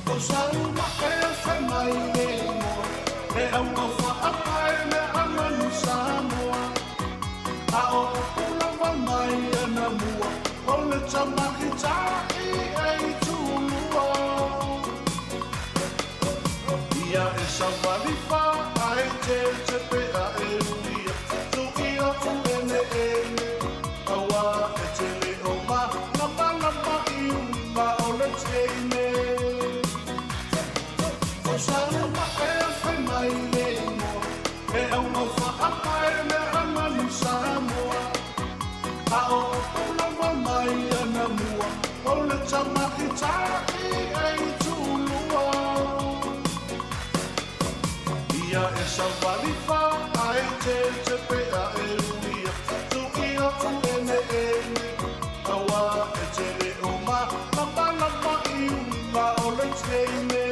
O sa uma e whai mai le mo, e au ngā whaapai me amanu Samoa. A o ulawa mai ana mua, o le tamaki tai e tulua. Ia e savalifa a e te pea e uia. Tu ia u ene ene, awa e te leo ma. Lama lama i uma o le teine. O salama e whai mai le mo, e au ngā whaapai me amanu Samoa. A o ulawa mai ana mua, o le tamaki tai e tulua. Ia e savalifa a e te pea e uia. Tu ia u ene ene, awa e te leo ma. Lama lama i uma o le teine.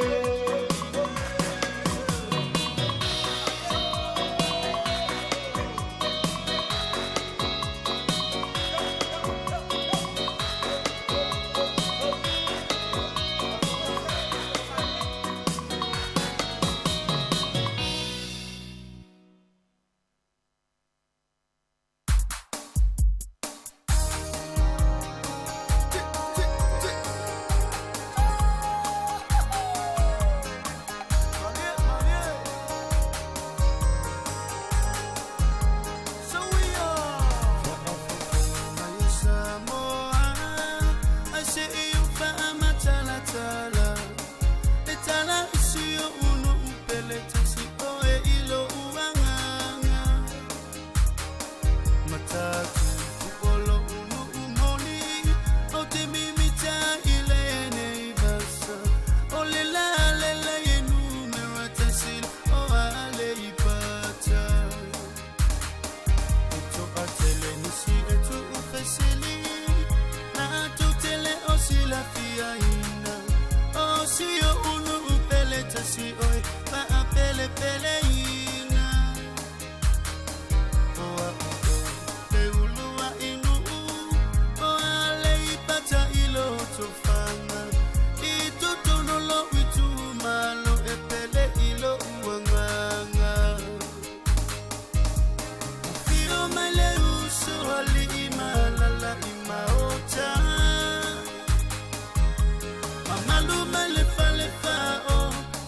Mamalu malefa lefa o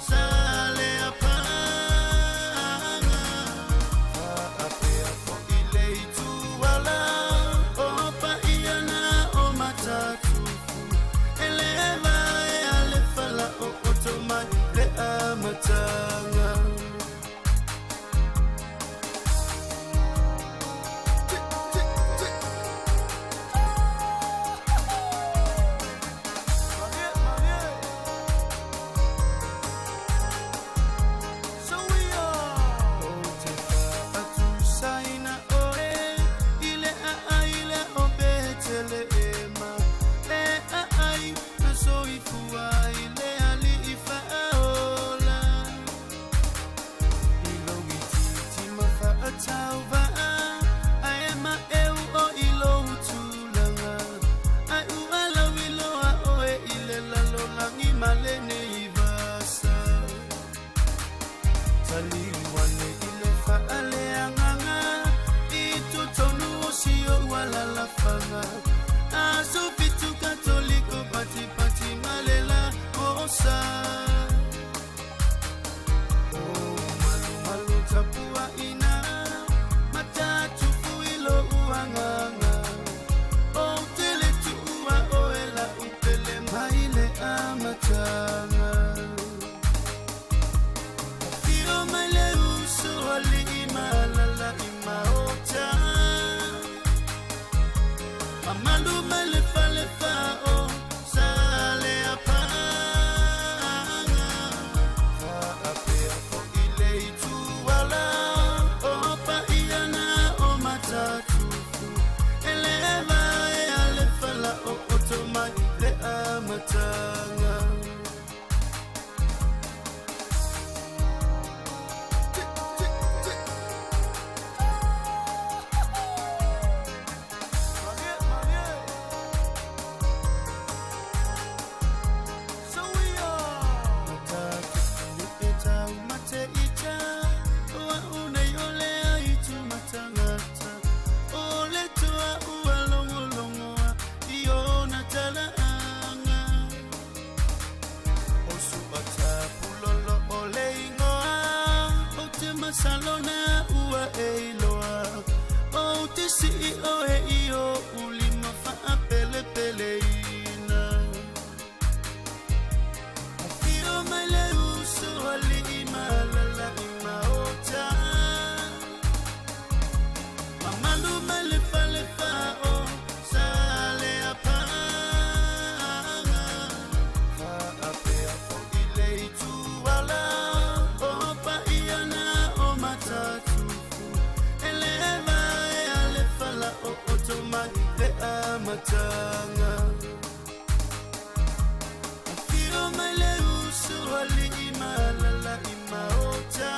sa matanga Salona ua eiloa o te si o e io ulima fa pele pele ina Fio mai le uso ali malala ima ota Mamandu mai le fa o sale apanga Fa apea fo ile tu ala o pa iana Tatufu eleva e ale fala o otomai le amatanga Afio mai le usu ali imalala imaota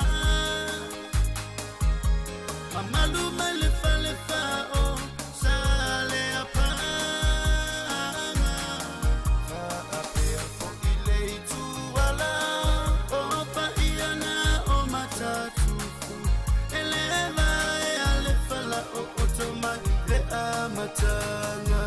Mamalu mai le fale fao sale apanga Fa apea fo ile ituala o pa iana o matatu matanga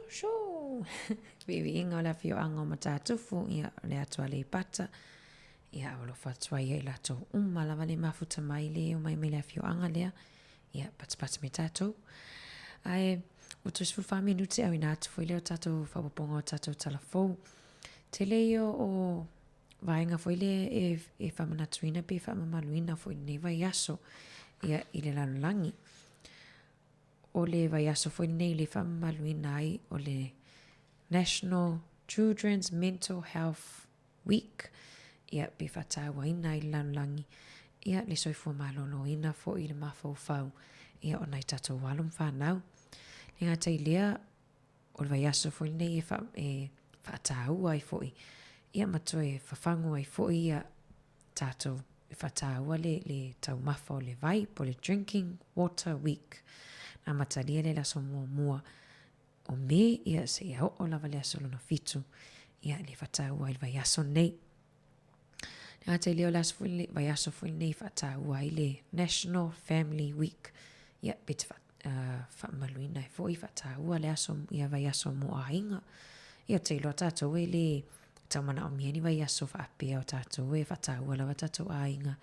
Shoo. Vivi inga la fio anga matatufu ia le atua le pata. Ia olo fatua ia ilato la vale mafuta mai le o mai mele fio anga lea. Ia pats me tatou. Ai o tu sfu fa minuti au ina tu foi le tatou fa poponga tatou telefon. Te leo o vainga foi le e fa manatuina pe fa mamaluina foi ne vai aso. Ia ile langi. O le vai aso foi nei le fa mamaluina ai o le National Children's Mental Health Week. Ia pe fa tawa ina i langi. Ia le soifua malolo ina fo i le mafaufau. Ia o nai tatou walum whanau. Le ngata i lea o le vai aso foi nei e whaataua ai foi. Ia mato e whawhangu ai foi ia tatou e whaataua le tau mafa o le vai po le Drinking Water Week. Na matalia le laso mua o me ia se ia o lava le aso lona fitu. Ia le whaataua ai le vai aso nei. Nga te leo las vai aso foi nei whaataua i le National Family Week. Ia bit whaamaluina e foi whaataua le aso ia vai aso mo ainga. Ia te ilo tātou e le taumana o mieni vai aso whaapea o tātou e whaataua lawa tātou ainga.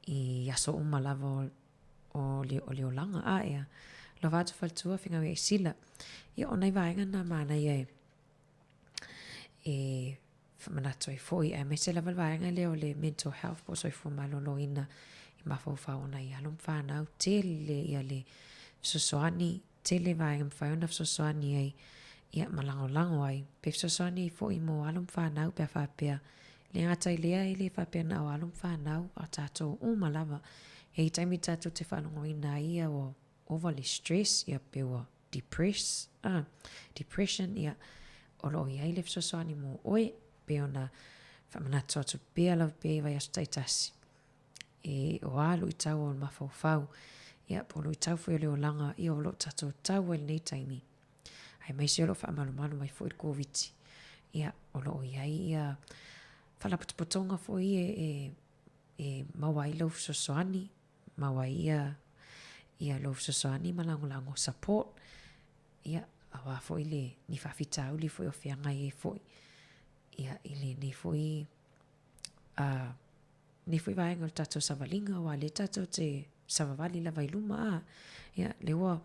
I aso lava o le olanga a ea. Lo vātu whaltua whinga wea i sila. Ia o nei vaenga na mana ia e whamanato i foi e me se lava vaenga leo le mental health po soi fuma lolo ina i mawhau na i alum whanau te le ia le sosoani te le vaenga mwhaiona sosoani ai ia malango ai pe sosoani i foi mo alum whanau pe whapea le ngata i lea i le whapea na o alum whanau a tātou lava e i taimi tātou te whanongo ina ia o overly stress ia pe o depression ia o lo ia i le sosoani mo oe pe ona whamanato atu pea lau pe vai asu taitasi. E o alu i tau o mawhauwhau. Ia polo i tau fweo leo langa i o lo tato tau el nei taimi. Ai mai se o lo whaamalu mai fo i koviti. Ia o lo iai ia whalaputupotonga fo i e mawai lau sosoani. Mawai ia lau sosoani malango support. Ia awa fo i le ni whawhitau li fo i o whiangai e fo i. Ia ile ni foi vaenga o tatou savalinga wa le tatou te savavali la vailuma ia le wa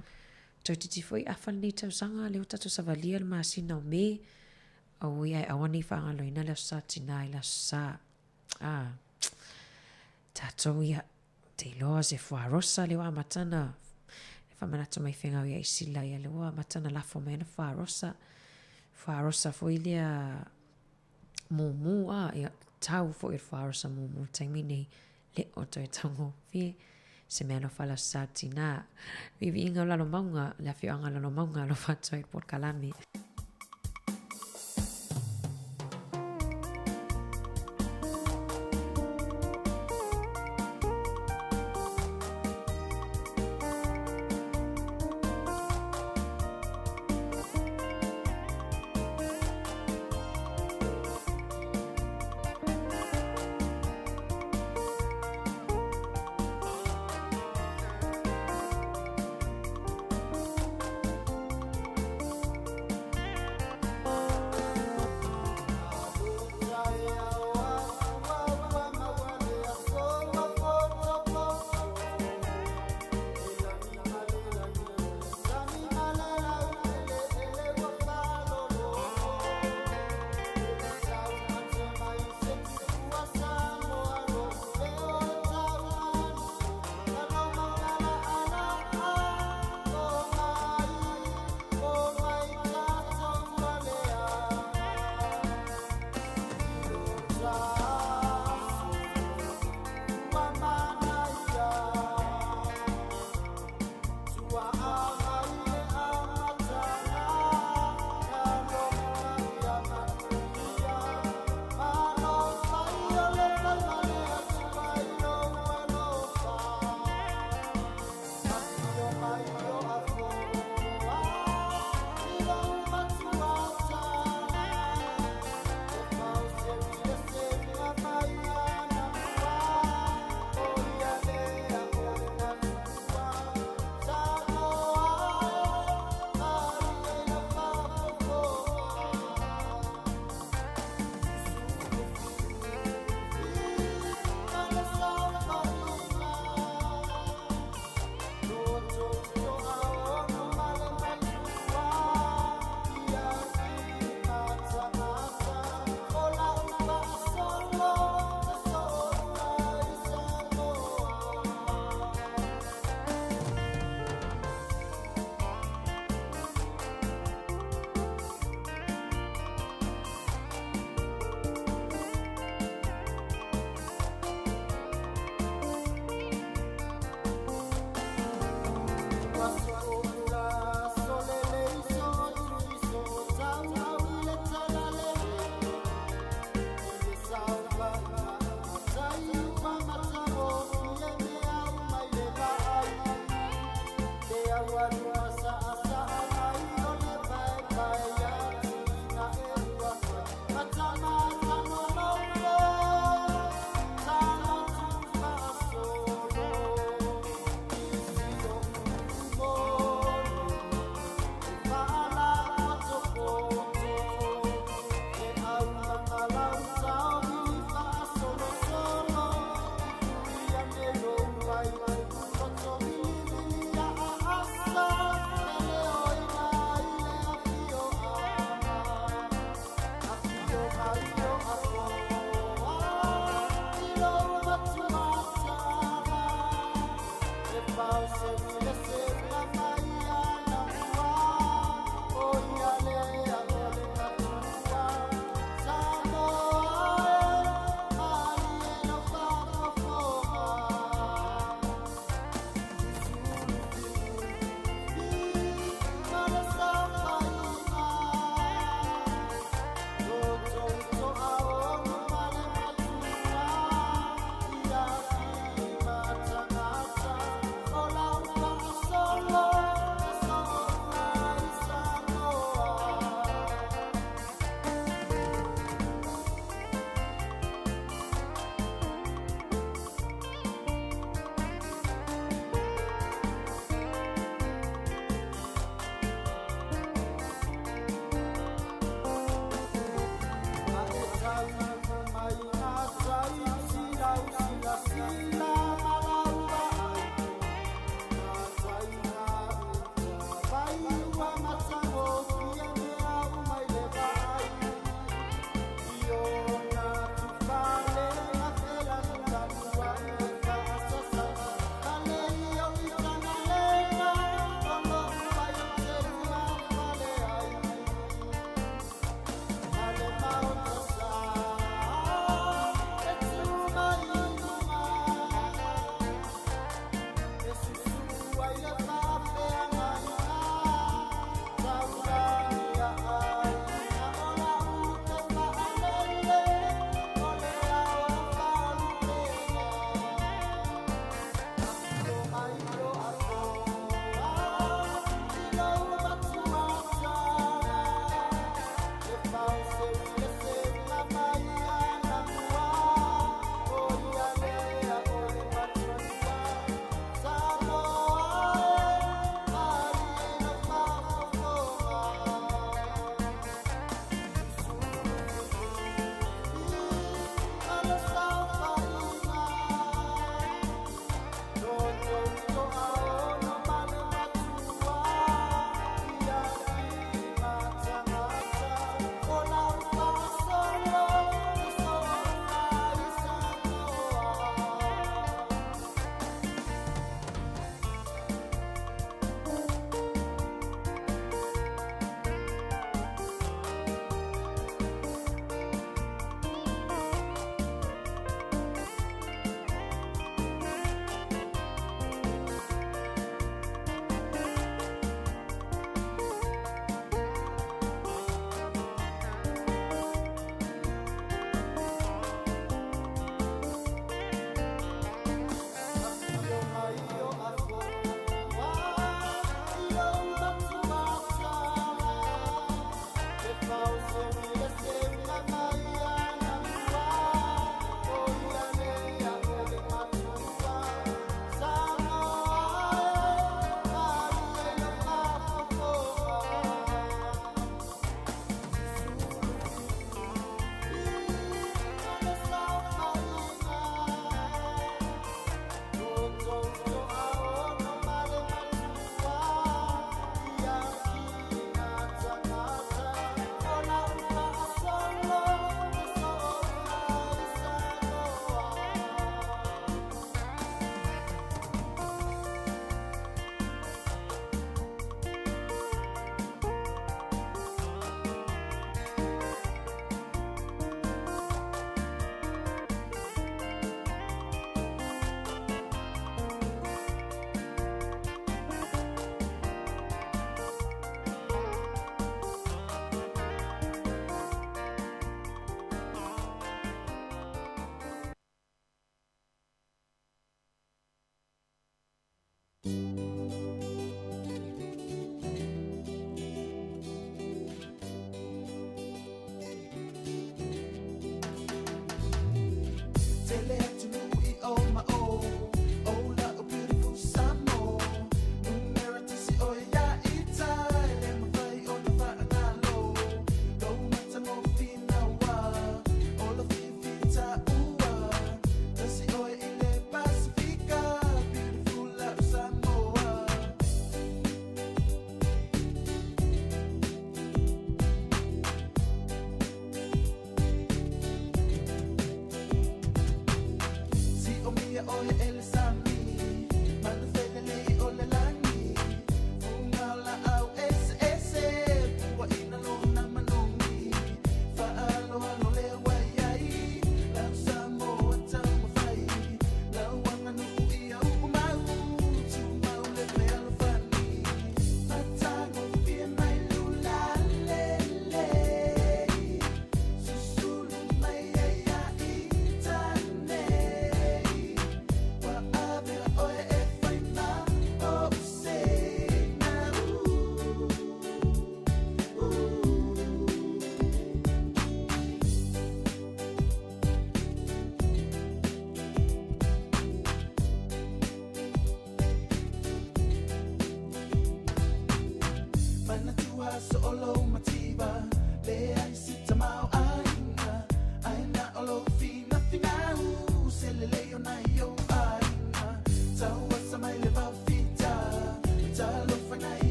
toti foi afal ni tau sanga le tatou savalia le masina o me o ia awani fanga loina le sa tina ila sa tatou ia te loa se fua rosa le wa matana fa manata mai fenga ia isila ia le wa matana la fo mena fua rosa whaarosa fo ilia mumu ia tau fo i whaarosa mumu taimi nei le o toi tango fie se mea no whala satina vivi inga lalo maunga le awhio anga lalo maunga lo whatoi Port Kalami.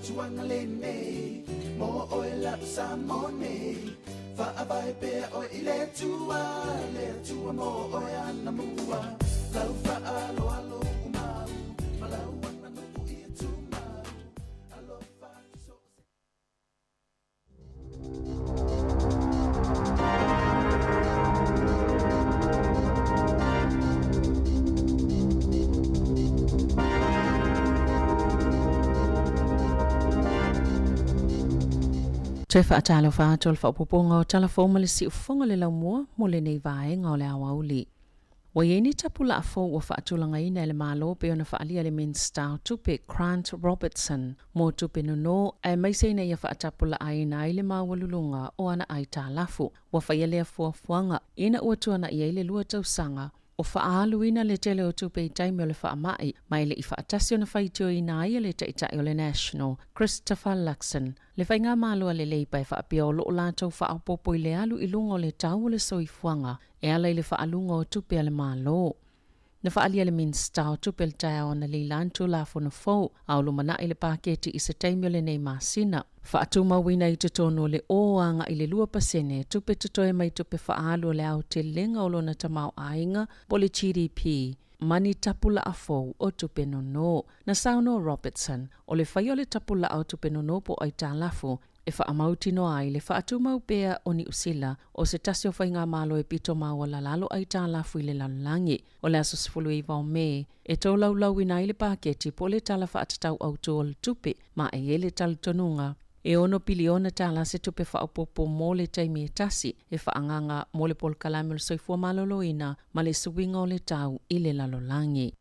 Tuanga lene, mo oela samone, fa avai pe o ile tua mo oea namua, lau fa alo alo umau, malau wana nuku ia tumau, alo fa so. Te whaatalo whātua le whaopoponga o talafoma le si ufonga le laumua mo le nei vaenga o le awauli. Wa ieni tapula a fo wa whaatulanga ina le malo pe ona whaalia le minsta tupe Grant Robertson mo tupe nono e maise ina ia whaatapula aina i le mawalulunga o ana ai tā lafu wa whaialea fuafuanga ina uatuana ia i le lua tausanga o whaalu ina le tele o tupe i taimi o le whaamai mai le i whaatasi o na whaitio ina ia le taitai o le National Christopher Luxon. Le whainga mālua le leipa e whaapia o loo lātou whaapopo i le alu i lunga o le tau o le soifuanga e ala i le whaalunga o tupe ale mālo. Na whaalia le minsta o tupe le taia o na li lantu la fona fau au lumana i le paketi i se taimi o le nei masina. Whaatuma wina i te tono le oanga i le lua pasene tupe tutoe mai tupe whaalu le au te lenga o lona tamau ainga po le GDP. Mani tapula a fau o tupe nono. Na sauno Robertson o le whai o le tapula au tupe nono po ai tā lafu e whaamauti no ai le whaatumau pea o ni usila o se tasi o whainga malo e pito mawala lalo ai tā lafu i le lalangi o le asosifulu i vau me e tau lau ina i le paketi po le tala whaatatau au tō le tupe ma e ele talu tonunga. E ono piliona tala se tupe whaapopo mo le taimi e tasi e whaanganga mo le pol kalame le soifua maloloina ma le suwinga o le tau i le lalolangi.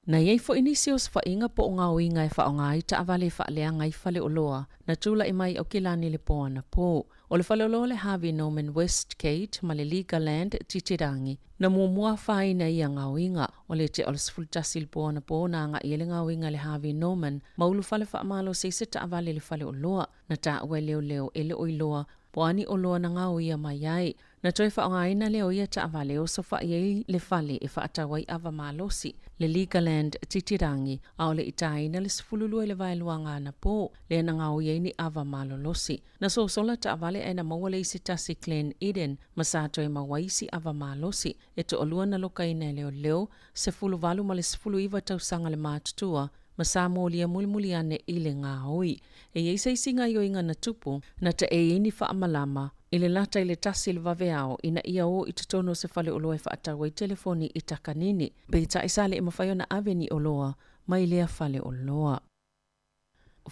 Na iei fo inisi o sfainga po ngā uinga e whaonga i ta avale whaalea ngai whale o loa na tula i mai au kilani le poana po. O le whale o loa le Harvey Norman Westgate ma le Legaland titirangi na mua whaina i a ngā uinga o le te o le sfultasi le poana po na ngā i le ngā uinga le Harvey Norman ma ulu whale whaamalo se se ta avale le whale o loa na ta ue leo e le oi loa poani o loa na ngā uia mai ai Na toi whaongaina leo ia ta avale o sofa iei le fale e whaatawai ava malosi le Legaland titirangi au le itaina le sifululu le vailuanga na po le na ngau iei ni ava malolosi. Na so sola ta avale e na maua le isi tasi Glen Eden masato e mawaisi ava malosi e to olua na lokaina leo se fulu valu ma le sifulu iwa tausanga le matutua ma Samoa lia mulimuli ane ile ngā hoi. E eisa isinga i o inga na tupu na ta e ini whaamalama i le lata i le tasi le vaveao ina ia o i tutono se fale oloa e whaatawa i telefoni i takanini. Be ta isale e mawhaio na aveni oloa mai lea fale oloa.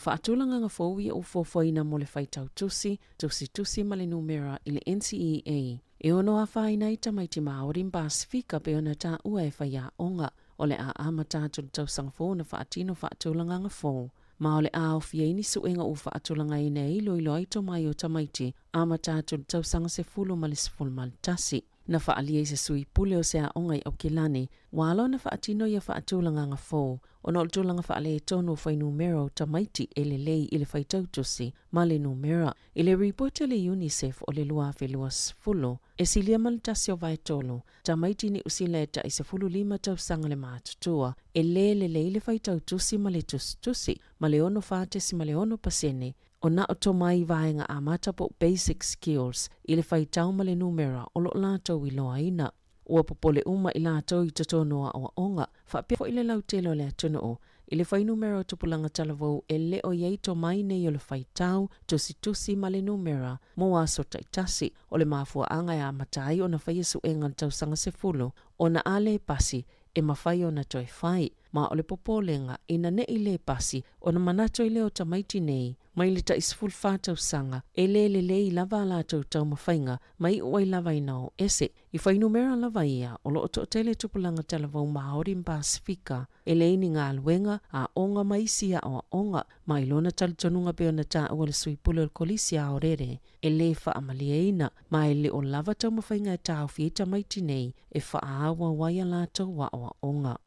Whaatulanga ngā fōwi o fōwhaina mo le whaitau tusi ma le numera i le NCEA. E ono a whaina i tamaiti Māori Pasifika pe ona tā ua e whaia onga. O le a amata tu tau sangfo na whaatino whaatulanga ngā fō. Ma o le a o fieni suenga u whaatulanga i nei ilo aito mai o tamaiti amata tu tau sanga se fulo ma le siful maltasi. Na whaalia i se sui pule o se a ongai au kilani, walo na whaatino ia whaatulanga ngā fō. O na tulanga whaale e tono whai numero tamaiti e le lei i le whaitautusi ma le numera. I le reporte le UNICEF o le lua whelua sifulu. E silia maltasi o vai tolo, tamaiti ni usileta i se fulu 5 tausanga le mātutua. E le lei le whaitautusi ma le tusi, ma le ono whātesi ma le ono pasene. O na o to mai vaenga a mata po basic skills i le whaitau ma le numera o lo lātou i loa ina. Ua popole uma i lātou i tatonoa o onga, whapia i le lautelo le atuna o. I le whai numera tupulanga talavou e le o iei to mai nei o le whaitau, tusi ma le numera, mo aso taitasi, o le mafua anga a matai o na whai esu e tausanga se fulu, o na ale pasi e mawhai o na toi whai, ma o le popolenga ina ne i le pasi o na manato i leo tamaiti nei, mai le ta isful whātau sanga, e le i lava lātou tau mawhainga, mai ua i lava ina o ese, i whai numera lava ia, o lo o to tele tupulanga talavou Māori Pasifika, e le ini ngā luenga a onga maisia o onga, mai lona talitonunga pe o na tā ua le sui pule o kolisi a orere, e le wha amalieina, mai le o lava tau mawhainga e tā o fieta maiti nei, e wha awa waia lātou wa o onga.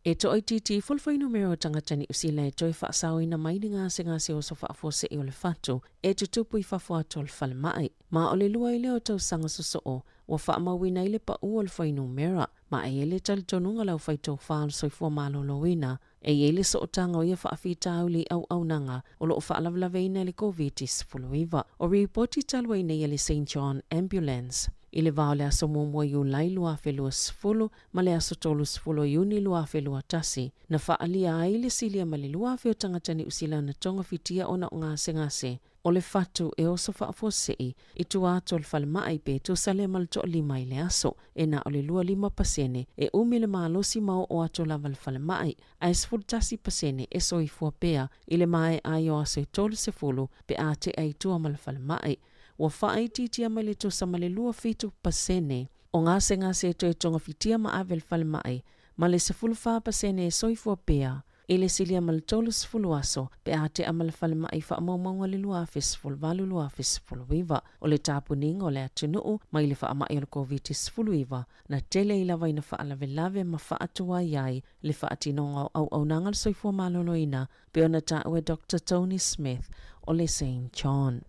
E to ai titi fulfai numero tangatani usila e toi whaasau ina maini ngase o so whaafose i o le whatu, e tutupu i whafua tol whalemai. Ma o le lua i leo tau sanga soso wa whaamawina i le pa ua le whai numera, ma e ele talitonunga lau whaitou whaal soifua malolowina, e ele so o tanga o ia whaafitau li au nanga, o lo o whaalavlaveina le COVID-19, o reporti talwa ina i le St. John Ambulance. I le vao le aso mōmua iu lai lua whelua sifulu, ma le aso tolu sifulu iuni lua whelua tasi. Na whaalia ai le silia ma le lua wheo tangatani usila na tonga fitia ona o ngase. O le fatu e oso whaafosei, i tua ato le whalemai pe tu sale malto lima i le aso, e na o le lua 5 pasene, e umi le maalosi mao o ato lava le whalemai, a e sifurtasi pasene e soifua pea, i le mae ai o aso i tolu sifulu, pe a te ai tua ma le whalemai. Wa whaai titia mai le tosa ma le lua fitu pasene, o ngase e toi tonga fitia ma avel whalemai, ma le sifulu wha pasene e soifua pea, e le silia ma le tolu sifulu aso, pe a te ama le whalemai wha amaumaunga le lua fisifulu valu lua fisifulu iwa, o le tapuninga o le atunuu, mai le wha amai o le COVID-19 iwa, na tele i lawa ina wha alave ma wha atua iai, le wha atinonga au nangal soifua maloloina, pe ona ta ue Dr. Tony Smith, o le St. John.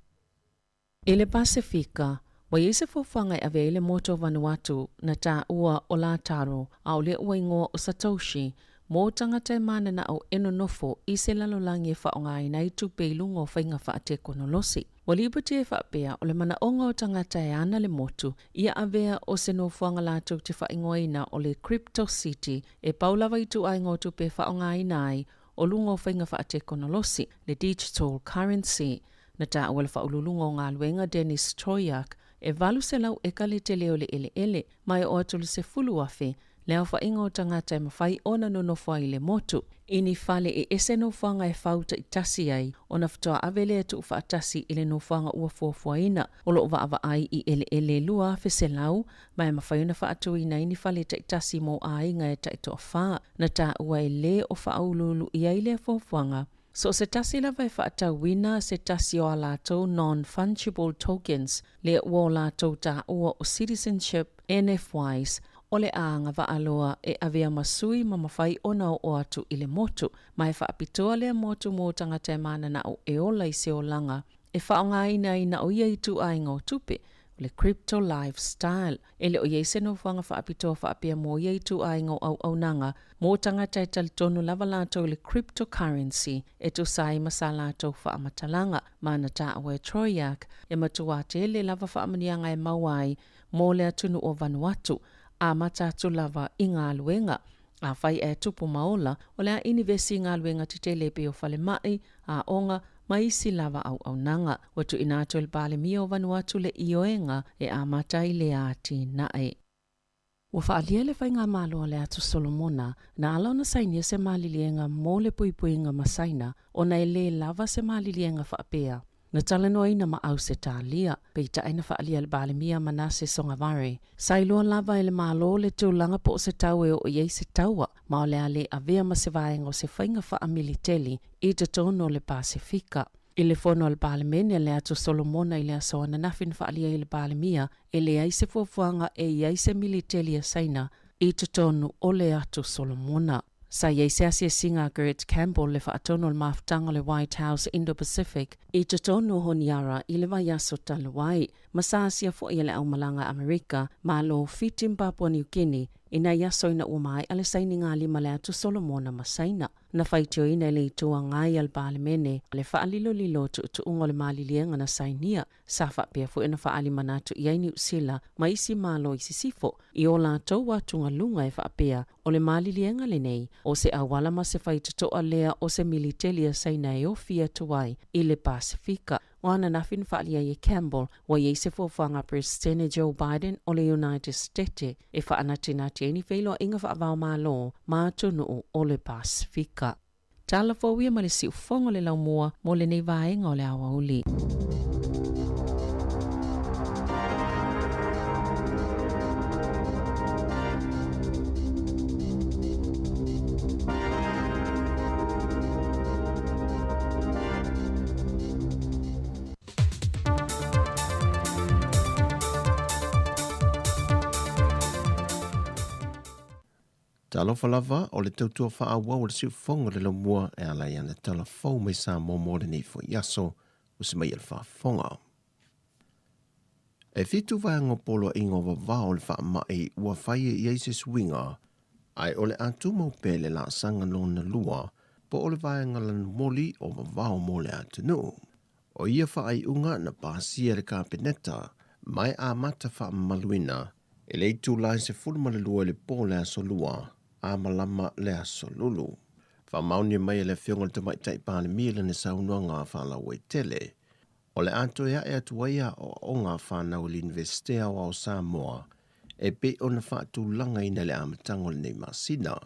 I le Pasifika, wa iese fōwhanga i ave le moto Vanuatu na tā ua o la taro au le ua ingoa o Satoshi, mō tangata mana na au eno nofo i se lalolangi e whaonga i nei tupe i lungo whainga whaate konolosi. Wa libati e whaapea o le mana onga o tangata e ana le motu, ia avea o se no whaanga lātou te whaingoa ina o le Crypto City e paulawa i tu aingo tupe whaonga i nei o lungo whainga whaate konolosi, le digital currency. Na tā awal whaululungo ngā luenga Dennis Troyak, e valu se lau e kale te leo le ele, mai o atulu se fulu afe, leo whainga o tangata e mawhai ona no whai le motu. Ini whale e ese no whanga e whauta i tasi ai, o na whatoa avele atu u whaatasi i le no whanga ua fuafuaina, o lo wa ai i ele lua afe se lau, mai e mawhai ona whaatu ina ini whale ta i tasi mo a inga e ta i toa whaa, na tā ua e le o whaululu i aile fuafuanga. So se tasi lava e whaatau wina se tasi o a lātou non-fungible tokens le ua o lātou tā ua o citizenship NFYs o le aanga waaloa e avea masui ma mawhai ona o atu i le motu, mai whaapitoa le motu mō tangata e mana na o e ola i se o langa, e whaonga ina o ia i tu ainga o tupe, le crypto lifestyle. Ele o yeise no whanga whaapito whaapia mo yei tu aingo au nanga, mo tangata e talitonu lava lato le cryptocurrency, e tu sai masalato whaamatalanga, mana ta awe Troyak, e matua te ele lava whaamanianga e mawai, mo le atunu o Vanuatu, a matatu lava inga luenga. A whai e tupu maola, o lea inivesi ngā luenga te telepe o whale mai, a onga, maisi lava au nanga. Watu inato il pale mia o Vanuatu le ioenga e a matai le ati nae. Wa whaalia le whainga malo le atu Solomona, na alauna sainia se malilienga mo le puipuinga masaina, o na ele lava se malilienga whaapea. Na talanoa ina ma au se tālia, peita aina whaalia le bale mia manase songa vare. Sailua lava ele malo le tūlanga po se tau e o iei se taua, ma o le ale avea ma se vaenga o se whainga wha militeli i te tono le Pasifika. I le fono al bale mene le atu Solomona i le aso ana nafin whaalia i le bale mia, e le aise fuafuanga e iei se militeli a saina i te tono o le atu Solomona. Sa iei se asia singa Gerrit Campbell le whaatono le maftanga le White House Indo-Pacific i te tono honiara i le vaiaso talawai. Masa asia fo i le au malanga Amerika ma lo fitim Papua New Guinea ina yaso ina umai ale saini ngā lima le atu Solomona masaina. Na whaitio ina le itua ngai al bale mene le whaalilo lilo tu ungo le malilienga na sainia. Sa whapea fu ina whaali manatu i New Zealand ma isi malo isi sifo i o la tau watunga lunga e whapea o le malilienga le nei o se awala ma se whaitatoa lea o se militelia saina e o fia tuai i le Pasifika. Wana nafin whaalia i Campbell wa i se fuafanga President Joe Biden o le United States e whaanatinati eni wheilo inga whaavao malo ma tunu o le Pasifika. Tala fawia ma le si ufongo le laumua mo le nei vaenga o le awa uli. Talofa lava o le tautua whaaua o le siufonga le laumua e alai ana talafou mai Samoa le nei fo yaso o se mai al whaafonga. E fitu vaenga polo ingo wavao le wha mai ua whaia i eise swinga ai o le atu mau pele la sanga lona lua po o le vaenga lan moli o wavao mo le atunu. O ia whaai unga na pasia le kapeneta mai a mata wha maluina e le itu lai se fulma le lua le po le aso lua a malama le aso lulu. Wha mauni mai le fionga le tamai taipane mila ne saunua ngā whalawe tele. O le ato ea e atuaia o ngā whanau li investea o Samoa e pe o na whaatu langa ina le amatango le nei masina.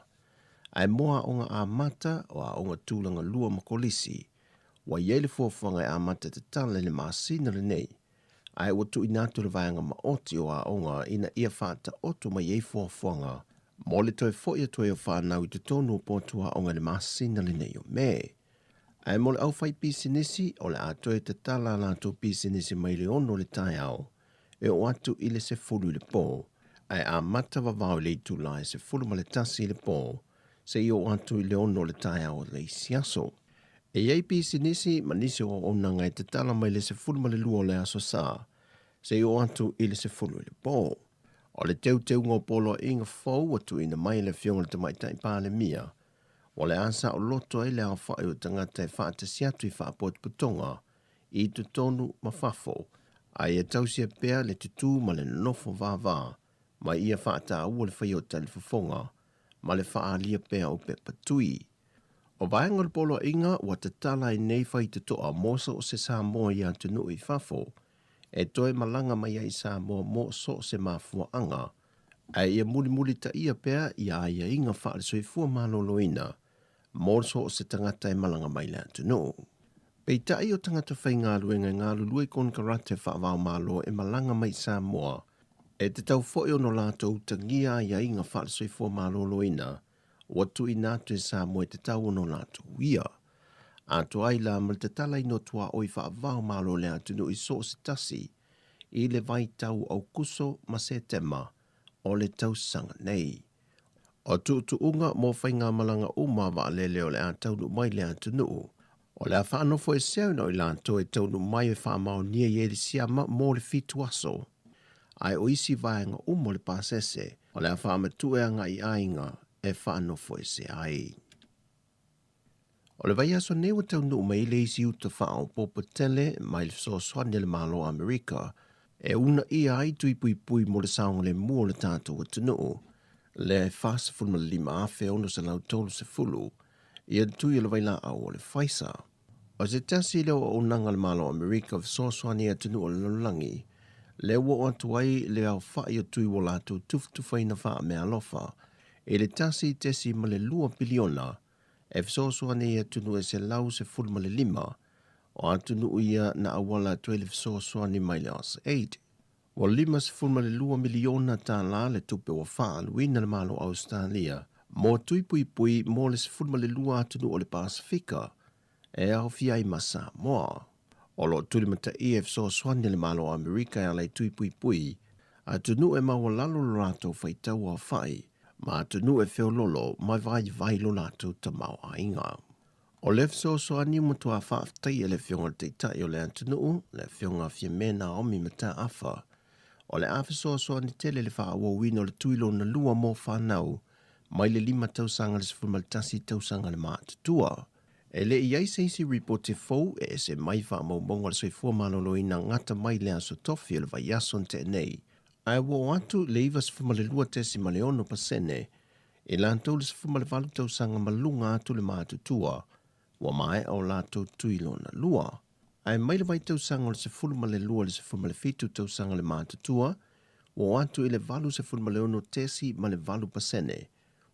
Ai moa o ngā amata o a onga tūlanga lua makolisi wa iele fuafanga e amata te tala le masina le nei. Ai watu inatu le vaianga maoti o a onga ina ia whaata oto mai ei fuafanga mo le toi fo ia toi o whanau i te tonu o potua onga le masina le nei o me. Ai mo le au fai pisinisi o le ato e te tala lato pisinisi mai le ono le tai au e o atu i le se fulu le po. Ai a mata vavau le itu lai se fulu ma le tasi le po se i o atu i le ono le tai au le isiaso. E iei pisinisi manisi o onanga e te tala mai le se fulu ma le luo le aso sa se i o atu i le se fulu le po. O le teu ngō polo inga fau atu ina mai le fionga le tamaitai pāle mia. O le asa o loto e le au whae o tangata e whaata siatu i whaapot putonga i tu tonu mawhafo. Ai e tausia pēr le tutu ma le nofo vāvā ma ia whaata ua le whai o tali whafonga ma le whaalia pēr o pe patui. O vaenga le polo inga ua te tala i nei whai te toa mosa o se Samoa i atunu i whafo. E toe malanga mai ai Samoa mo so se mafua anga. Ai ia muli ta ia pēr ia ia inga whaare soifua maloloina. Morso o se tangata e malanga mai le atunu. Pei tai o tangata whai ngā luenga ngā lului kon karate whaavau malo e malanga mai Samoa. E te tau fo no lātou tangia ia inga whaare soifua maloloina. Watu i nātu e Samoa e te tau no lātou ia. Ato ai la mal te tala ino tua o i whaavau malo le atunu i so se tasi. I le vai tau au kuso ma se tema o le tau sanga nei. O tu unga mo whai ngā malanga uma wa lele o le atau nu mai le atunu. O le a whaanofo e seo no i lanto e tau nu mai e whaamau nia i eri siama mo le fitu aso. ai o isi vaenga umo le pasese o le awha amatue anga I ainga e whaanofo e se ai. O le vai aso newa tau nuu mai le isi uta whao popo tele mai le so swane le malo Amerika e una ia ai tui pui pui mo le saonga le mua le tātou atu nuu le fasa fulma le 5 afe ono sa lau tolu se fulu ia tui le vai la au o le faisa. O se tasi leo o nanga le malo Amerika so swane atu nuu le lolangi le wo atu ai le au whai o tui wo lātou tuftufaina wha me alofa e le tasi tesi ma le 2 biliona e fisosoane ia tunu e se lau se fulma le 5 o atunu ia na awala tue le fisosoane mai le os 8. Wa 5 se fulma le 2 miliona ta la le tupe wa faa luina le malo Australia mo tui pui pui mo le se fulma le 2 atunu o le Pasifika e au fiai ma Samoa. O lo tuli mata i e fisosoane le malo Amerika e alai tui pui pui atunu e maua lalo lo rato faitau a fai ma atunu e feololo mai vai lo lato ta mau ainga. O le so ani mutu a whaaftai e le fionga te tai o le atunu, le fionga fia mena omi mata afa. O le afa so ani tele le wha awa wino le tuilo na lua mo whanau, mai le 5 tausanga le sifurmalitasi tausanga le maatutua. E le iai seisi reporte fau e se mai wha maubonga le soifua malolo ina ngata mai le aso tofi le vai ason te nei. Ai wo atu le iwa sifuma le 2.1% e lantou le sifuma le 5 malunga atu le maatutua, wa mai au latou tuilo na lua. Ai mai le vai tausanga le sifuma le 2 le sifuma le 5 tausanga le maatutua, wa atu le 5 tesi ma le 5%,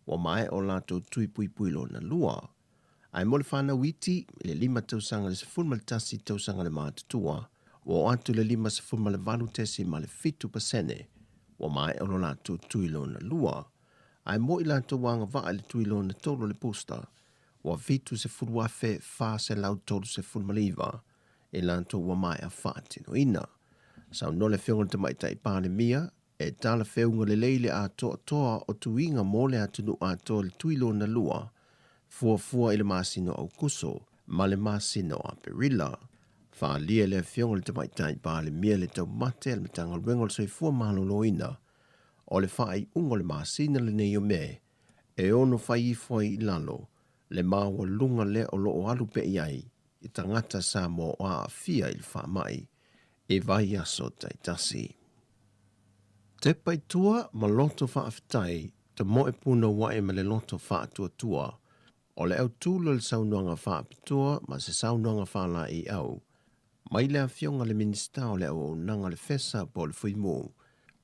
wa mai au latou tui pui puilo na lua. Ai mo le whana witi le 5 tausanga le sifuma le tasi tausanga le maatutua, wa atu le 5 sifuma le 5 tesi ma le 5%, wa mai au latou tuilo na lua. Ai mo I latou wanga vaa le tuilo na tolo le posta, wa vitu se furu afe fa se lau tolu se furu maliva, e latou wa mai a whaatino ina. Sau no le whionga te mai tai pāne mia, e tala whionga le leile a toa o tuinga mo le atunu a toa le tuilo na lua, fua I le masino au kuso, ma le masino a perila. Wha lia le whionga le te mai tai pāne mia le tau mate le metanga ruenga le soifua malolo ina, o le whai ungo le masina le nei o me, e ono whai I fwai I lalo, le maua lunga le o loo alu pe iai, I tangata Samoa o a fia I le wha mai, e vai aso tai tasi. Te paitua ma loto wha aftai, te moe puna wae ma le loto wha tua, o le au tūlo le saunuanga wha apitua ma se saunuanga wha la I au, mai le a fionga le minista o le au nanga le fesa po le fuimu,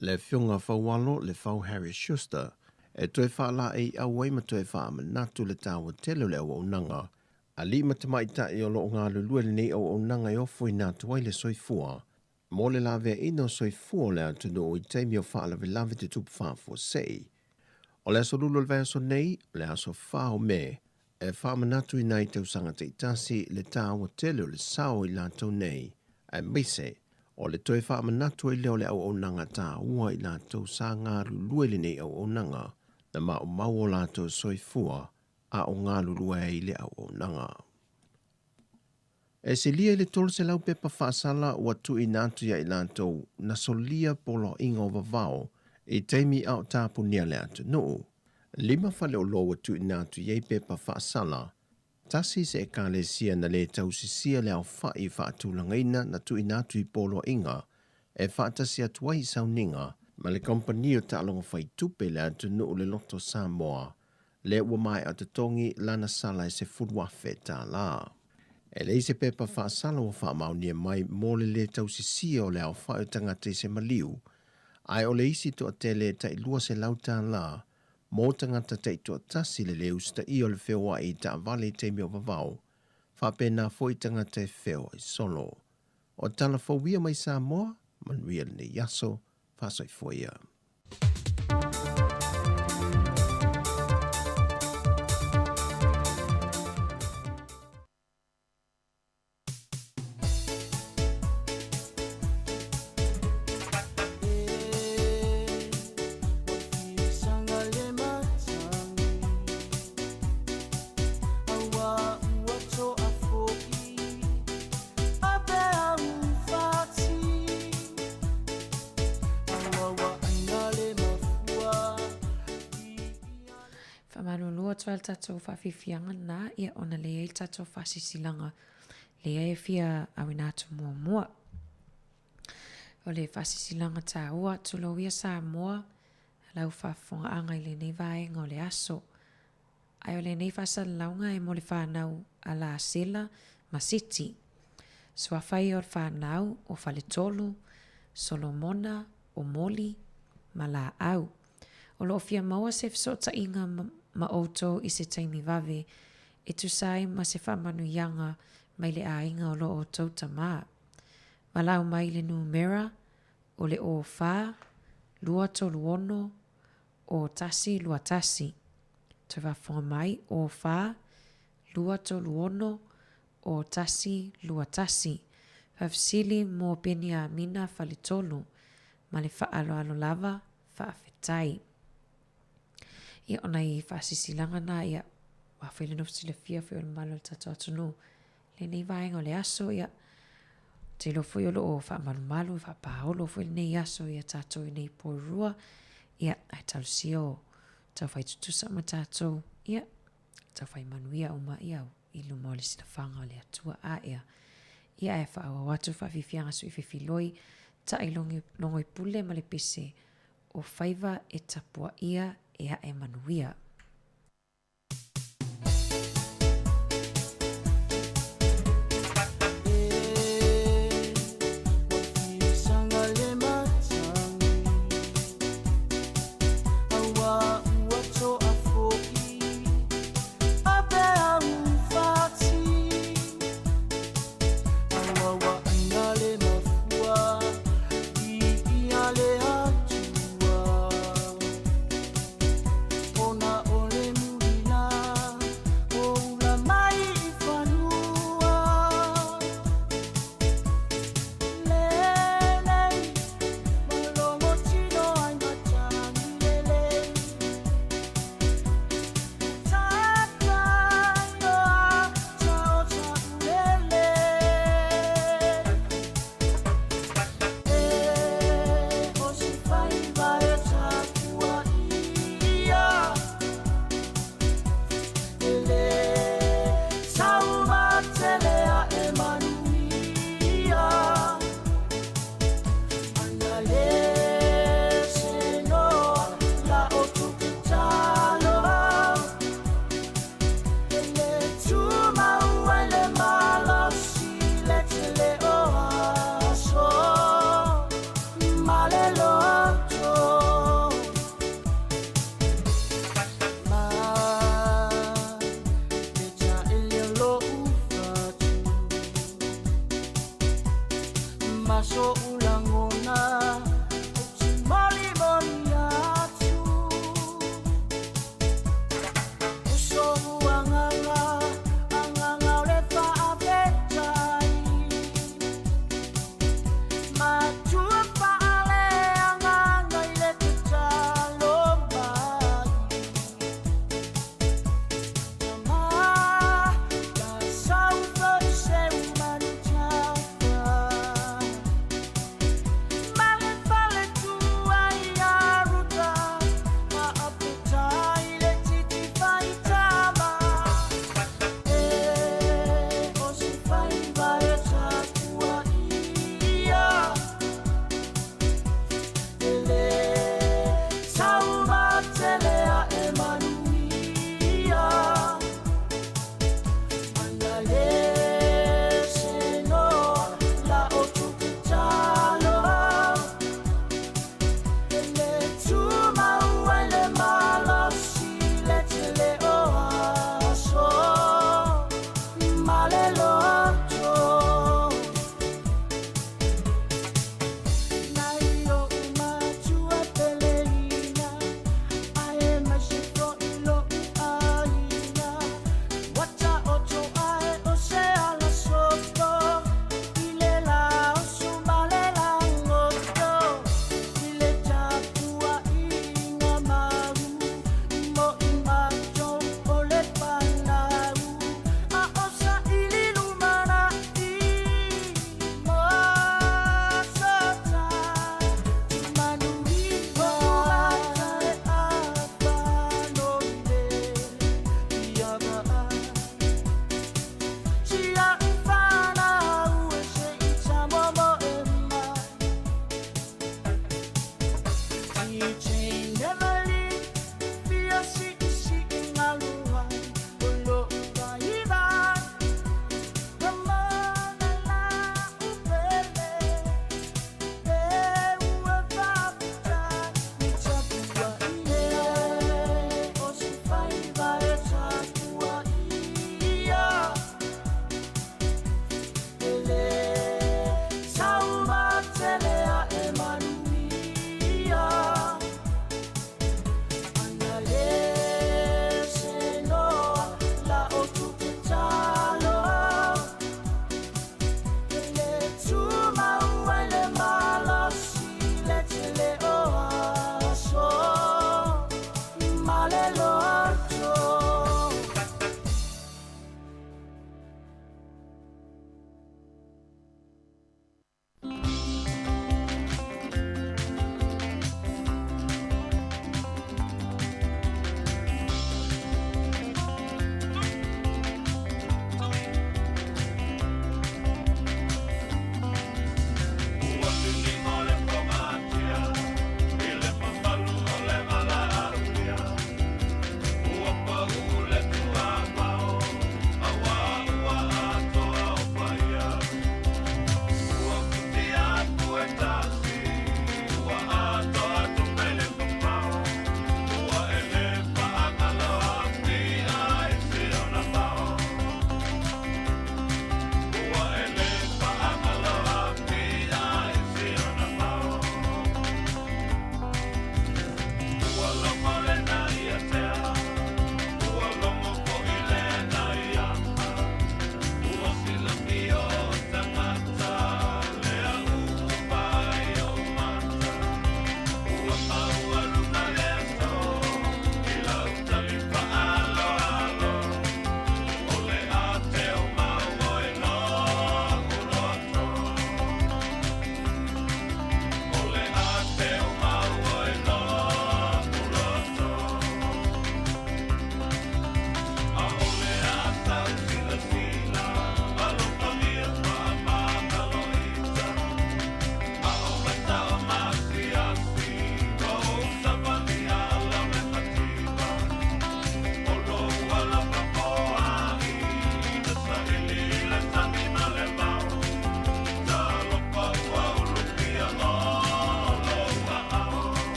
le fionga whawalo le whau Harry Schuster, e toi wha la e au wei ma toi wha manatu le tāua telo le au nanga, a li matamai ta I o lo ngā lulua le nei au nanga I ofo I nā tuai le soifua, mo le lawe ino soifua le atunu o I teimi o wha la lave te tupu wha fo sei. O le aso lulu le vaso nei, le aso wha o me, e wha manatu I nai tau sanga te itasi le tāua telo le sao I lātou nei, e meise, o le toi wha manatu I leo le au nanga tā ua I lātou sa ngā lulua le nei au nanga, na ma o mau o lātou soifua, a o ngā lulua I le au nanga. E se lia le tolu se lau pepa whaasala ua tu I nātu ia I lātou na solia polo inga o vavao I teimi au tāpu nia le atu nuu. 5 whale o loa tu I nātu ia I pepa whaasala, tasi se e kāle sia na le tausisia le au whai whaatūlangaina na tu I nātu I polo inga, e whaatasi atuai sauninga, ma le kompani o tālonga whai tupe le atu nuu le loto Samoa, le ua mai au tatongi lana sala e se furuafe tā la. E le se pepa whaasala o wha maunia mai mole le tausisia o le au whai o tangata I se maliu, ai o le isi to a tele ta I lua se lauta la, mo tangata te to a tasi le leu sta I o le whewa I ta vale te meo vavau, wha pena fo I tangata e whewa I solo. O tala fawia mai Samoa, manuia le ne yaso, whasoi foia. Whamalulua tual tatou whawhiwhianga nā ia ona lea I tatou whasisilanga lea e whia awinatu mua mua. O le whasisilanga tā ua tulo ia Samoa lau whafonga anga I le nei vaenga o le aso. Ai o le nei whasalaunga e mo le whanau a la sela ma siti. Sua whai o le whanau o Whaletolu, Solomona o Moli ma la au. O lo fia maua se fsota inga ma outou I se taimi vave e tu sai ma se whamanu yanga mai le a inga o lo outou tamā. Malau mai le numera o le o wha, lua tolu ono o tasi lua tasi. Te whafonga mai o wha, lua tolu ono o tasi lua tasi. Whafsili mo penia mina Whaletolu ma le whaalo alo lava whaafetai. Ia ona I whaasisilanga nā ia whawhele no sila fia fio le malo le tato atunu. Le nei vaenga o le aso ia te lo fio lo o whaamalumalu whapaolo fio le nei aso ia tato I nei porua ia ai talusio tau whai tutusa ma tato ia tau whai manuia uma ia ilu mo le sila whanga o le atua a ia. Ia e whaawa watu whawhiwhianga sui whiwhiloi ta I longo I pule ma le pese o whaiva e tapua ia ea e manuia.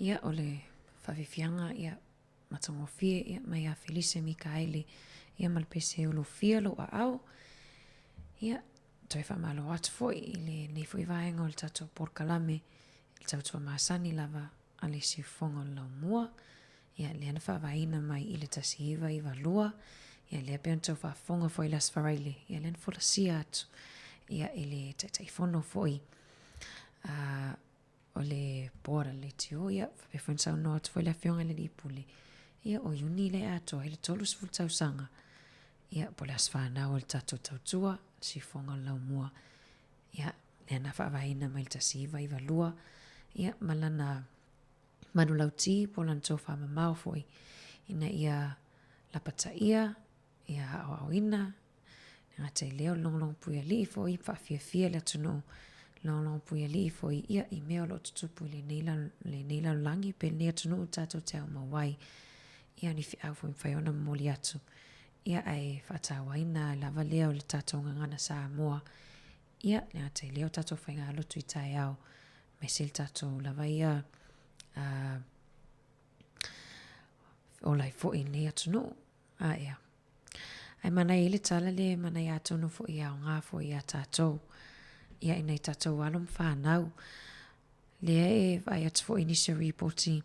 Ia ole whawhiwhianga ia matangofie ia mai a Felice Mikaeli ia malpese ulu fia lo a au. Ia toi whamalo atu foi i le nei foi vaenga o le tato porkalame i tautua maasani lava a le sifonga lau mua. Ia le ana whawaina mai i le tasihiva i walua. Ia le apeon tau whafonga foi las wharaile. Ia le ana folasia atu. Ia i le taitaifono foi. O le bora le tio ia whapefon sau no atu foi le awhionga le lipule. Ia o yuni le ato he le tolus full tau sanga. Ia po le aswhanau o le tato tautua sifonga lau mua. Ia le ana whawaina mai le tasihiva i walua. Ia malana manu lau ti po lan tō whamamau foi. Ina ia lapata ia au ina. Nga te leo long puia li foi whawhiawhia le tunu. Long puia li foi ia i meo lo tutupu le neila langi pe nea tunu tato te au mawai. Ia ni fi au foi mwhaiona moli atu. Ia ai whatawaina lava leo le tato ngangana Samoa. Ia nga te leo tato whainga alotu i tai au. Mesil tato lava ia o lai fo i nea tunu. Ia. Ai mana i le tala le mana i atonu fo i au ngā fo i a tatou. Ia ina i tatou alum whanau. Lea e vai atu fo i nisi reporti.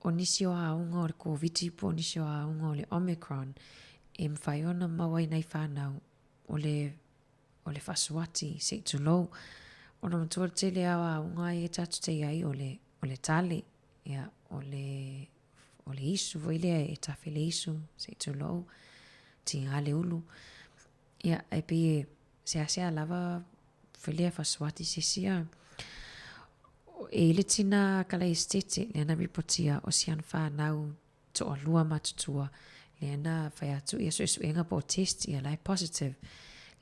O nisi o aunga o le COVID po nisi o aunga o le Omicron. E mwhaiona maua i nei whanau o le whasuati se tu lou. O na matua te le au aunga i e tatu te iai o le tale. Ia o le isu voi lea e tafe le isu se tu lou. Tinga le ulu. Ia e pe sea lava whelea whasuati se sia. E le tina kala estete le ana ripotia o sian whanau to o lua matutua. Le ana whai atu ia so enga po test ia lai positive.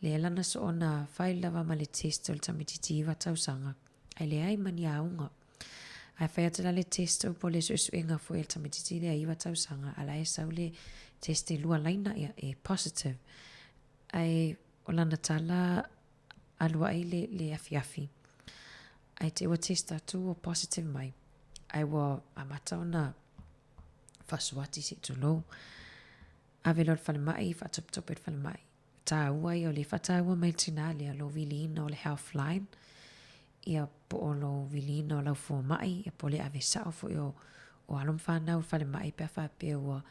Le alana so ona whai lava ma le test o le tamititi iwa tausanga. Ai le ai mani aunga. Ai whai atu la le test o po le so enga fo le tamititi le iwa tausanga. Ala e sau le test e lua laina ia e positive. Ai o lana tala alua ai le afiafi. Ai te wa test atu o positive mai. Ai wa amata ona whasuati si tu lou. Avelo le whale mai, whatop le whale mai. Tā ua i o le whataua mai tina lea lo vilina o le healthline. Ia po o lo vilina o lau fua mai. Ia po le ave sao fo i o alum whanau whale mai pe whape ua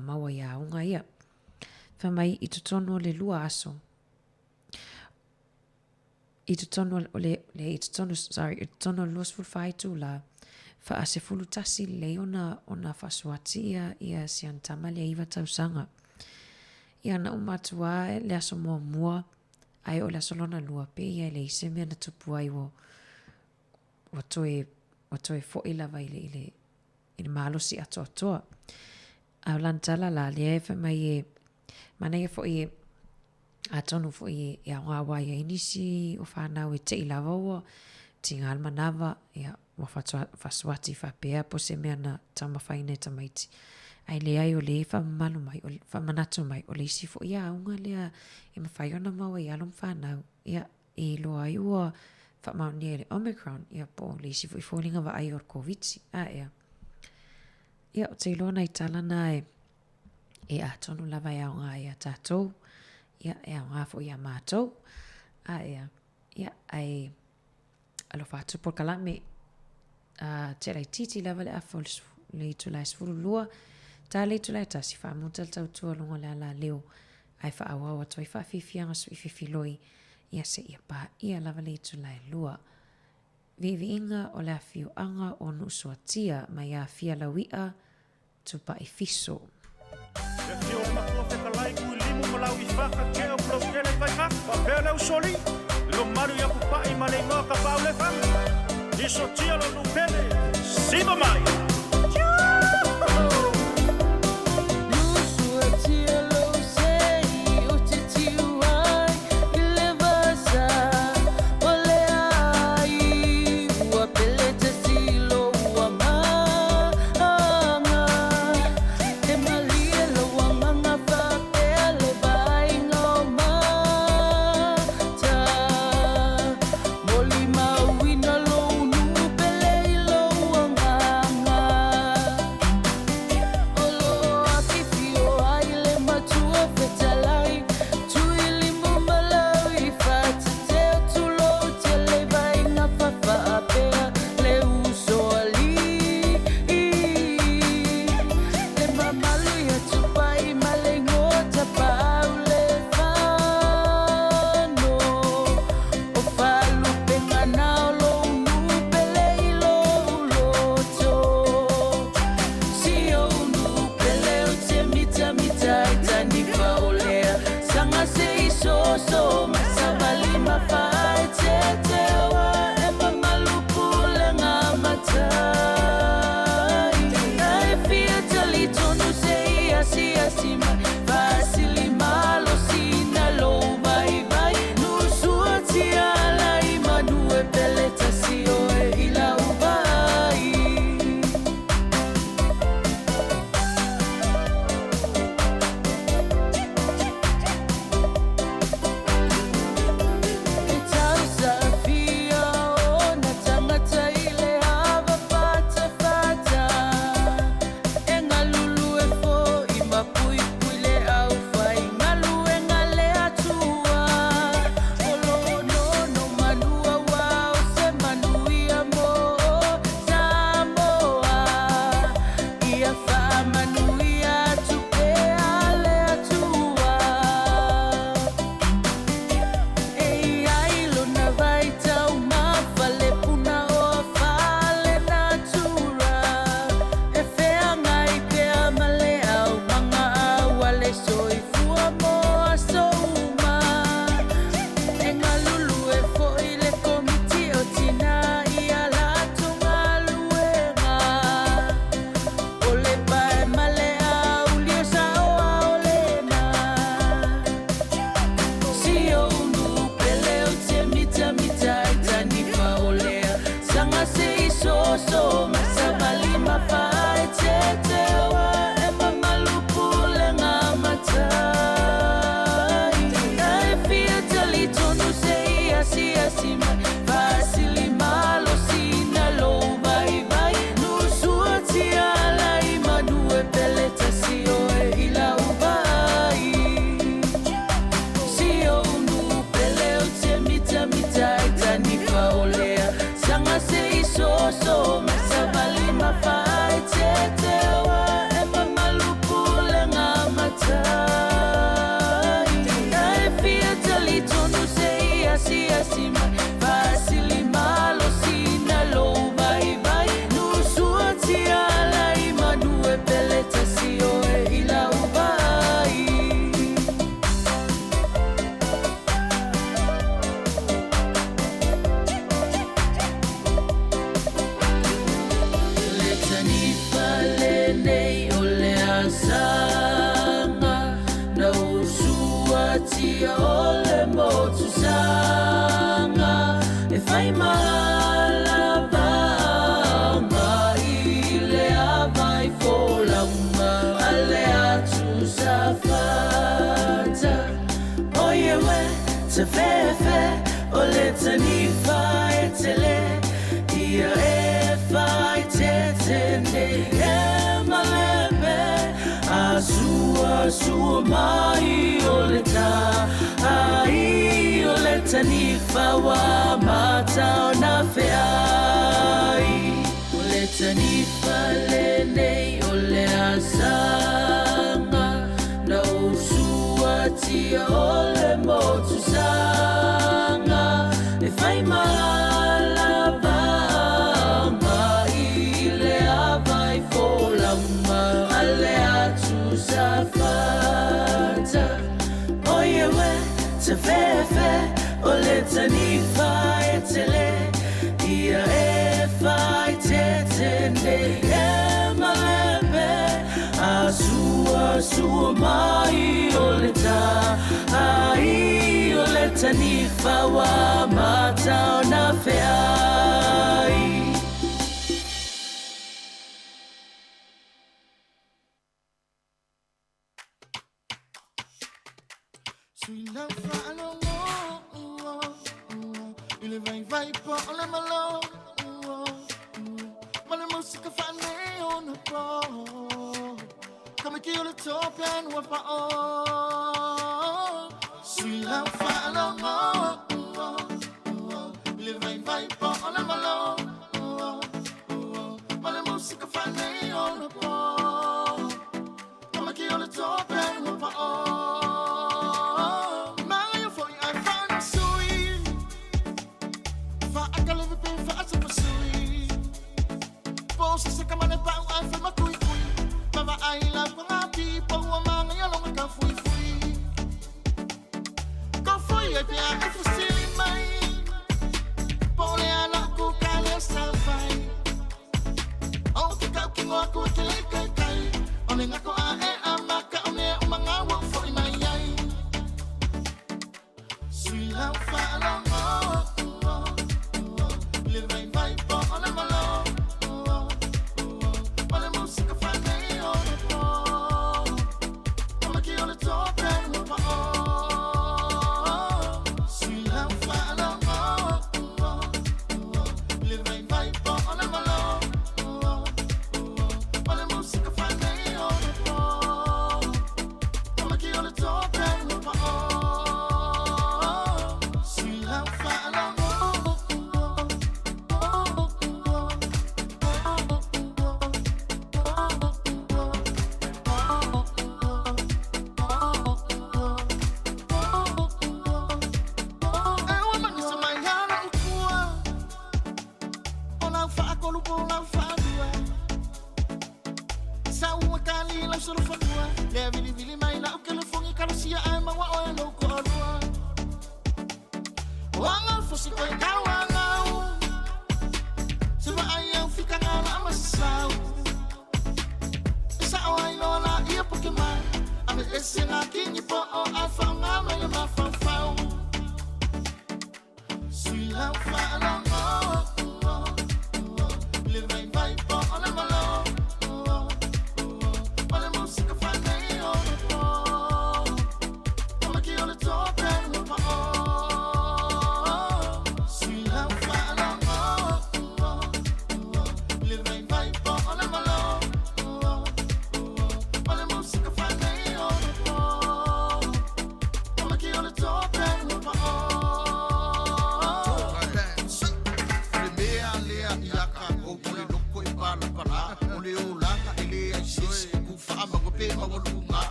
maua ia unga ia. Wha mai i tutono le lua aso. I tutono luas fulfai tu la fa ase fulu tasi le ona whasuati ia siantama le iwa tausanga. Ia na umatua le aso mua ai o le aso lona lua pe ia le ise mea na tupu ai wo toe fo i lava i le malosi atoa. Au lantala la le e mai e mana ia fo i atonu fo i awa ia inisi o whanau e te i lava ua tinga almanava ia wa whasuati whapea po se mea na tamawhaine tamaiti. Ai le ai o le whamanu mai, o whamanatu mai, o le isi fo ia aunga lea i mawhaiona maua i alum whanau. Ia e loa ai ua whamaunia le Omicron, ia po le isi fo i fōlinga wa ai or COVID. Ia. Ia o te ilona i talana e atonu lava i aunga i a tātou. Ia e aunga fo i a mātou. Ia ai alofa atu por kalame te rai titi lava le afo le tulai sfuru lua. Tā le tulai tasi whaamuta le tautua longa le ala leo. Ai whaawawa toi whaafifianga su i fifiloi. Ia se ia pā ia lava le tulai lua. Vivi inga o le afio anga o nusuatia mai a fia lawia tupa i fiso. E fio makua whekalai kui limu malau I whaka kea plau kele kai hak. Wapea leu soli. Lo maru ia pupai ma le ngoa ka pau le whanga. Iso tia lo nupele. Siba mai. Molima wina lo nu pele lo wanga te fefe o le tanifa e tele ia e fai te tende e malebe a sua mai o le ta ai o le tanifa wa mata o na feai o le tanifa le nei o le asanga na usua tia o le motu sanga e fai mala banga i le avai folama ale atu safata oye we te fefe o le tanifa e tele ia e fai te tende e malebe a sua mai o le ta ai o le tanifa wa mata o na feai Sui la fa lo il vai po la malo ma la musica fa neon po come che io le topian wa pa o sui la fa lo il vai po la malo ma la musica fa neon po come che io le topian wa pa o Posa se kamane pa ai fa makui kui Mama ai la pangapi pa wa manga ya longa ka fui fui Ko fui e te a e fusili mai Pole ana ku kale sa fai O ki kau ki ngoa ku ki le kai kai One ngako a e a maka one umanga wa fui mai ai Sui la fa longo Le vai vai po ole malo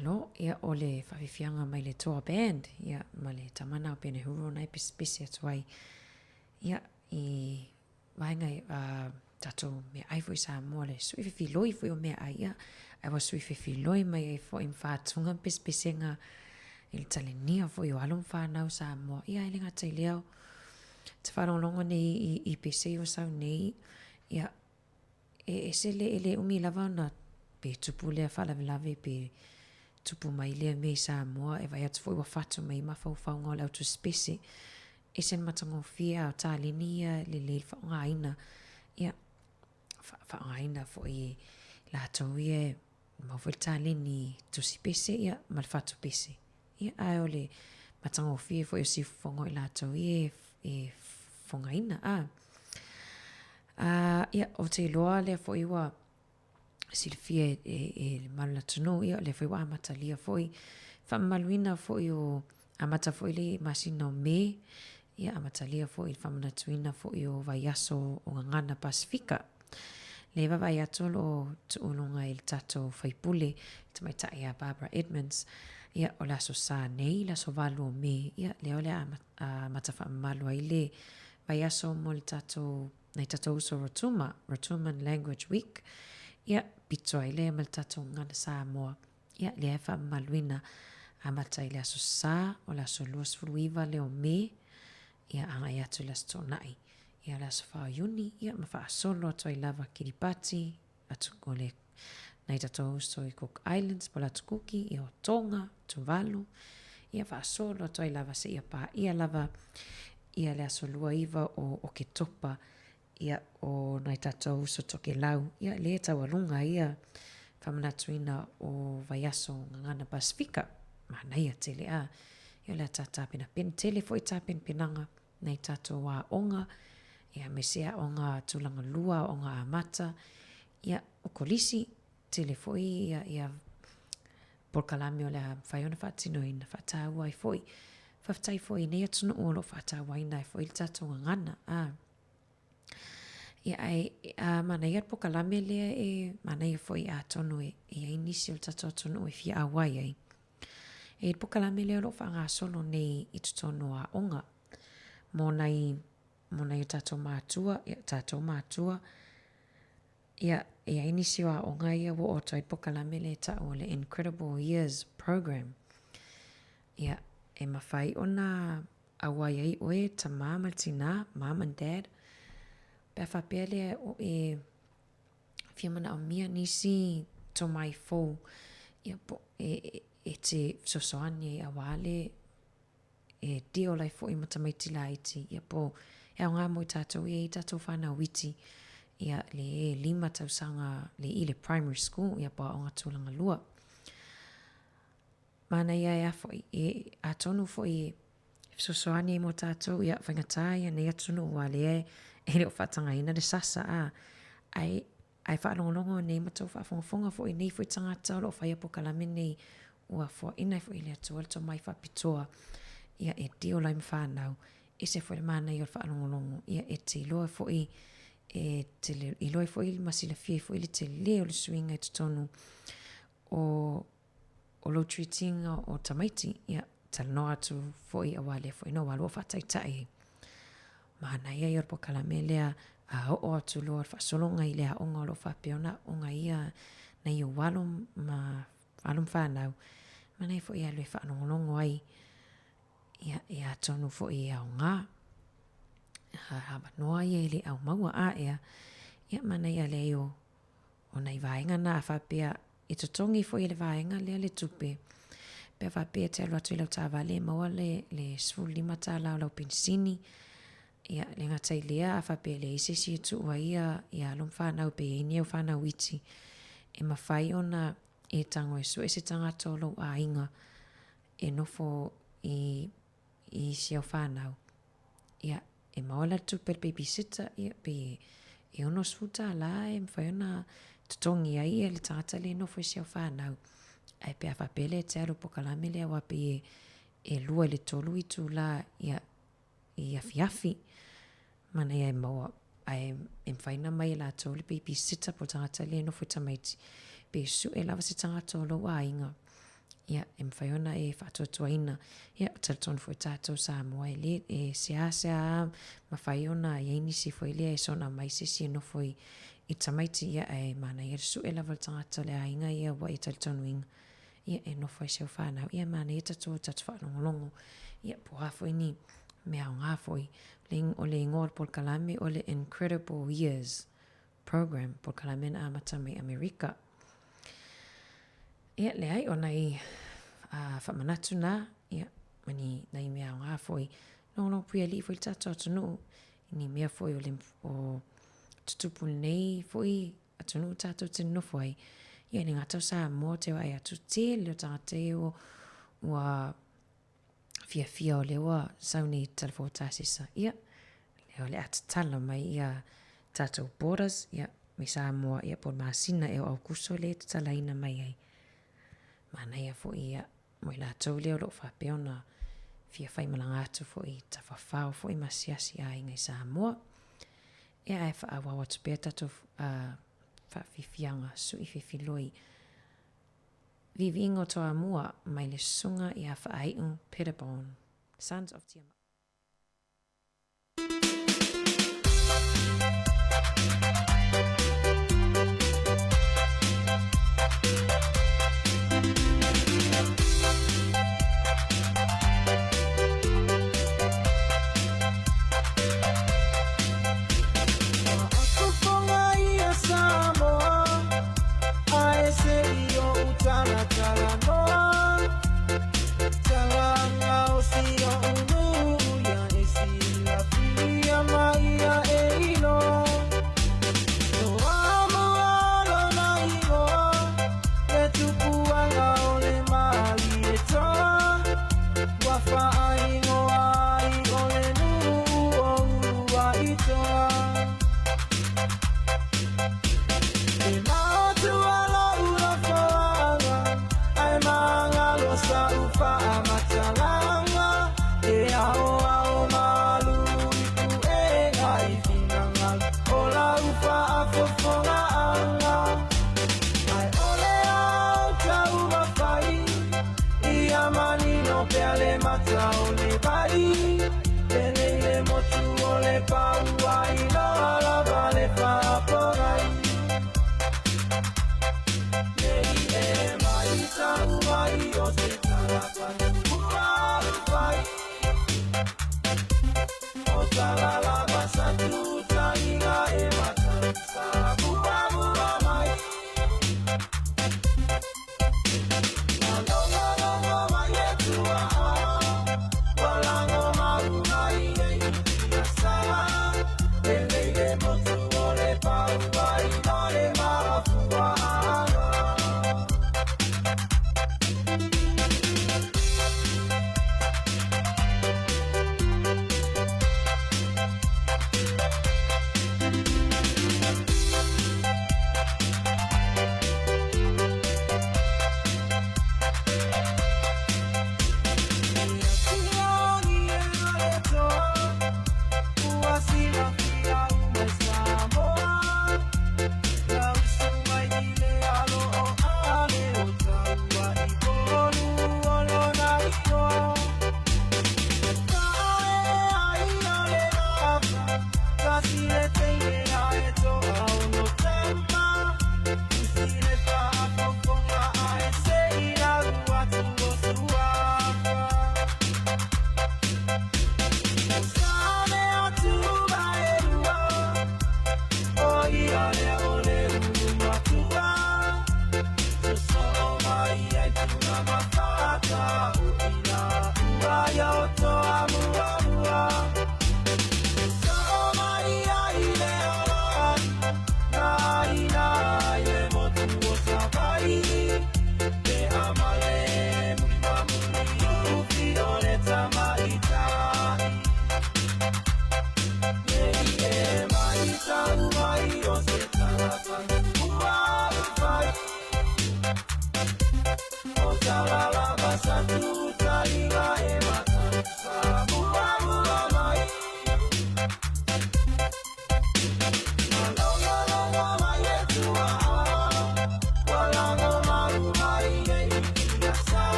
Alo, ia o le whawhiwhianga mai le toa band, ia ma le tamana o pene huro nei pisi atuai. Ia i waingai tato me ai fo i Samoa le sui whiwhiloi fo i o mea ai ia. Ai wa sui whiwhiloi mai ai fo i mwhātunga pisi-pisinga i le talenia fo i o alum whanau Samoa. Ia i linga tai leo. Te wharongongo nei i pisi o sau nei. Ia e se le umi lava na pe tupu lea whalavelave pe tupu mai lea me Samoa e vai atu fo i wa whatu mai mawhau ngā le autu spesi. E sen matango fia o tālinia le whaongaina. Ia whaongaina fo i la tau ia mawhau tālini tusi pese ia mal whatu pese. Ia ai o le matango fia fo i si whongo i la tau ia e whaongaina. Ia o te loa lea fo i wa silfia e malula tunu ia le fo i wa amatalia fo i whamaluina fo i o amata fo i le masina o me. Ia amatalia fo i whamana tuina fo i o vaiaso o ngangana Pasifika. Le vaiato lo tuulunga i tato whaipule te mai tae a Barbara Edmonds. Ia o laso sa nei, laso valu o me. Ia le ole amata whamalua i le vaiaso mo le tato, nei tato uso Rotuman Language Week. Ia pito ai le mal tato ngana Samoa. Ia le whamaluina amata i le aso sa o laso luas furuiva le o me. Ia anga ia tu las tonai. Ia las whaayuni, ia mawha solo atu ai lava Kiribati, atu kole nei tato usto i Cook Islands, pola atu kuki, i o Tonga, Tuvalu. Ia wha solo atu ai lava se ia pā, ia lava, ia le aso lua iwa o ke topa, ia o nei tato usto toke lau. Ia le tawalunga ia whamanatuina o vaiaso ngangana Pasifika. Mana ia tele a. Ia le tata pina pen tele fo i tapen pinanga. Nei tato wā onga, ia mesea onga tulanga lua, onga amata, ia o kolisi, telefoi, ia porkalami o lea whaiona whaatino ina whaataua i foi, whaftai foi nei atunu olo whaataua ina i foi tato ngana. Ia ai, mana ia porkalami lea e, mana ia foi a tonu e, ia inisi o tato atunu e fia awai ai. E porkalami lea lo whanga solo nei i tutonu a onga. Mona i tato mātua, ia inisi wa o ngai ia wo o toi pokalame le ta o le Incredible Years program. Ia e mawhai o na awai ai oe ta mama tina, mom and dad. Pea whapele o e whiamana o mia nisi to mai fō. Ia po e te sosoani a wale e dio lai fo i matamaiti la iti. Ia po, e o ngā mo i tātou i tātou whānau witi. Ia le 5 tausanga le i le primary school. Ia po o ngā tūlanga lua. Mana ia e a fo i a tonu fo i sosoani mo tātou. Ia whangatai a nei atunu ua le e leo whatanga ina de sasa a. Ai whaalongolongo nei matou whaafongafonga fo i nei fo i tangata o lo whai apo kalame nei ua fo ina fo i le atua le to mai whapitoa. Ia e dio lai mwhanau, e se fwere mana i o whaalongolongo, ia e te iloa fo i, iloa fo i masila fie fo i le te leo le suinga i tutonu o lo treatinga o tamaiti, ia talanoa atu fo i awale fo i no walua whataitai. Mana ia i orpo kalame lea a o atu loa whasolonga i lea onga o lo whapeona, onga ia na i o walum whanau, mana i fo i alue whaalongolongo ai, ia tonu fo i au ngā. Haba noa ia ili au maua a ia. Ia mana ia leo o nei vaenga na a whapea i tutongi fo i le vaenga lea le tupe. Pea whapea te alu atu i lau tāwale maua le sfuli mata lau pinsini. Ia le ngatai lea a whapea le isesi tu ua ia alum whanau pe i niau whanau iti. E mawhai ona e tango e su e se tangato lo a inga e nofo i siau whanau. Ia, e maola tupe babysitter, ia, pe e ono sfuta la e mwhaiona tutongi ai e le tangata le nofo i siau whanau. Ai pe a whapele te aru pokalame le awa pe e lua le tolu i tu la ia i afi. Mana ia e maua, ai e mwhaina mai la tolu babysitter po tangata le nofo i tamaiti. Pe su e lava se tangata o lo a inga. Ia, e mwhaiona e whaatotuaina. Ia, talatonu fo tātou Samoa e le, e sea mawhaiona e inisi fo ilea e sona mai sisi e nofo i tamaiti ia e mana i resu e lawa tangata le ainga ia wa i talatonu inga. Ia e nofo i seo whanau. Ia mana i tatu whanongolongo. Ia po hafo ini mea o ngafo i. O le ingoa Pol Kalame o le Incredible Years program Pol Kalame na amata mai Amerika. Ia le ai o nei whamanatu nā, ia mani nei mea o ngā foi, no pui ali foi tato atunu, ni mea foi o tutupul nei foi atunu tato tino foi, ia ni ngātau sa mō te wai atu te leo tangate o ua fia o lewa sauni talafo tāsisa, ia leo le atatala mai ia tato borders, ia mi Samoa ia por masina e o aukuso le tatalaina mai ai. Mana ia fo ia mo la tau leo lo whapeona fia whai malanga atu fo i tawhawhau fo i masiasi a ingai Samoa. Ea e whaawawa tupea tatu whawhiwhianga su i whiwhiloi. Vivi ingo toa mua mai le sunga i a whaaiung Peterbone, Sons of Tiamat.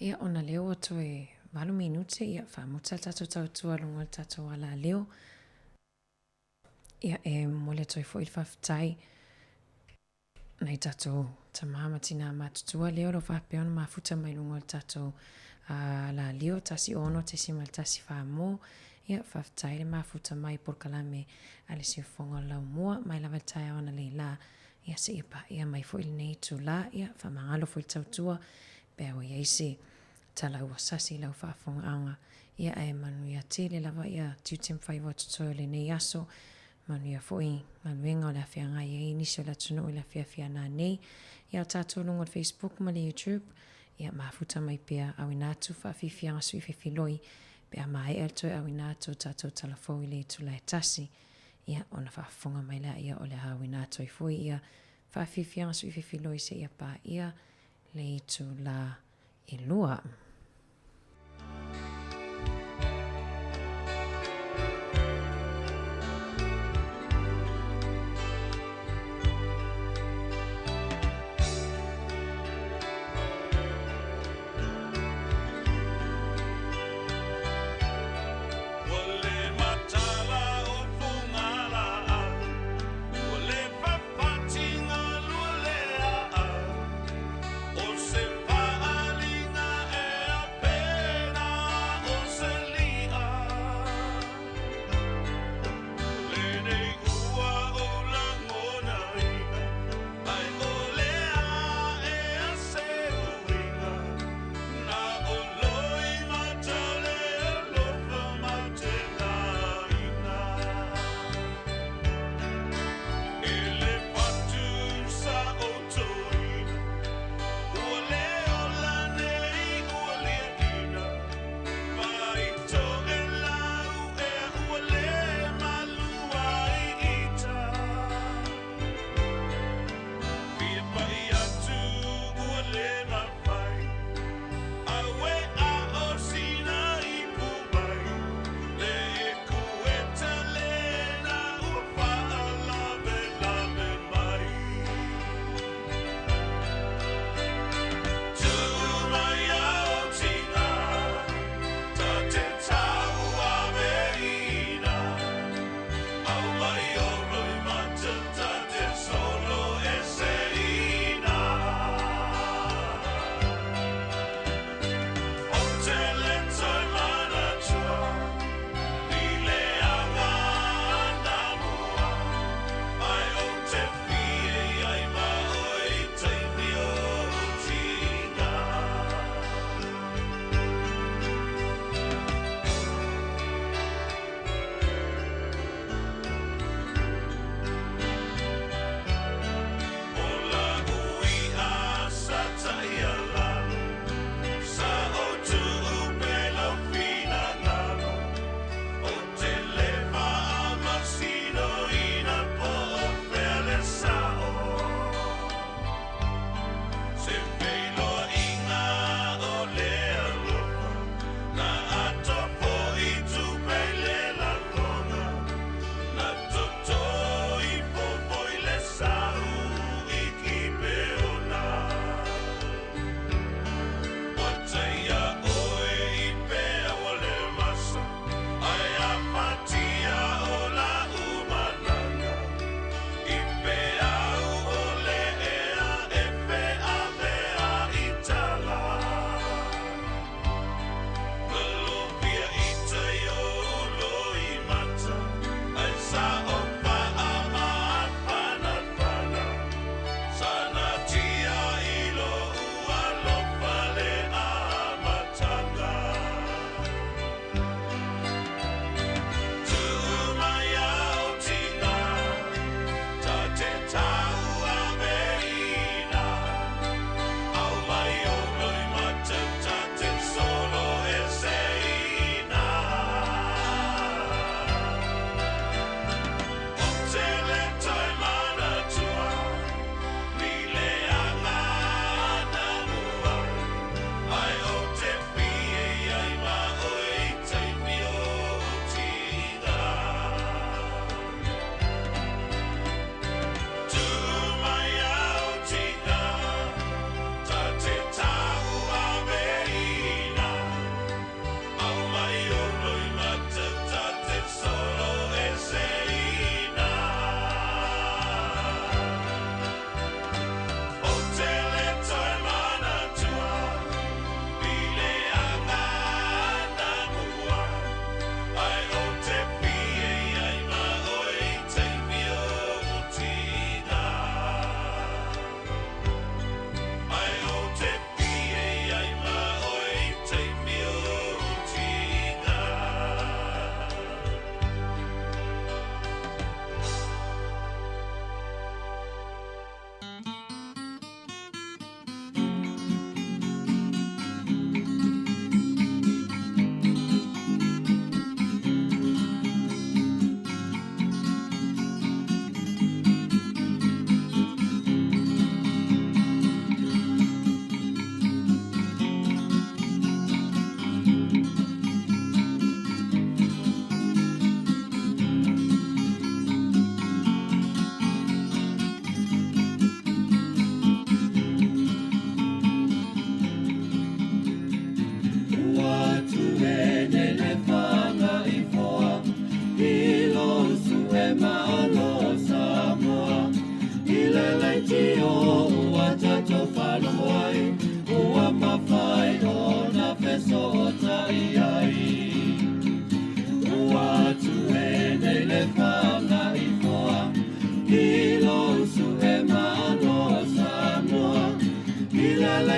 Ia ona leo atu e 8 minute ia whamuta tatou tautua lunga tatou ala leo. Ia e mole toi fo il whaftai. Nei tatou tamama tina matutua leo lo whapeona mafuta mai lunga tatou la leo tasi ono te simal tasi whamo. Ia whaftai le mafuta mai por kalame ale si fonga lau mua mai lava tai ona le la. Ia se ipa ia mai fo il nei tu la ia whamangalo fo il tautua. Bewa ia isi tala ua sasi lau whaafonga anga. Ia e manu ia tele lava ia tutem whai watutoyo le nei aso. Manu ia foi manuenga o le awhianga ia inisio la tunu o le awhia na nei. Ia o tātou lungo Facebook ma le YouTube. Ia mafuta mai pia awinatu whaafifianga sui whiwhiloi. Pea mai eltoe awinatu tātou talafou i le tula e tasi. Ia ona whaafonga mai la ia o le awinatu i foi ia whaafifianga sui whiwhiloi se ia pa ia le tula i lua. O se whaalinga e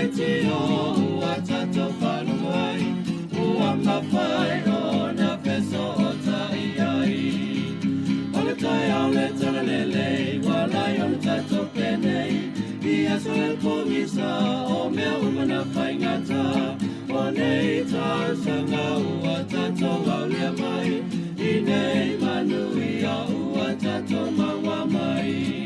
maiti o ua tato whanu mai, ua mawhai o na peso o tai ai. O le tai au le tala lele, walai o le tato penei, ia so le komisa o mea umana whai ngata, o nei tā sanga ua tato au lea mai, i nei manui a ua tato maua mai.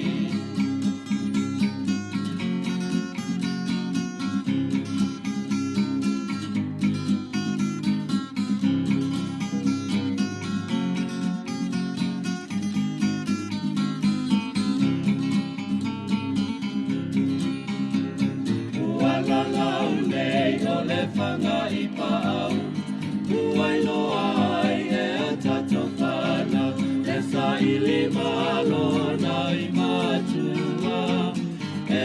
Whanga I pāu, uai loa ai e a tato whana, e sa I lima lona I matua, e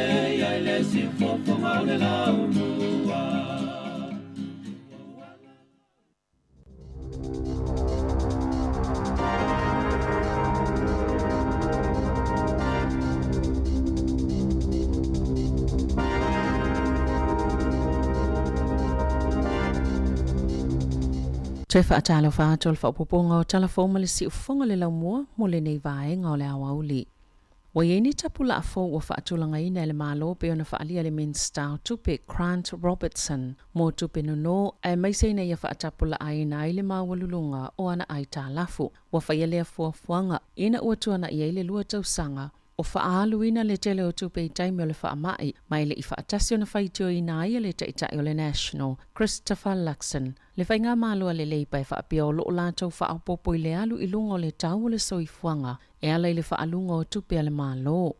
ai le si whawhanga o le lau mua. Te whaatalo whātol whapoponga o talafoma le si ufonga le lau mua mo le nei vaenga o le awa uli. Wa ieni tapula a fo wa whaatulanga ina le malo pe ona whaalia le minsta tupe Grant Robertson mo tupe nono ai maise ina ia whaatapula aina i le mawalulunga o ana ai tā lafu wa whaialea fuafuanga ina uatuana ia le lua tausanga o whaalu ina le tele o tupe I taimi o le whaamai mai le I whaatasi ona whaitio ina ia le taitai o le National Christopher Luxon. Le whainga malua le leipai whaapia o loo lātou whaapopo I le alu I lunga o le tau o le soifuanga e ala I le whaalunga o tupe a le malo.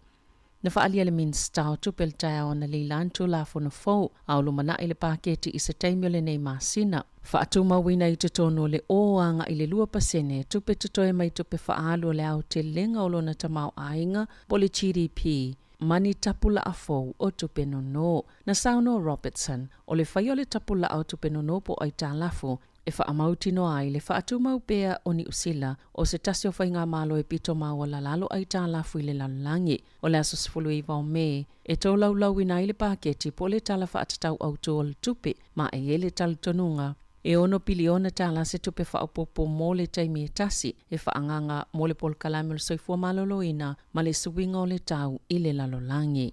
Na whaalia le minsta o tupe le taia o na li lantu la fona fau au lumana I le paketi I se taimi o le nei masina. Whaatuma wina I tutono le oanga I le lua pasene tupe tutoe mai tupe whaalu o le au te lenga o lona tamau ainga po le GDP. Mani tapula a fau o tupe nono. Na sauno Robertson o le whai o le tapula au tupe nono po ai tā lafu e whaamauti no ai le whaatumau pea o ni usila o se tasi o whainga malo e pito maua la lalo ai tā lafu I le lalangi o le aso sifulu I vau me e tau lau ina I le paketi po le tala whaatatau au tō le tupe ma e ele talu tonunga. E ono piliona tala se tupe whaapopo mo le taimi e tasi e whaanganga mo le pol kalame le soifua maloloina ma le suwinga o le tau I le lalolangi.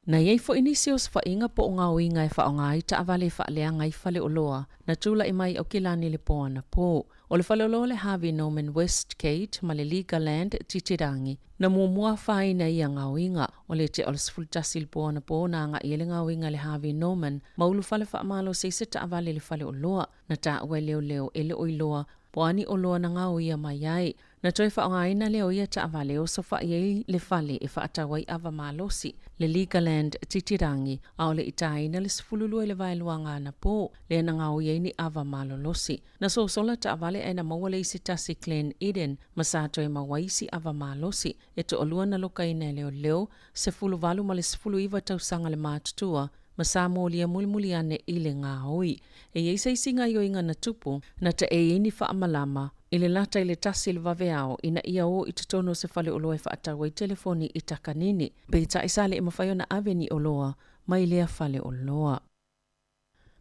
Na iei fo inisio se whainga po o ngā uinga e whaonga I ta avale whaaleanga I whale o loa na tula I mai au kilani le poana po. O le whale o loa le Harvey Norman Westgate ma le Legaland titirangi. Na mua whaina I a ngā uinga o le te o le sfultasi le poana po na ngā I le ngā uinga le Harvey Norman ma ulu whale whaamalo se se ta avale le whale o loa na ta ue leo ele o I loa po ani o loa na ngā uia mai ai. Na toi whaonga ina leo ia ta avale o so whaiei le whale e whaatawai ava malosi le Legaland titirangi a o le itaina le sfululu e le vailuanga na po le na ngau iei ava malolosi. Na so sola ta avale e na mawale isi tasi Glen Eden masato e mawaisi ava malosi e to olua na loka ina leo se fulu valu ma le sfulu iwa tausanga le mātutua ma sa molia mulmuli ane I le ngā hoi. E eisa isinga I o inga na tupu na ta e ini whaamalama I le lata I le tasi le vaveao ina ia o I tutono se whale o loa e whaatawa I telefoni I takanini. Pe ta isale e mawhaio na aveni o loa mai lea whale o loa.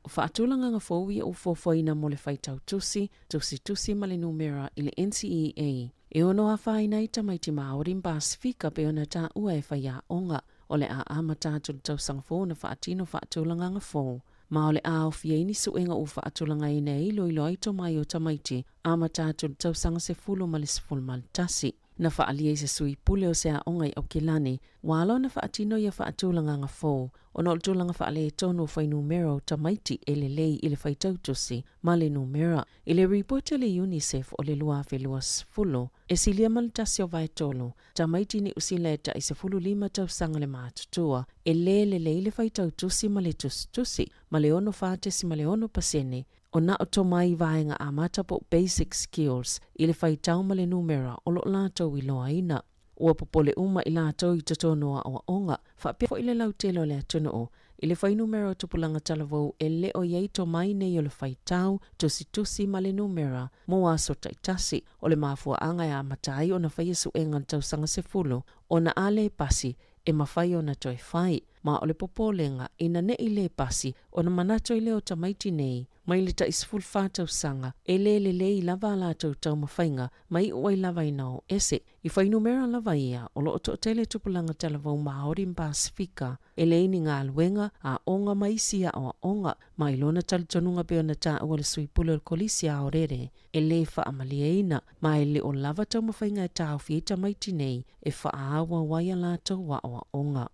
Whaatulanga ngā fōwi o fōwhaina mo le whaitau tusi ma le numera I le NCEA. E ono a whaina I tamaiti Māori Pasifika pe ona tā ua e whaia onga o le a amatātu tau sangfo na whaatino whaatulanga ngā fō. Ma o le a o fieni suenga o whaatulanga I nei loilo ai to mai o tamaiti amatātu tau sanga se fulo ma le sifulu maltasi. Na whaalia se sui pule o se a ongai au kilani, walo na whaatino ia whaatulanga ngā fō, o na ultulanga whaale e tono whai numero tamaiti e le lei I le whaitautusi, ma le numera, I le reporta le UNICEF o le lua whelua sifulu, e silia maltasi o vai tolo, tamaiti ni usileta I se fulu lima tau sanga le mātutua, e le lei le whaitautusi ma le tusi, ma le ono whātesi ma le ono pasene, o na o tomai vaenga a matapo basic skills I le whaitau ma le numera o lo lātou I loa ina. Ua popole uma I lātou I tatonoa o onga, whapia fo I le lautelo le atuno o, I le whai numera tupulanga talavou e le o iei tomai nei o le whaitau, tusi ma le numera, mo aso taitasi, o le mafua anga a matai o na whai esu enga tausanga se fulu, o na ale pasi, e mawhai o na toi whai. ma o le popolenga ina ne i le pasi o na manato i leo tamaiti nei, mai le ta isful whātau sanga, e le i lava lātou tau mawhainga, mai oi lava inao ese, i whainumera lava ia, o lo to tele tupulanga talavau Maori Pasifika, e le ini ngā luenga a onga maisia o onga, mai lona talitonunga peo na ta ua le suipule o kolisi a orere, e le wha amalieina, mai le o lava tau mawhainga e tau fieta maiti nei, e wha awa waia lātou wa o onga.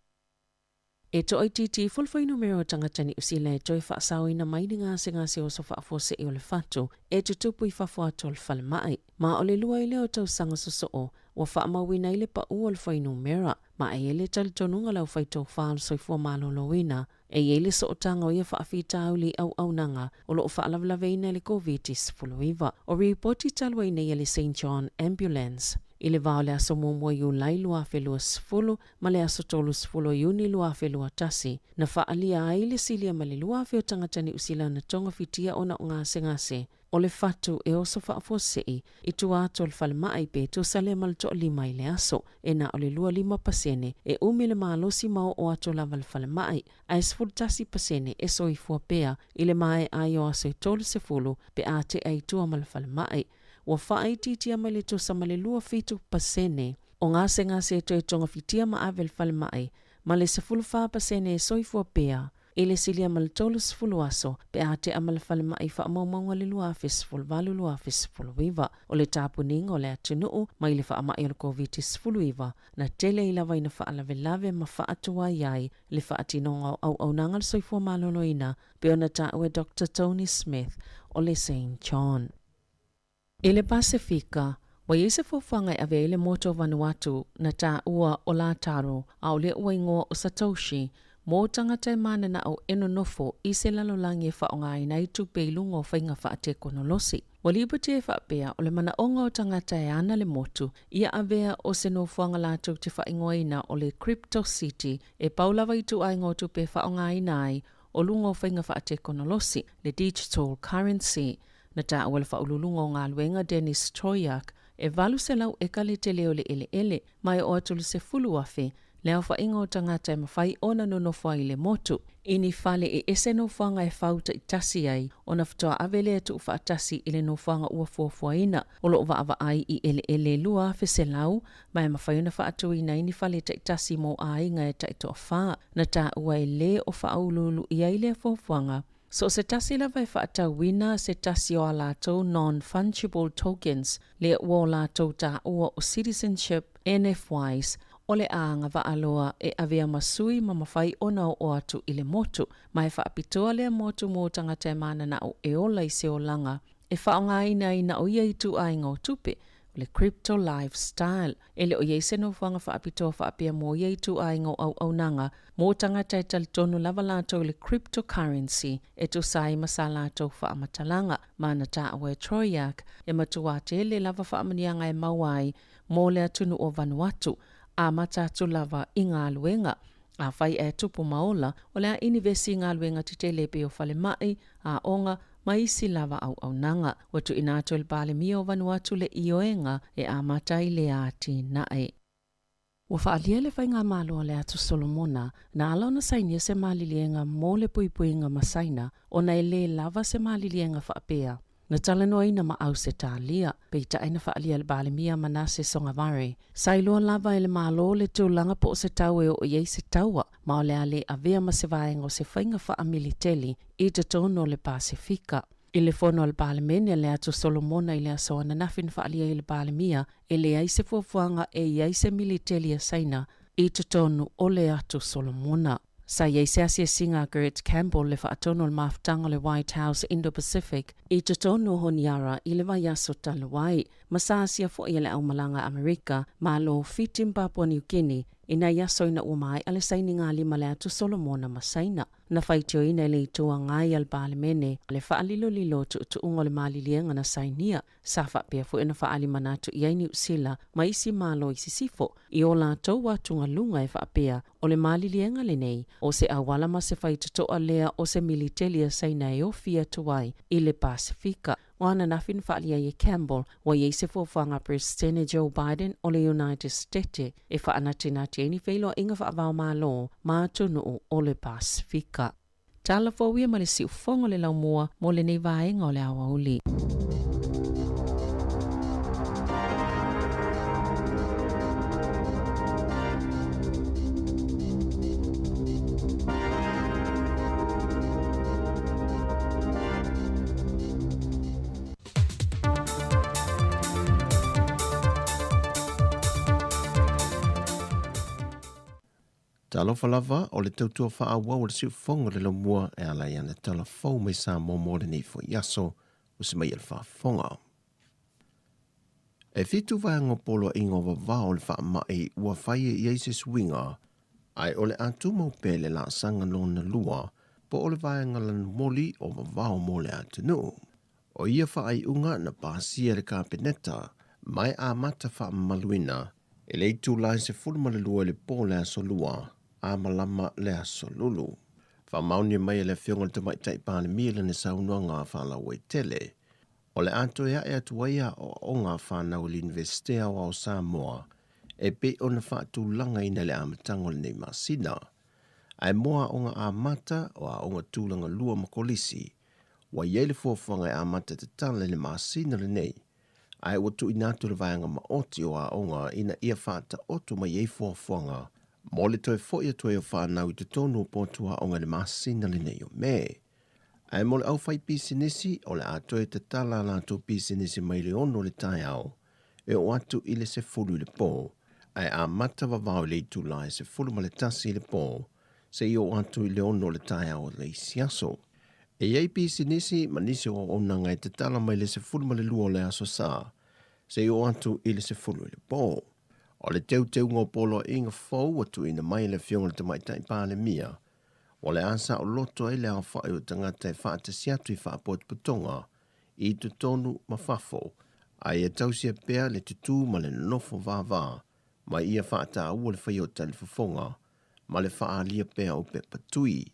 E to titi fulfoi numero tangatani usila e toi whaasau ina maini ngase o so whaafose i o le fatu, e tutupu i whafua tol whale mai. Ma o le lua i leo tau sanga soso wa whaamawina i le pa ua le whai numera, ma e ele tali tonunga lau whai tau whaal soifua maloloina, e ele so o tanga o ia whaafita auli au nanga, o lo o whaalavlaveina le COVID-19 fuluiva, o reporti talwa ina i le St. John Ambulance. I le vao le aso mumua iu lai lua whelua sifulu, ma le aso tolu sifulu iuni lua whelua tasi. Na whaalia ai le silia ma le lua wheo tangatani usila na tonga fitia o na ngase. O le fatu e oso whaafosei, i tua ato le whale mai pe tu sale mal to lima i le aso, e na o le lua 5% e umi le maalosi mao o ato lava le whale mai, a e sifurtasi pasene e soifua pea, i le mai ai o aso i tolu sifulu, pe a te ai tua mal whale mai. Wa whaai titia mai le tosa ma le lua fitu pasene. O ngase e toi tonga fitia ma avel whale mai, ma le sifulu wha pasene e soifua pea, e le silia ma le tolu sifulu aso, pe a te ama le whale mai wha maunga le lua fisifulu valu lua fisifulu iwa, o le tapuninga o le atunuu, mai le wha mai o le COVID-19 sifulu iwa, na tele i lawa ina wha lave ma wha atua iai, le wha atinonga au nangal soifua maloloina, pe ona ta ue Dr. Tony Smith, o le St. John. I le Pasifika, wa iese fofanga i ave ile moto Vanuatu na ta ua o la taro au le ua ingoa o Satoshi, mo tangata mana na au eno nofo i se lalolangi e whaonga i nai tupe i lungo whainga wha te konolosi. Wa libati e whaapea o le mana onga o tangata e ana le motu, ia avea o se no whaanga lātou te whaingoa ina o le Crypto City e paulawa i tu aingo tupe whaonga i nai o lungo whainga wha te konolosi, le digital currency. Na ta awal whaululunga o ngā luenga Dennis Troyak, e valu se lau e kale te leo le ele, mai o atulu se fulu afe, leo whainga o tangata e mawhai ona no whai le motu. Ini fale e ese no whanga e whauta i tasi ai, o na whatoa avele e tu whaatasi ile no whanga ua fuafuaina, o lo wa ai i ele lua afe se lau, mai mawhai ona whaatu ina ini fale ta i tasi mo a inga e ta i toa whaa, na ta ua e le o whaululu i aile fuafuanga. So se tasi lava e whaatauina se tasi o a lātou non-fungible tokens le ua o lātou tā ua o citizenship NFYs o le aanga waaloa e avea masui ma mawhai ona o atu i le motu, mai whaapitoa le motu mō tangata e mana na o e ola i se o langa, e whaonga ina o ia i tu ainga o tupe, le crypto lifestyle, e le o yeise no whanga whaapitoa whaapia mō ia i tu ainga o au nanga, mō tangata e talitonu lava lātou le cryptocurrency e tu sai masa lātou whaamatalanga, mana tā awa e Troyak, e matua te le lava whaamanianga e mawai, mō le atunu o Vanuatu, a matatu lava i ngā luenga, a whai e tupu maola, o lea inivesi ngā luenga te te lepe o whale mai, a onga, maisi lava au nanga, watu inato il bale mio Vanuatu le ioenga e a matai le ati nae. Wa whaalia le whainga māloa le atu Solomona, na ala ona sainia se malilienga mō le puipuinga masaina, o na ele lava se malilienga whaapea. Na talanoa ina ma au se tālia, peita aina whaalia le bale mia manase songavare. Sailua lava ele mālo le tūlanga po se tau e o iei se taua, ma o le ale avea ma se vaenga o se whainga whaamiliteli i te tono le Pasifika. I le fono al bale mene le atu Solomona i le aso ana nafin whaalia i le bale mia, e le aise fuafuanga e aise militeli a saina i te tonu o le atu Solomona. Sa iei se asia singa Gerrit Campbell le whaatono le maftanga le White House Indo-Pacific i te tonu honiara i le vai aso talawai, ma sa asia fo i le aumalanga Amerika, ma lo fitim Papua New Guinea, ina yaso ina umai ale saini ngā lima le atu Solomona masaina. Na whaitio ina le itua ngai al bale mene, le whaalilo lilo tu ungo le malilienga na sainia, sa whapea fu ina whaali manatu i aini usila, ma isi malo isi sifo, i o la tau watunga lunga e whapea, o le malilienga le nei, o se awala ma se whaitatoa lea o se militelia saina e o fia tuai, i le Pasifika, Wana nafin faalia ye Campbell wa ye se fofanga President Joe Biden o le United States e whaanatinati ni feilo inga whaavao malo mātunu o le Pasifika. Tala fōwia ma le si ufongo le laumua mo le nei vaenga o le awa uli. Talofa lava o le tautua whaaua o le siufonga le laumua e ala ia na talafou mai Samoa mo le nei fo yaso o se mai al whaafonga. E fitu vaenga polo ingo wavao le wha mai ua whai e eise swinga ai o le atu mau pele la sanga lona lua po o le vaenga lan moli o wavao mo le atunu. O ia whaai unga na pasia le kapeneta mai a mata wha maluina e le itu lai se fulma le lua le po le aso lua a malama le aso lulu. Wha mauni mai le fionga le tamai taipane mila ne saunua ngā whala wai tele. O le ato ea e atuaia o ngā whanau le investea o Samoa e pe o na whaatu langa ina le amatango le nei masina. Ai moa o ngā amata o a onga tūlanga lua makolisi wa iele fuafanga e amata te tala le masina le nei. Ai watu inatu le vaianga maoti o a onga ina ia whaata otu mai ei fuafanga mo le toi foia toi o whanau i te tonu o potua onga le masina le nei o me. Ai mo le au fai pisinisi o le atoe te tala la to pisinisi mai le ono le tai au e o atu i le se fulu le po. Ai a mata vavau le itu lai se fulu ma le tasi le po se i o atu i le ono le tai au le isiaso. E iei pisinisi manisi o onanga e te tala mai le se fulu ma le luo le aso sa se i o atu i le se fulu le po. O le teu ngō polo inga fau atu ina mai le fionga te mai taipa le mia. O le asa o loto e le au whae o tangata e whaata siatu i whaapot putonga i tu tonu mawhafo. Ai e tausia pea le tutu ma le nofo vāvā ma ia whaata ua le whai o tali whafonga ma le whaalia pea o pe patui.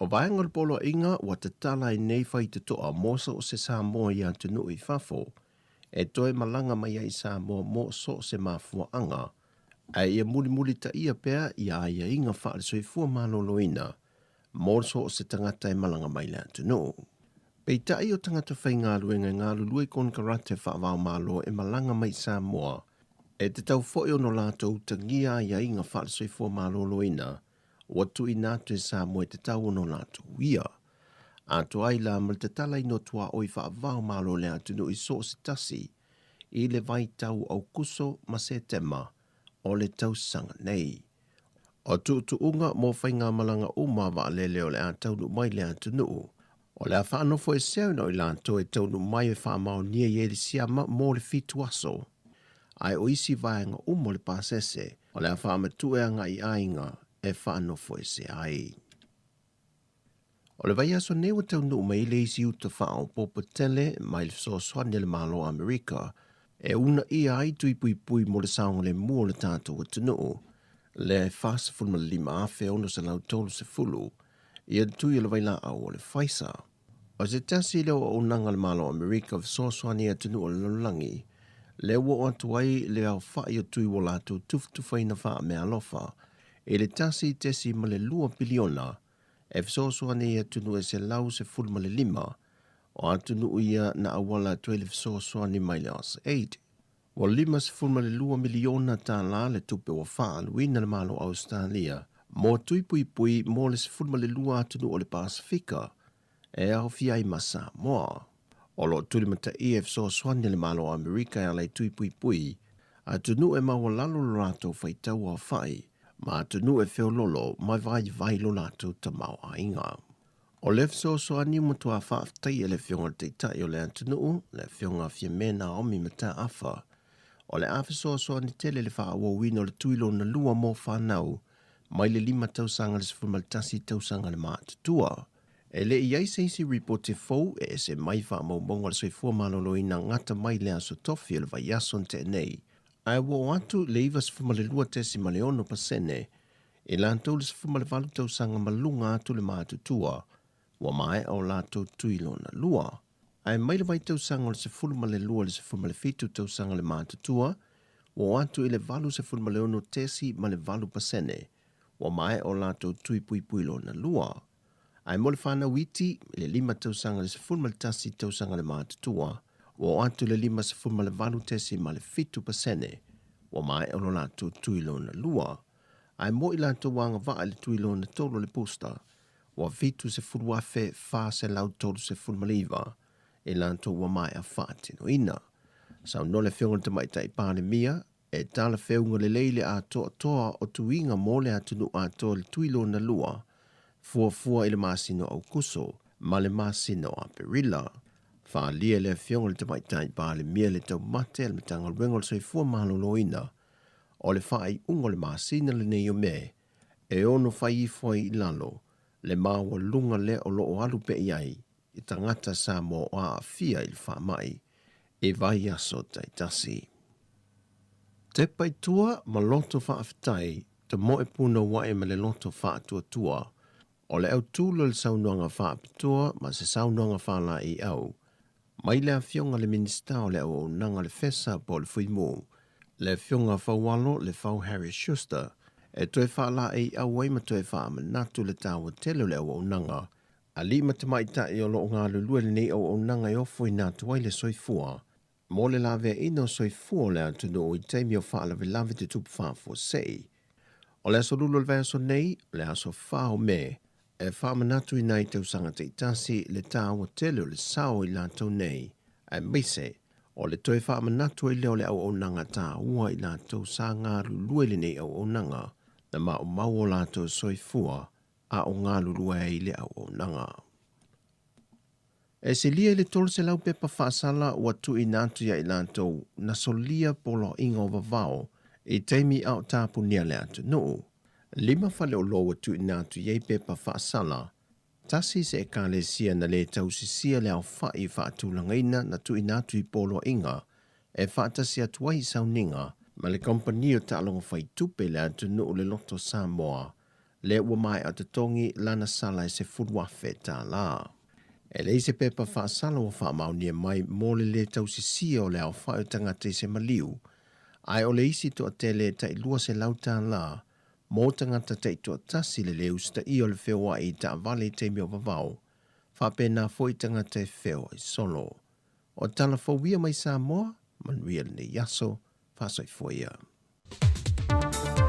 O vaenga le polo inga wa te tala i nei whai te toa mosa o se Samoa i atunu i whafo. E toe malanga mai ai Samoa mo so se mafua anga. Ai ia muli ta ia pea ia ia inga wha le soifua maloloina. Morso o se tangata e malanga mai le atunu. Pei tai o tangata whai ngā luenga ngā lului kon karate wha wau malo e malanga mai Samoa. E te tau fo no lātou tangia ia inga wha le soifua maloloina. Watu i nātu e Samoa e te tau no lātou ia. Ato ai la mal te tala ino tua o i wha wau malo le atunu i so se tasi. I le vai tau au kuso ma se tema o le tau sanga nei. O tu unga mo whai ngā malanga uma wa lele o le a taunu mai le atunu. O le a whaanofo e seo no i lanto e taunu mai e wha mao nia i eri siama mo le fitu aso. Ai o isi vaenga umo le pasese o le a whaamatu e anga i ainga e whaanofo e se ai. O le vai aso newa taunu mai le isi uta whao popo tele mai le so swane le malo Amerika e una i ai tui pui mo le saonga le mua le tātou atunu. Le fast fulma lima afe ono sa lau tolu se fulu, ia tui le vaila au o le faisa. O se tasi leo o nanga le malo Amerika vsoswani atunu o le lolangi, le wo atu ai le au fai o tui wo latu tufai na faa me alofa, e le tasi tesi ma le 2 biliona, e vsoswani atunu e se lau se fulma le lima, o atunu ia na awala tuele vsoswani mai le asa 8. Wa lima se fulma le 2 miliona ta la le tupe wa faa luina le malo Australia. Mo tui pui mo le se fulma le 2 atunu o le Pasifika. E au fiai ma Samoa. O lo tuli mata EF so swanya le malo Amerika e alai tui pui. Atunu e mawa lalo lo rato fai tau a fai. Ma atunu e feo lolo mai vai lo rato ta mau a inga. O le so swanya mutua whaaftai e le fionga te tai o le atunu. Le fionga fia mena omi mata afa. O le awhisoa soa ni tele le wha awa wino le tuilo na lua mo whanau, mai le 5 tausanga le sifurmalitasi tausanga le mātutua. E le iai seisi report te fau e se mai wha maubonga le soifua malolo ina ngata mai le aso tofi le vai ason te nei. Ai wo atu le iwa sifurmalilua tesi ma le 1%, e lantou le sifurmalivalu tausanga malunga atu le mātutua, wa mai au lato tuilo na lua. Ai mai le vai tausanga o le se fulu ma le lua le se fulu ma le fitu tausanga le mātutua, wa atu i le valu se fulu ma le ono tesi ma le valu pasene, wa mai o lato tui pui pui lo na lua. Ai mo le whana witi, le 5 tausanga le se fulu ma le tasi tausanga le mātutua, wa atu le 5 se fulu ma le valu tesi ma le fitu pasene, wa mai o lato tui lo na lua. Ai mo i lato wanga vaa le tui lo na tolo le posta, wa fitu se fulu wafe fa se lau tolo se fulu ma le iwa, e lanto wa mai a whaatino ina. Sau no le whionga te mai tai pāne mia, e tala whionga le leile a toa o tuinga mole a tunu a toa le tuilo na lua, fua i le masino au kuso, ma le masino a perila. Wha lia le whionga le te mai tai pāne mia le tau mate le metanga ruenga le soi fua mahalo ina, o le whai ungo le masina le neio me, e ono whai i fwai i lalo, le mawa lunga le o loo alu pe iai, i tangata Samoa o a fia i le whamai, e vai aso tai tasi. Te paitua ma loto whaafitai, te moe puna wae ma le loto whaatua tua, o le au tūlo le saunoanga whaapitua ma se saunoanga whala i au, mai le awhionga le minista o le au nanga le fesa po le fuimu, le awhionga whawalo le whau Harry Schuster, e toe whala i au wai ma toe wha manatu le tawa telo le au nanga, a li matamaita i o loo ngā lulua le nei au nanga i ofo i nā tuai le soifua. Mō le lawe ino soifua le atunu o i teimi o whaala vi lawe te tupu whaafo sei. O le aso lulu le vaso nei, le aso whao me, e whaamanatu i nai tau sanga te itasi le tāwa telo le sao i lātou nei, e meise, o le toi whaamanatu i leo le au nanga tā ua i lātou sā ngā lulua le nei au nanga, na mau mau o lātou soifua, a o ngā lulua e le au nanga. E se lia le tolu se lau pepa whaasala ua tu i nātu ia i lātou na solia polo inga o vavao i teimi au tāpu nia le atu nuu. 5 whale o loa tu i nātu ia i pepa whaasala, tasi se e kālesia na le tausisia le au whai whaatulangaina na tu i nātu i polo inga e whaatasi atuai sauninga ma le kompani o tālonga whai tupe le atu nuu le loto Samoa, le ua mai a te tongi lana sala e se furuafe tā la. E le se pepa whaasala o whaamaunia mai mōle le tausisia o le au whai o tangata i se maliu, ai o le isi to a tele ta i lua se lau tā la, mō tangata te i to a tasi le leu sta i o le whewa i ta vale te mio vavau, whapena fo i tangata e whewa i solo. O tala fawia mai Samoa, manuia le ne yaso, whasai fwea. Thank you.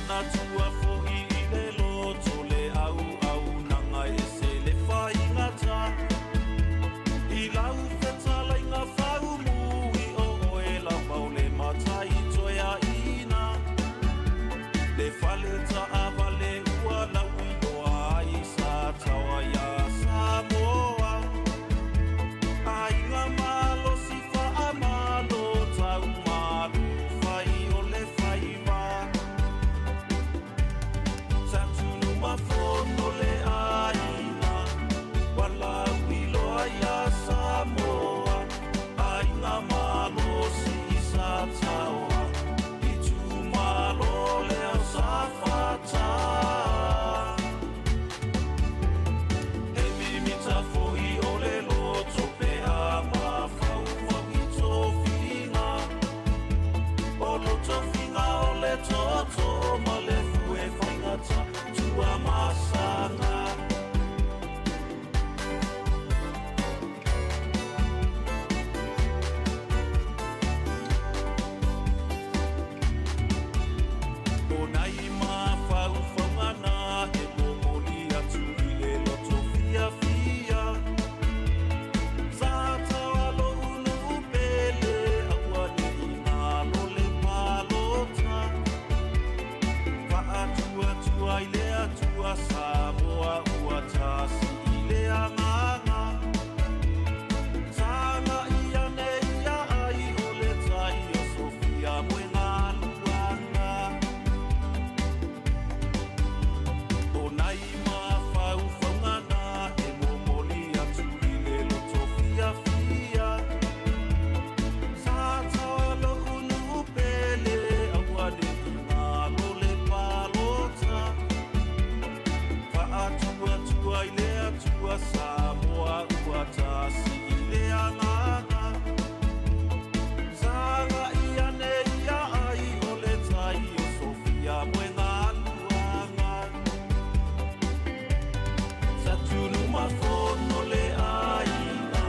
na tua fo'i i le loto le au au nanga e se le whaingata. I lau whetala inga whau mui o oe la pau le matai toea ina. Le whale ta awa le ua lau i loa ai sa tawa ia Samoa. A inga malo si wha malo tau malo whai o le whaiwa. Tatunu mafono le aina wala ui loa ia Samoa. A inga malo si sa tawa i tu malo leo sa whata. E mimita fo'i o le loto pe a mawhau wau i tō whina. O loto whina o le toto ma le fue whaingata tua masanga. O nai mawhau whaungana e momoli atu i le loto fia fia. Sa tawa lo unu pele aua ni ina lo le palota. Wa atua tua i le atua Samoa ua tasi i le anganga. Tanga ia ne ia ai o le tai o Sofia moe ngā luanga. O nai mawhau whaungana e momoli atu i le loto fia fia. Sa tawa lo unu pele aua ni ina lo le palota. Wa atua tua i le atua Samoa ua tasi i le anganga. Sanga ia ne ia ai o le tai o Sofia moe ngā luanga. Sa tunu mafono le aina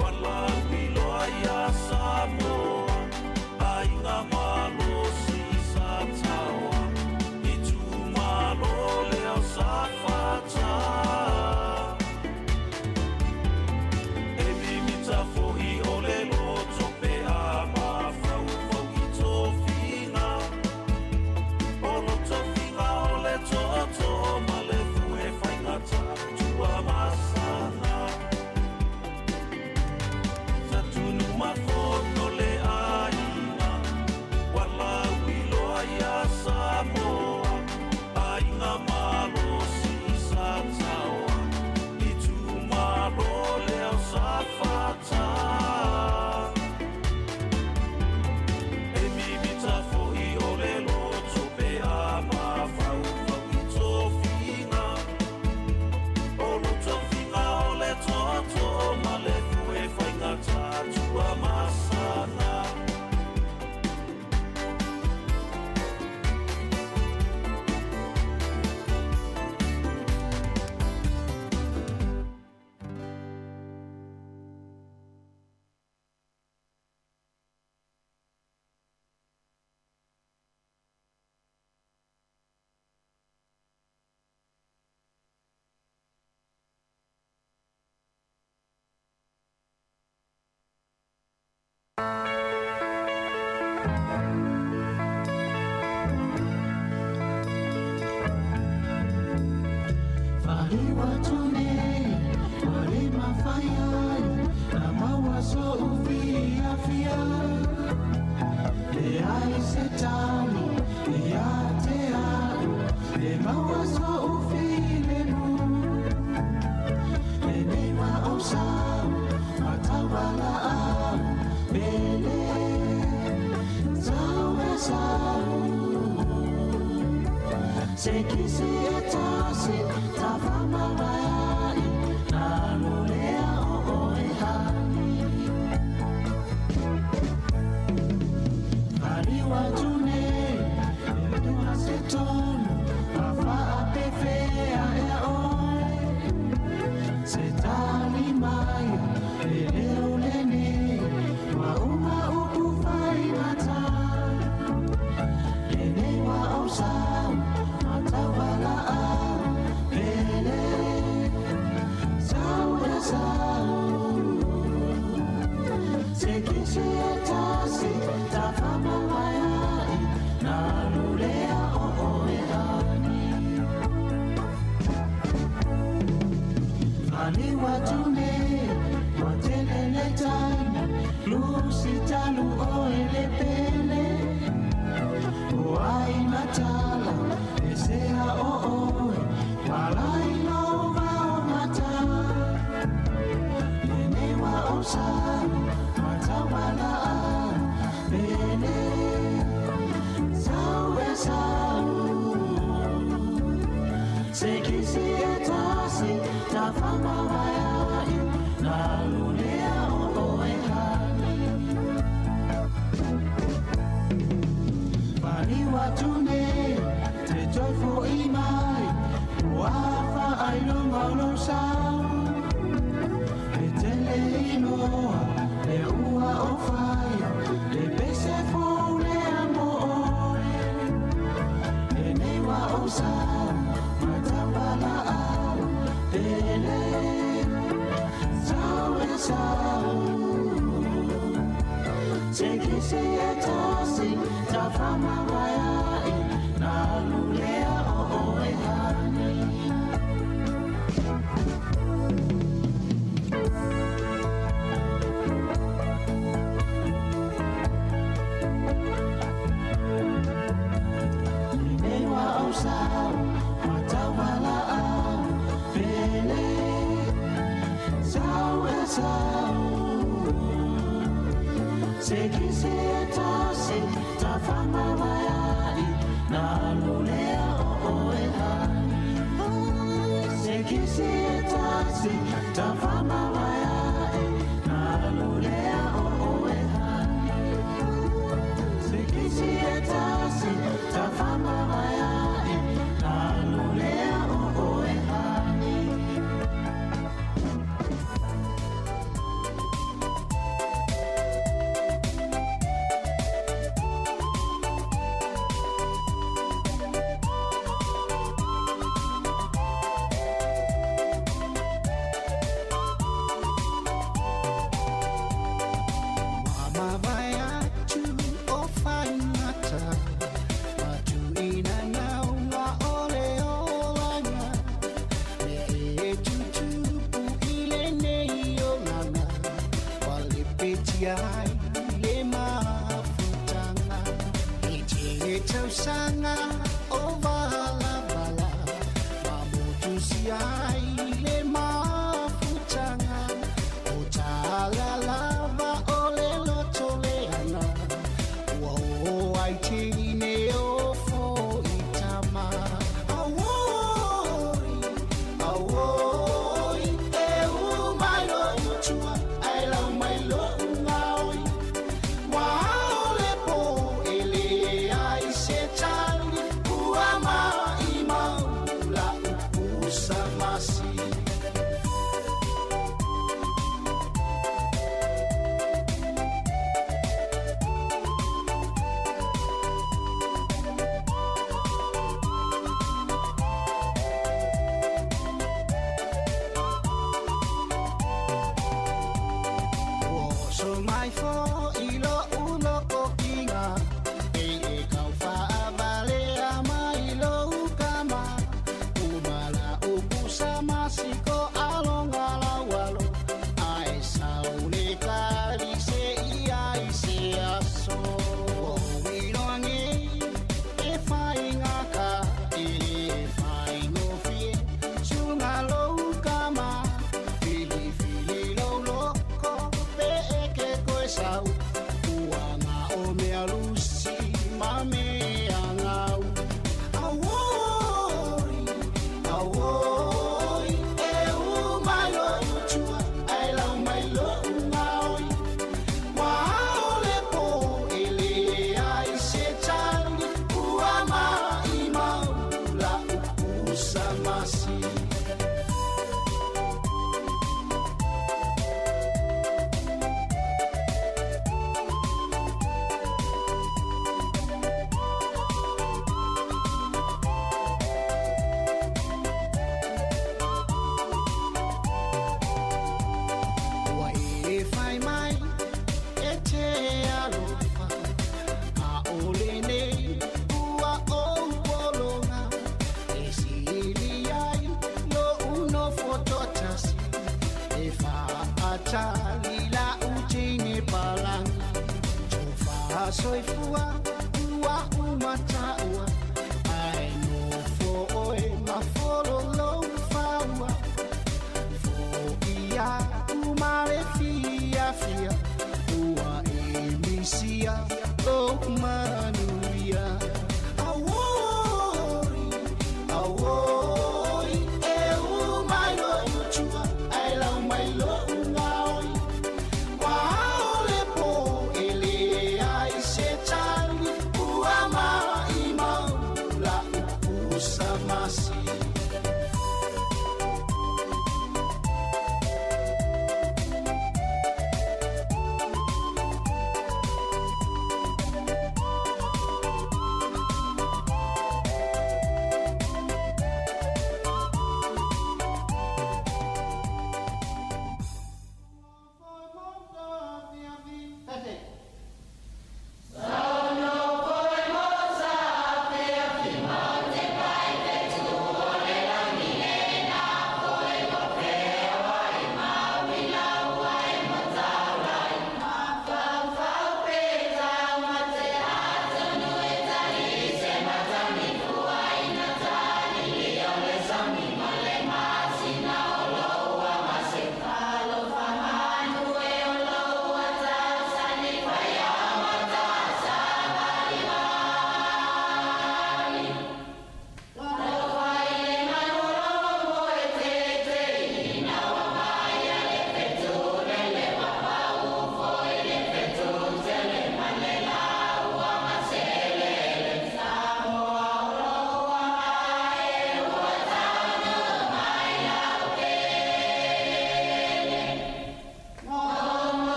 wala ui loa ia Samoa. Ainga malo si sa tawa i tu malo leo sa whata. E mimita fo'i o le loto pe a mawhau wau i tō whina. O loto whina o le toto ma le fue whaingata tua masana. Sa tunu mafono le aina wala ui loa ia Samoa. Ainga malo si sa tawa i tu malo leo sa whata. E mimita fo'i o le loto pe a mawhau wau i tō whina. O loto whina o le toto ma le fue whaingata tua masana. Outside. Se kisi e tasi, ta whama mai ai, nā lulea o e hani. Mani watu nei, te toifo I mai, uafa ai lunga no sau. E tele inoa, le ua o whai, le pese fo le amo oe. E neiwa o sau, matawala au, tele, sau e sau. Se kisi e tasi, ta whama mai ai, nā lulea o e hani. Newa au sau, matawala au, pele, sau e sau. Se kisi e tasi, ta whama mai ai, nā lulea o e hani. Se kisi e tasi, ta whama mai ai, nā lulea o e hani. Se kisi e tasi, ta whama mai ai, nā lulea o e hani. Sao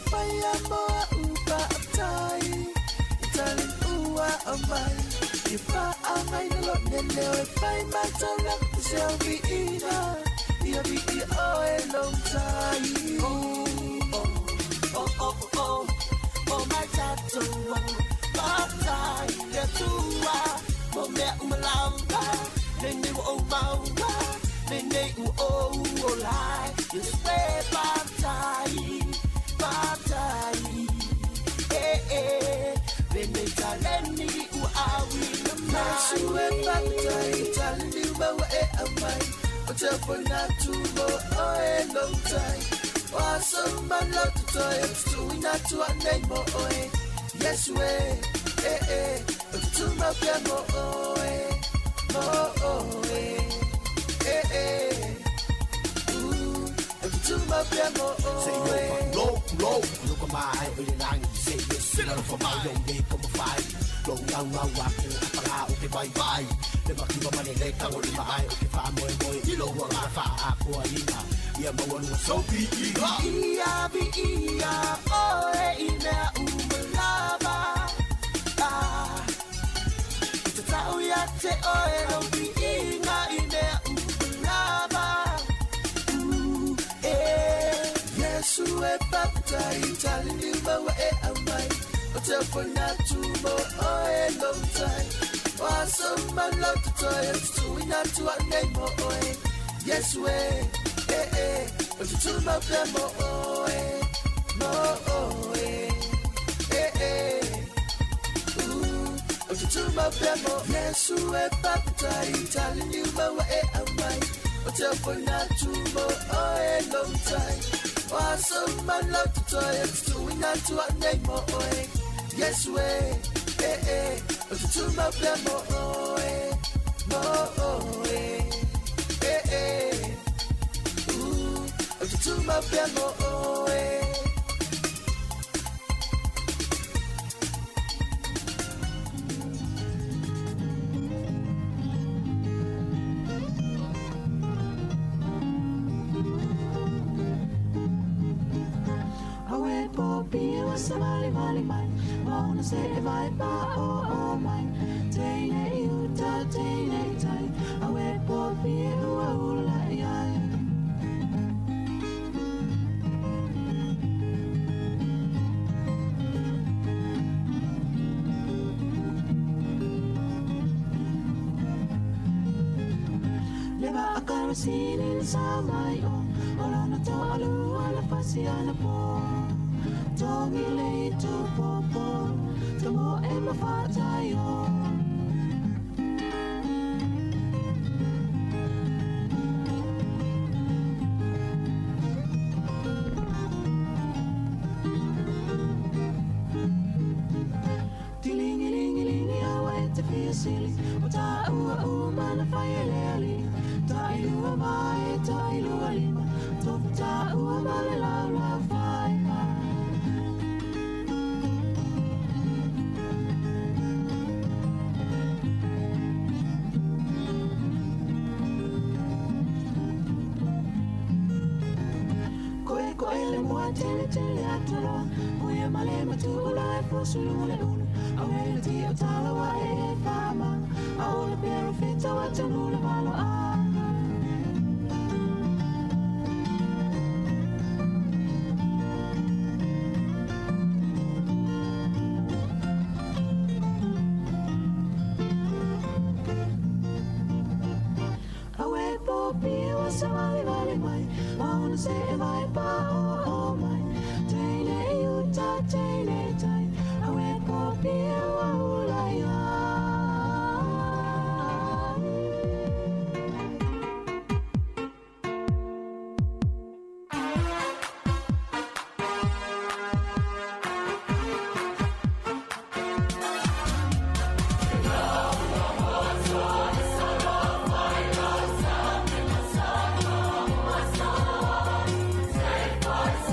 Fire, more, upa, uptight, Italian, ooh, oh my. You find a mine a lot, then they'll find my tongue up to sell me either. You'll be here all a long time. Oh, my tattoo, my time, the two are, oh, me, Umalamba, then they will over, then they will all lie. You swear, baptized, then they tell me who are we. I swear, baptized, telling you about where am I? But you're not too a long time. Oh, some man love to toy, so we not to a name, boy. Yes, way, but to my family, to my family. Say low, look at my eye, really lang. Say yes, sit on for my young day, come fight. Long down, walking, okay, bye bye. Never keep a money late, I will be my eye, okay, far more, you know what I found, Aqua, yeah, my one was so big. Oh, ina umalaba. It's a tau yate, oh, no be ina umalaba. Yes, you are baptized, telling you about where am I? But you're for not too more, long time. Oh, some man love to toy, so we not to a name, boy. Yes, way, but you to my family, but you to my family. Yes, you are baptized, telling you about where am I? But you're for not too more, long time. Oh, some man love to toy, so we not to a name, boy. Yes, way, but you to my family, but you to my family. Somebody, mine. Wanna say if I buy all mine. Tane you ta tane time. I wait for you. Never a car seen inside my own. All on the tolu, all the fussy on the poor. Tongi lei tu popo, tamo e mafata yo. Tilingi awa ete fia sili, uta ua mana faya leli. Ta ilua mai, ta ilua lima, tofuta ua male la faya. Tele atalo, muya male matula fosulu le ulu. Awele ti otala wa e fama, aole pero fita wa tanula malo a. Awe popi wa samali vale mai, mauna se e vai pa o mai. Tane you ta tane tai, awe popi wa ulaya. Voice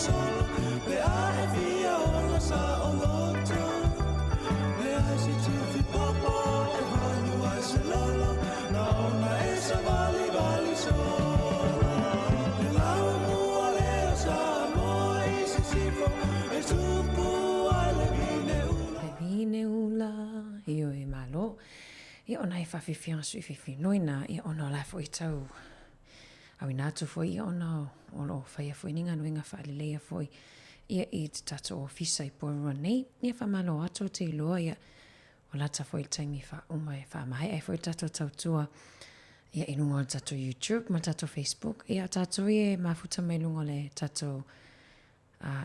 solo pe a via ona sa oloto me a si tu fi popo e vanu a se lolo na ona e sa vali vali solo e la mua leo sa moa i si sifo e tupu ale vine ula io e malo e ona e whawhiwhia sui whiwhi noina e ona la fo i tau au i nātu fo i ona o lo whaia fo i ninga nuinga whaalelea fo ia i te tato o fisa i porua nei ia whamalo ato te iloa ia o lata fo i taimi wha umai wha mai e fo i tato tautua ia i lunga o tato YouTube ma tato Facebook ia tato i e mafuta mai lunga le tato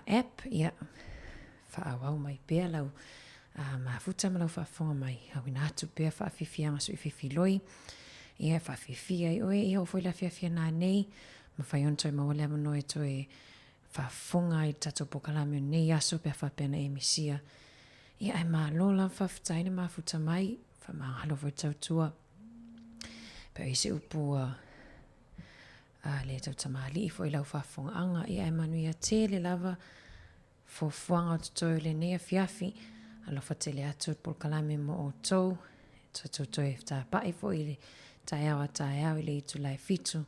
app ia wha awau mai pēr lau mafuta ma lau whaafonga mai au i nātu pēr whaawhiwhianga sui whiwhi loi ia whawhiwhia i oe ia o fo i la whiawhia nā nei ma whai ontoi ma wale amano e toi whaafonga i tato pokalame nei aso pēr whapena e misia ia ai maa lola whawhitaine mafuta mai wha maa halo fo i tautua pēr i se upua le tau tamali i fo i lau whaafonga anga ia ai manu ia te le lava fo fuanga o tutoi le nea fiafi alo whatele atu pokalame mo o tau tutoi ta pai fo i le tae au i le itu lai fitu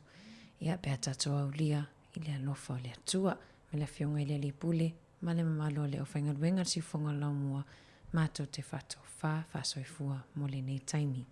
ia pēr tato au lia i le alofa o le atua me le fionga i le lipule ma le mamalo le o whaingaruenga si fonga lau mua mātou te whato wha soifua mo le nei taimi.